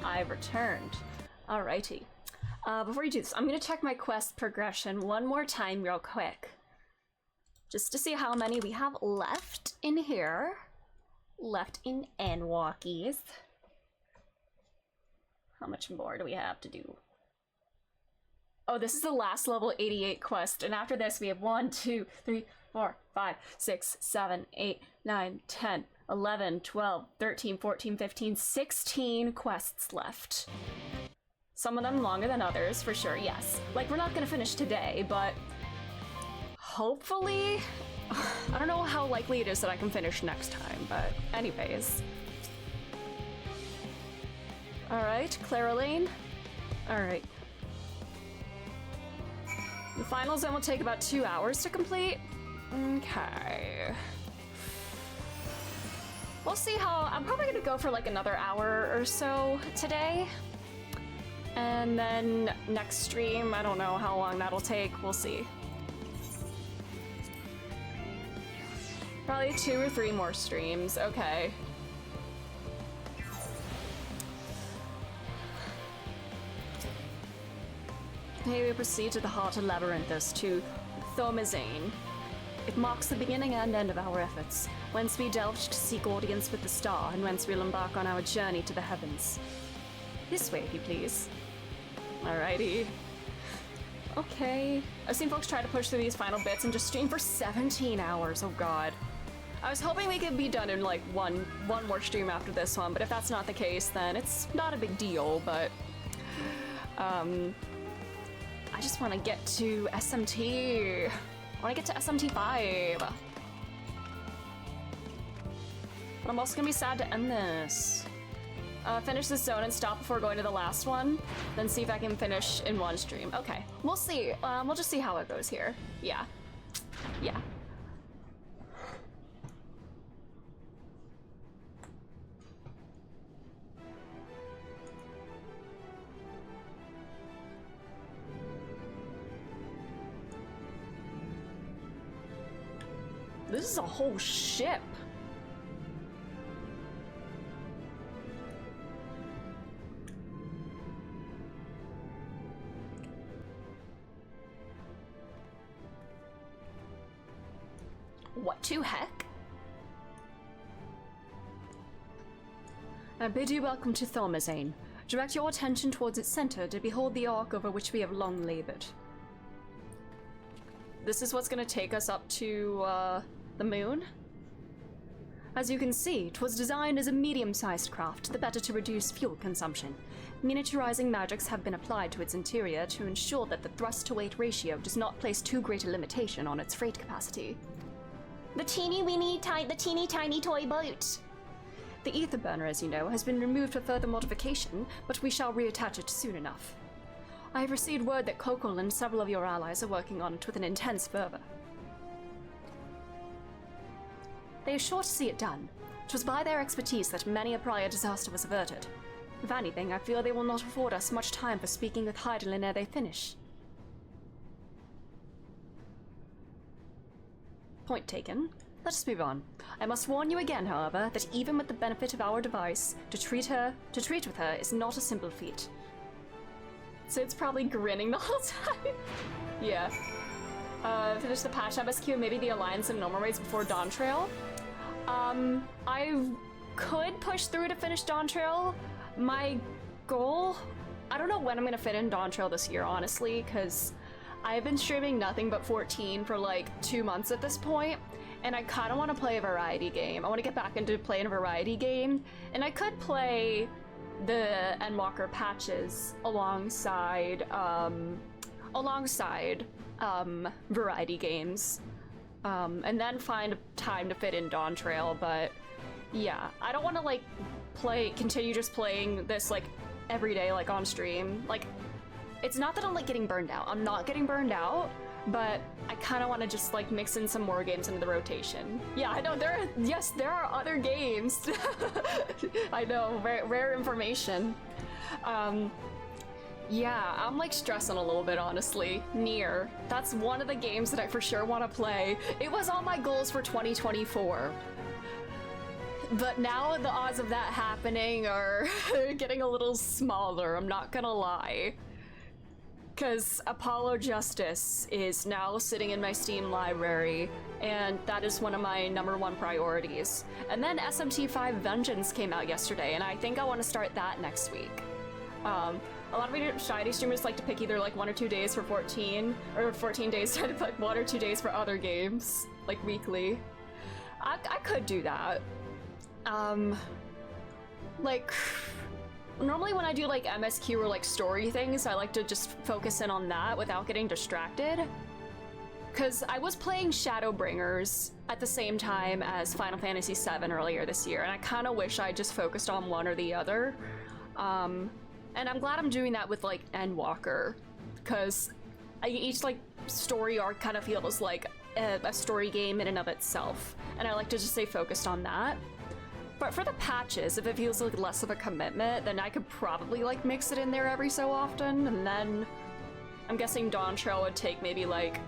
I've returned. Alrighty. Before you do this, I'm gonna check my quest progression one more time real quick. Just to see how many we have left in here. Left in Endwalkies. How much more do we have to do? Oh, this is the last level 88 quest, and after this we have 1, 2, 3, 4, 5, 6, 7, 8, 9, 10, 11, 12, 13, 14, 15, 16 quests left. Some of them longer than others, for sure, yes. Like, we're not gonna finish today, but hopefully... I don't know how likely it is that I can finish next time, but anyways. Alright, Clara Lane. Alright. The final zone will take about 2 hours to complete. Okay. We'll see how... I'm probably gonna go for like another hour or so today. And then next stream, I don't know how long that'll take. We'll see. Probably 2 or 3 more streams. Okay. Here we proceed to the heart of Labyrinthus, to Thomazane. It marks the beginning and end of our efforts, whence we delved to seek audience with the star, and whence we'll embark on our journey to the heavens. This way, if you please. Alrighty. Okay. I've seen folks try to push through these final bits and just stream for 17 hours, oh god. I was hoping we could be done in like one more stream after this one, but if that's not the case, then it's not a big deal, but... I just want to get to SMT. I want to get to SMT 5. But I'm also gonna be sad to end this. Finish this zone and stop before going to the last one, then see if I can finish in one stream. Okay, we'll see. We'll just see how it goes here. Yeah. Yeah. This is a whole ship. What to heck? I bid you welcome to Thomazane. Direct your attention towards its center to behold the ark over which we have long labored. This is what's gonna take us up to, the moon? As you can see, 'twas designed as a medium-sized craft, the better to reduce fuel consumption. Miniaturizing magics have been applied to its interior to ensure that the thrust-to-weight ratio does not place too great a limitation on its freight capacity. The teeny tiny toy boat! The ether burner, as you know, has been removed for further modification, but we shall reattach it soon enough. I have received word that Kokol and several of your allies are working on it with an intense fervor. They are sure to see it done. It was by their expertise that many a prior disaster was averted. If anything, I fear they will not afford us much time for speaking with Hydaelyn ere they finish. Point taken. Let us move on. I must warn you again, however, that even with the benefit of our device, to treat with her is not a simple feat. So it's probably grinning the whole time. Yeah. Finish the patch MSQ, maybe the Alliance and normal raids before Dawn Trail. I could push through to finish Dawn Trail. My goal... I don't know when I'm gonna fit in Dawn Trail this year, honestly, because I've been streaming nothing but 14 for like 2 months at this point, and I kind of want to play a variety game. I want to get back into playing a variety game, and I could play the Endwalker patches alongside variety games, and then find time to fit in Dawn Trail. But yeah, I don't want to like continue just playing this like every day, like on stream. Like, it's not that I'm like getting burned out. I'm not getting burned out, but I kind of want to just like mix in some more games into the rotation. Yeah, I know there are other games. I know, rare information. Yeah, I'm like stressing a little bit, honestly. Nier. That's one of the games that I for sure want to play. It was on my goals for 2024. But now the odds of that happening are getting a little smaller, I'm not gonna lie. Because Apollo Justice is now sitting in my Steam library, and that is one of my #1 priorities. And then SMT5 Vengeance came out yesterday, and I think I want to start that next week. A lot of Shiny streamers like to pick either like 1 or 2 days for 14, or 14 days to like 1 or 2 days for other games, like weekly. I could do that. Like, normally when I do like MSQ or like story things, I like to just focus in on that without getting distracted. Because I was playing Shadowbringers at the same time as Final Fantasy VII earlier this year, and I kind of wish I just focused on one or the other. And I'm glad I'm doing that with like Endwalker, because each like story arc kind of feels like a story game in and of itself, and I like to just stay focused on that. But for the patches, if it feels like less of a commitment, then I could probably like mix it in there every so often, and then I'm guessing Dawn Trail would take maybe like,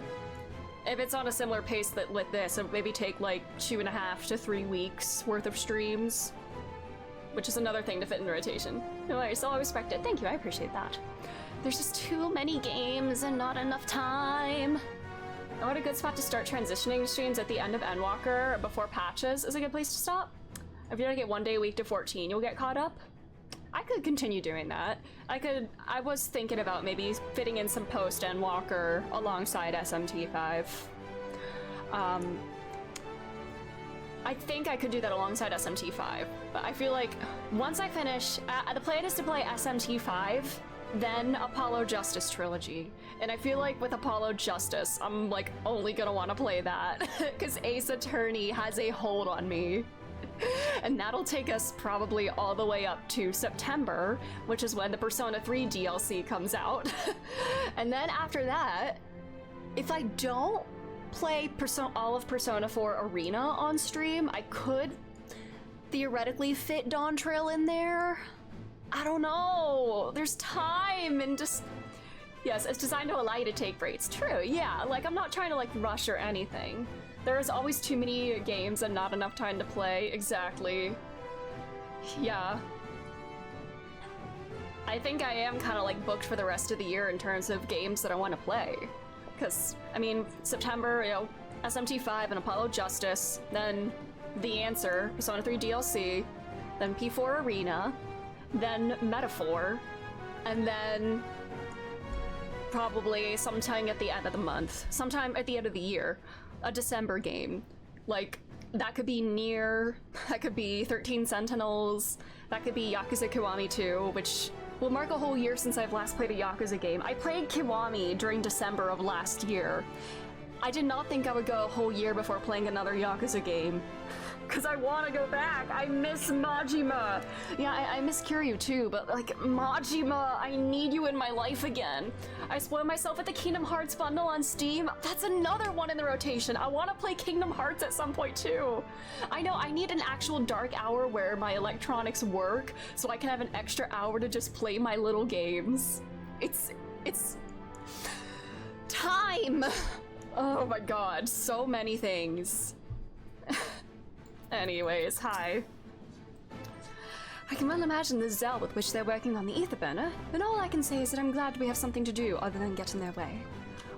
if it's on a similar pace that with this, it would maybe take like 2.5 to 3 weeks worth of streams, which is another thing to fit in the rotation. No worries, I'll respect it. Thank you, I appreciate that. There's just too many games and not enough time. And what a good spot to start transitioning streams at the end of Endwalker before patches is a good place to stop. If you're gonna get 1 day a week to 14, you'll get caught up. I could continue doing that. I was thinking about maybe fitting in some post Endwalker alongside SMT5. I think I could do that alongside SMT5, but I feel like once I finish, the plan is to play SMT5, then Apollo Justice Trilogy. And I feel like with Apollo Justice, I'm like only gonna want to play that, because Ace Attorney has a hold on me. And that'll take us probably all the way up to September, which is when the Persona 3 DLC comes out. And then after that, if I don't play all of Persona 4 Arena on stream, I could theoretically fit Dawn Trail in there. I don't know. There's time and just... Yes, it's designed to allow you to take breaks. True, yeah. Like, I'm not trying to, like, rush or anything. There is always too many games and not enough time to play. Exactly. Yeah. I think I am kind of, like, booked for the rest of the year in terms of games that I want to play. Because, I mean, September, you know, SMT5 and Apollo Justice, then The Answer, Persona 3 DLC, then P4 Arena, then Metaphor, and then probably sometime at the end of the month, sometime at the end of the year, a December game. Like, that could be Nier, that could be 13 Sentinels, that could be Yakuza Kiwami 2, which will mark a whole year since I've last played a Yakuza game. I played Kiwami during December of last year. I did not think I would go a whole year before playing another Yakuza game. Because I want to go back. I miss Majima. Yeah, I miss Kiryu too, but like, Majima, I need you in my life again. I spoiled myself with the Kingdom Hearts bundle on Steam. That's another one in the rotation. I want to play Kingdom Hearts at some point too. I know, I need an actual dark hour where my electronics work, so I can have an extra hour to just play my little games. It's time. Oh my god, so many things. Anyways, hi. I can well imagine the zeal with which they're working on the ether burner, and all I can say is that I'm glad we have something to do other than get in their way.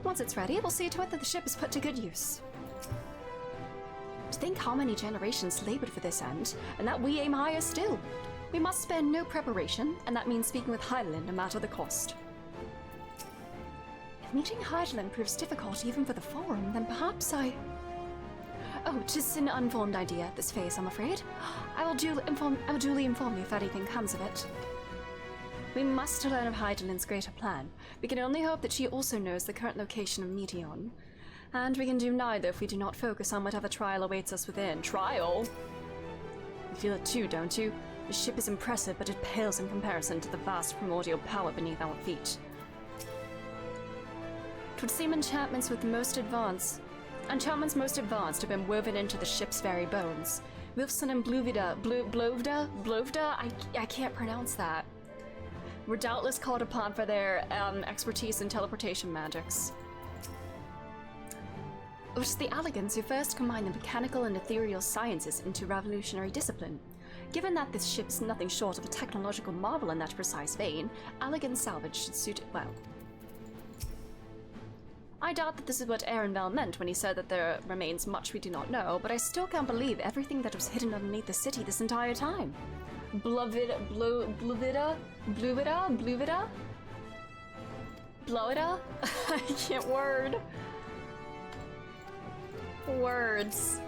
Once it's ready, we'll see to it that the ship is put to good use. To think how many generations labored for this end, and that we aim higher still. We must spare no preparation, and that means speaking with Heidelin no matter the cost. If meeting Heidelin proves difficult even for the Forum, then perhaps I... Oh, 'tis an unformed idea at this phase, I'm afraid. I will duly inform you if anything comes of it. We must learn of Heidelin's greater plan. We can only hope that she also knows the current location of Meteon. And we can do neither if we do not focus on whatever trial awaits us within. Trial? You feel it too, don't you? The ship is impressive, but it pales in comparison to the vast primordial power beneath our feet. 'Twould seem enchantments most advanced have been woven into the ship's very bones. Wilson and Blovda? I can't pronounce that. Were doubtless called upon for their expertise in teleportation magics.
It was the Alligans who first combined the mechanical and ethereal sciences into revolutionary discipline. Given that this ship is nothing short of a technological marvel in that precise vein, Alligan salvage should suit it well. I doubt that this is what Ehrenveld meant when he said that there remains much we do not know, but I still can't believe everything that was hidden underneath the city this entire time. Bluvida? Blowida? I can't word. Words.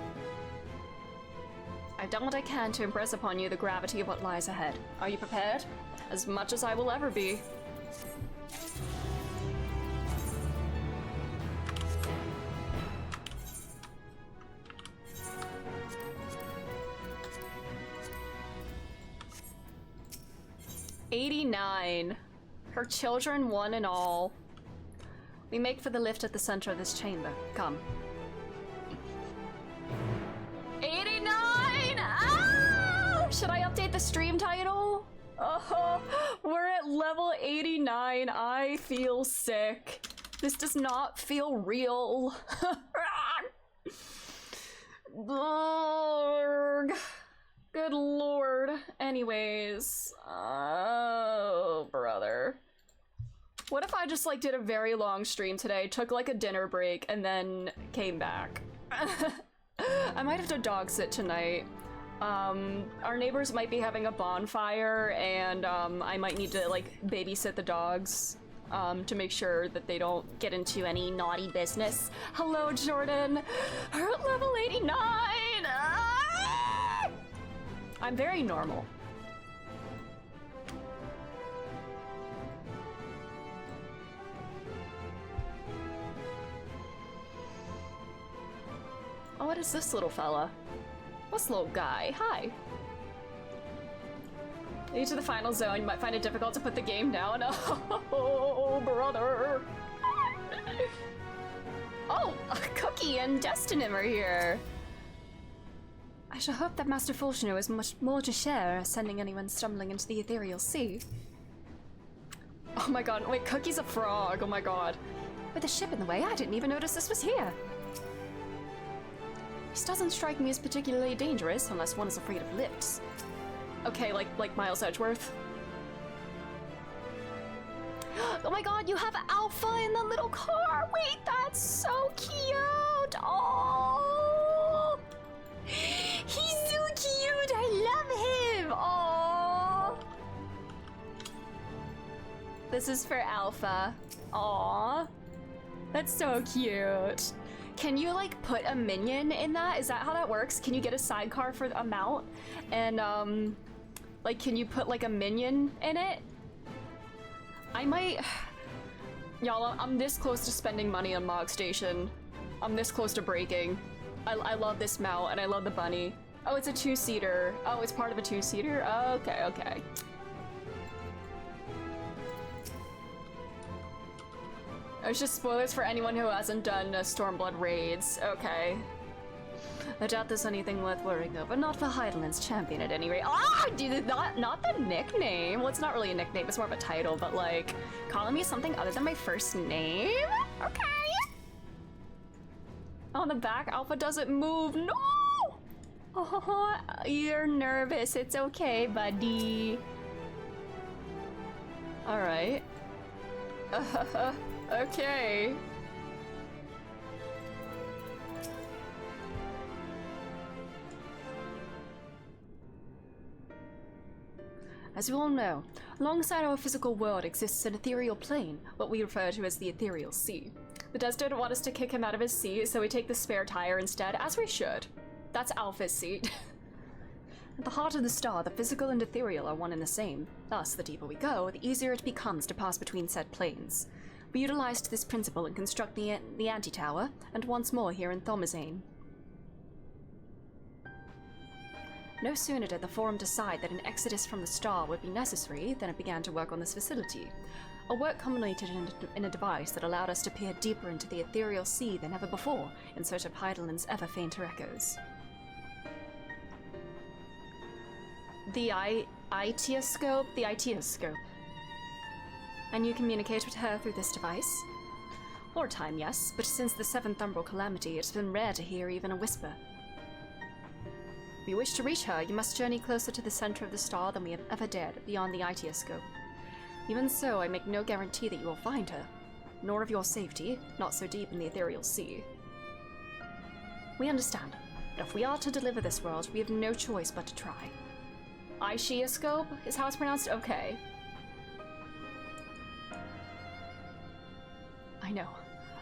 I've done what I can to impress upon you the gravity of what lies ahead. Are you prepared? As much as I will ever be. "89. Her children, one and all. We make for the lift at the center of this chamber. Come." 89! Ah! Should I update the stream title? Oh, we're at level 89. I feel sick. This does not feel real. Burg. Good lord. Anyways. Oh, brother. What if I just like did a very long stream today, took like a dinner break, and then came back? I might have to dog sit tonight. Our neighbors might be having a bonfire, and I might need to like babysit the dogs to make sure that they don't get into any naughty business. Hello, Jordan. We're at level 89. Ah! I'm very normal. Oh, what is this little fella? What's little guy? Hi. Due to the final zone, you might find it difficult to put the game down. Oh, brother. Oh, Cookie and Destinim are here. I shall hope that Master Fulchner has much more to share, sending anyone stumbling into the ethereal sea. Oh my god, wait, Cookie's a frog, oh my god. With the ship in the way, I didn't even notice this was here. This doesn't strike me as particularly dangerous, unless one is afraid of lifts. Okay, like Miles Edgeworth. Oh my god, you have Alpha in the little car! Wait, that's so cute! Oh! He's so cute! I love him! Oh! This is for Alpha. Aw. That's so cute. Can you like put a minion in that? Is that how that works? Can you get a sidecar for a mount? And like can you put like a minion in it? I might... Y'all, I'm this close to spending money on Mog Station. I'm this close to breaking. I love this mount and I love the bunny. Oh, it's a two-seater. Oh, it's part of a two-seater? Oh, okay, okay. It's just spoilers for anyone who hasn't done Stormblood raids. Okay. I doubt there's anything worth worrying over. Not for Heideland's champion at any rate. Ah! Dude, not the nickname. Well, it's not really a nickname. It's more of a title, but like, calling me something other than my first name? Okay. On the back, Alpha doesn't move. No! Oh, you're nervous. It's okay, buddy. All right. Okay. As you all know, alongside our physical world exists an ethereal plane, what we refer to as the ethereal sea. The devs don't want us to kick him out of his seat, so we take the spare tire instead, as we should. That's Alpha's seat. At the heart of the star, the physical and ethereal are one and the same. Thus, the deeper we go, the easier it becomes to pass between said planes. We utilized this principle and construct the anti-tower, and once more here in Thomazane. No sooner did the Forum decide that an exodus from the star would be necessary than it began to work on this facility. Our work culminated in a device that allowed us to peer deeper into the ethereal sea than ever before, in search of Heideland's ever fainter echoes. The Itioscope? The Itioscope. And you communicate with her through this device?
Wartime, yes, but since the Seventh Umbral Calamity, it's been rare to hear even a whisper. If you wish to reach her, you must journey closer to the center of the star than we have ever dared, beyond the Itioscope. Even so, I make no guarantee that you will find her, nor of your safety, not so deep in the ethereal sea. We understand, but if we are to deliver this world, we have no choice but to try. Itioscope is how it's pronounced? Okay. I know.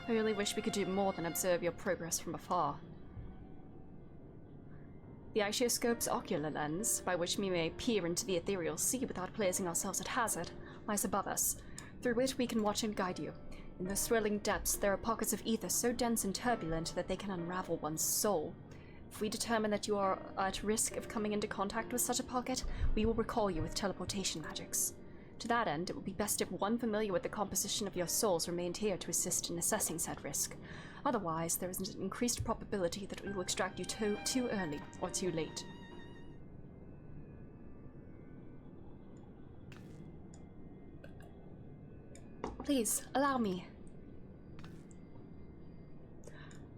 I really wish we could do more than observe your progress from afar. The Itioscope's ocular lens, by which we may peer into the ethereal sea without placing ourselves at hazard, lies above us, through which we can watch and guide you. In the swirling depths, there are pockets of ether so dense and turbulent that they can unravel one's soul. If we determine that you are at risk of coming into contact with such a pocket, we will recall you with teleportation magics. To that end, it would be best if one familiar with the composition of your souls remained here to assist in assessing said risk. Otherwise, there is an increased probability that we will extract you too early or too late. Please, allow me.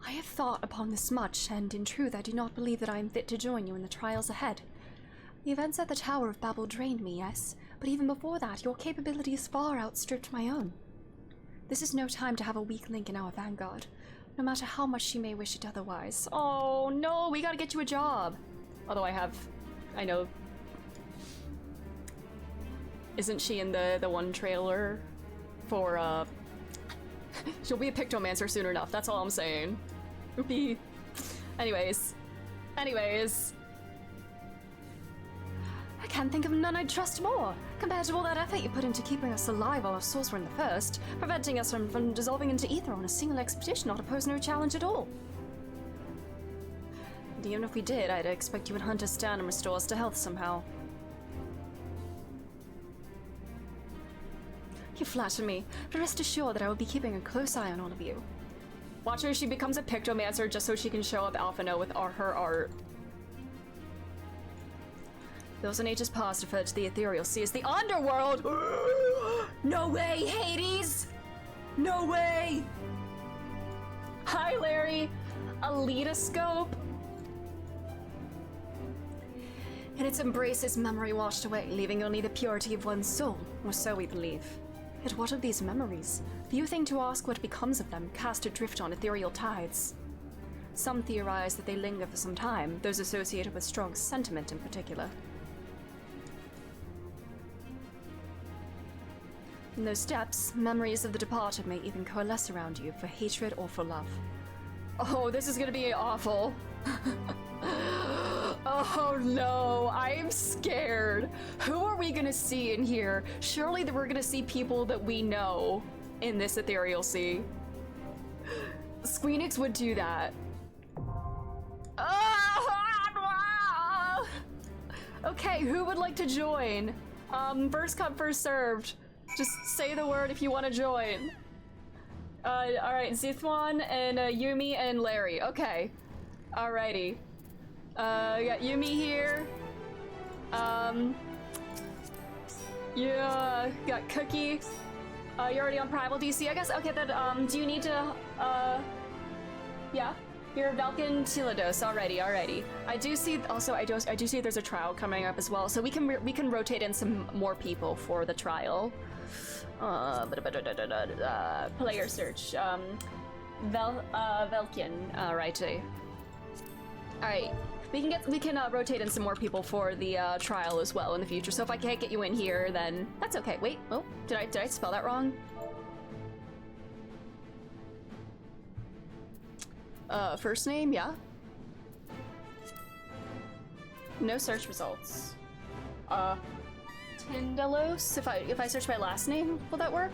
I have thought upon this much, and in truth I do not believe that I am fit to join you in the trials ahead. The events at the Tower of Babel drained me, yes, but even before that, your capabilities far outstripped my own. This is no time to have a weak link in our vanguard, no matter how much she may wish it otherwise. Oh no, we gotta get you a job! Although I know... Isn't she in the one trailer for, she'll be a Pictomancer soon enough, that's all I'm saying. Anyways. I can't think of none I'd trust more. Compared to all that effort you put into keeping us alive while our souls were in the first, preventing us from dissolving into ether on a single expedition ought to pose no challenge at all. And even if we did, I'd expect you would hunt us down and restore us to health somehow. You flatter me, but rest assured that I will be keeping a close eye on all of you. Watch her, she becomes a Pictomancer just so she can show up Alphino with her art. Those in ages past referred to the ethereal sea as the underworld! No way, Hades! No way! Hi, Larry! Elitoscope? In its embrace, its memory washed away, leaving only the purity of one's soul, or so we believe. Yet what of these memories? Few think to ask what becomes of them, cast adrift on ethereal tides. Some theorize that they linger for some time, those associated with strong sentiment in particular. In those depths, memories of the departed may even coalesce around you for hatred or for love. Oh, this is gonna be awful. Oh no, I'm scared. Who are we gonna see in here? Surely that we're gonna see people that we know in this ethereal sea. Squeenix would do that. Okay, who would like to join? First come, first served. Just say the word if you want to join. Alright, Zithwan and Yumi and Larry. Okay. Alrighty. We got Yumi here. Yeah, got Cookie. You're already on Primal DC, I guess. Okay, then, do you need to, yeah? You're Velkin Tilados. Alrighty. I do see, also, I do see there's a trial coming up as well, so we can rotate in some more people for the trial. Player search. Velkin. Alrighty. Alright. We can rotate in some more people for the trial as well in the future. So if I can't get you in here, then that's okay. Wait, oh, did I spell that wrong? First name, yeah. No search results. Tindalos. If I search my last name, will that work?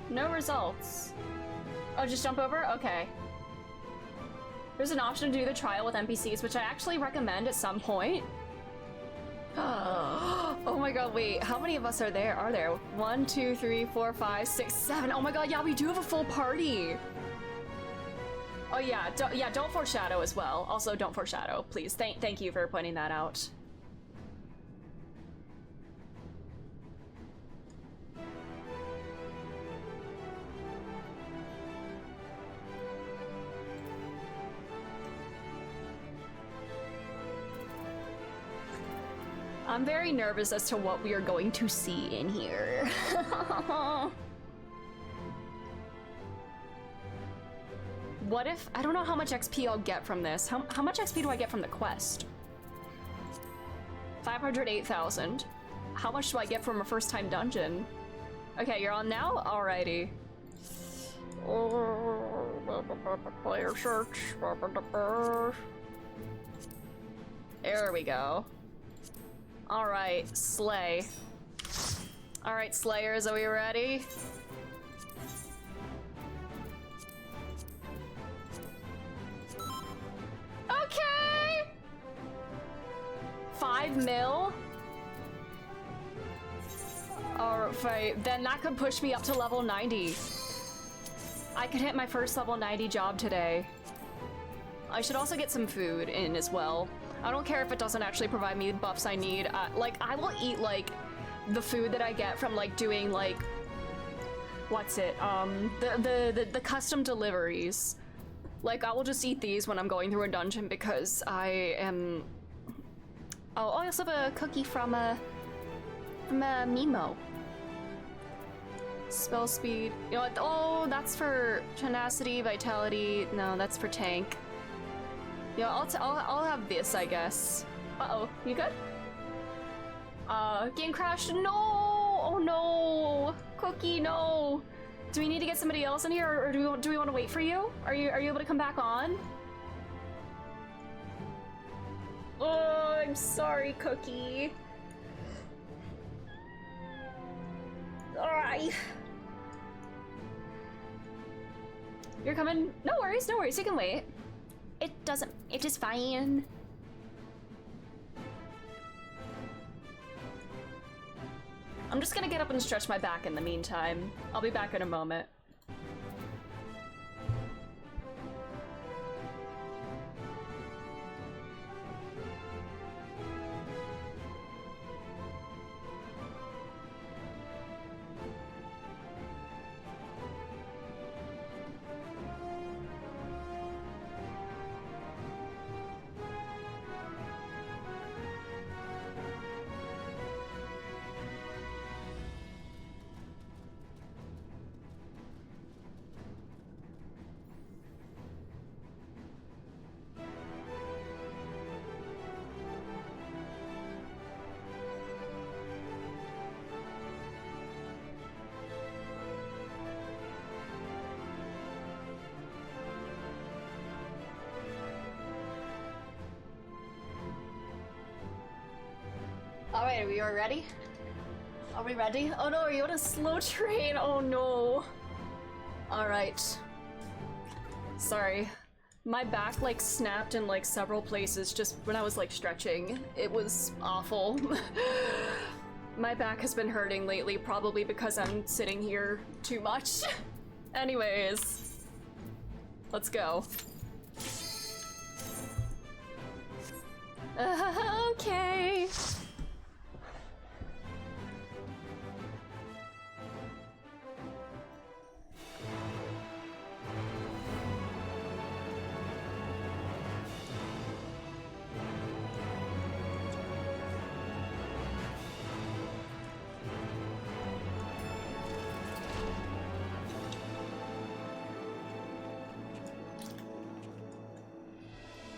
No results. Oh, just jump over? Okay. There's an option to do the trial with NPCs, which I actually recommend at some point. Oh my god, wait, how many of us are there? 1, 2, 3, 4, 5, 6, 7. Oh my god, yeah, we do have a full party. Oh yeah, don't foreshadow as well. Also, don't foreshadow, please. Thank you for pointing that out. I'm very nervous as to what we are going to see in here. What if... I don't know how much XP I'll get from this. How much XP do I get from the quest? 508,000. How much do I get from a first-time dungeon? Okay, you're on now? Alrighty. Player search. There we go. Alright, slay. Alright, Slayers, are we ready? Okay! 5 mil? Alright, then that could push me up to level 90. I could hit my first level 90 job today. I should also get some food in as well. I don't care if it doesn't actually provide me the buffs I need. Like, I will eat, like, the food that I get from, like, doing, like... What's it? The custom deliveries. Like, I will just eat these when I'm going through a dungeon because I am... Oh, I also have a cookie from Mimo. Spell speed. You know what? Oh, that's for tenacity, vitality. No, that's for tank. Yeah, I'll have this, I guess. Uh-oh, you good? Game crashed. No! Oh no! Cookie, no! Do we need to get somebody else in here, or do we want to wait for you? Are you able to come back on? Oh, I'm sorry, Cookie. Alright. You're coming? No worries, you can wait. It is fine. I'm just gonna get up and stretch my back in the meantime. I'll be back in a moment. Alright, are we all ready? Are we ready? Oh no, are you on a slow train? Oh no. Alright. Sorry. My back like snapped in like several places just when I was like stretching. It was awful. My back has been hurting lately, probably because I'm sitting here too much. Anyways. Let's go. Okay.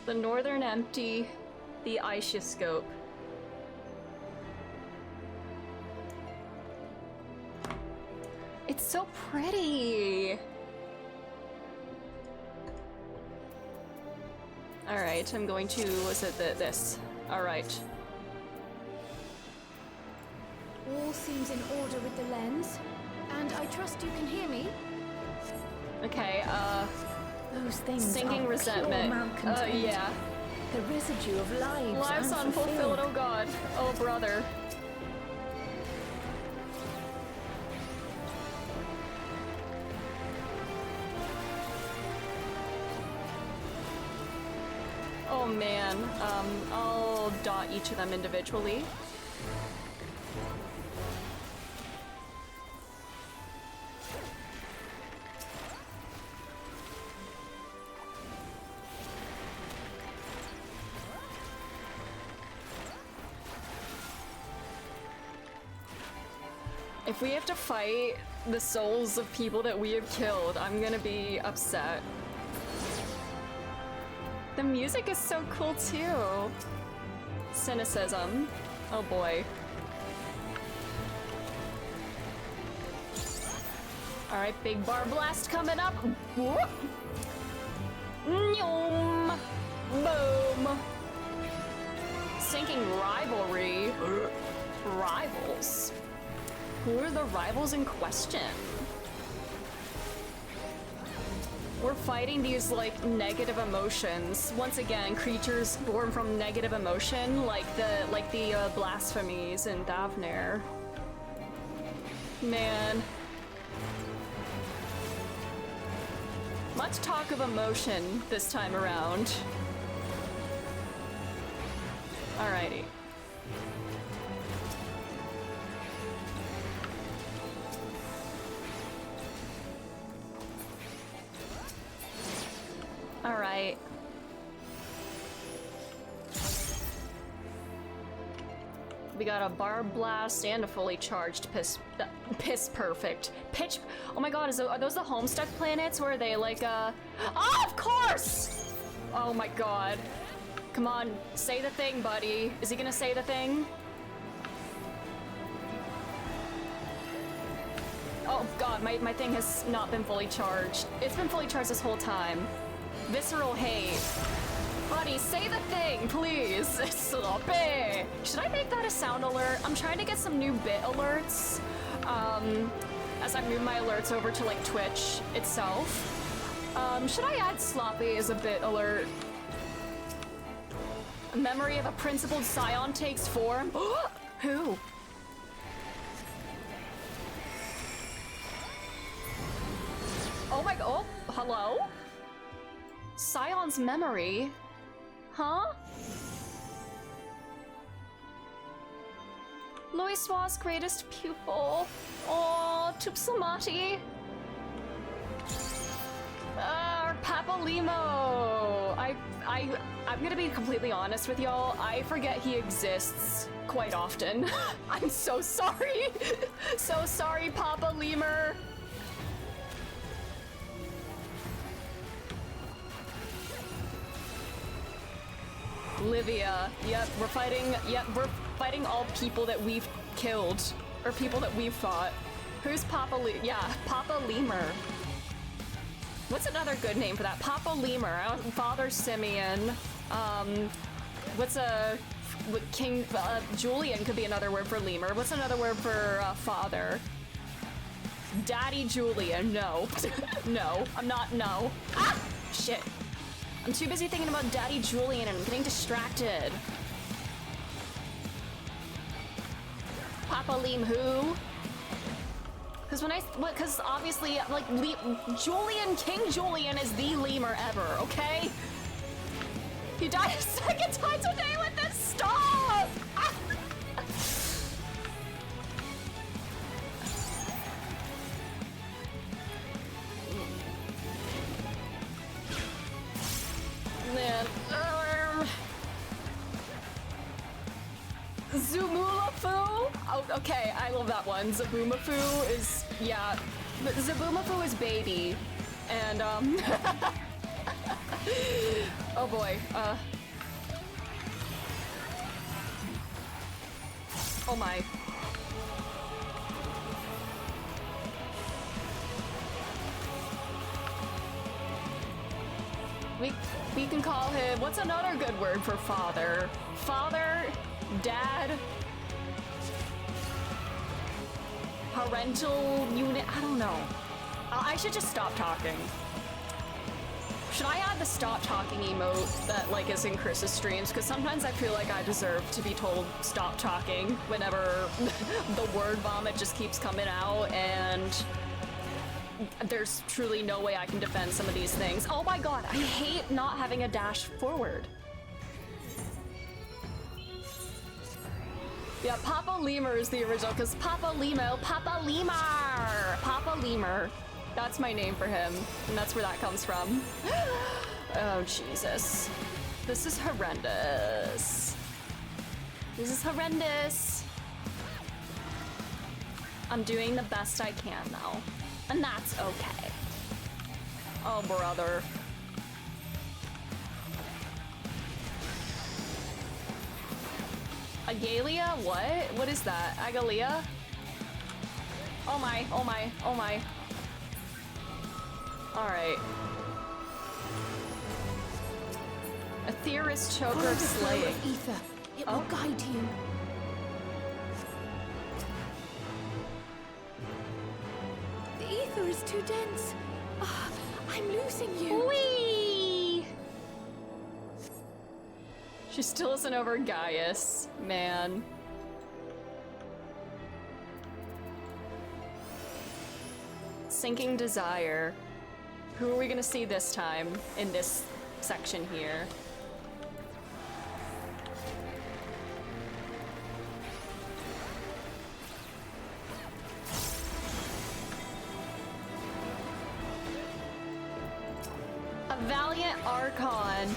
The Northern Empty, the Ischioscope. It's so pretty! Alright, I'm going to, was it this? Alright.
All seems in order with the lens, and I trust you can hear me?
Okay,
Those things
Sinking
are
resentment.
pure malcontent.
Yeah.
The residue of
Lives unfulfilled, oh god. Oh brother. Oh man, I'll dot each of them individually. If we have to fight the souls of people that we have killed, I'm gonna be upset. The music is so cool too. Cynicism. Oh boy. Alright, big bar blast coming up. Whoop. Nyom. Boom. Sinking rivalry. Rivals. Who are the rivals in question? We're fighting these, like, negative emotions. Once again, creatures born from negative emotion, like the blasphemies in Davner. Man. Much talk of emotion this time around. Alrighty. Alright. We got a barb blast and a fully charged piss perfect. Pitch. Oh my god, are those the Homestuck planets where they like Oh, of course! Oh my god. Come on, say the thing, buddy. Is he gonna say the thing? Oh god, my thing has not been fully charged. It's been fully charged this whole time. Visceral hate. Buddy, say the thing, please. Sloppy. Should I make that a sound alert? I'm trying to get some new bit alerts. As I move my alerts over to like Twitch itself. Should I add sloppy as a bit alert? A memory of a principled scion takes form. Who? Oh my god. Oh, hello? Scion's memory? Huh? Loisoir's greatest pupil. Oh, Tupsamati. Papa Limo. I'm gonna be completely honest with y'all. I forget he exists quite often. I'm so sorry. So sorry, Papa Lemur. Livia. Yep, we're fighting all people that we've killed. Or people that we've fought. Who's Papa yeah, Papa Lemur. What's another good name for that? Papa Lemur. Father Simeon. King Julian could be another word for Lemur. What's another word for father? Daddy Julian. No. No. I'm not. No. Ah! Shit. I'm too busy thinking about Daddy Julian and I'm getting distracted. Papa Leem who? Because obviously, like, King Julian is the lemur ever, okay? He died a second time today with this. Stop! Ah! Man. Zumumafu? Oh, okay, I love that one. Zabumafu is, yeah. But Zabumafu is baby. And, oh boy, oh my. We can call him, what's another good word for father? Father, dad, parental unit, I don't know. I should just stop talking. Should I add the stop talking emote that like is in Chris's streams? Because sometimes I feel like I deserve to be told stop talking whenever the word vomit just keeps coming out and there's truly no way I can defend some of these things. Oh my god, I hate not having a dash forward. Yeah, Papa Lemur is the original, because Papa Lemo, Papa Lemur! Papa Lemur. That's my name for him, and that's where that comes from. Oh, Jesus. This is horrendous. This is horrendous. I'm doing the best I can, though. And that's okay. Oh, brother. Agalia? What? What is that? Agalia? Oh my, oh my, oh my. Alright. Aetherist choker
Follow
of
the flow
slaying.
of ether. It will guide you. The ether is too dense. Ah, I'm losing you.
Whee! She still isn't over Gaius, man. Sinking Desire. Who are we gonna see this time in this section here? A Valiant Archon.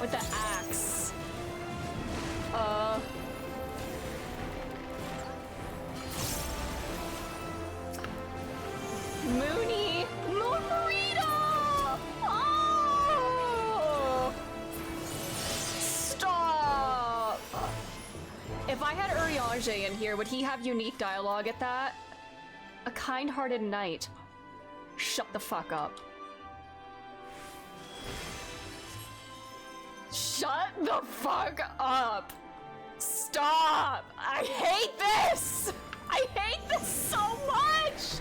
With the axe. Mooney! Moon Burrito! Oh! Stop! If I had Urianger in here, would he have unique dialogue at that? A kind-hearted knight. Shut the fuck up. Shut the fuck up! Stop! I hate this! I hate this so much!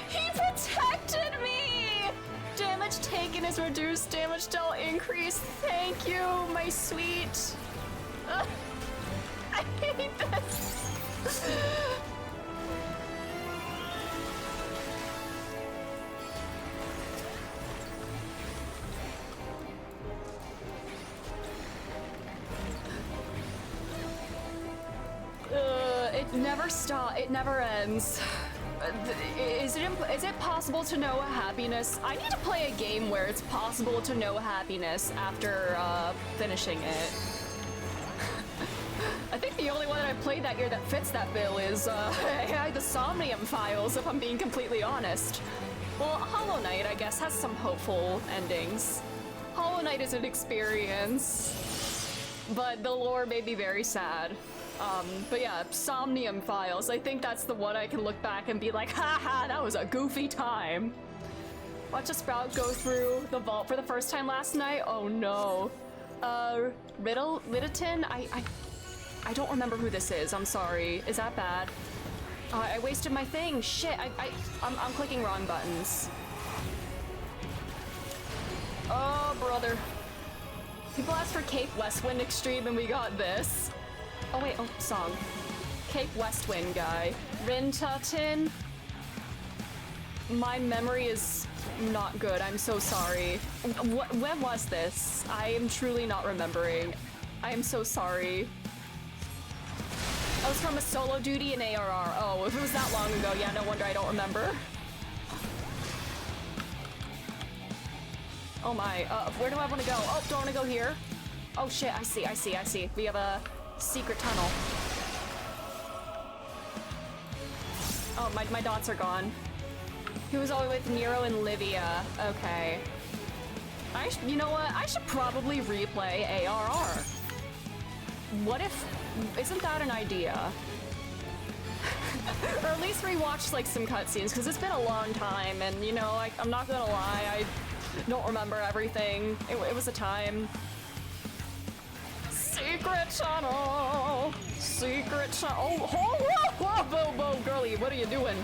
He protected me! Damage taken is reduced, damage dealt increased. Thank you, my sweet. I hate this. It never stops. It never ends. Is it possible to know happiness? I need to play a game where it's possible to know happiness after finishing it. I think the only one that I played that year that fits that bill is the Somnium Files, if I'm being completely honest. Well, Hollow Knight, I guess, has some hopeful endings. Hollow Knight is an experience, but the lore made me very sad. But yeah, Somnium Files. I think that's the one I can look back and be like, haha, that was a goofy time. Watch a Sprout go through the vault for the first time last night. Oh no. Littleton? I don't remember who this is. I'm sorry. Is that bad? I wasted my thing. Shit. I'm clicking wrong buttons. Oh, brother. People asked for Cape Westwind Extreme and we got this. Oh wait, oh, song. Cape Westwind guy. Rintatin. My memory is not good, I'm so sorry. When was this? I am truly not remembering. I am so sorry. I was from a solo duty in ARR. Oh, if it was that long ago, yeah, no wonder I don't remember. Oh my, where do I want to go? Oh, do I want to go here? Oh shit, I see. We have a secret tunnel. Oh, my dots are gone. He was always with Nero and Livia. Okay. You know what? I should probably replay ARR. What if... Isn't that an idea? Or at least rewatch, like, some cutscenes, because it's been a long time, and, you know, like, I'm not gonna lie, I don't remember everything. It was a time. Secret tunnel! Secret tunnel! Oh, whoa, girlie, what are you doing?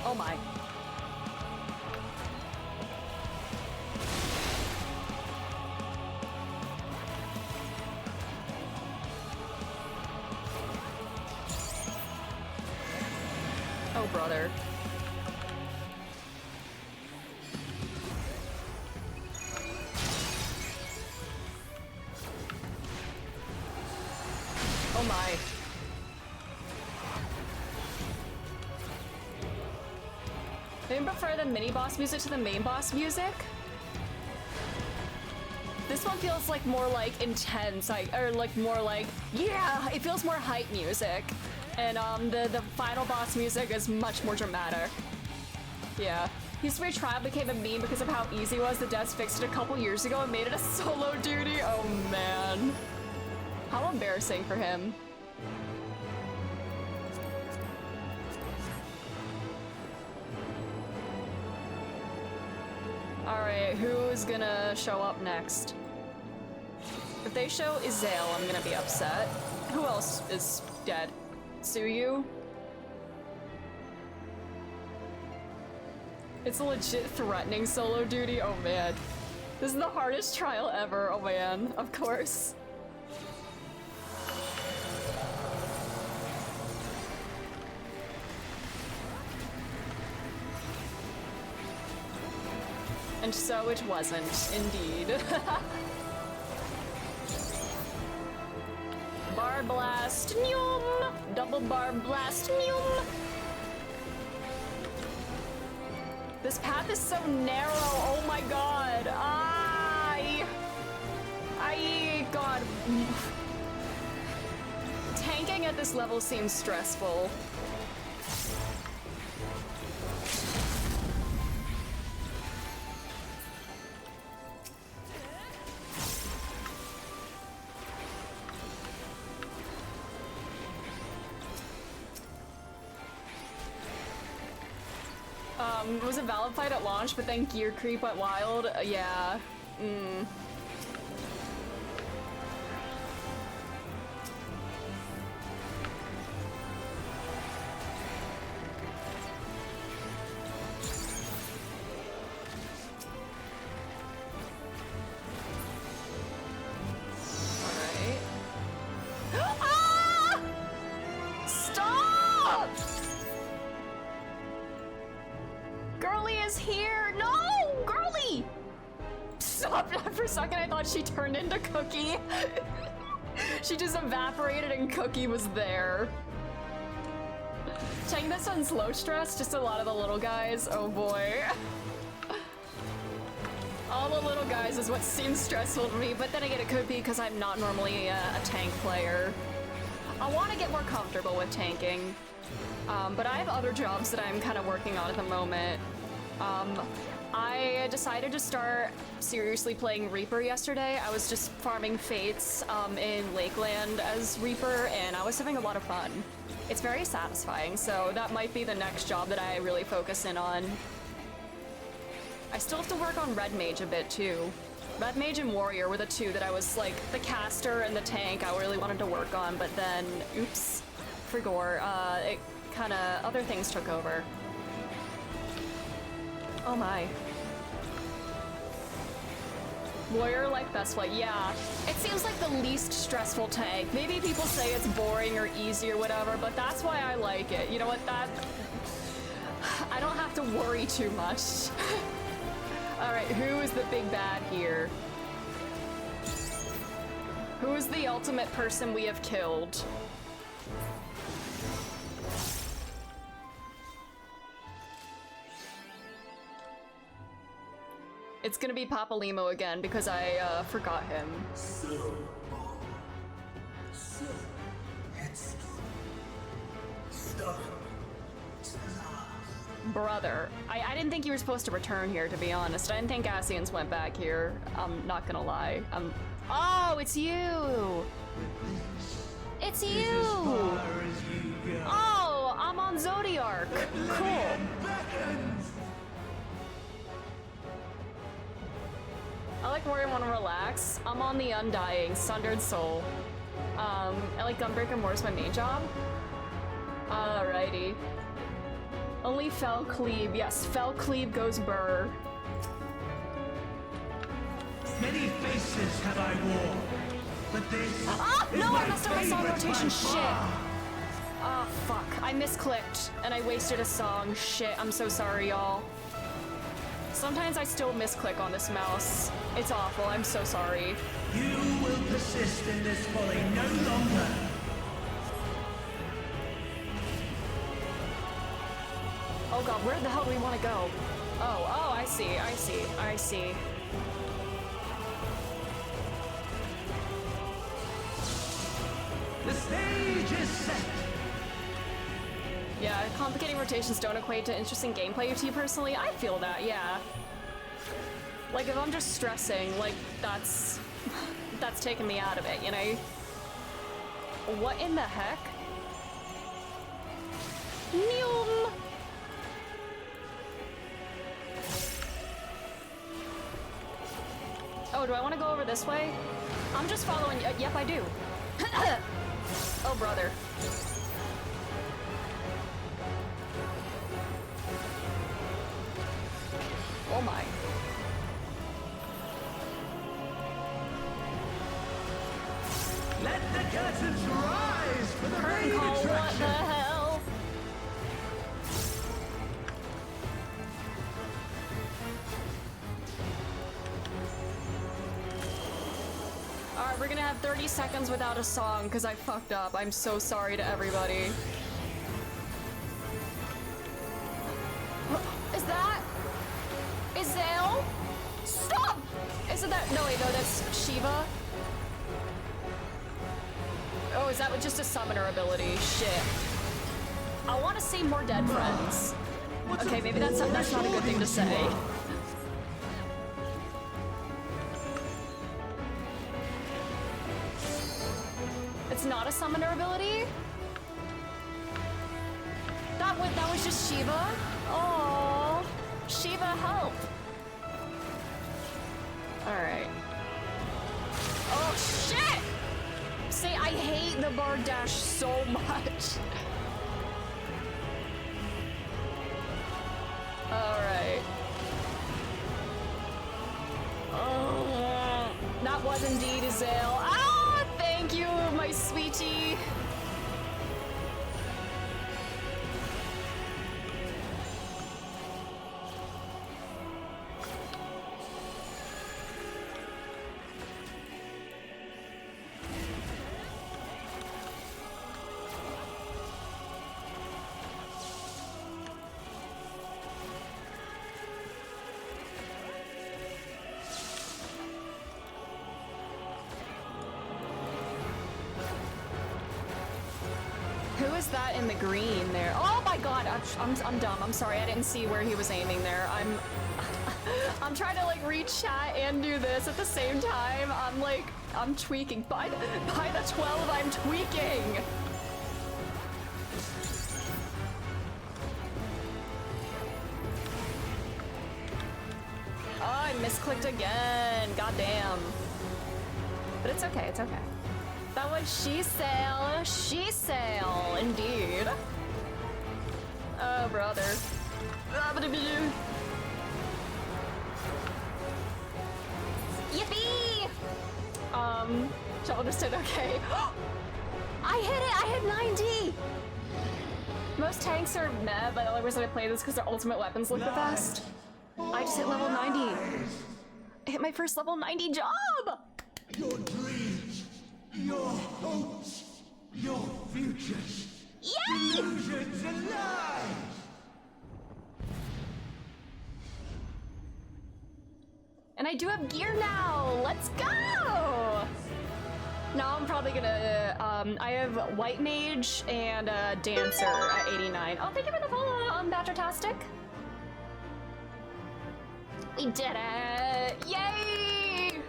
Oh my. brother. Oh my. I prefer the mini boss music to the main boss music. This one feels like more like intense, or like more like, yeah, it feels more hype music. And the final boss music is much more dramatic. Yeah. History Trial became a meme because of how easy it was. The devs fixed it a couple years ago and made it a solo duty. Oh man. How embarrassing for him. Alright, who's gonna show up next? If they show Izael, I'm gonna be upset. Who else is dead? Suyu? It's a legit threatening solo duty? Oh man. This is the hardest trial ever. Oh man, of course. And so it wasn't, indeed. Bar blast, nyum! Double bar blast, nyum! This path is so narrow, oh my god! God. Tanking at this level seems stressful. It was a valid fight at launch, but then gear creep went wild. Yeah. Alright. Ah! Stop! Girly is here! No! Girly! Stop! For a second I thought she turned into Cookie. She just evaporated and Cookie was there. Checking this on slow stress, just a lot of the little guys. Oh boy. All the little guys is what seems stressful to me, but then again it could be because I'm not normally a tank player. I want to get more comfortable with tanking. But I have other jobs that I'm kind of working on at the moment. I decided to start seriously playing Reaper yesterday. I was just farming fates in Lakeland as Reaper, and I was having a lot of fun. It's very satisfying, so that might be the next job that I really focus in on. I still have to work on Red Mage a bit too. Red Mage and Warrior were the two that I was like, the caster and the tank I really wanted to work on, but then, oops, Frigor, it kinda, other things took over. Oh my. Warrior like best flight, yeah. It seems like the least stressful tank. Maybe people say it's boring or easy or whatever, but that's why I like it. You know what, I don't have to worry too much. Alright, who is the big bad here? Who is the ultimate person we have killed? It's gonna be Papa Limo again because I forgot him. Brother, I didn't think you were supposed to return here, to be honest. I didn't think Ascians went back here. I'm not gonna lie. Oh, it's you! It's you! Oh, I'm on Zodiark. Cool. I like where I want to relax. I'm on the Undying, Sundered Soul. I like Gunbreaker more as my main job. Alrighty. Only Fell Cleave. Yes, Fell Cleave goes Burr.
Many faces have I worn, but this
no, I messed up my song rotation. Shit. Ah, fuck. I misclicked and I wasted a song. Shit, I'm so sorry, y'all. Sometimes I still misclick on this mouse. It's awful, I'm so sorry.
You will persist in this folly no longer.
Oh god, where the hell do we want to go? Oh, I see, I see, I see.
The stage is set.
Yeah, complicating rotations don't equate to interesting gameplay to you personally. I feel that, yeah. Like, if I'm just stressing, like, that's taking me out of it, you know? What in the heck? Neum! Oh, do I want to go over this way? I'm just following. Yep, I do. Oh, brother. Oh my.
Let the curtains rise for the main attraction.
What the hell? Alright, we're gonna have 30 seconds without a song because I fucked up. I'm so sorry to everybody. Is that? Izel? Stop! Isn't that? No, wait, no, that's Shiva. Oh, is that with just a summoner ability? Shit. I want to see more dead friends. Okay, maybe that's not a good thing to say. It's not a summoner ability? That was just Shiva? Oh, Shiva, help! Alright. Oh, shit! See, I hate the bard dash so much. Alright. Oh, that was indeed Izel. Ah, thank you, my sweetie. Who is that in the green there? Oh my god, I'm dumb. I'm sorry, I didn't see where he was aiming there. I'm trying to like read chat and do this at the same time. I'm tweaking. By the 12, I'm tweaking. Oh, I misclicked again. Goddamn. But it's okay, it's okay. That was she sail, indeed. Oh, brother. Yippee! Y'all understood, okay. I hit it! I hit 90! Most tanks are meh, but the only reason I play this is because their ultimate weapons look the best. I just hit level 90. I hit my first level 90 job!
Your dreams, your hopes, your futures.
Yay!
Illusions and lies!
And I do have gear now! Let's go! Now I'm probably gonna, I have White Mage and Dancer at 89. Oh, thank you for the follow, Badgertastic. We did it! Yay!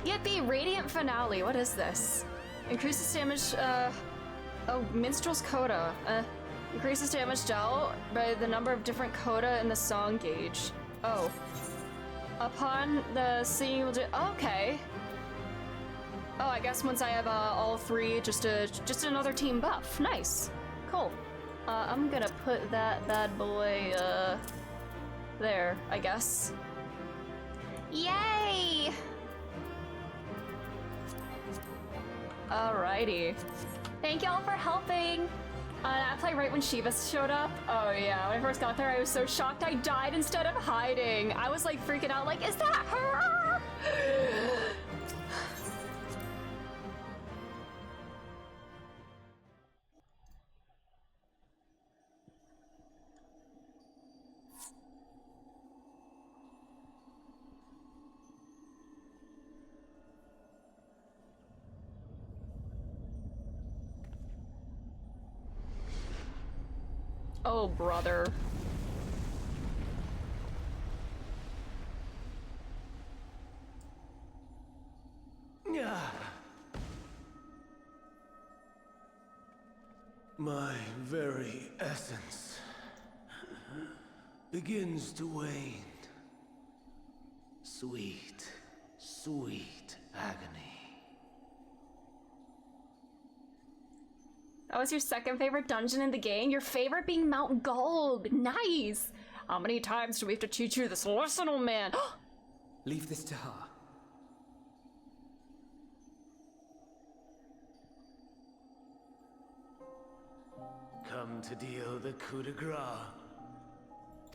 Yippee, Radiant Finale, what is this? Increases damage, oh, Minstrel's Coda. Increases damage dealt by the number of different coda in the song gauge. Oh. Upon the singing will do, okay. Oh, I guess once I have all three, just another team buff. Nice. Cool. I'm gonna put that bad boy, there, I guess. Yay! Alrighty. Thank y'all for helping. I played right when Shiva showed up. Oh yeah, when I first got there, I was so shocked I died instead of hiding. I was like freaking out, like, is that her? Oh, brother.
My very essence begins to wane. Sweet, sweet agony.
That was your second favorite dungeon in the game? Your favorite being Mount Gold. Nice! How many times do we have to teach you this lesson, old man?
Leave this to her.
Come to deal the coup de grace.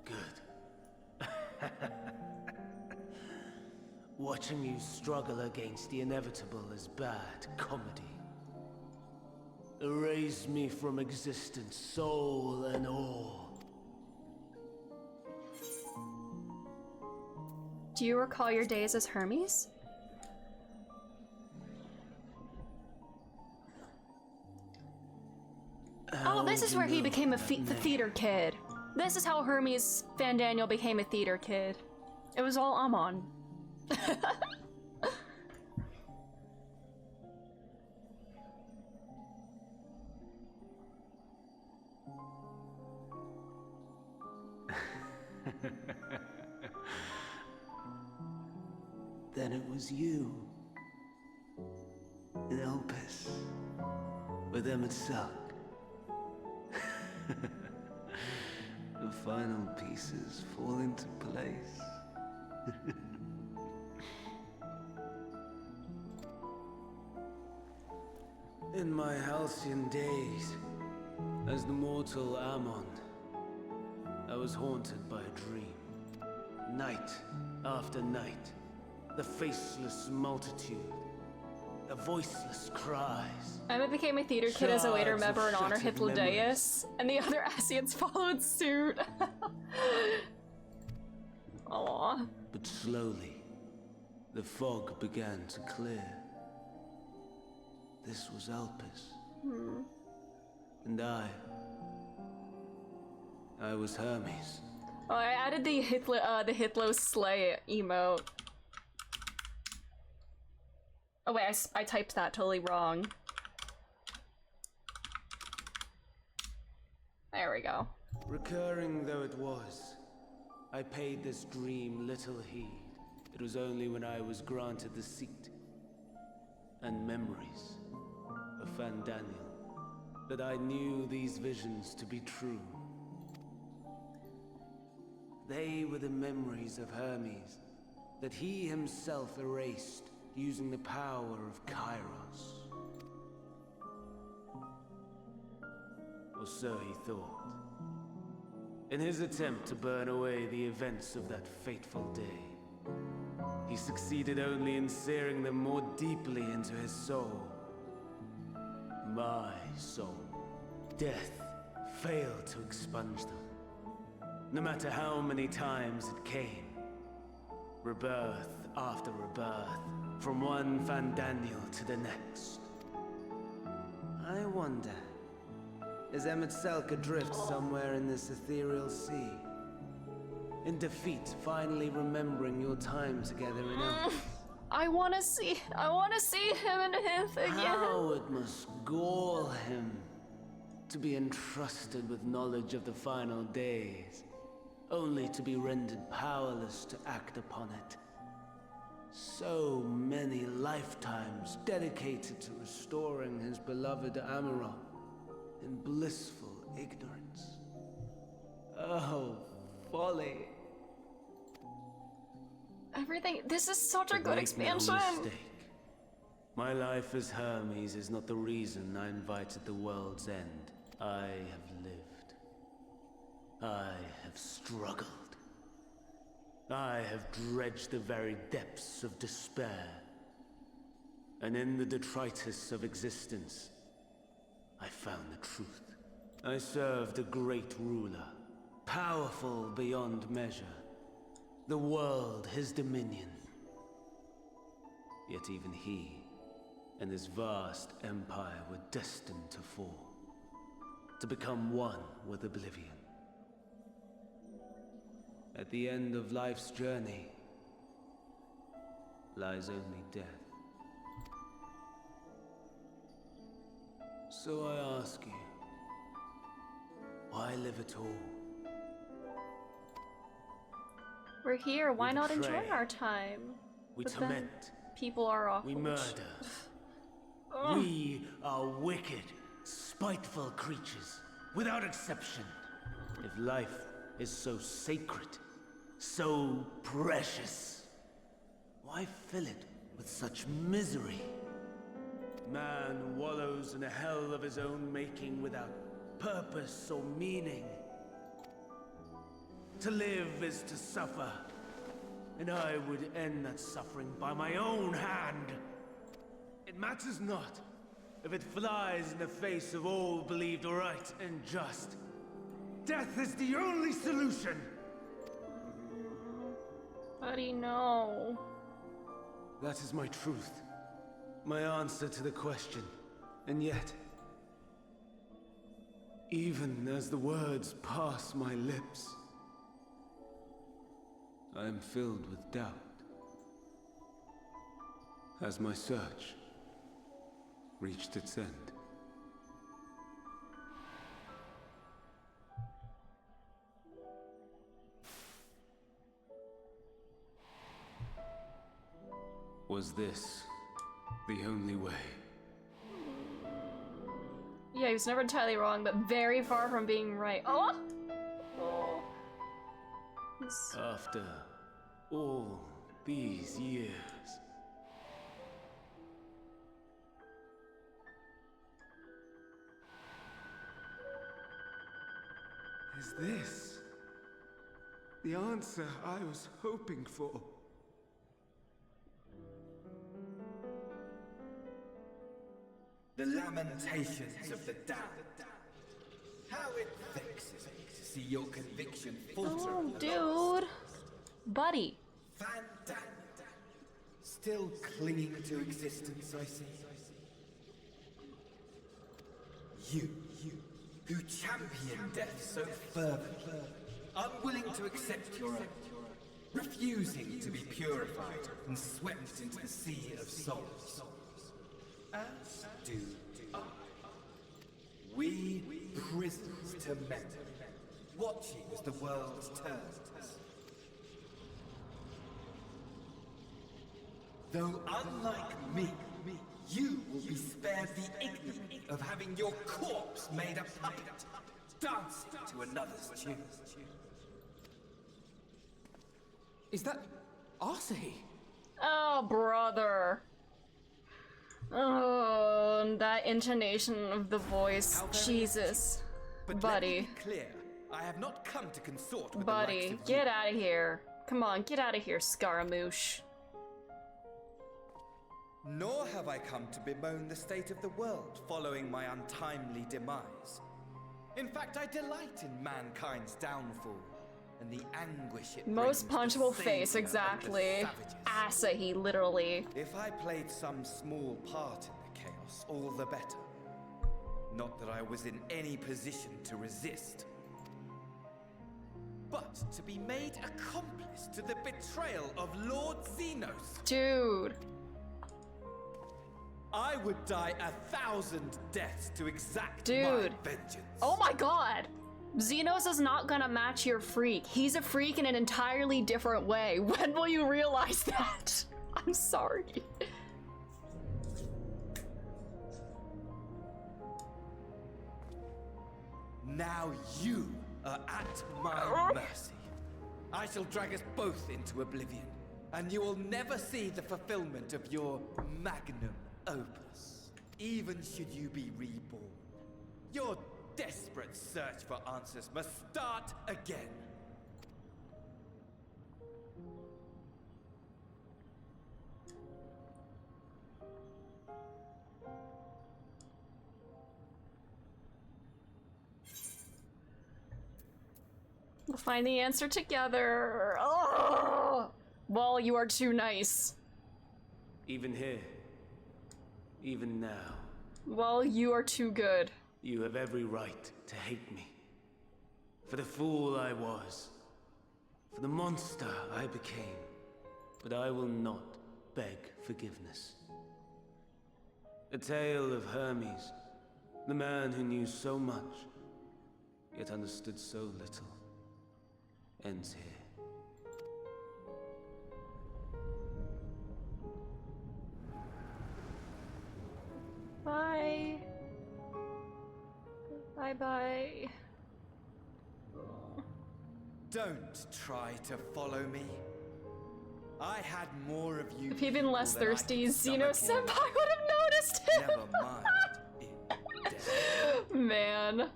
Good. Watching you struggle against the inevitable is bad comedy. Erase me from existence, soul and all.
Do you recall your days as Hermes? Oh, this is where he became a theater kid. This is how Hermes Van Daniel became a theater kid. It was all Amon.
Then it was you. In Elpis. With Emmett Silk. The final pieces fall into place. In my halcyon days, as the mortal Ammon, I was haunted by a dream. Night after night, the faceless multitude, the voiceless cries.
Emma became a theater kid as a way to remember and honor Hythlodaeus, and the other Asians followed suit. Aww.
But slowly, the fog began to clear. This was Elpis. And I was Hermes.
Oh, I added the Hitlo Slay emote. Oh wait, I typed that totally wrong. There we go.
Recurring though it was, I paid this dream little heed. It was only when I was granted the seat and memories of Van Daniel that I knew these visions to be true. They were the memories of Hermes that he himself erased using the power of Kairos. Or so he thought. In his attempt to burn away the events of that fateful day, he succeeded only in searing them more deeply into his soul. My soul. Death failed to expunge them. No matter how many times it came. Rebirth after rebirth, from one Van Daniel to the next. I wonder, is Emmett Selk adrift somewhere in this ethereal sea? In defeat, finally remembering your time together in Elpis?
I wanna see him and Hith again.
How it must gall him to be entrusted with knowledge of the final days, only to be rendered powerless to act upon it. So many lifetimes dedicated to restoring his beloved Amaral in blissful ignorance. Oh, folly.
Everything. This is such a good
Make no
expansion.
mistake. My life as Hermes is not the reason I invited the world's end. I have lived. I have struggled. I have dredged the very depths of despair. And in the detritus of existence, I found the truth. I served a great ruler, powerful beyond measure. The world, his dominion. Yet even he and his vast empire were destined to fall, to become one with oblivion. At the end of life's journey lies only death. So I ask you, why live at all?
We're here, why not enjoy
betray.
our time?
We
But then
torment.
people are awful.
We murder. We are wicked, spiteful creatures, without exception. If life is so sacred, so precious, why fill it with such misery? Man wallows in a hell of his own making without purpose or meaning. To live is to suffer, and I would end that suffering by my own hand. It matters not if it flies in the face of all believed right and just. Death is the only solution!
Buddy, no.
That is my truth. My answer to the question. And yet, even as the words pass my lips, I am filled with doubt. Has my search reached its end? Was this the only way?
Yeah, he was never entirely wrong, but very far from being right. Oh! Oh.
After all these years, is this the answer I was hoping for?
The lamentations of the damned. How it vexes me to see your conviction falter.
Oh, dude. Buddy.
Fandango. Still clinging to existence, I see. You, who champion death so fervently, unwilling to accept your own, refusing to be purified and swept into the sea of souls. As do I. We prisoners to men, watching as the world turns. Though unlike me, you will be spared the ignominy of having your corpse made a puppet, dancing to another's tune.
Is that Arsahi?
Oh, brother. Oh, that intonation of the voice. Jesus.
But
Buddy.
let me be clear, I have not come to consort with the
Buddy,
likes of
get
you.
out of here. Come on, get out of here, Scaramouche.
Nor have I come to bemoan the state of the world following my untimely demise. In fact, I delight in mankind's downfall and the anguish it
Most
brings the
punchable face,
savior of the
exactly.
savages.
Asahi, literally.
If I played some small part in the chaos, all the better. Not that I was in any position to resist. But to be made accomplice to the betrayal of Lord Xenos.
Dude.
I would die 1,000 deaths to exact
Dude.
my vengeance.
Oh my god. Xenos is not gonna match your freak. He's a freak in an entirely different way. When will you realize that? I'm sorry.
Now you are at my mercy. I shall drag us both into oblivion, and you will never see the fulfillment of your magnum Opus, even should you be reborn, your desperate search for answers must start again.
We'll find the answer together. Oh! Well, you are too nice.
Even here, even now.
Well, you are too good.
You have every right to hate me. For the fool I was. For the monster I became. But I will not beg forgiveness. A tale of Hermes, the man who knew so much, yet understood so little, ends here.
Bye. Bye-bye.
Don't try to follow me. I had more of you.
If he'd been less
people than I
thirsty,
could
Xeno
stomach in
Senpai would have noticed him.
Never mind.
Man.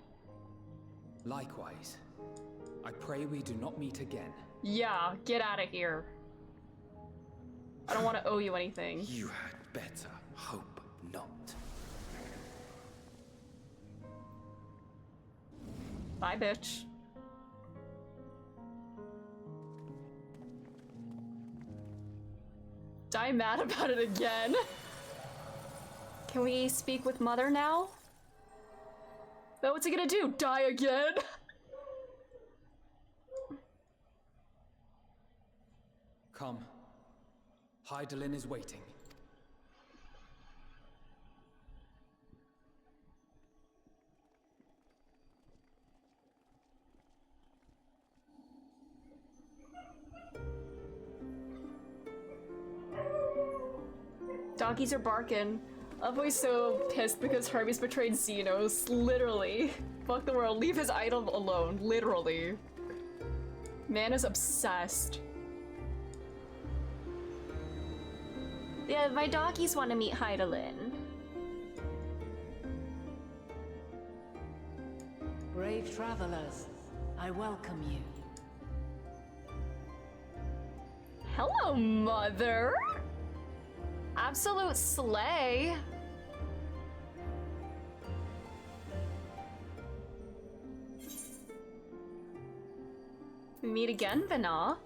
Likewise. I pray we do not meet again.
Yeah, get out of here. I don't want to owe you anything.
You had better hope not.
Bye, bitch. Die mad about it again. Can we speak with Mother now? But what's he gonna do? Die again?
Come. Hydaelyn is waiting.
Donkeys are barking. I'm always so pissed because Hermes betrayed Xenos. Literally. Fuck the world. Leave his idol alone. Literally. Man is obsessed.
Yeah, my doggies want to meet Hydaelyn.
Brave travelers, I welcome you.
Hello, Mother. Absolute slay. We meet again, Vana.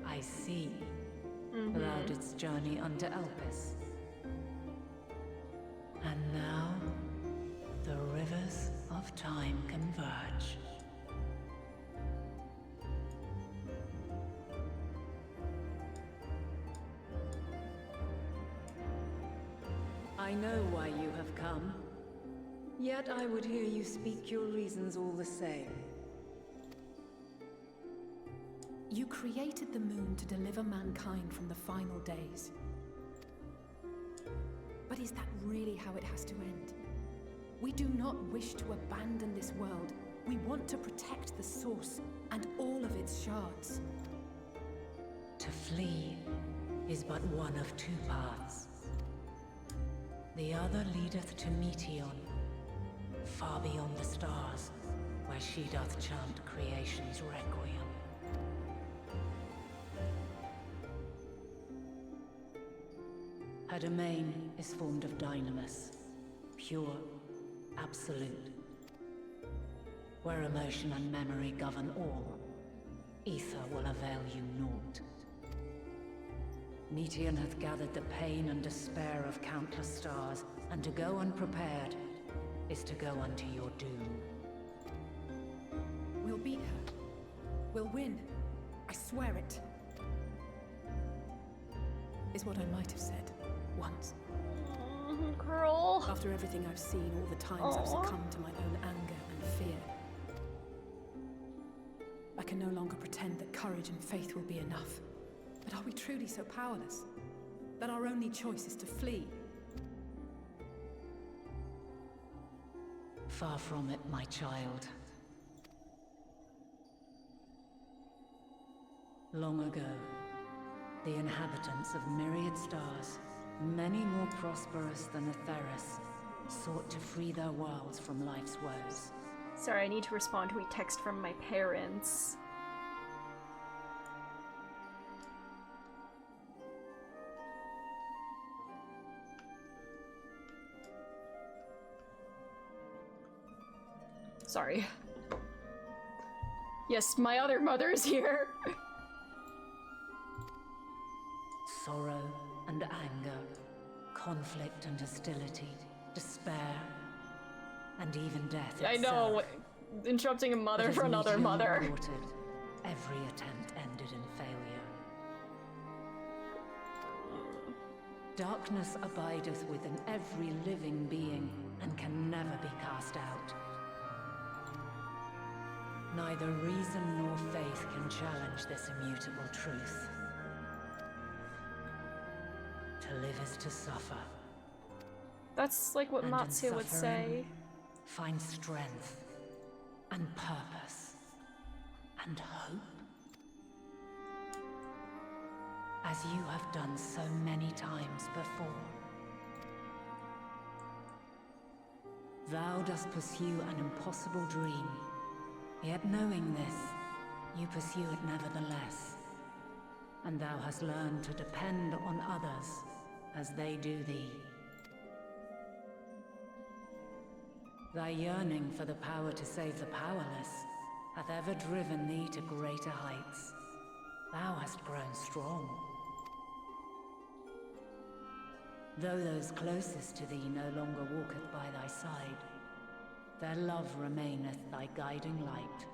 I see. Allowed its journey under Elpis. And now, the rivers of time converge. I know why you have come. Yet I would hear you speak your reasons all the same.
You created the moon to deliver mankind from the final days. But is that really how it has to end? We do not wish to abandon this world. We want to protect the source and all of its shards.
To flee is but one of two paths. The other leadeth to Meteon, far beyond the stars, where she doth chant creation's requiem. Her domain is formed of dynamis, pure, absolute. Where emotion and memory govern all, ether will avail you naught. Meteon hath gathered the pain and despair of countless stars, and to go unprepared is to go unto your doom.
We'll beat her. We'll win. I swear it. Is what I might have said. Once.
Girl.
After everything I've seen, all the times I've succumbed to my own anger and fear. I can no longer pretend that courage and faith will be enough. But are we truly so powerless? That our only choice is to flee?
Far from it, my child. Long ago, the inhabitants of myriad stars, many more prosperous than Atheris, sought to free their worlds from life's woes.
Sorry, I need to respond to a text from my parents. Sorry. Yes, my other mother is here.
Sorrow and anger, conflict and hostility, despair, and even death itself.
I know, interrupting a mother for another mother.
Aborted, every attempt ended in failure. Darkness abideth within every living being, and can never be cast out. Neither reason nor faith can challenge this immutable truth. To live is to suffer.
That's like what Matsu would say.
Find strength and purpose and hope. As you have done so many times before. Thou dost pursue an impossible dream, yet knowing this, you pursue it nevertheless. And thou hast learned to depend on others as they do thee. Thy yearning for the power to save the powerless hath ever driven thee to greater heights. Thou hast grown strong. Though those closest to thee no longer walketh by thy side, their love remaineth thy guiding light.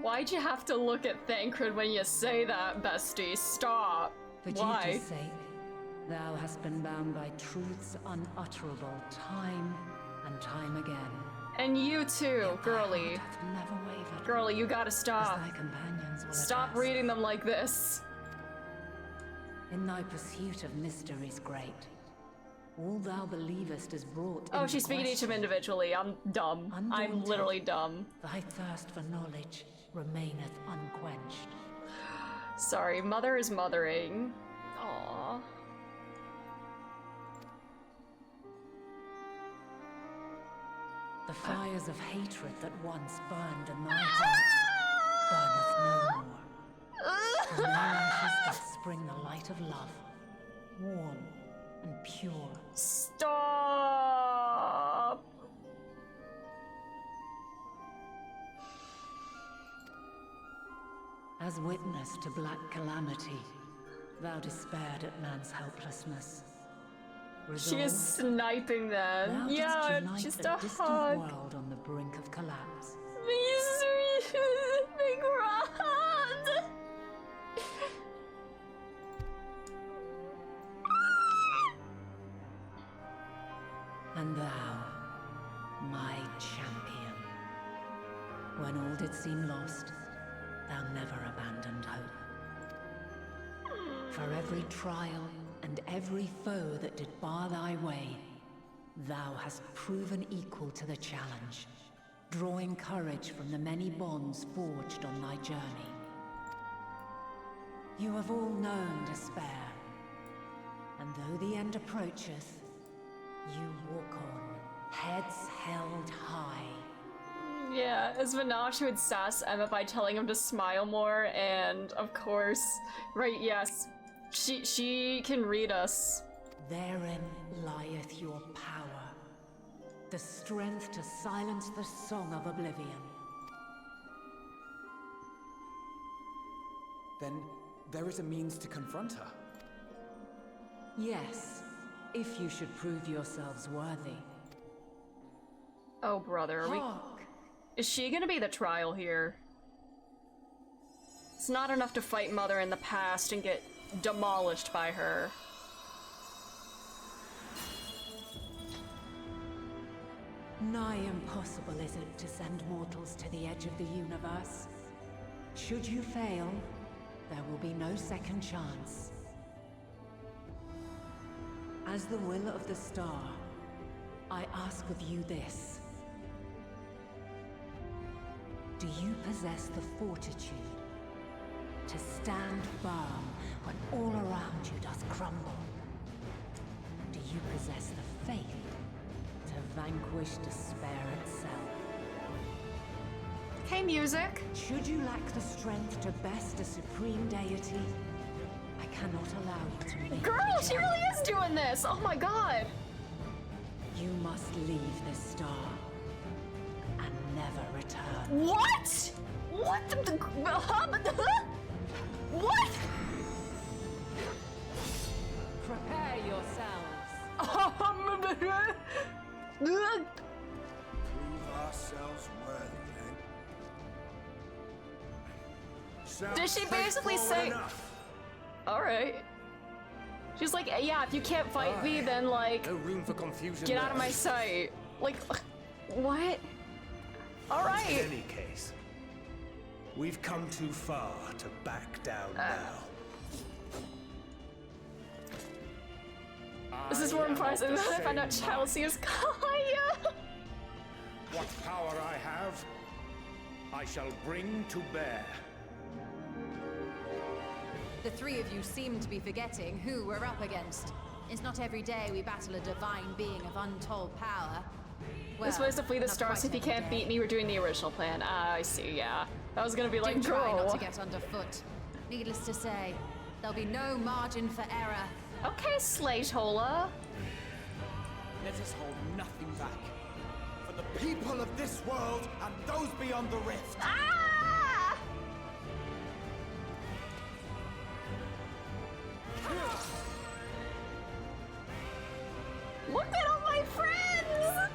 Why'd you have to look at Thancred when you say that, bestie? Stop.
For
Why?
duty's sake, thou hast been bound by truths unutterable time and time again.
And you too, girly.
Never wavered.
Girly, you gotta stop.
As thy companions will
Stop
attest.
reading them like this.
In thy pursuit of mysteries great, all thou believest is brought
Oh,
into
she's speaking to each of them
question.
individually. I'm dumb. I'm
Undaunted,
literally dumb.
Thy thirst for knowledge remaineth unquenched.
Sorry, mother is mothering. Aww.
The fires of hatred that once burned in thy heart burneth no more. From thy ashes doth spring the light of love, warm and pure.
Stop!
As witness to black calamity, thou despaired at man's helplessness.
She is
Resolved,
sniping them.
thou dost
Yeah,
unite
just
a
a
distant
hug.
world on the brink of collapse.
Big rod.
And thou, my champion, when all did seem lost, thou never abandoned hope. For every trial and every foe that did bar thy way, thou hast proven equal to the challenge, drawing courage from the many bonds forged on thy journey. You have all known despair, and though the end approacheth, you walk on, heads held high.
Yeah, as Vanash would sass Emma by telling him to smile more, and of course, right, yes, she can read us.
Therein lieth your power, the strength to silence the song of oblivion.
Then there is a means to confront her.
Yes, if you should prove yourselves worthy.
Oh, brother, are we...
Hark!
Is she gonna be the trial here? It's not enough to fight Mother in the past and get demolished by her.
Nigh impossible is it to send mortals to the edge of the universe. Should you fail, there will be no second chance. As the will of the star, I ask of you this. Do you possess the fortitude to stand firm when all around you does crumble? Do you possess the faith to vanquish despair itself?
Hey, music.
Should you lack the strength to best a supreme deity, I cannot allow you to make
Girl, she really is doing this! Oh my god!
You must leave this star and never return.
What? What the what?
Prepare yourselves.
Prove ourselves worthy, then.
Did she basically say... Alright. She's like, yeah, if you can't fight me, then like...
No room for confusion.
Get out of my sight. Like, what? Alright.
In any case, we've come too far to back down now.
This is more impressive than I found out Chelsea is Kaya.
What power I have, I shall bring to bear.
The three of you seem to be forgetting who we're up against. It's not every day we battle a divine being of untold power.
This was to flee the
not
stars.
quite
If you can't
every
beat me, we're doing the original plan. Ah, I see, yeah. I was gonna be like,
Do try not
girl.
to get underfoot. Needless to say, there'll be no margin for error.
Okay, Slaytola.
Let us hold nothing back. For the people of this world and those beyond the rift.
Ah! Look at all my friends!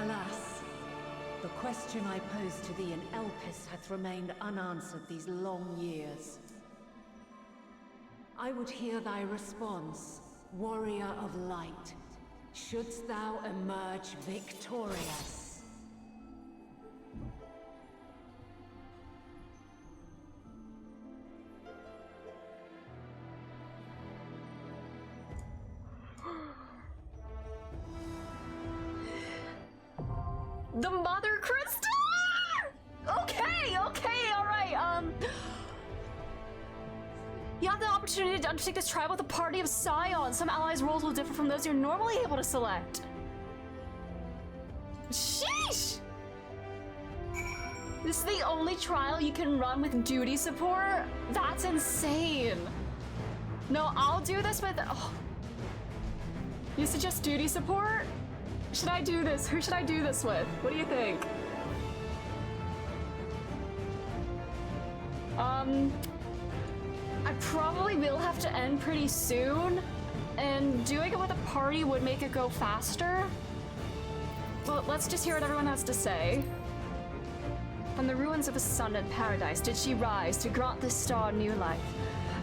Alas, the question I posed to thee in Elpis hath remained unanswered these long years. I would hear thy response, warrior of light. Shouldst thou emerge victorious?
The Mother Crystal! Okay, alright, you have the opportunity to undertake this trial with a party of scions. Some allies' roles will differ from those you're normally able to select. Sheesh! This is the only trial you can run with duty support? That's insane. No, I'll do this with... Oh. You suggest duty support? Should I do this? Who should I do this with? What do you think? I probably will have to end pretty soon, and doing it with a party would make it go faster. But let's just hear what everyone has to say. From the ruins of a sunlit paradise did she rise to grant this star new life.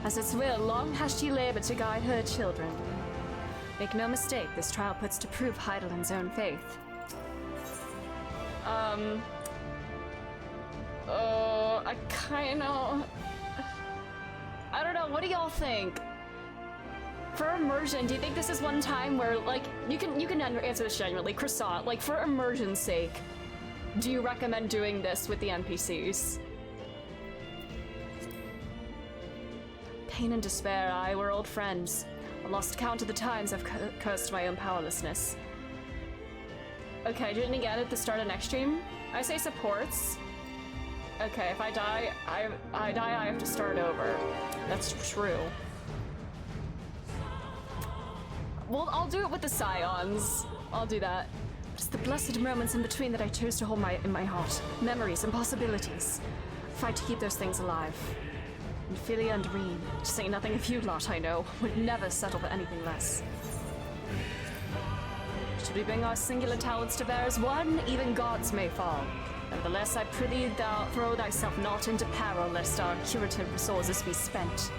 As its will, long has she labored to guide her children. Make no mistake, this trial puts to proof Heidelin's own faith. I kinda... I don't know, what do y'all think? For immersion, do you think this is one time where, like, you can answer this genuinely, Croissant, like, for immersion's sake, do you recommend doing this with the NPCs? Pain and despair, I were old friends. I lost count of the times I've cursed my own powerlessness. Okay, doing it again at the start of next stream? I say supports. Okay, if I die, I have to start over. That's true. Well, I'll do it with the scions. I'll do that. But it's the blessed moments in between that I chose to hold in my heart. Memories and possibilities. Fight to keep those things alive. And Philia and Reen, to say nothing of you lot I know, would never settle for anything less. Should we bring our singular talents to bear as one, even gods may fall. Nevertheless, I prithee thou throw thyself not into peril, lest our curative resources be spent.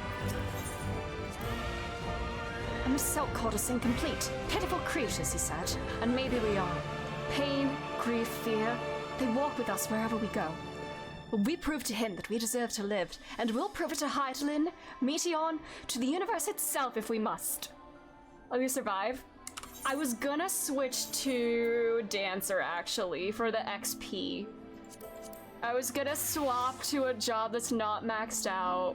And Miss Selk called us incomplete, pitiful creatures, he said, and maybe we are. Pain, grief, fear, they walk with us wherever we go. But we prove to him that we deserve to live, and we'll prove it to Heidelin, Meteon, to the universe itself if we must. Will you survive? I was gonna switch to Dancer, actually, for the XP. I was gonna swap to a job that's not maxed out.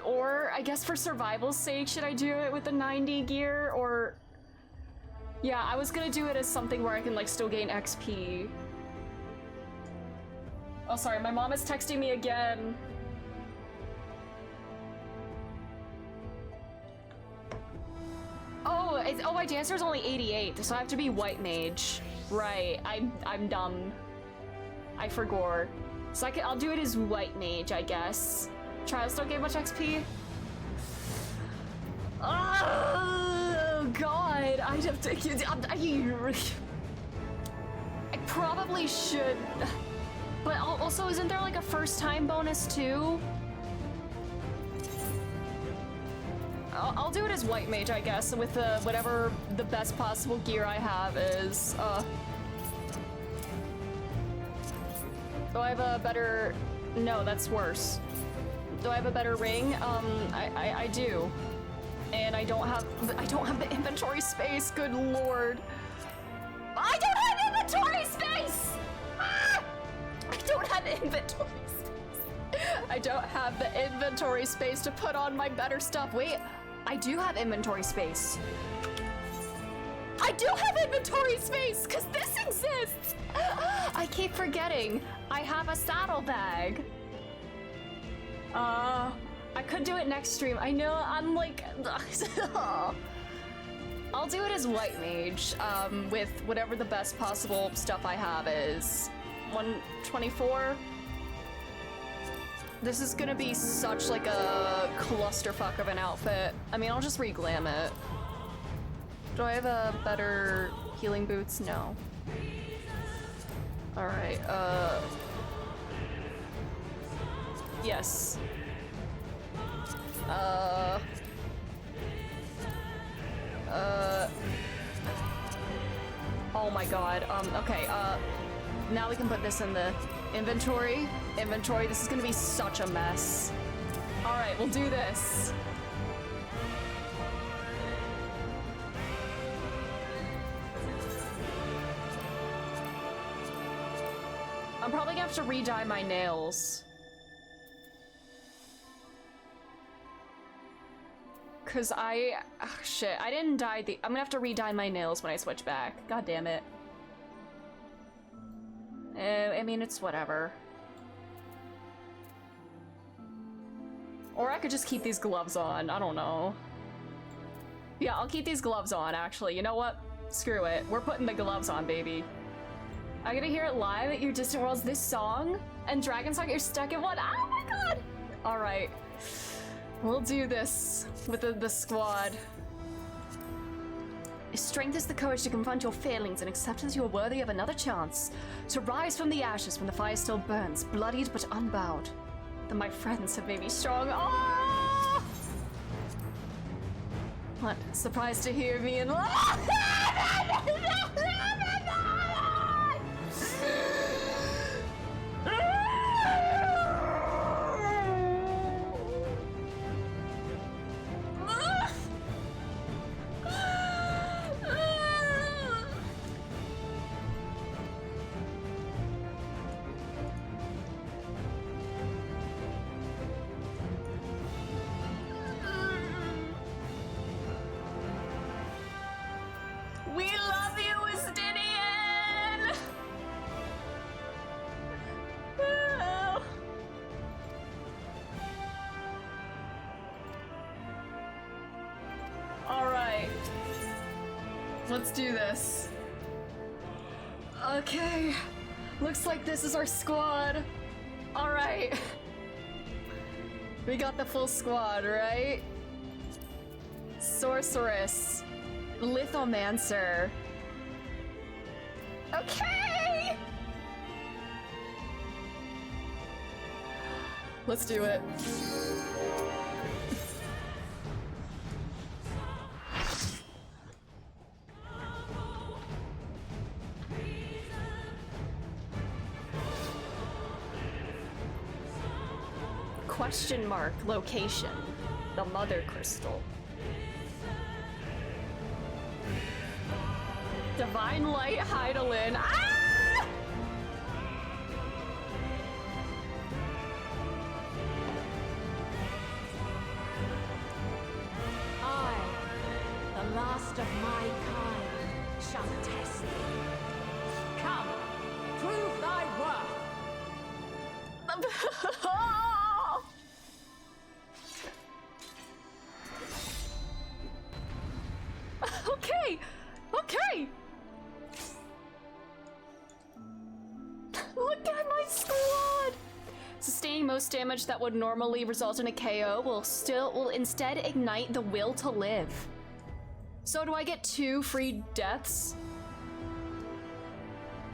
Or, I guess for survival's sake, should I do it with the 90 gear, or... Yeah, I was gonna do it as something where I can, like, still gain XP. Oh, sorry, my mom is texting me again. Oh, my dancer is only 88, so I have to be white mage. Right, I'm dumb. I forgot. So I'll do it as white mage, I guess. Trials don't get much XP. Oh God, I have to. I probably should, but also isn't there like a first time bonus too? I'll do it as white mage, I guess, with whatever the best possible gear I have is. Do I have a better? No, that's worse. Do I have a better ring? I do, and I don't have the inventory space. Good lord, I don't have inventory space. Ah! I don't have inventory space. I don't have the inventory space to put on my better stuff. Wait, I do have inventory space. I do have inventory space because this exists. I keep forgetting. I have a saddlebag. I could do it next stream. I know, I'm like... I'll do it as white mage, with whatever the best possible stuff I have is. 124. This is gonna be such like a clusterfuck of an outfit. I mean, I'll just re-glam it. Do I have a better healing boots? No. Alright, yes. Oh my god, okay, now we can put this in the inventory. This is gonna be such a mess. Alright, we'll do this. I'm probably gonna have to re-dye my nails. Cause shit, I didn't dye I'm gonna have to re-dye my nails when I switch back. God damn it. I mean, it's whatever. Or I could just keep these gloves on, I don't know. Yeah, I'll keep these gloves on, actually. You know what? Screw it. We're putting the gloves on, baby. I gotta hear it live at your Distant Worlds, this song and Dragon Song, you're stuck in one. Oh my god! Alright. We'll do this with the squad. Strength is the courage to confront your failings and accept that you are worthy of another chance. To rise from the ashes when the fire still burns, bloodied but unbowed. That my friends have made me strong. Oh! What? Surprised to hear me and... We love you, Estinian! Oh. Alright. Let's do this. Okay. Looks like this is our squad. Alright. We got the full squad, right? Sorceress. Lithomancer. Okay! Let's do it. Question mark location. The Mother Crystal. Divine Light Hydaelyn. Ah!
I, the last of my kind, shall test thee. Come, prove thy worth.
Okay, okay. Look at my squad. Sustaining most damage that would normally result in a KO will instead ignite the will to live. So do I get 2 free deaths?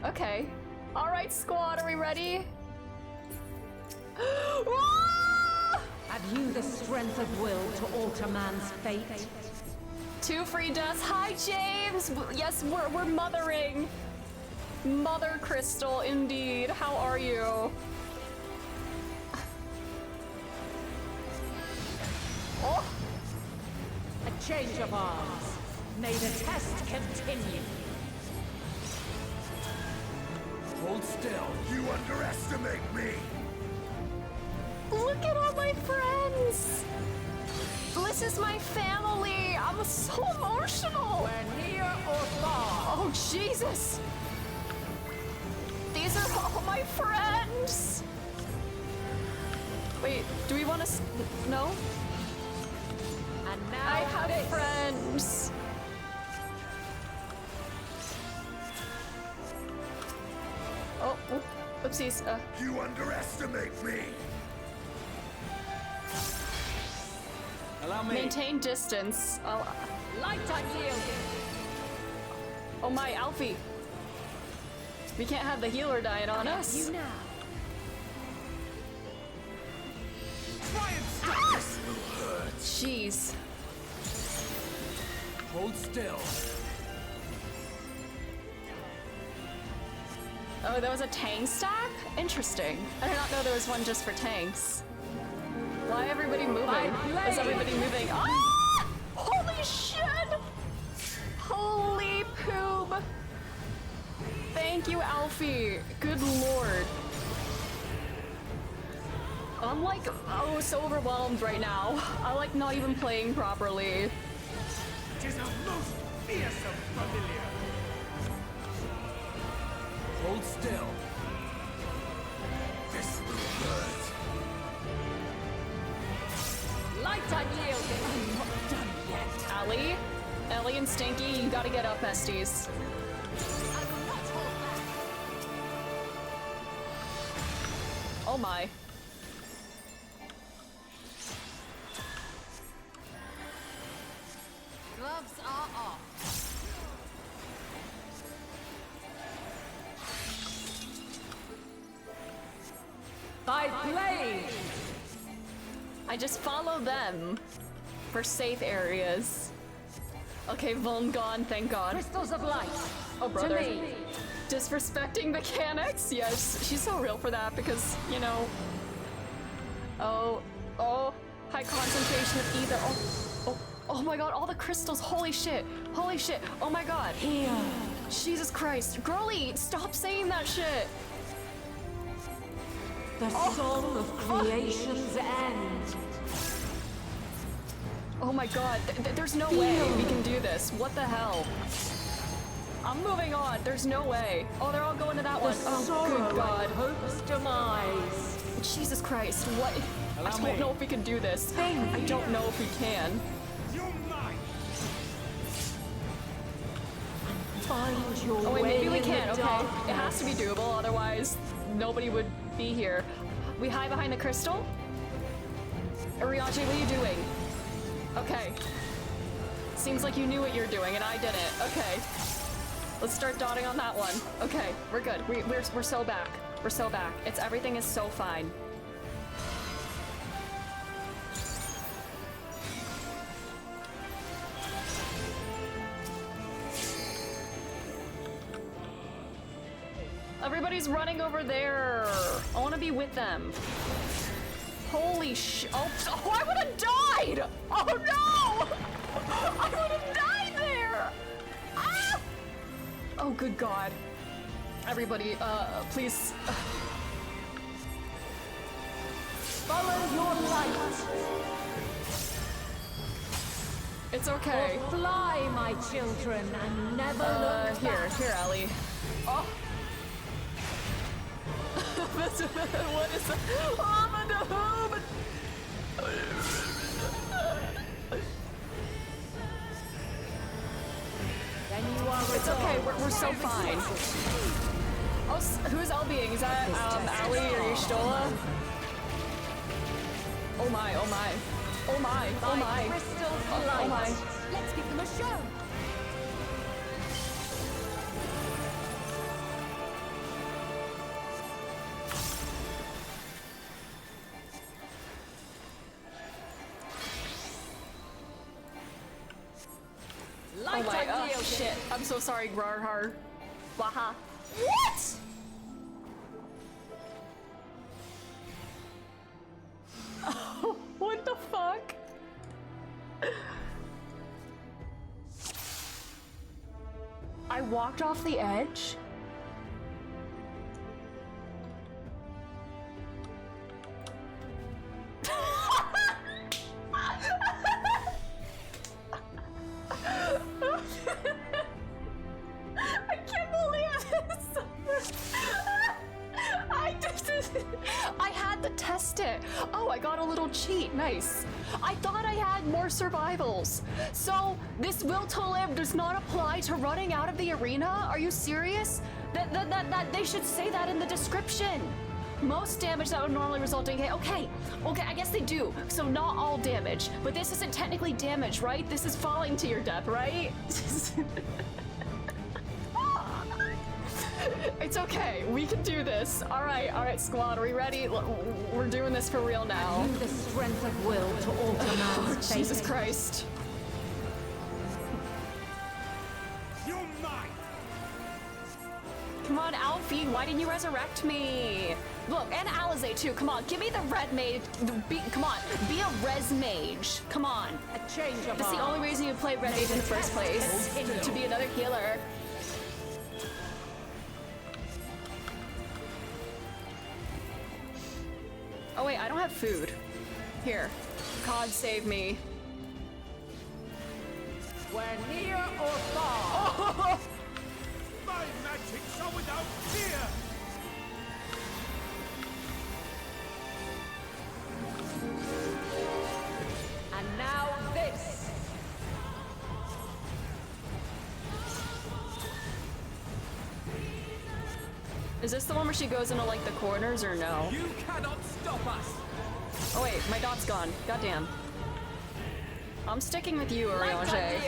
Okay. All right, squad, are we ready?
Have you the strength of will to alter man's fate?
2 free deaths. Hi, James. Yes, we're mothering. Mother Crystal, indeed. How are you? Oh.
A change of arms. May the test continue.
Hold still. You underestimate me.
Look at all my friends. This is my family. I'm so emotional.
We're near or far.
Oh, Jesus. These are all my friends. Wait, do we want to? No.
And now
I have friends. Oh, oopsies.
You underestimate me.
Allow me.
Maintain distance.
Light unyielding.
Oh my, Alfie. We can't have the healer dying on us.
You now.
Try and stop this. Will hurt.
Jeez.
Hold still.
Oh, there was a tank stack? Interesting. I did not know there was one just for tanks. Why everybody moving? Is everybody moving? Ah! Holy shit! Holy poob! Thank you, Alfie. Good lord. I'm like, oh, so overwhelmed right now. I like not even playing properly.
It is a most fearsome familiar. Hold still. This will hurt.
Light unyielding.
I'm not done yet. Ellie and Stinky, you gotta get up, besties. Oh my.
Gloves are off.
By blade!
I just follow them for safe areas. Okay, Vuln gone, thank God.
Crystals of light.
Oh, brother.
To me.
Disrespecting mechanics? Yes, she's so real for that because, you know. Oh, high concentration of either. Oh my God, all the crystals. Holy shit. Oh my God.
Here.
Jesus Christ. Girlie, stop saying that shit.
The song of creation's end.
Oh my God, there's no way we can do this. What the hell? I'm moving on. There's no way. Oh, they're all going to that one. Oh, good God.
Hope's demise.
Jesus Christ, what? I don't know if we can do this. I don't know if we can.
Find your
Oh wait, maybe we
way in
can.
the
Okay,
darkness.
it has to be doable. Otherwise, nobody would be here. We hide behind the crystal. Ariache, what are you doing? Okay. Seems like you knew what you're doing and I didn't. Okay. Let's start dotting on that one. Okay, we're good. We're so back. We're so back. Everything is so fine. Everybody's running over there. I want to be with them. Holy sh! Oh, I would have died! Oh no! I would have died there! Ah! good God. Everybody, please.
Follow your light.
It's okay.
Or fly, my children, and never look back.
Here, Allie. Oh. What is that? Oh, my God.
Then you are.
It's okay. We're so fine. Oh, who's LBing? Is that Allie or Y'shtola? Oh my! Oh my! Oh my! Oh my! Oh my!
Let's give them a show.
Oh my, oh shit. I'm so sorry, Grarhar. Waha. What? Oh, what the fuck? I walked off the edge? I can't believe this! I had to test it. Oh, I got a little cheat. Nice. I thought I had more survivals. So this will to live does not apply to running out of the arena? Are you serious? That they should say that in the description. Most damage that would normally result in okay, I guess they do. So not all damage, but this isn't technically damage, right? This is falling to your death, right? It's okay, we can do this. All right, squad, are we ready? We're doing this for real now.
Have you the strength of will to alter man's fate?
Jesus Christ.
You're mine!
Come on, Alfie, why didn't you resurrect me? Look, and Alizé too, come on, give me the red mage. Come on, be a res mage. Come on.
A change of
That's the only reason you play red mage in the first place. To be another healer. Oh wait, I don't have food. Here. God save me.
We're near or far.
Oh!
My magic's are without fear!
And now this.
Is this the one where she goes into like the corners or no?
You cannot stop us!
Oh wait, my dot's gone. Goddamn. I'm sticking with you, Oriange.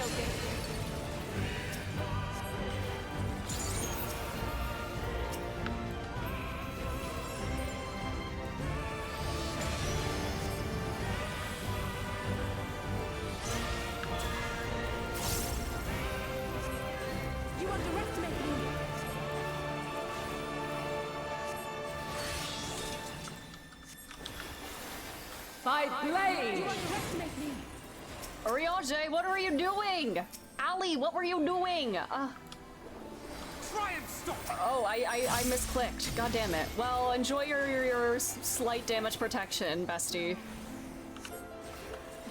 You underestimate me. By blade! You underestimate me.
Oriange, what were you doing? Ali, what were you doing?
Try and stop!
Oh, I misclicked. God damn it. Well, enjoy your slight damage protection, bestie.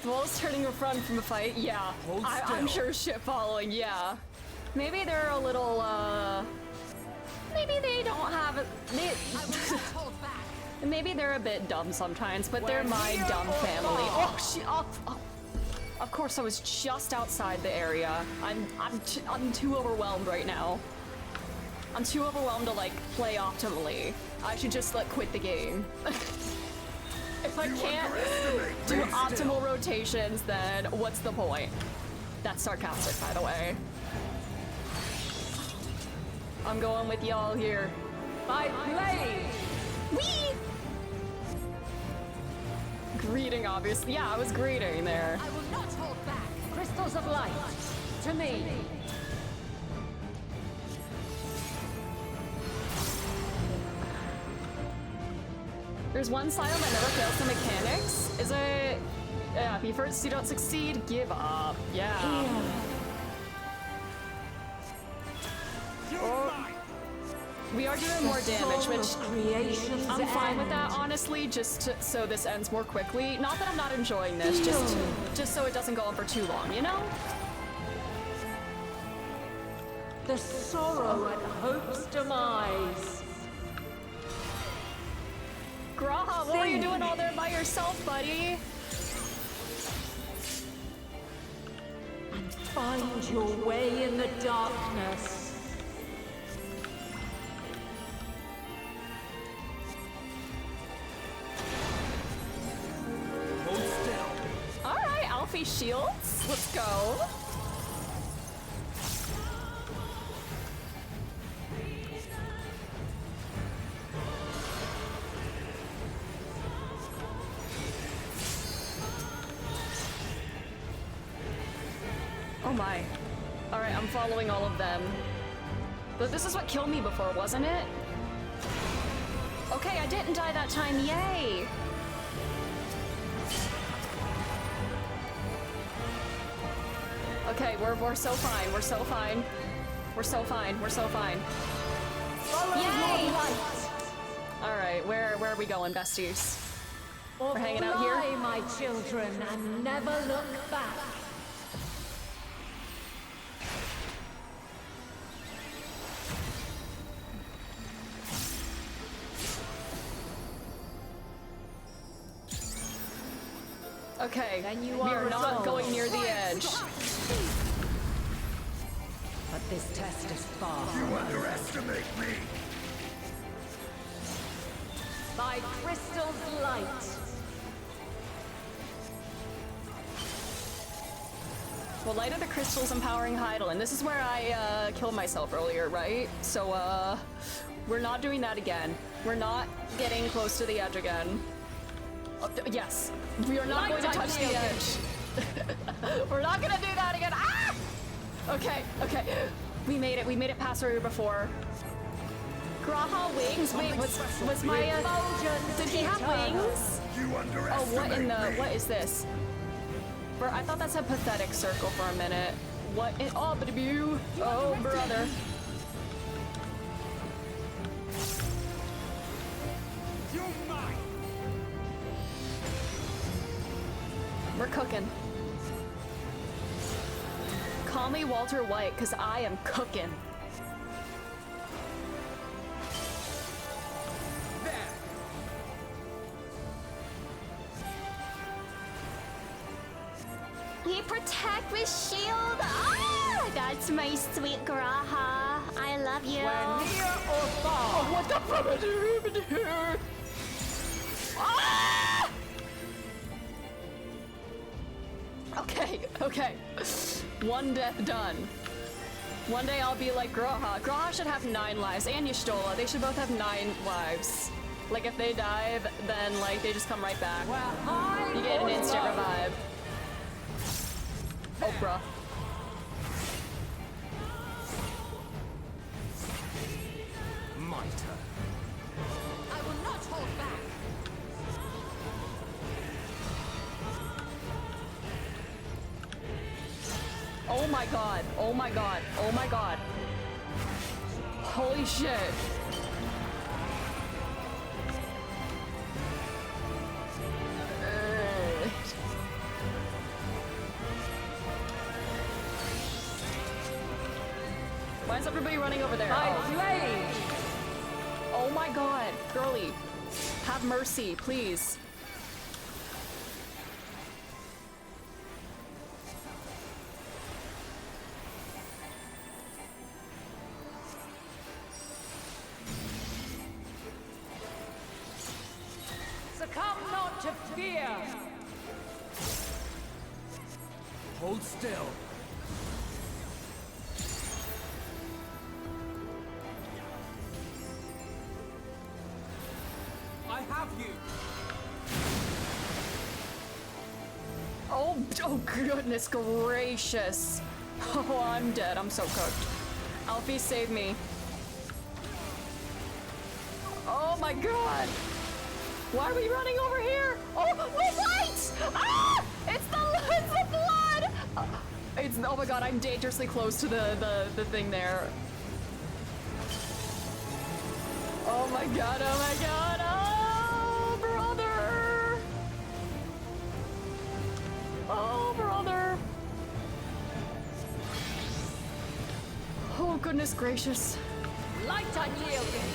The wall's turning a front from the fight? Yeah. I'm sure shit following, yeah. Maybe they're a little, maybe they don't have it. Maybe they're a bit dumb sometimes, but they're my dumb family. Oh, of course I was just outside the area. I'm too overwhelmed right now. I'm too overwhelmed to like play optimally. I should just like quit the game. If I can't do optimal rotations, then what's the point? That's sarcastic, by the way. I'm going with y'all here.
By blade!
Whee! Greeting, obviously. Yeah, I was greeting there.
I will not hold back. Crystals of light. To me.
There's one style that never fails the mechanics. Is it... Yeah, if you first you don't succeed, give up. Yeah. We are doing more damage, which I'm fine with that, honestly, so this ends more quickly. Not that I'm not enjoying this, just so it doesn't go on for too long, you know?
The sorrow at hope's demise.
Graha, what were you doing all there by yourself, buddy?
And find your way in the darkness.
Alright, Alfie shields. Let's go. Oh my. Alright, I'm following all of them. But this is what killed me before, wasn't it? Okay, I didn't die that time, yay! Okay, we're so fine, we're so fine. We're so fine, we're so fine. Yay! Alright, where are we going, besties? We're hanging out here?
Fly, my children, and never look back.
Okay,
Then you
we
are
are not
resolved.
going near the edge.
But this test is far
You
from over.
underestimate me!
By crystal's light.
Well, Light of the Crystals empowering Hydaelyn. This is where I killed myself earlier, right? So, we're not doing that again. We're not getting close to the edge again. Yes, we are not going to touch the edge. We're not gonna do that again. Ah! Okay, okay. We made it past where we were before. Graha wings? Wait, was my, did he have wings? Oh, what is this? I thought that said pathetic circle for a minute. Oh, but you, oh, brother. We're cooking. Call me Walter White, because I am cooking.
We protect with shield. Ah, that's my sweet Graha. I love you.
When near or far.
Oh, what the fuck? Ah! Okay, okay. One death done. One day I'll be like Graha. Graha should have 9 lives, and Y'shtola. They should both have 9 lives. Like, if they die, then, like, they just come right back. You get an instant revive. Oh, bruh.
My turn.
I will not hold back.
Oh my god. Oh my god. Oh my god. Holy shit. Why is everybody running over there? Oh my god. Girly. Have mercy, please.
Succumb not to fear.
Hold still. I have you.
Oh goodness gracious. Oh, I'm dead. I'm so cooked. Alfie, save me. Oh my god. Why are we running over here? Oh, wait! Ah! It's the blood! Oh my god, I'm dangerously close to the thing there. Oh my god, oh my god, oh brother! Oh brother! Oh goodness gracious.
Light unyielding.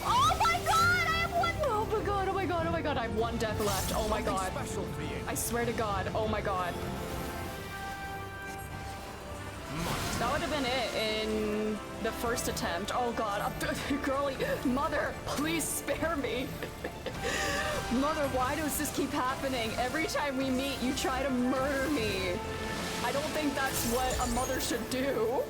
Oh my god, I have one! Oh my god, oh my god, oh my god, I have one death left. Oh my god.
Special for you.
I swear to god, oh my god. That would have been it in the first attempt. Oh god, girly, mother, please spare me. Mother, why does this keep happening? Every time we meet, you try to murder me. I don't think that's what a mother should do.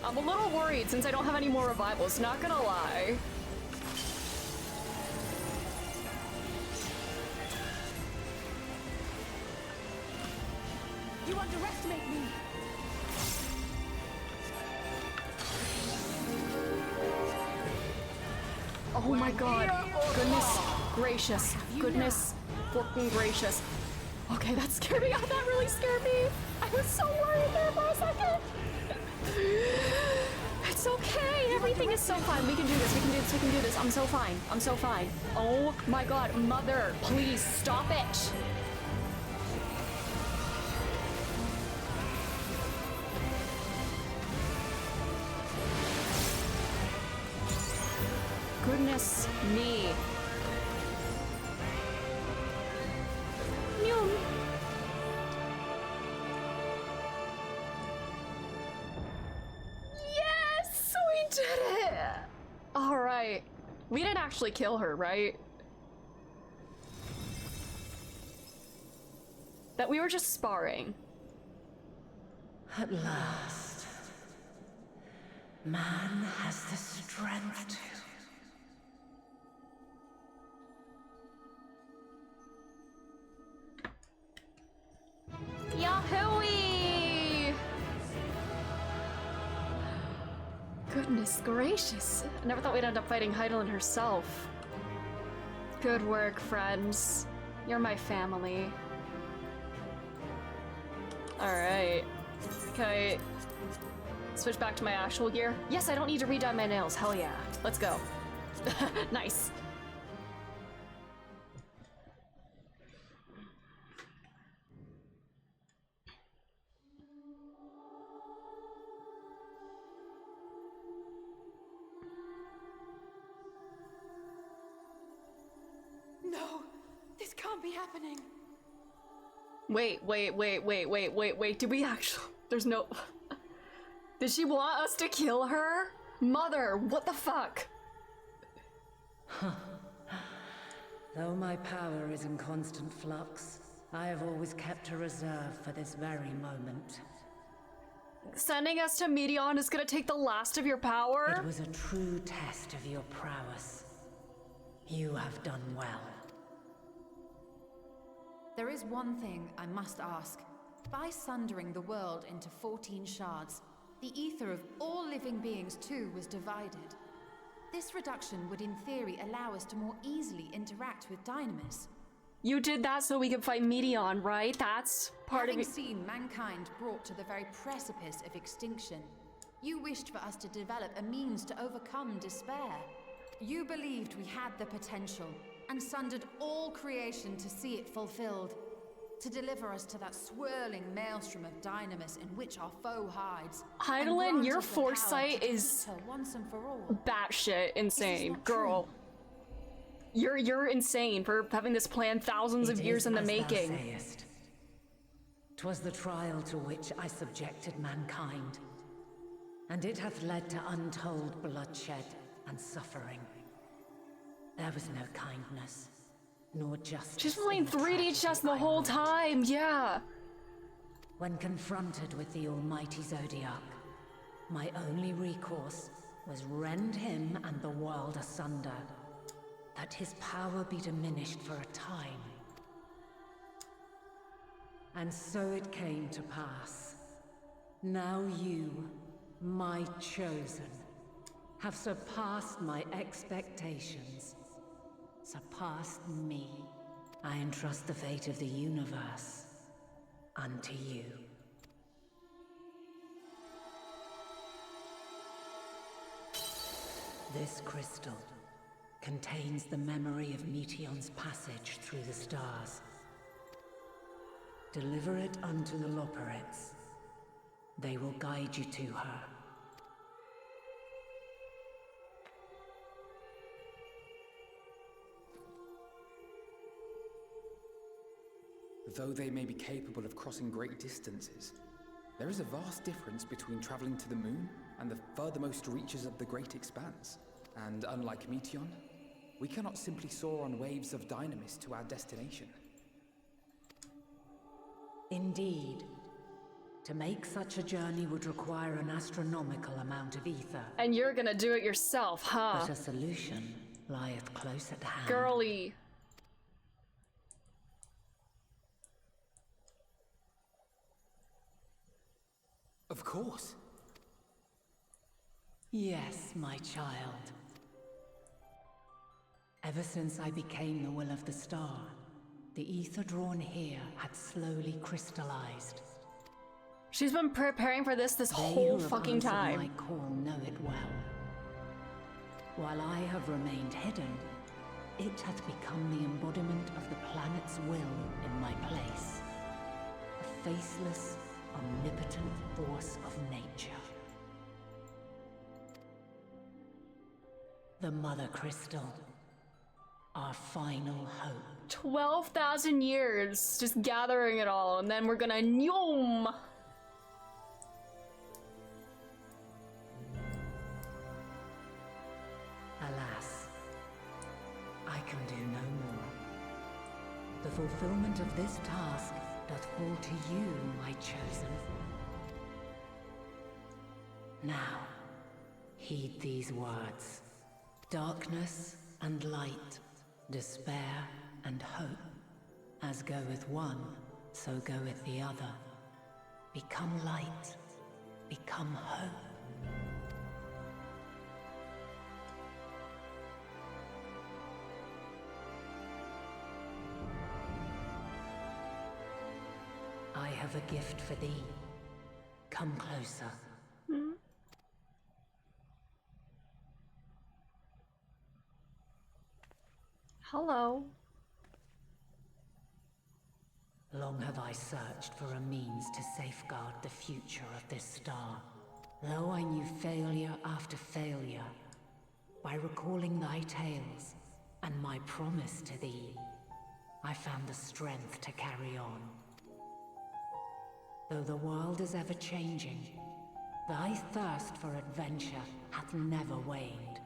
I'm a little worried since I don't have any more revivals, not gonna lie.
You underestimate me.
Oh my god. Goodness gracious. Goodness fucking gracious. Okay, that scared me. That really scared me. I was so worried there for a second. It's okay. Everything is so fine. We can do this. We can do this. We can do this. I'm so fine. I'm so fine. Oh my god. Mother, please stop it. Goodness me. Yum. Yes, we did it. All right. We didn't actually kill her, right? That we were just sparring.
At last, man has the strength to.
Yahooey! Goodness gracious. I never thought we'd end up fighting Heidelin herself. Good work, friends. You're my family. Alright. Can I switch back to my actual gear? Yes, I don't need to redye my nails. Hell yeah. Let's go. Nice.
No, this can't be happening.
Wait. Did we actually... There's no... Did she want us to kill her? Mother, what the fuck?
Though my power is in constant flux, I have always kept a reserve for this very moment.
Sending us to Medion is gonna take the last of your power?
It was a true test of your prowess. You have done well.
There is one thing I must ask. By sundering the world into 14 shards, the ether of all living beings too was divided. This reduction would in theory allow us to more easily interact with Dynamis.
You did that so we could fight Medion, right? That's part
Having
of it.
seen mankind brought to the very precipice of extinction, you wished for us to develop a means to overcome despair. You believed we had the potential, and sundered all creation to see it fulfilled. To deliver us to that swirling maelstrom of Dynamis in which our foe hides.
Heidelin, your foresight is
once and for all.
batshit insane. Girl. You're insane for having this plan thousands of years in the making.
'Twas the trial to which I subjected mankind, and it hath led to untold bloodshed and suffering. There was no kindness, nor justice.
She's playing 3D chess the whole time, yeah.
When confronted with the almighty Zodiac, my only recourse was rend him and the world asunder, that his power be diminished for a time. And so it came to pass. Now you, my chosen, have surpassed my expectations. Surpassed me. I entrust the fate of the universe unto you. This crystal contains the memory of Meteion's passage through the stars. Deliver it unto the Loporrits. They will guide you to her.
Though they may be capable of crossing great distances, there is a vast difference between traveling to the moon and the furthermost reaches of the great expanse. And unlike Meteion, we cannot simply soar on waves of dynamis to our destination.
Indeed. To make such a journey would require an astronomical amount of ether.
And you're gonna do it yourself, huh?
But a solution lieth close at hand.
Girly.
Of course.
Yes, my child. Ever since I became the will of the star, the ether drawn here had slowly crystallized.
She's been preparing for this
They
whole
who have
fucking
answered
time.
my call know it well. While I have remained hidden, it hath become the embodiment of the planet's will in my place. A faceless, omnipotent force of nature. The Mother Crystal. Our final hope.
12,000 years just gathering it all, and then we're gonna nyom.
Alas, I can do no more. The fulfillment of this task doth fall to you, my chosen. Now, heed these words. Darkness and light, despair and hope. As goeth one, so goeth the other. Become light, become hope. I have a gift for thee. Come closer.
Hello.
Long have I searched for a means to safeguard the future of this star. Though I knew failure after failure, by recalling thy tales and my promise to thee, I found the strength to carry on. Though the world is ever changing, thy thirst for adventure hath never waned.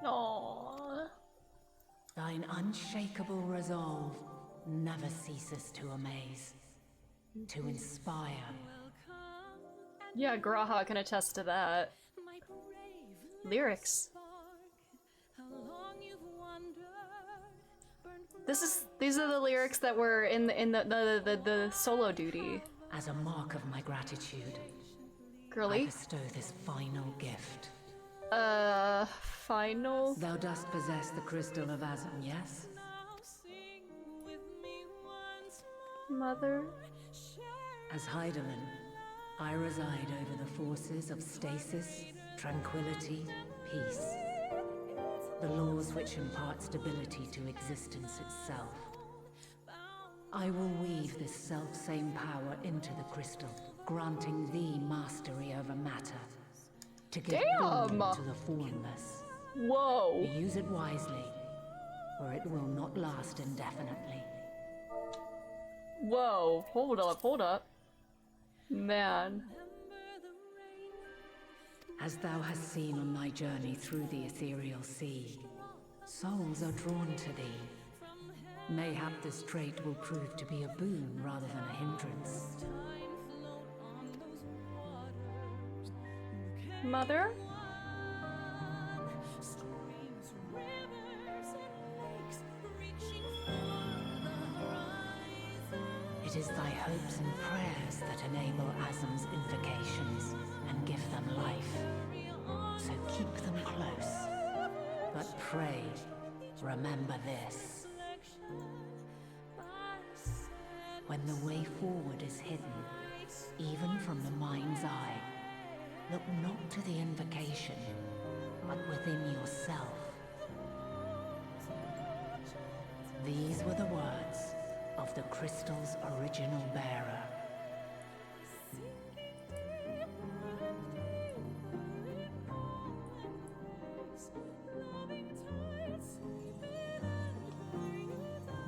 Aww.
Thine unshakable resolve never ceases to amaze, to inspire.
Yeah, Graha can attest to that. Lyrics. These are the lyrics that were in the solo duty.
As a mark of my gratitude,
Girly?
I bestow this final gift.
Final?
Thou dost possess the crystal of Azam, yes?
Mother?
As Heidelin, I reside over the forces of stasis, tranquility, peace. The laws which impart stability to existence itself. I will weave this self-same power into the crystal, granting thee mastery over matter. To give form to the formless.
Whoa.
Use it wisely, or it will not last indefinitely.
Whoa, hold up. Man.
As thou hast seen on thy journey through the ethereal sea, souls are drawn to thee. Mayhap this trait will prove to be a boon rather than a hindrance.
Mother?
It is thy hopes and prayers that enable Azam's invocations and give them life. So keep them close. But pray, remember this. When the way forward is hidden, even from the mind's eye, look not to the invocation, but within yourself. These were the words of the crystal's original bearer.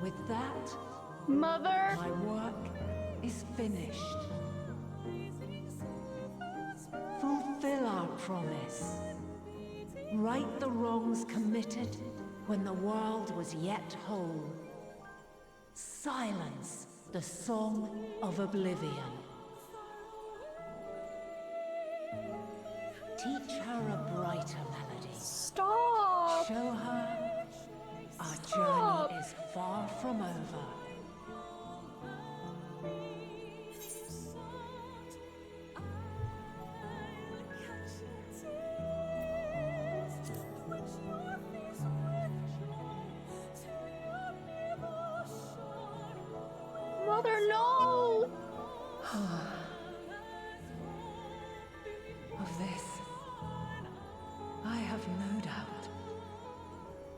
With that,
Mother,
my work is finished. Fulfill our promise. Right the wrongs committed when the world was yet whole. Silence the song of oblivion. Teach her a brighter melody.
Stop!
Show her our
Stop.
journey is far from over.
Mother, no!
Of this, I have no doubt.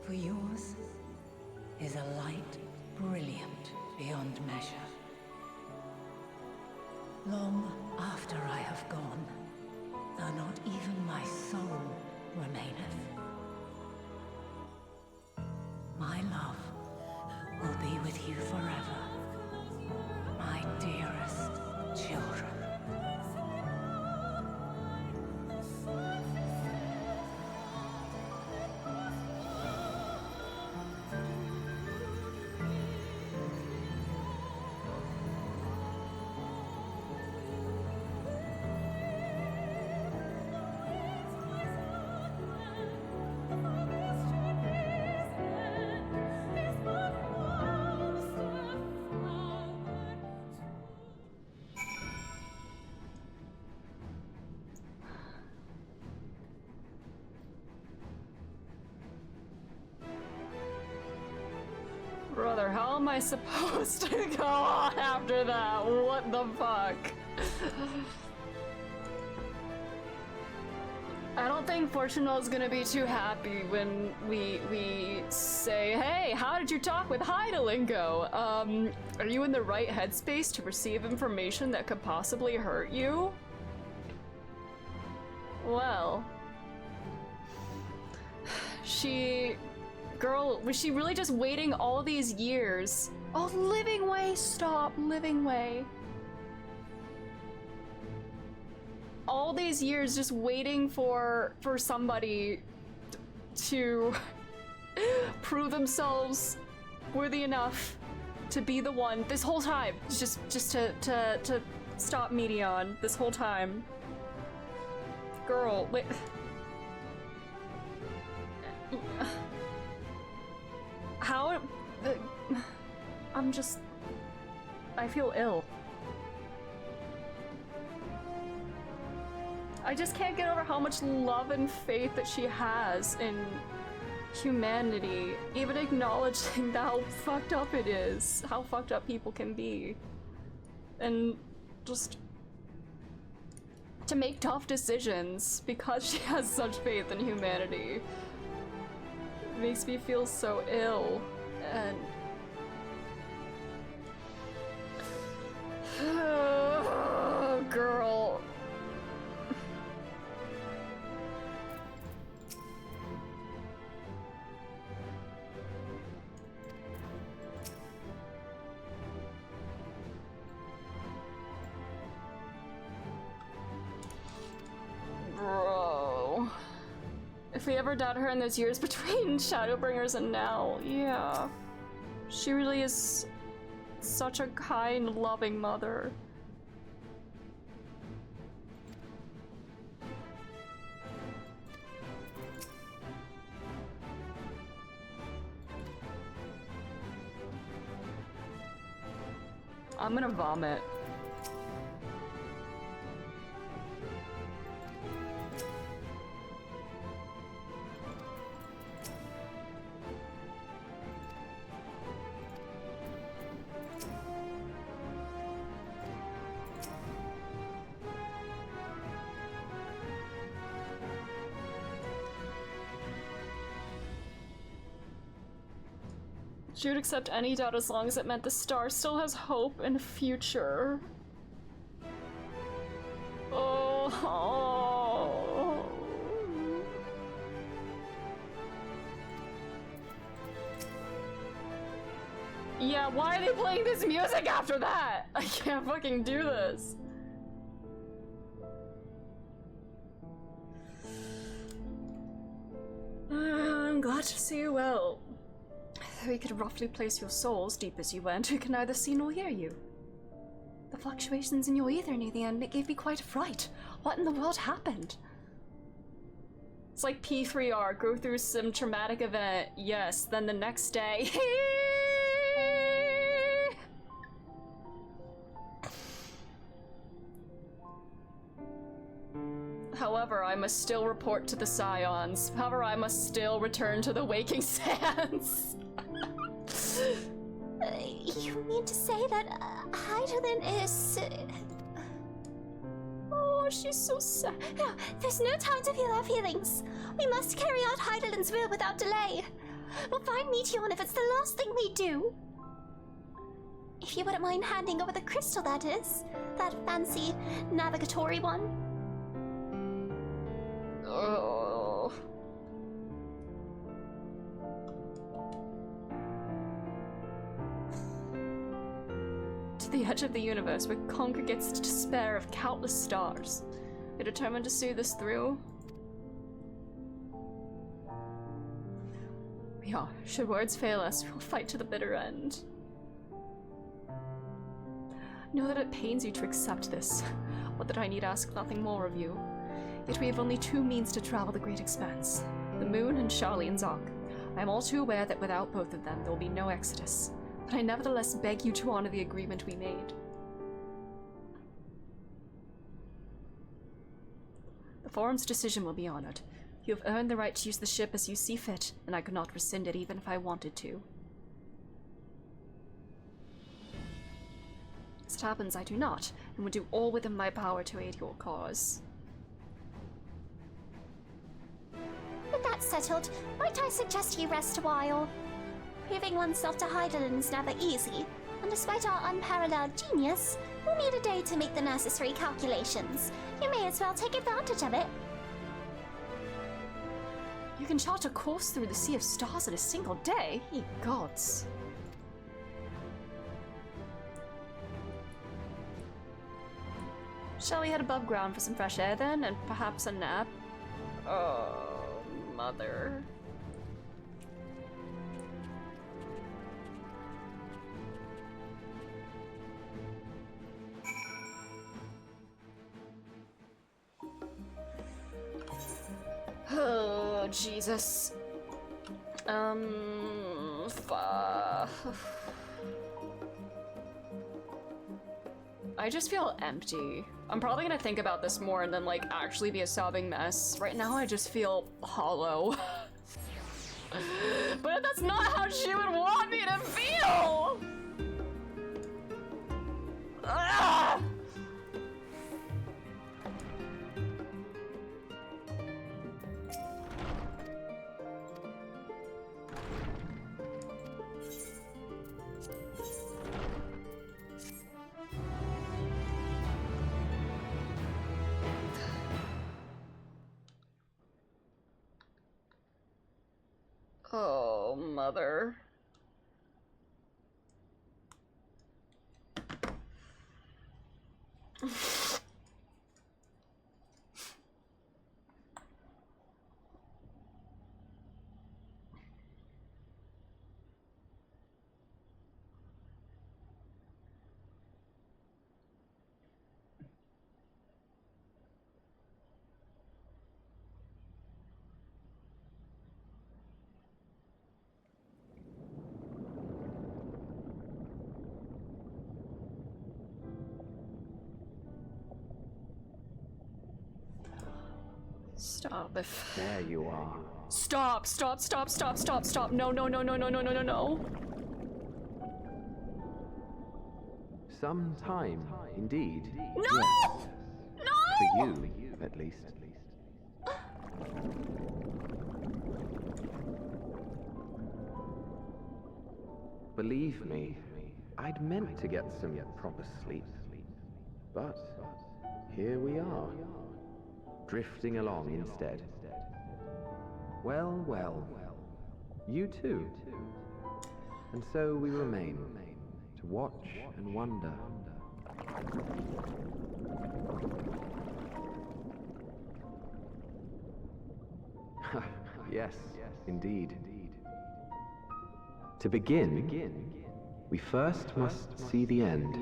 For yours is a light brilliant beyond measure. Long after I have gone, though not even my soul remaineth, my love will be with you forever, my dearest children.
Brother, how am I supposed to go on after that? What the fuck? I don't think Fortunel's gonna be too happy when we say, hey, how did you talk with Heidelin go? Are you in the right headspace to receive information that could possibly hurt you? Well, girl, was she really just waiting all these years? Oh, Living Way, stop, Living Way. All these years just waiting for somebody to prove themselves worthy enough to be the one this whole time. Just to stop Medion this whole time. Girl, wait. How? I feel ill. I just can't get over how much love and faith that she has in humanity, even acknowledging how fucked up it is, how fucked up people can be. And just to make tough decisions because she has such faith in humanity. It makes me feel so ill, and girl. Bro. If we ever doubt her in those years between Shadowbringers and now, yeah. She really is such a kind, loving mother. I'm gonna vomit. She would accept any doubt as long as it meant the star still has hope and future. Oh. Yeah, why are they playing this music after that? I can't fucking do this. I'm glad to see you well. Though we could roughly place your souls deep as you went, we can neither see nor hear you. The fluctuations in your ether near the end, it gave me quite a fright. What in the world happened? It's like P3R, go through some traumatic event, yes, then the next day. However, I must still report to the Scions. However, I must still return to the waking sands.
You mean to say that Heidelin is...
Oh, she's so sad.
No, there's no time to feel our feelings. We must carry out Heidelin's will without delay. We'll find Meteon if it's the last thing we do. If you wouldn't mind handing over the crystal, that is. That fancy navigatory one.
Oh. To the edge of the universe where congregates the despair of countless stars. You're determined to see this through? We are. Should words fail us, we'll fight to the bitter end. Know that it pains you to accept this, but that I need ask nothing more of you. Yet we have only two means to travel the great expanse, the moon and Charlene's Ark. I am all too aware that without both of them there will be no exodus, but I nevertheless beg you to honor the agreement we made. The Forum's decision will be honored. You have earned the right to use the ship as you see fit, and I could not rescind it even if I wanted to. As it happens, I do not, and would do all within my power to aid your cause.
With that settled, might I suggest you rest a while? Proving oneself to Heidelin is never easy, and despite our unparalleled genius, we'll need a day to make the necessary calculations. You may as well take advantage of it.
You can chart a course through the Sea of Stars in a single day? Ye gods. Shall we head above ground for some fresh air then, and perhaps a nap? Oh, mother. Oh, Jesus. I just feel empty. I'm probably gonna think about this more and then like actually be a sobbing mess. Right now I just feel hollow. But that's not how she would want me to feel! Ah! Oh, mother. Stop if...
There you are.
Stop, stop, stop, stop, stop, stop. No, no, no, no, no, no, no, no, no.
Some time, indeed.
No!
Yes.
No!
For you, at least. believe me, I'd meant to get some proper sleep. But here we are, drifting along instead. Well, well, you too. And so we remain, to watch and wonder. Yes, indeed. To begin, we first must see the end.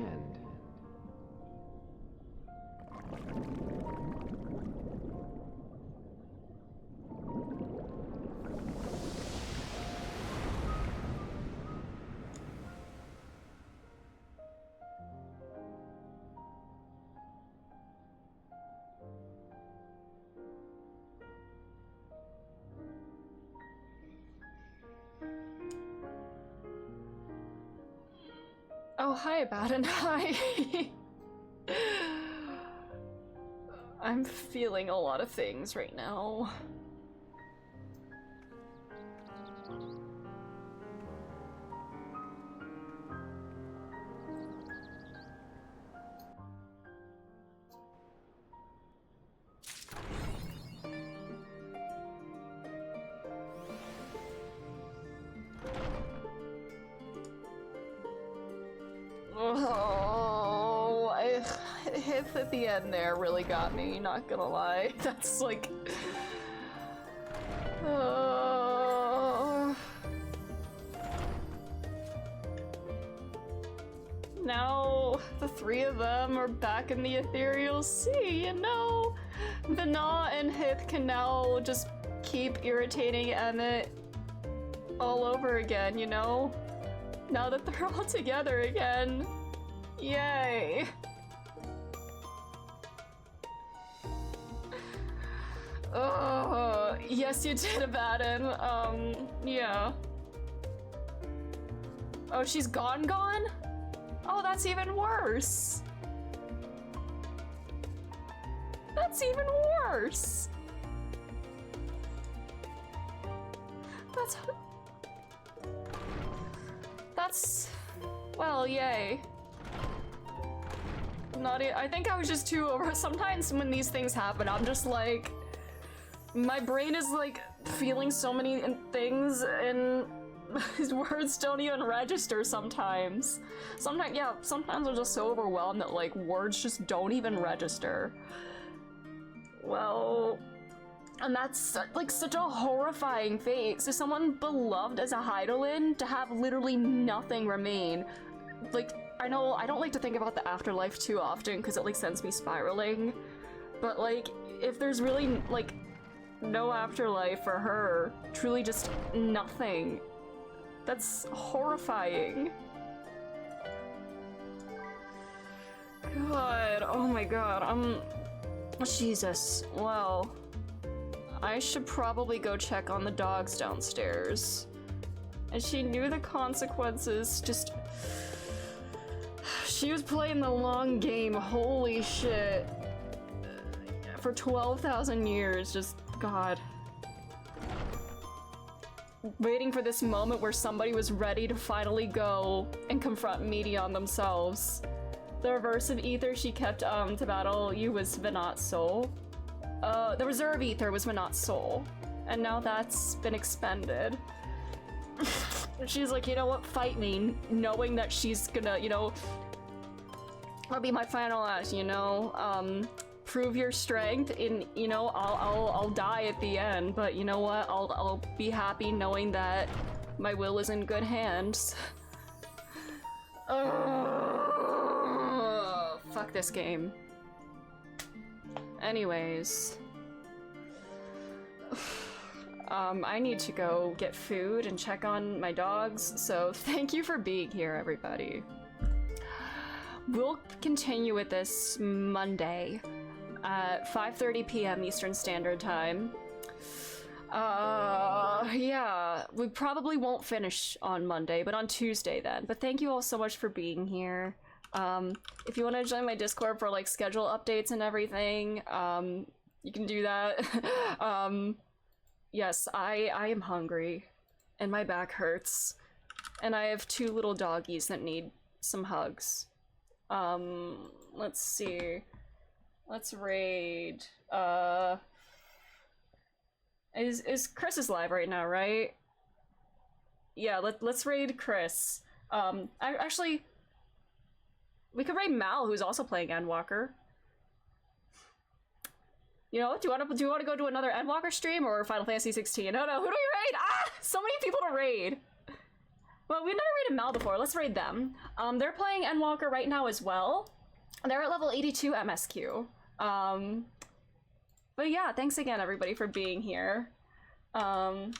Oh, hi, Abaddon. Hi. I'm feeling a lot of things right now. Oh, hits at the end there really got me, not gonna lie. That's like... Now the three of them are back in the ethereal sea, you know? Venat and Hith can now just keep irritating Emmett all over again, you know? Now that they're all together again. Yay! Oh, yes you did, Abaddon. Yeah. Oh, she's gone? Oh, that's even worse. That's even worse. That's... well, yay. I think I was just too over. Sometimes when these things happen, I'm just like... my brain is like feeling so many things and his words don't even register sometimes. Sometimes I'm just so overwhelmed that like words just don't even register. Well... and that's like such a horrifying fate. So someone beloved as a Hydaelyn to have literally nothing remain. Like, I know I don't like to think about the afterlife too often because it like sends me spiraling. But like, if there's really like no afterlife for her, truly just nothing, that's horrifying. God, oh my god, Jesus, well... I should probably go check on the dogs downstairs. And she knew the consequences, just... she was playing the long game, holy shit. For 12,000 years, just, God. Waiting for this moment where somebody was ready to finally go and confront Meteon themselves. The reverse of ether she kept to battle you was Venat's soul. The reserve ether was Venat's soul, and now that's been expended. She's like, you know what, fight me, knowing that she's gonna, you know, that'll be my final act, you know, prove your strength, and, you know, I'll die at the end, but you know what, I'll be happy knowing that my will is in good hands. Fuck this game. Anyways, I need to go get food and check on my dogs, so thank you for being here, everybody. We'll continue with this Monday at 5:30 p.m. Eastern Standard Time. Yeah, we probably won't finish on Monday, but on Tuesday then. But thank you all so much for being here. If you want to join my Discord for like schedule updates and everything, you can do that. Yes, I am hungry and my back hurts And I have 2 little doggies that need some hugs. Let's see. Let's raid. Is Chris is live right now, right? Yeah, let's raid Chris. Actually, we could raid Mal, who's also playing Endwalker. You know, do you want to go to another Endwalker stream or Final Fantasy 16? No, who do we raid? Ah, so many people to raid. Well, we've never raided Mal before. Let's raid them. They're playing Endwalker right now as well. They're at level 82 MSQ. But yeah, thanks again, everybody, for being here. Oh,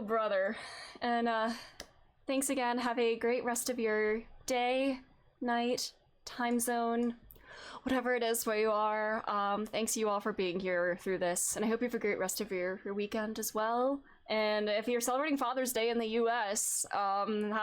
brother. And thanks again. Have a great rest of your day, night, time zone, whatever it is where you are. Thanks you all for being here through this, and I hope you have a great rest of your weekend as well. And if you're celebrating Father's Day in the US, happy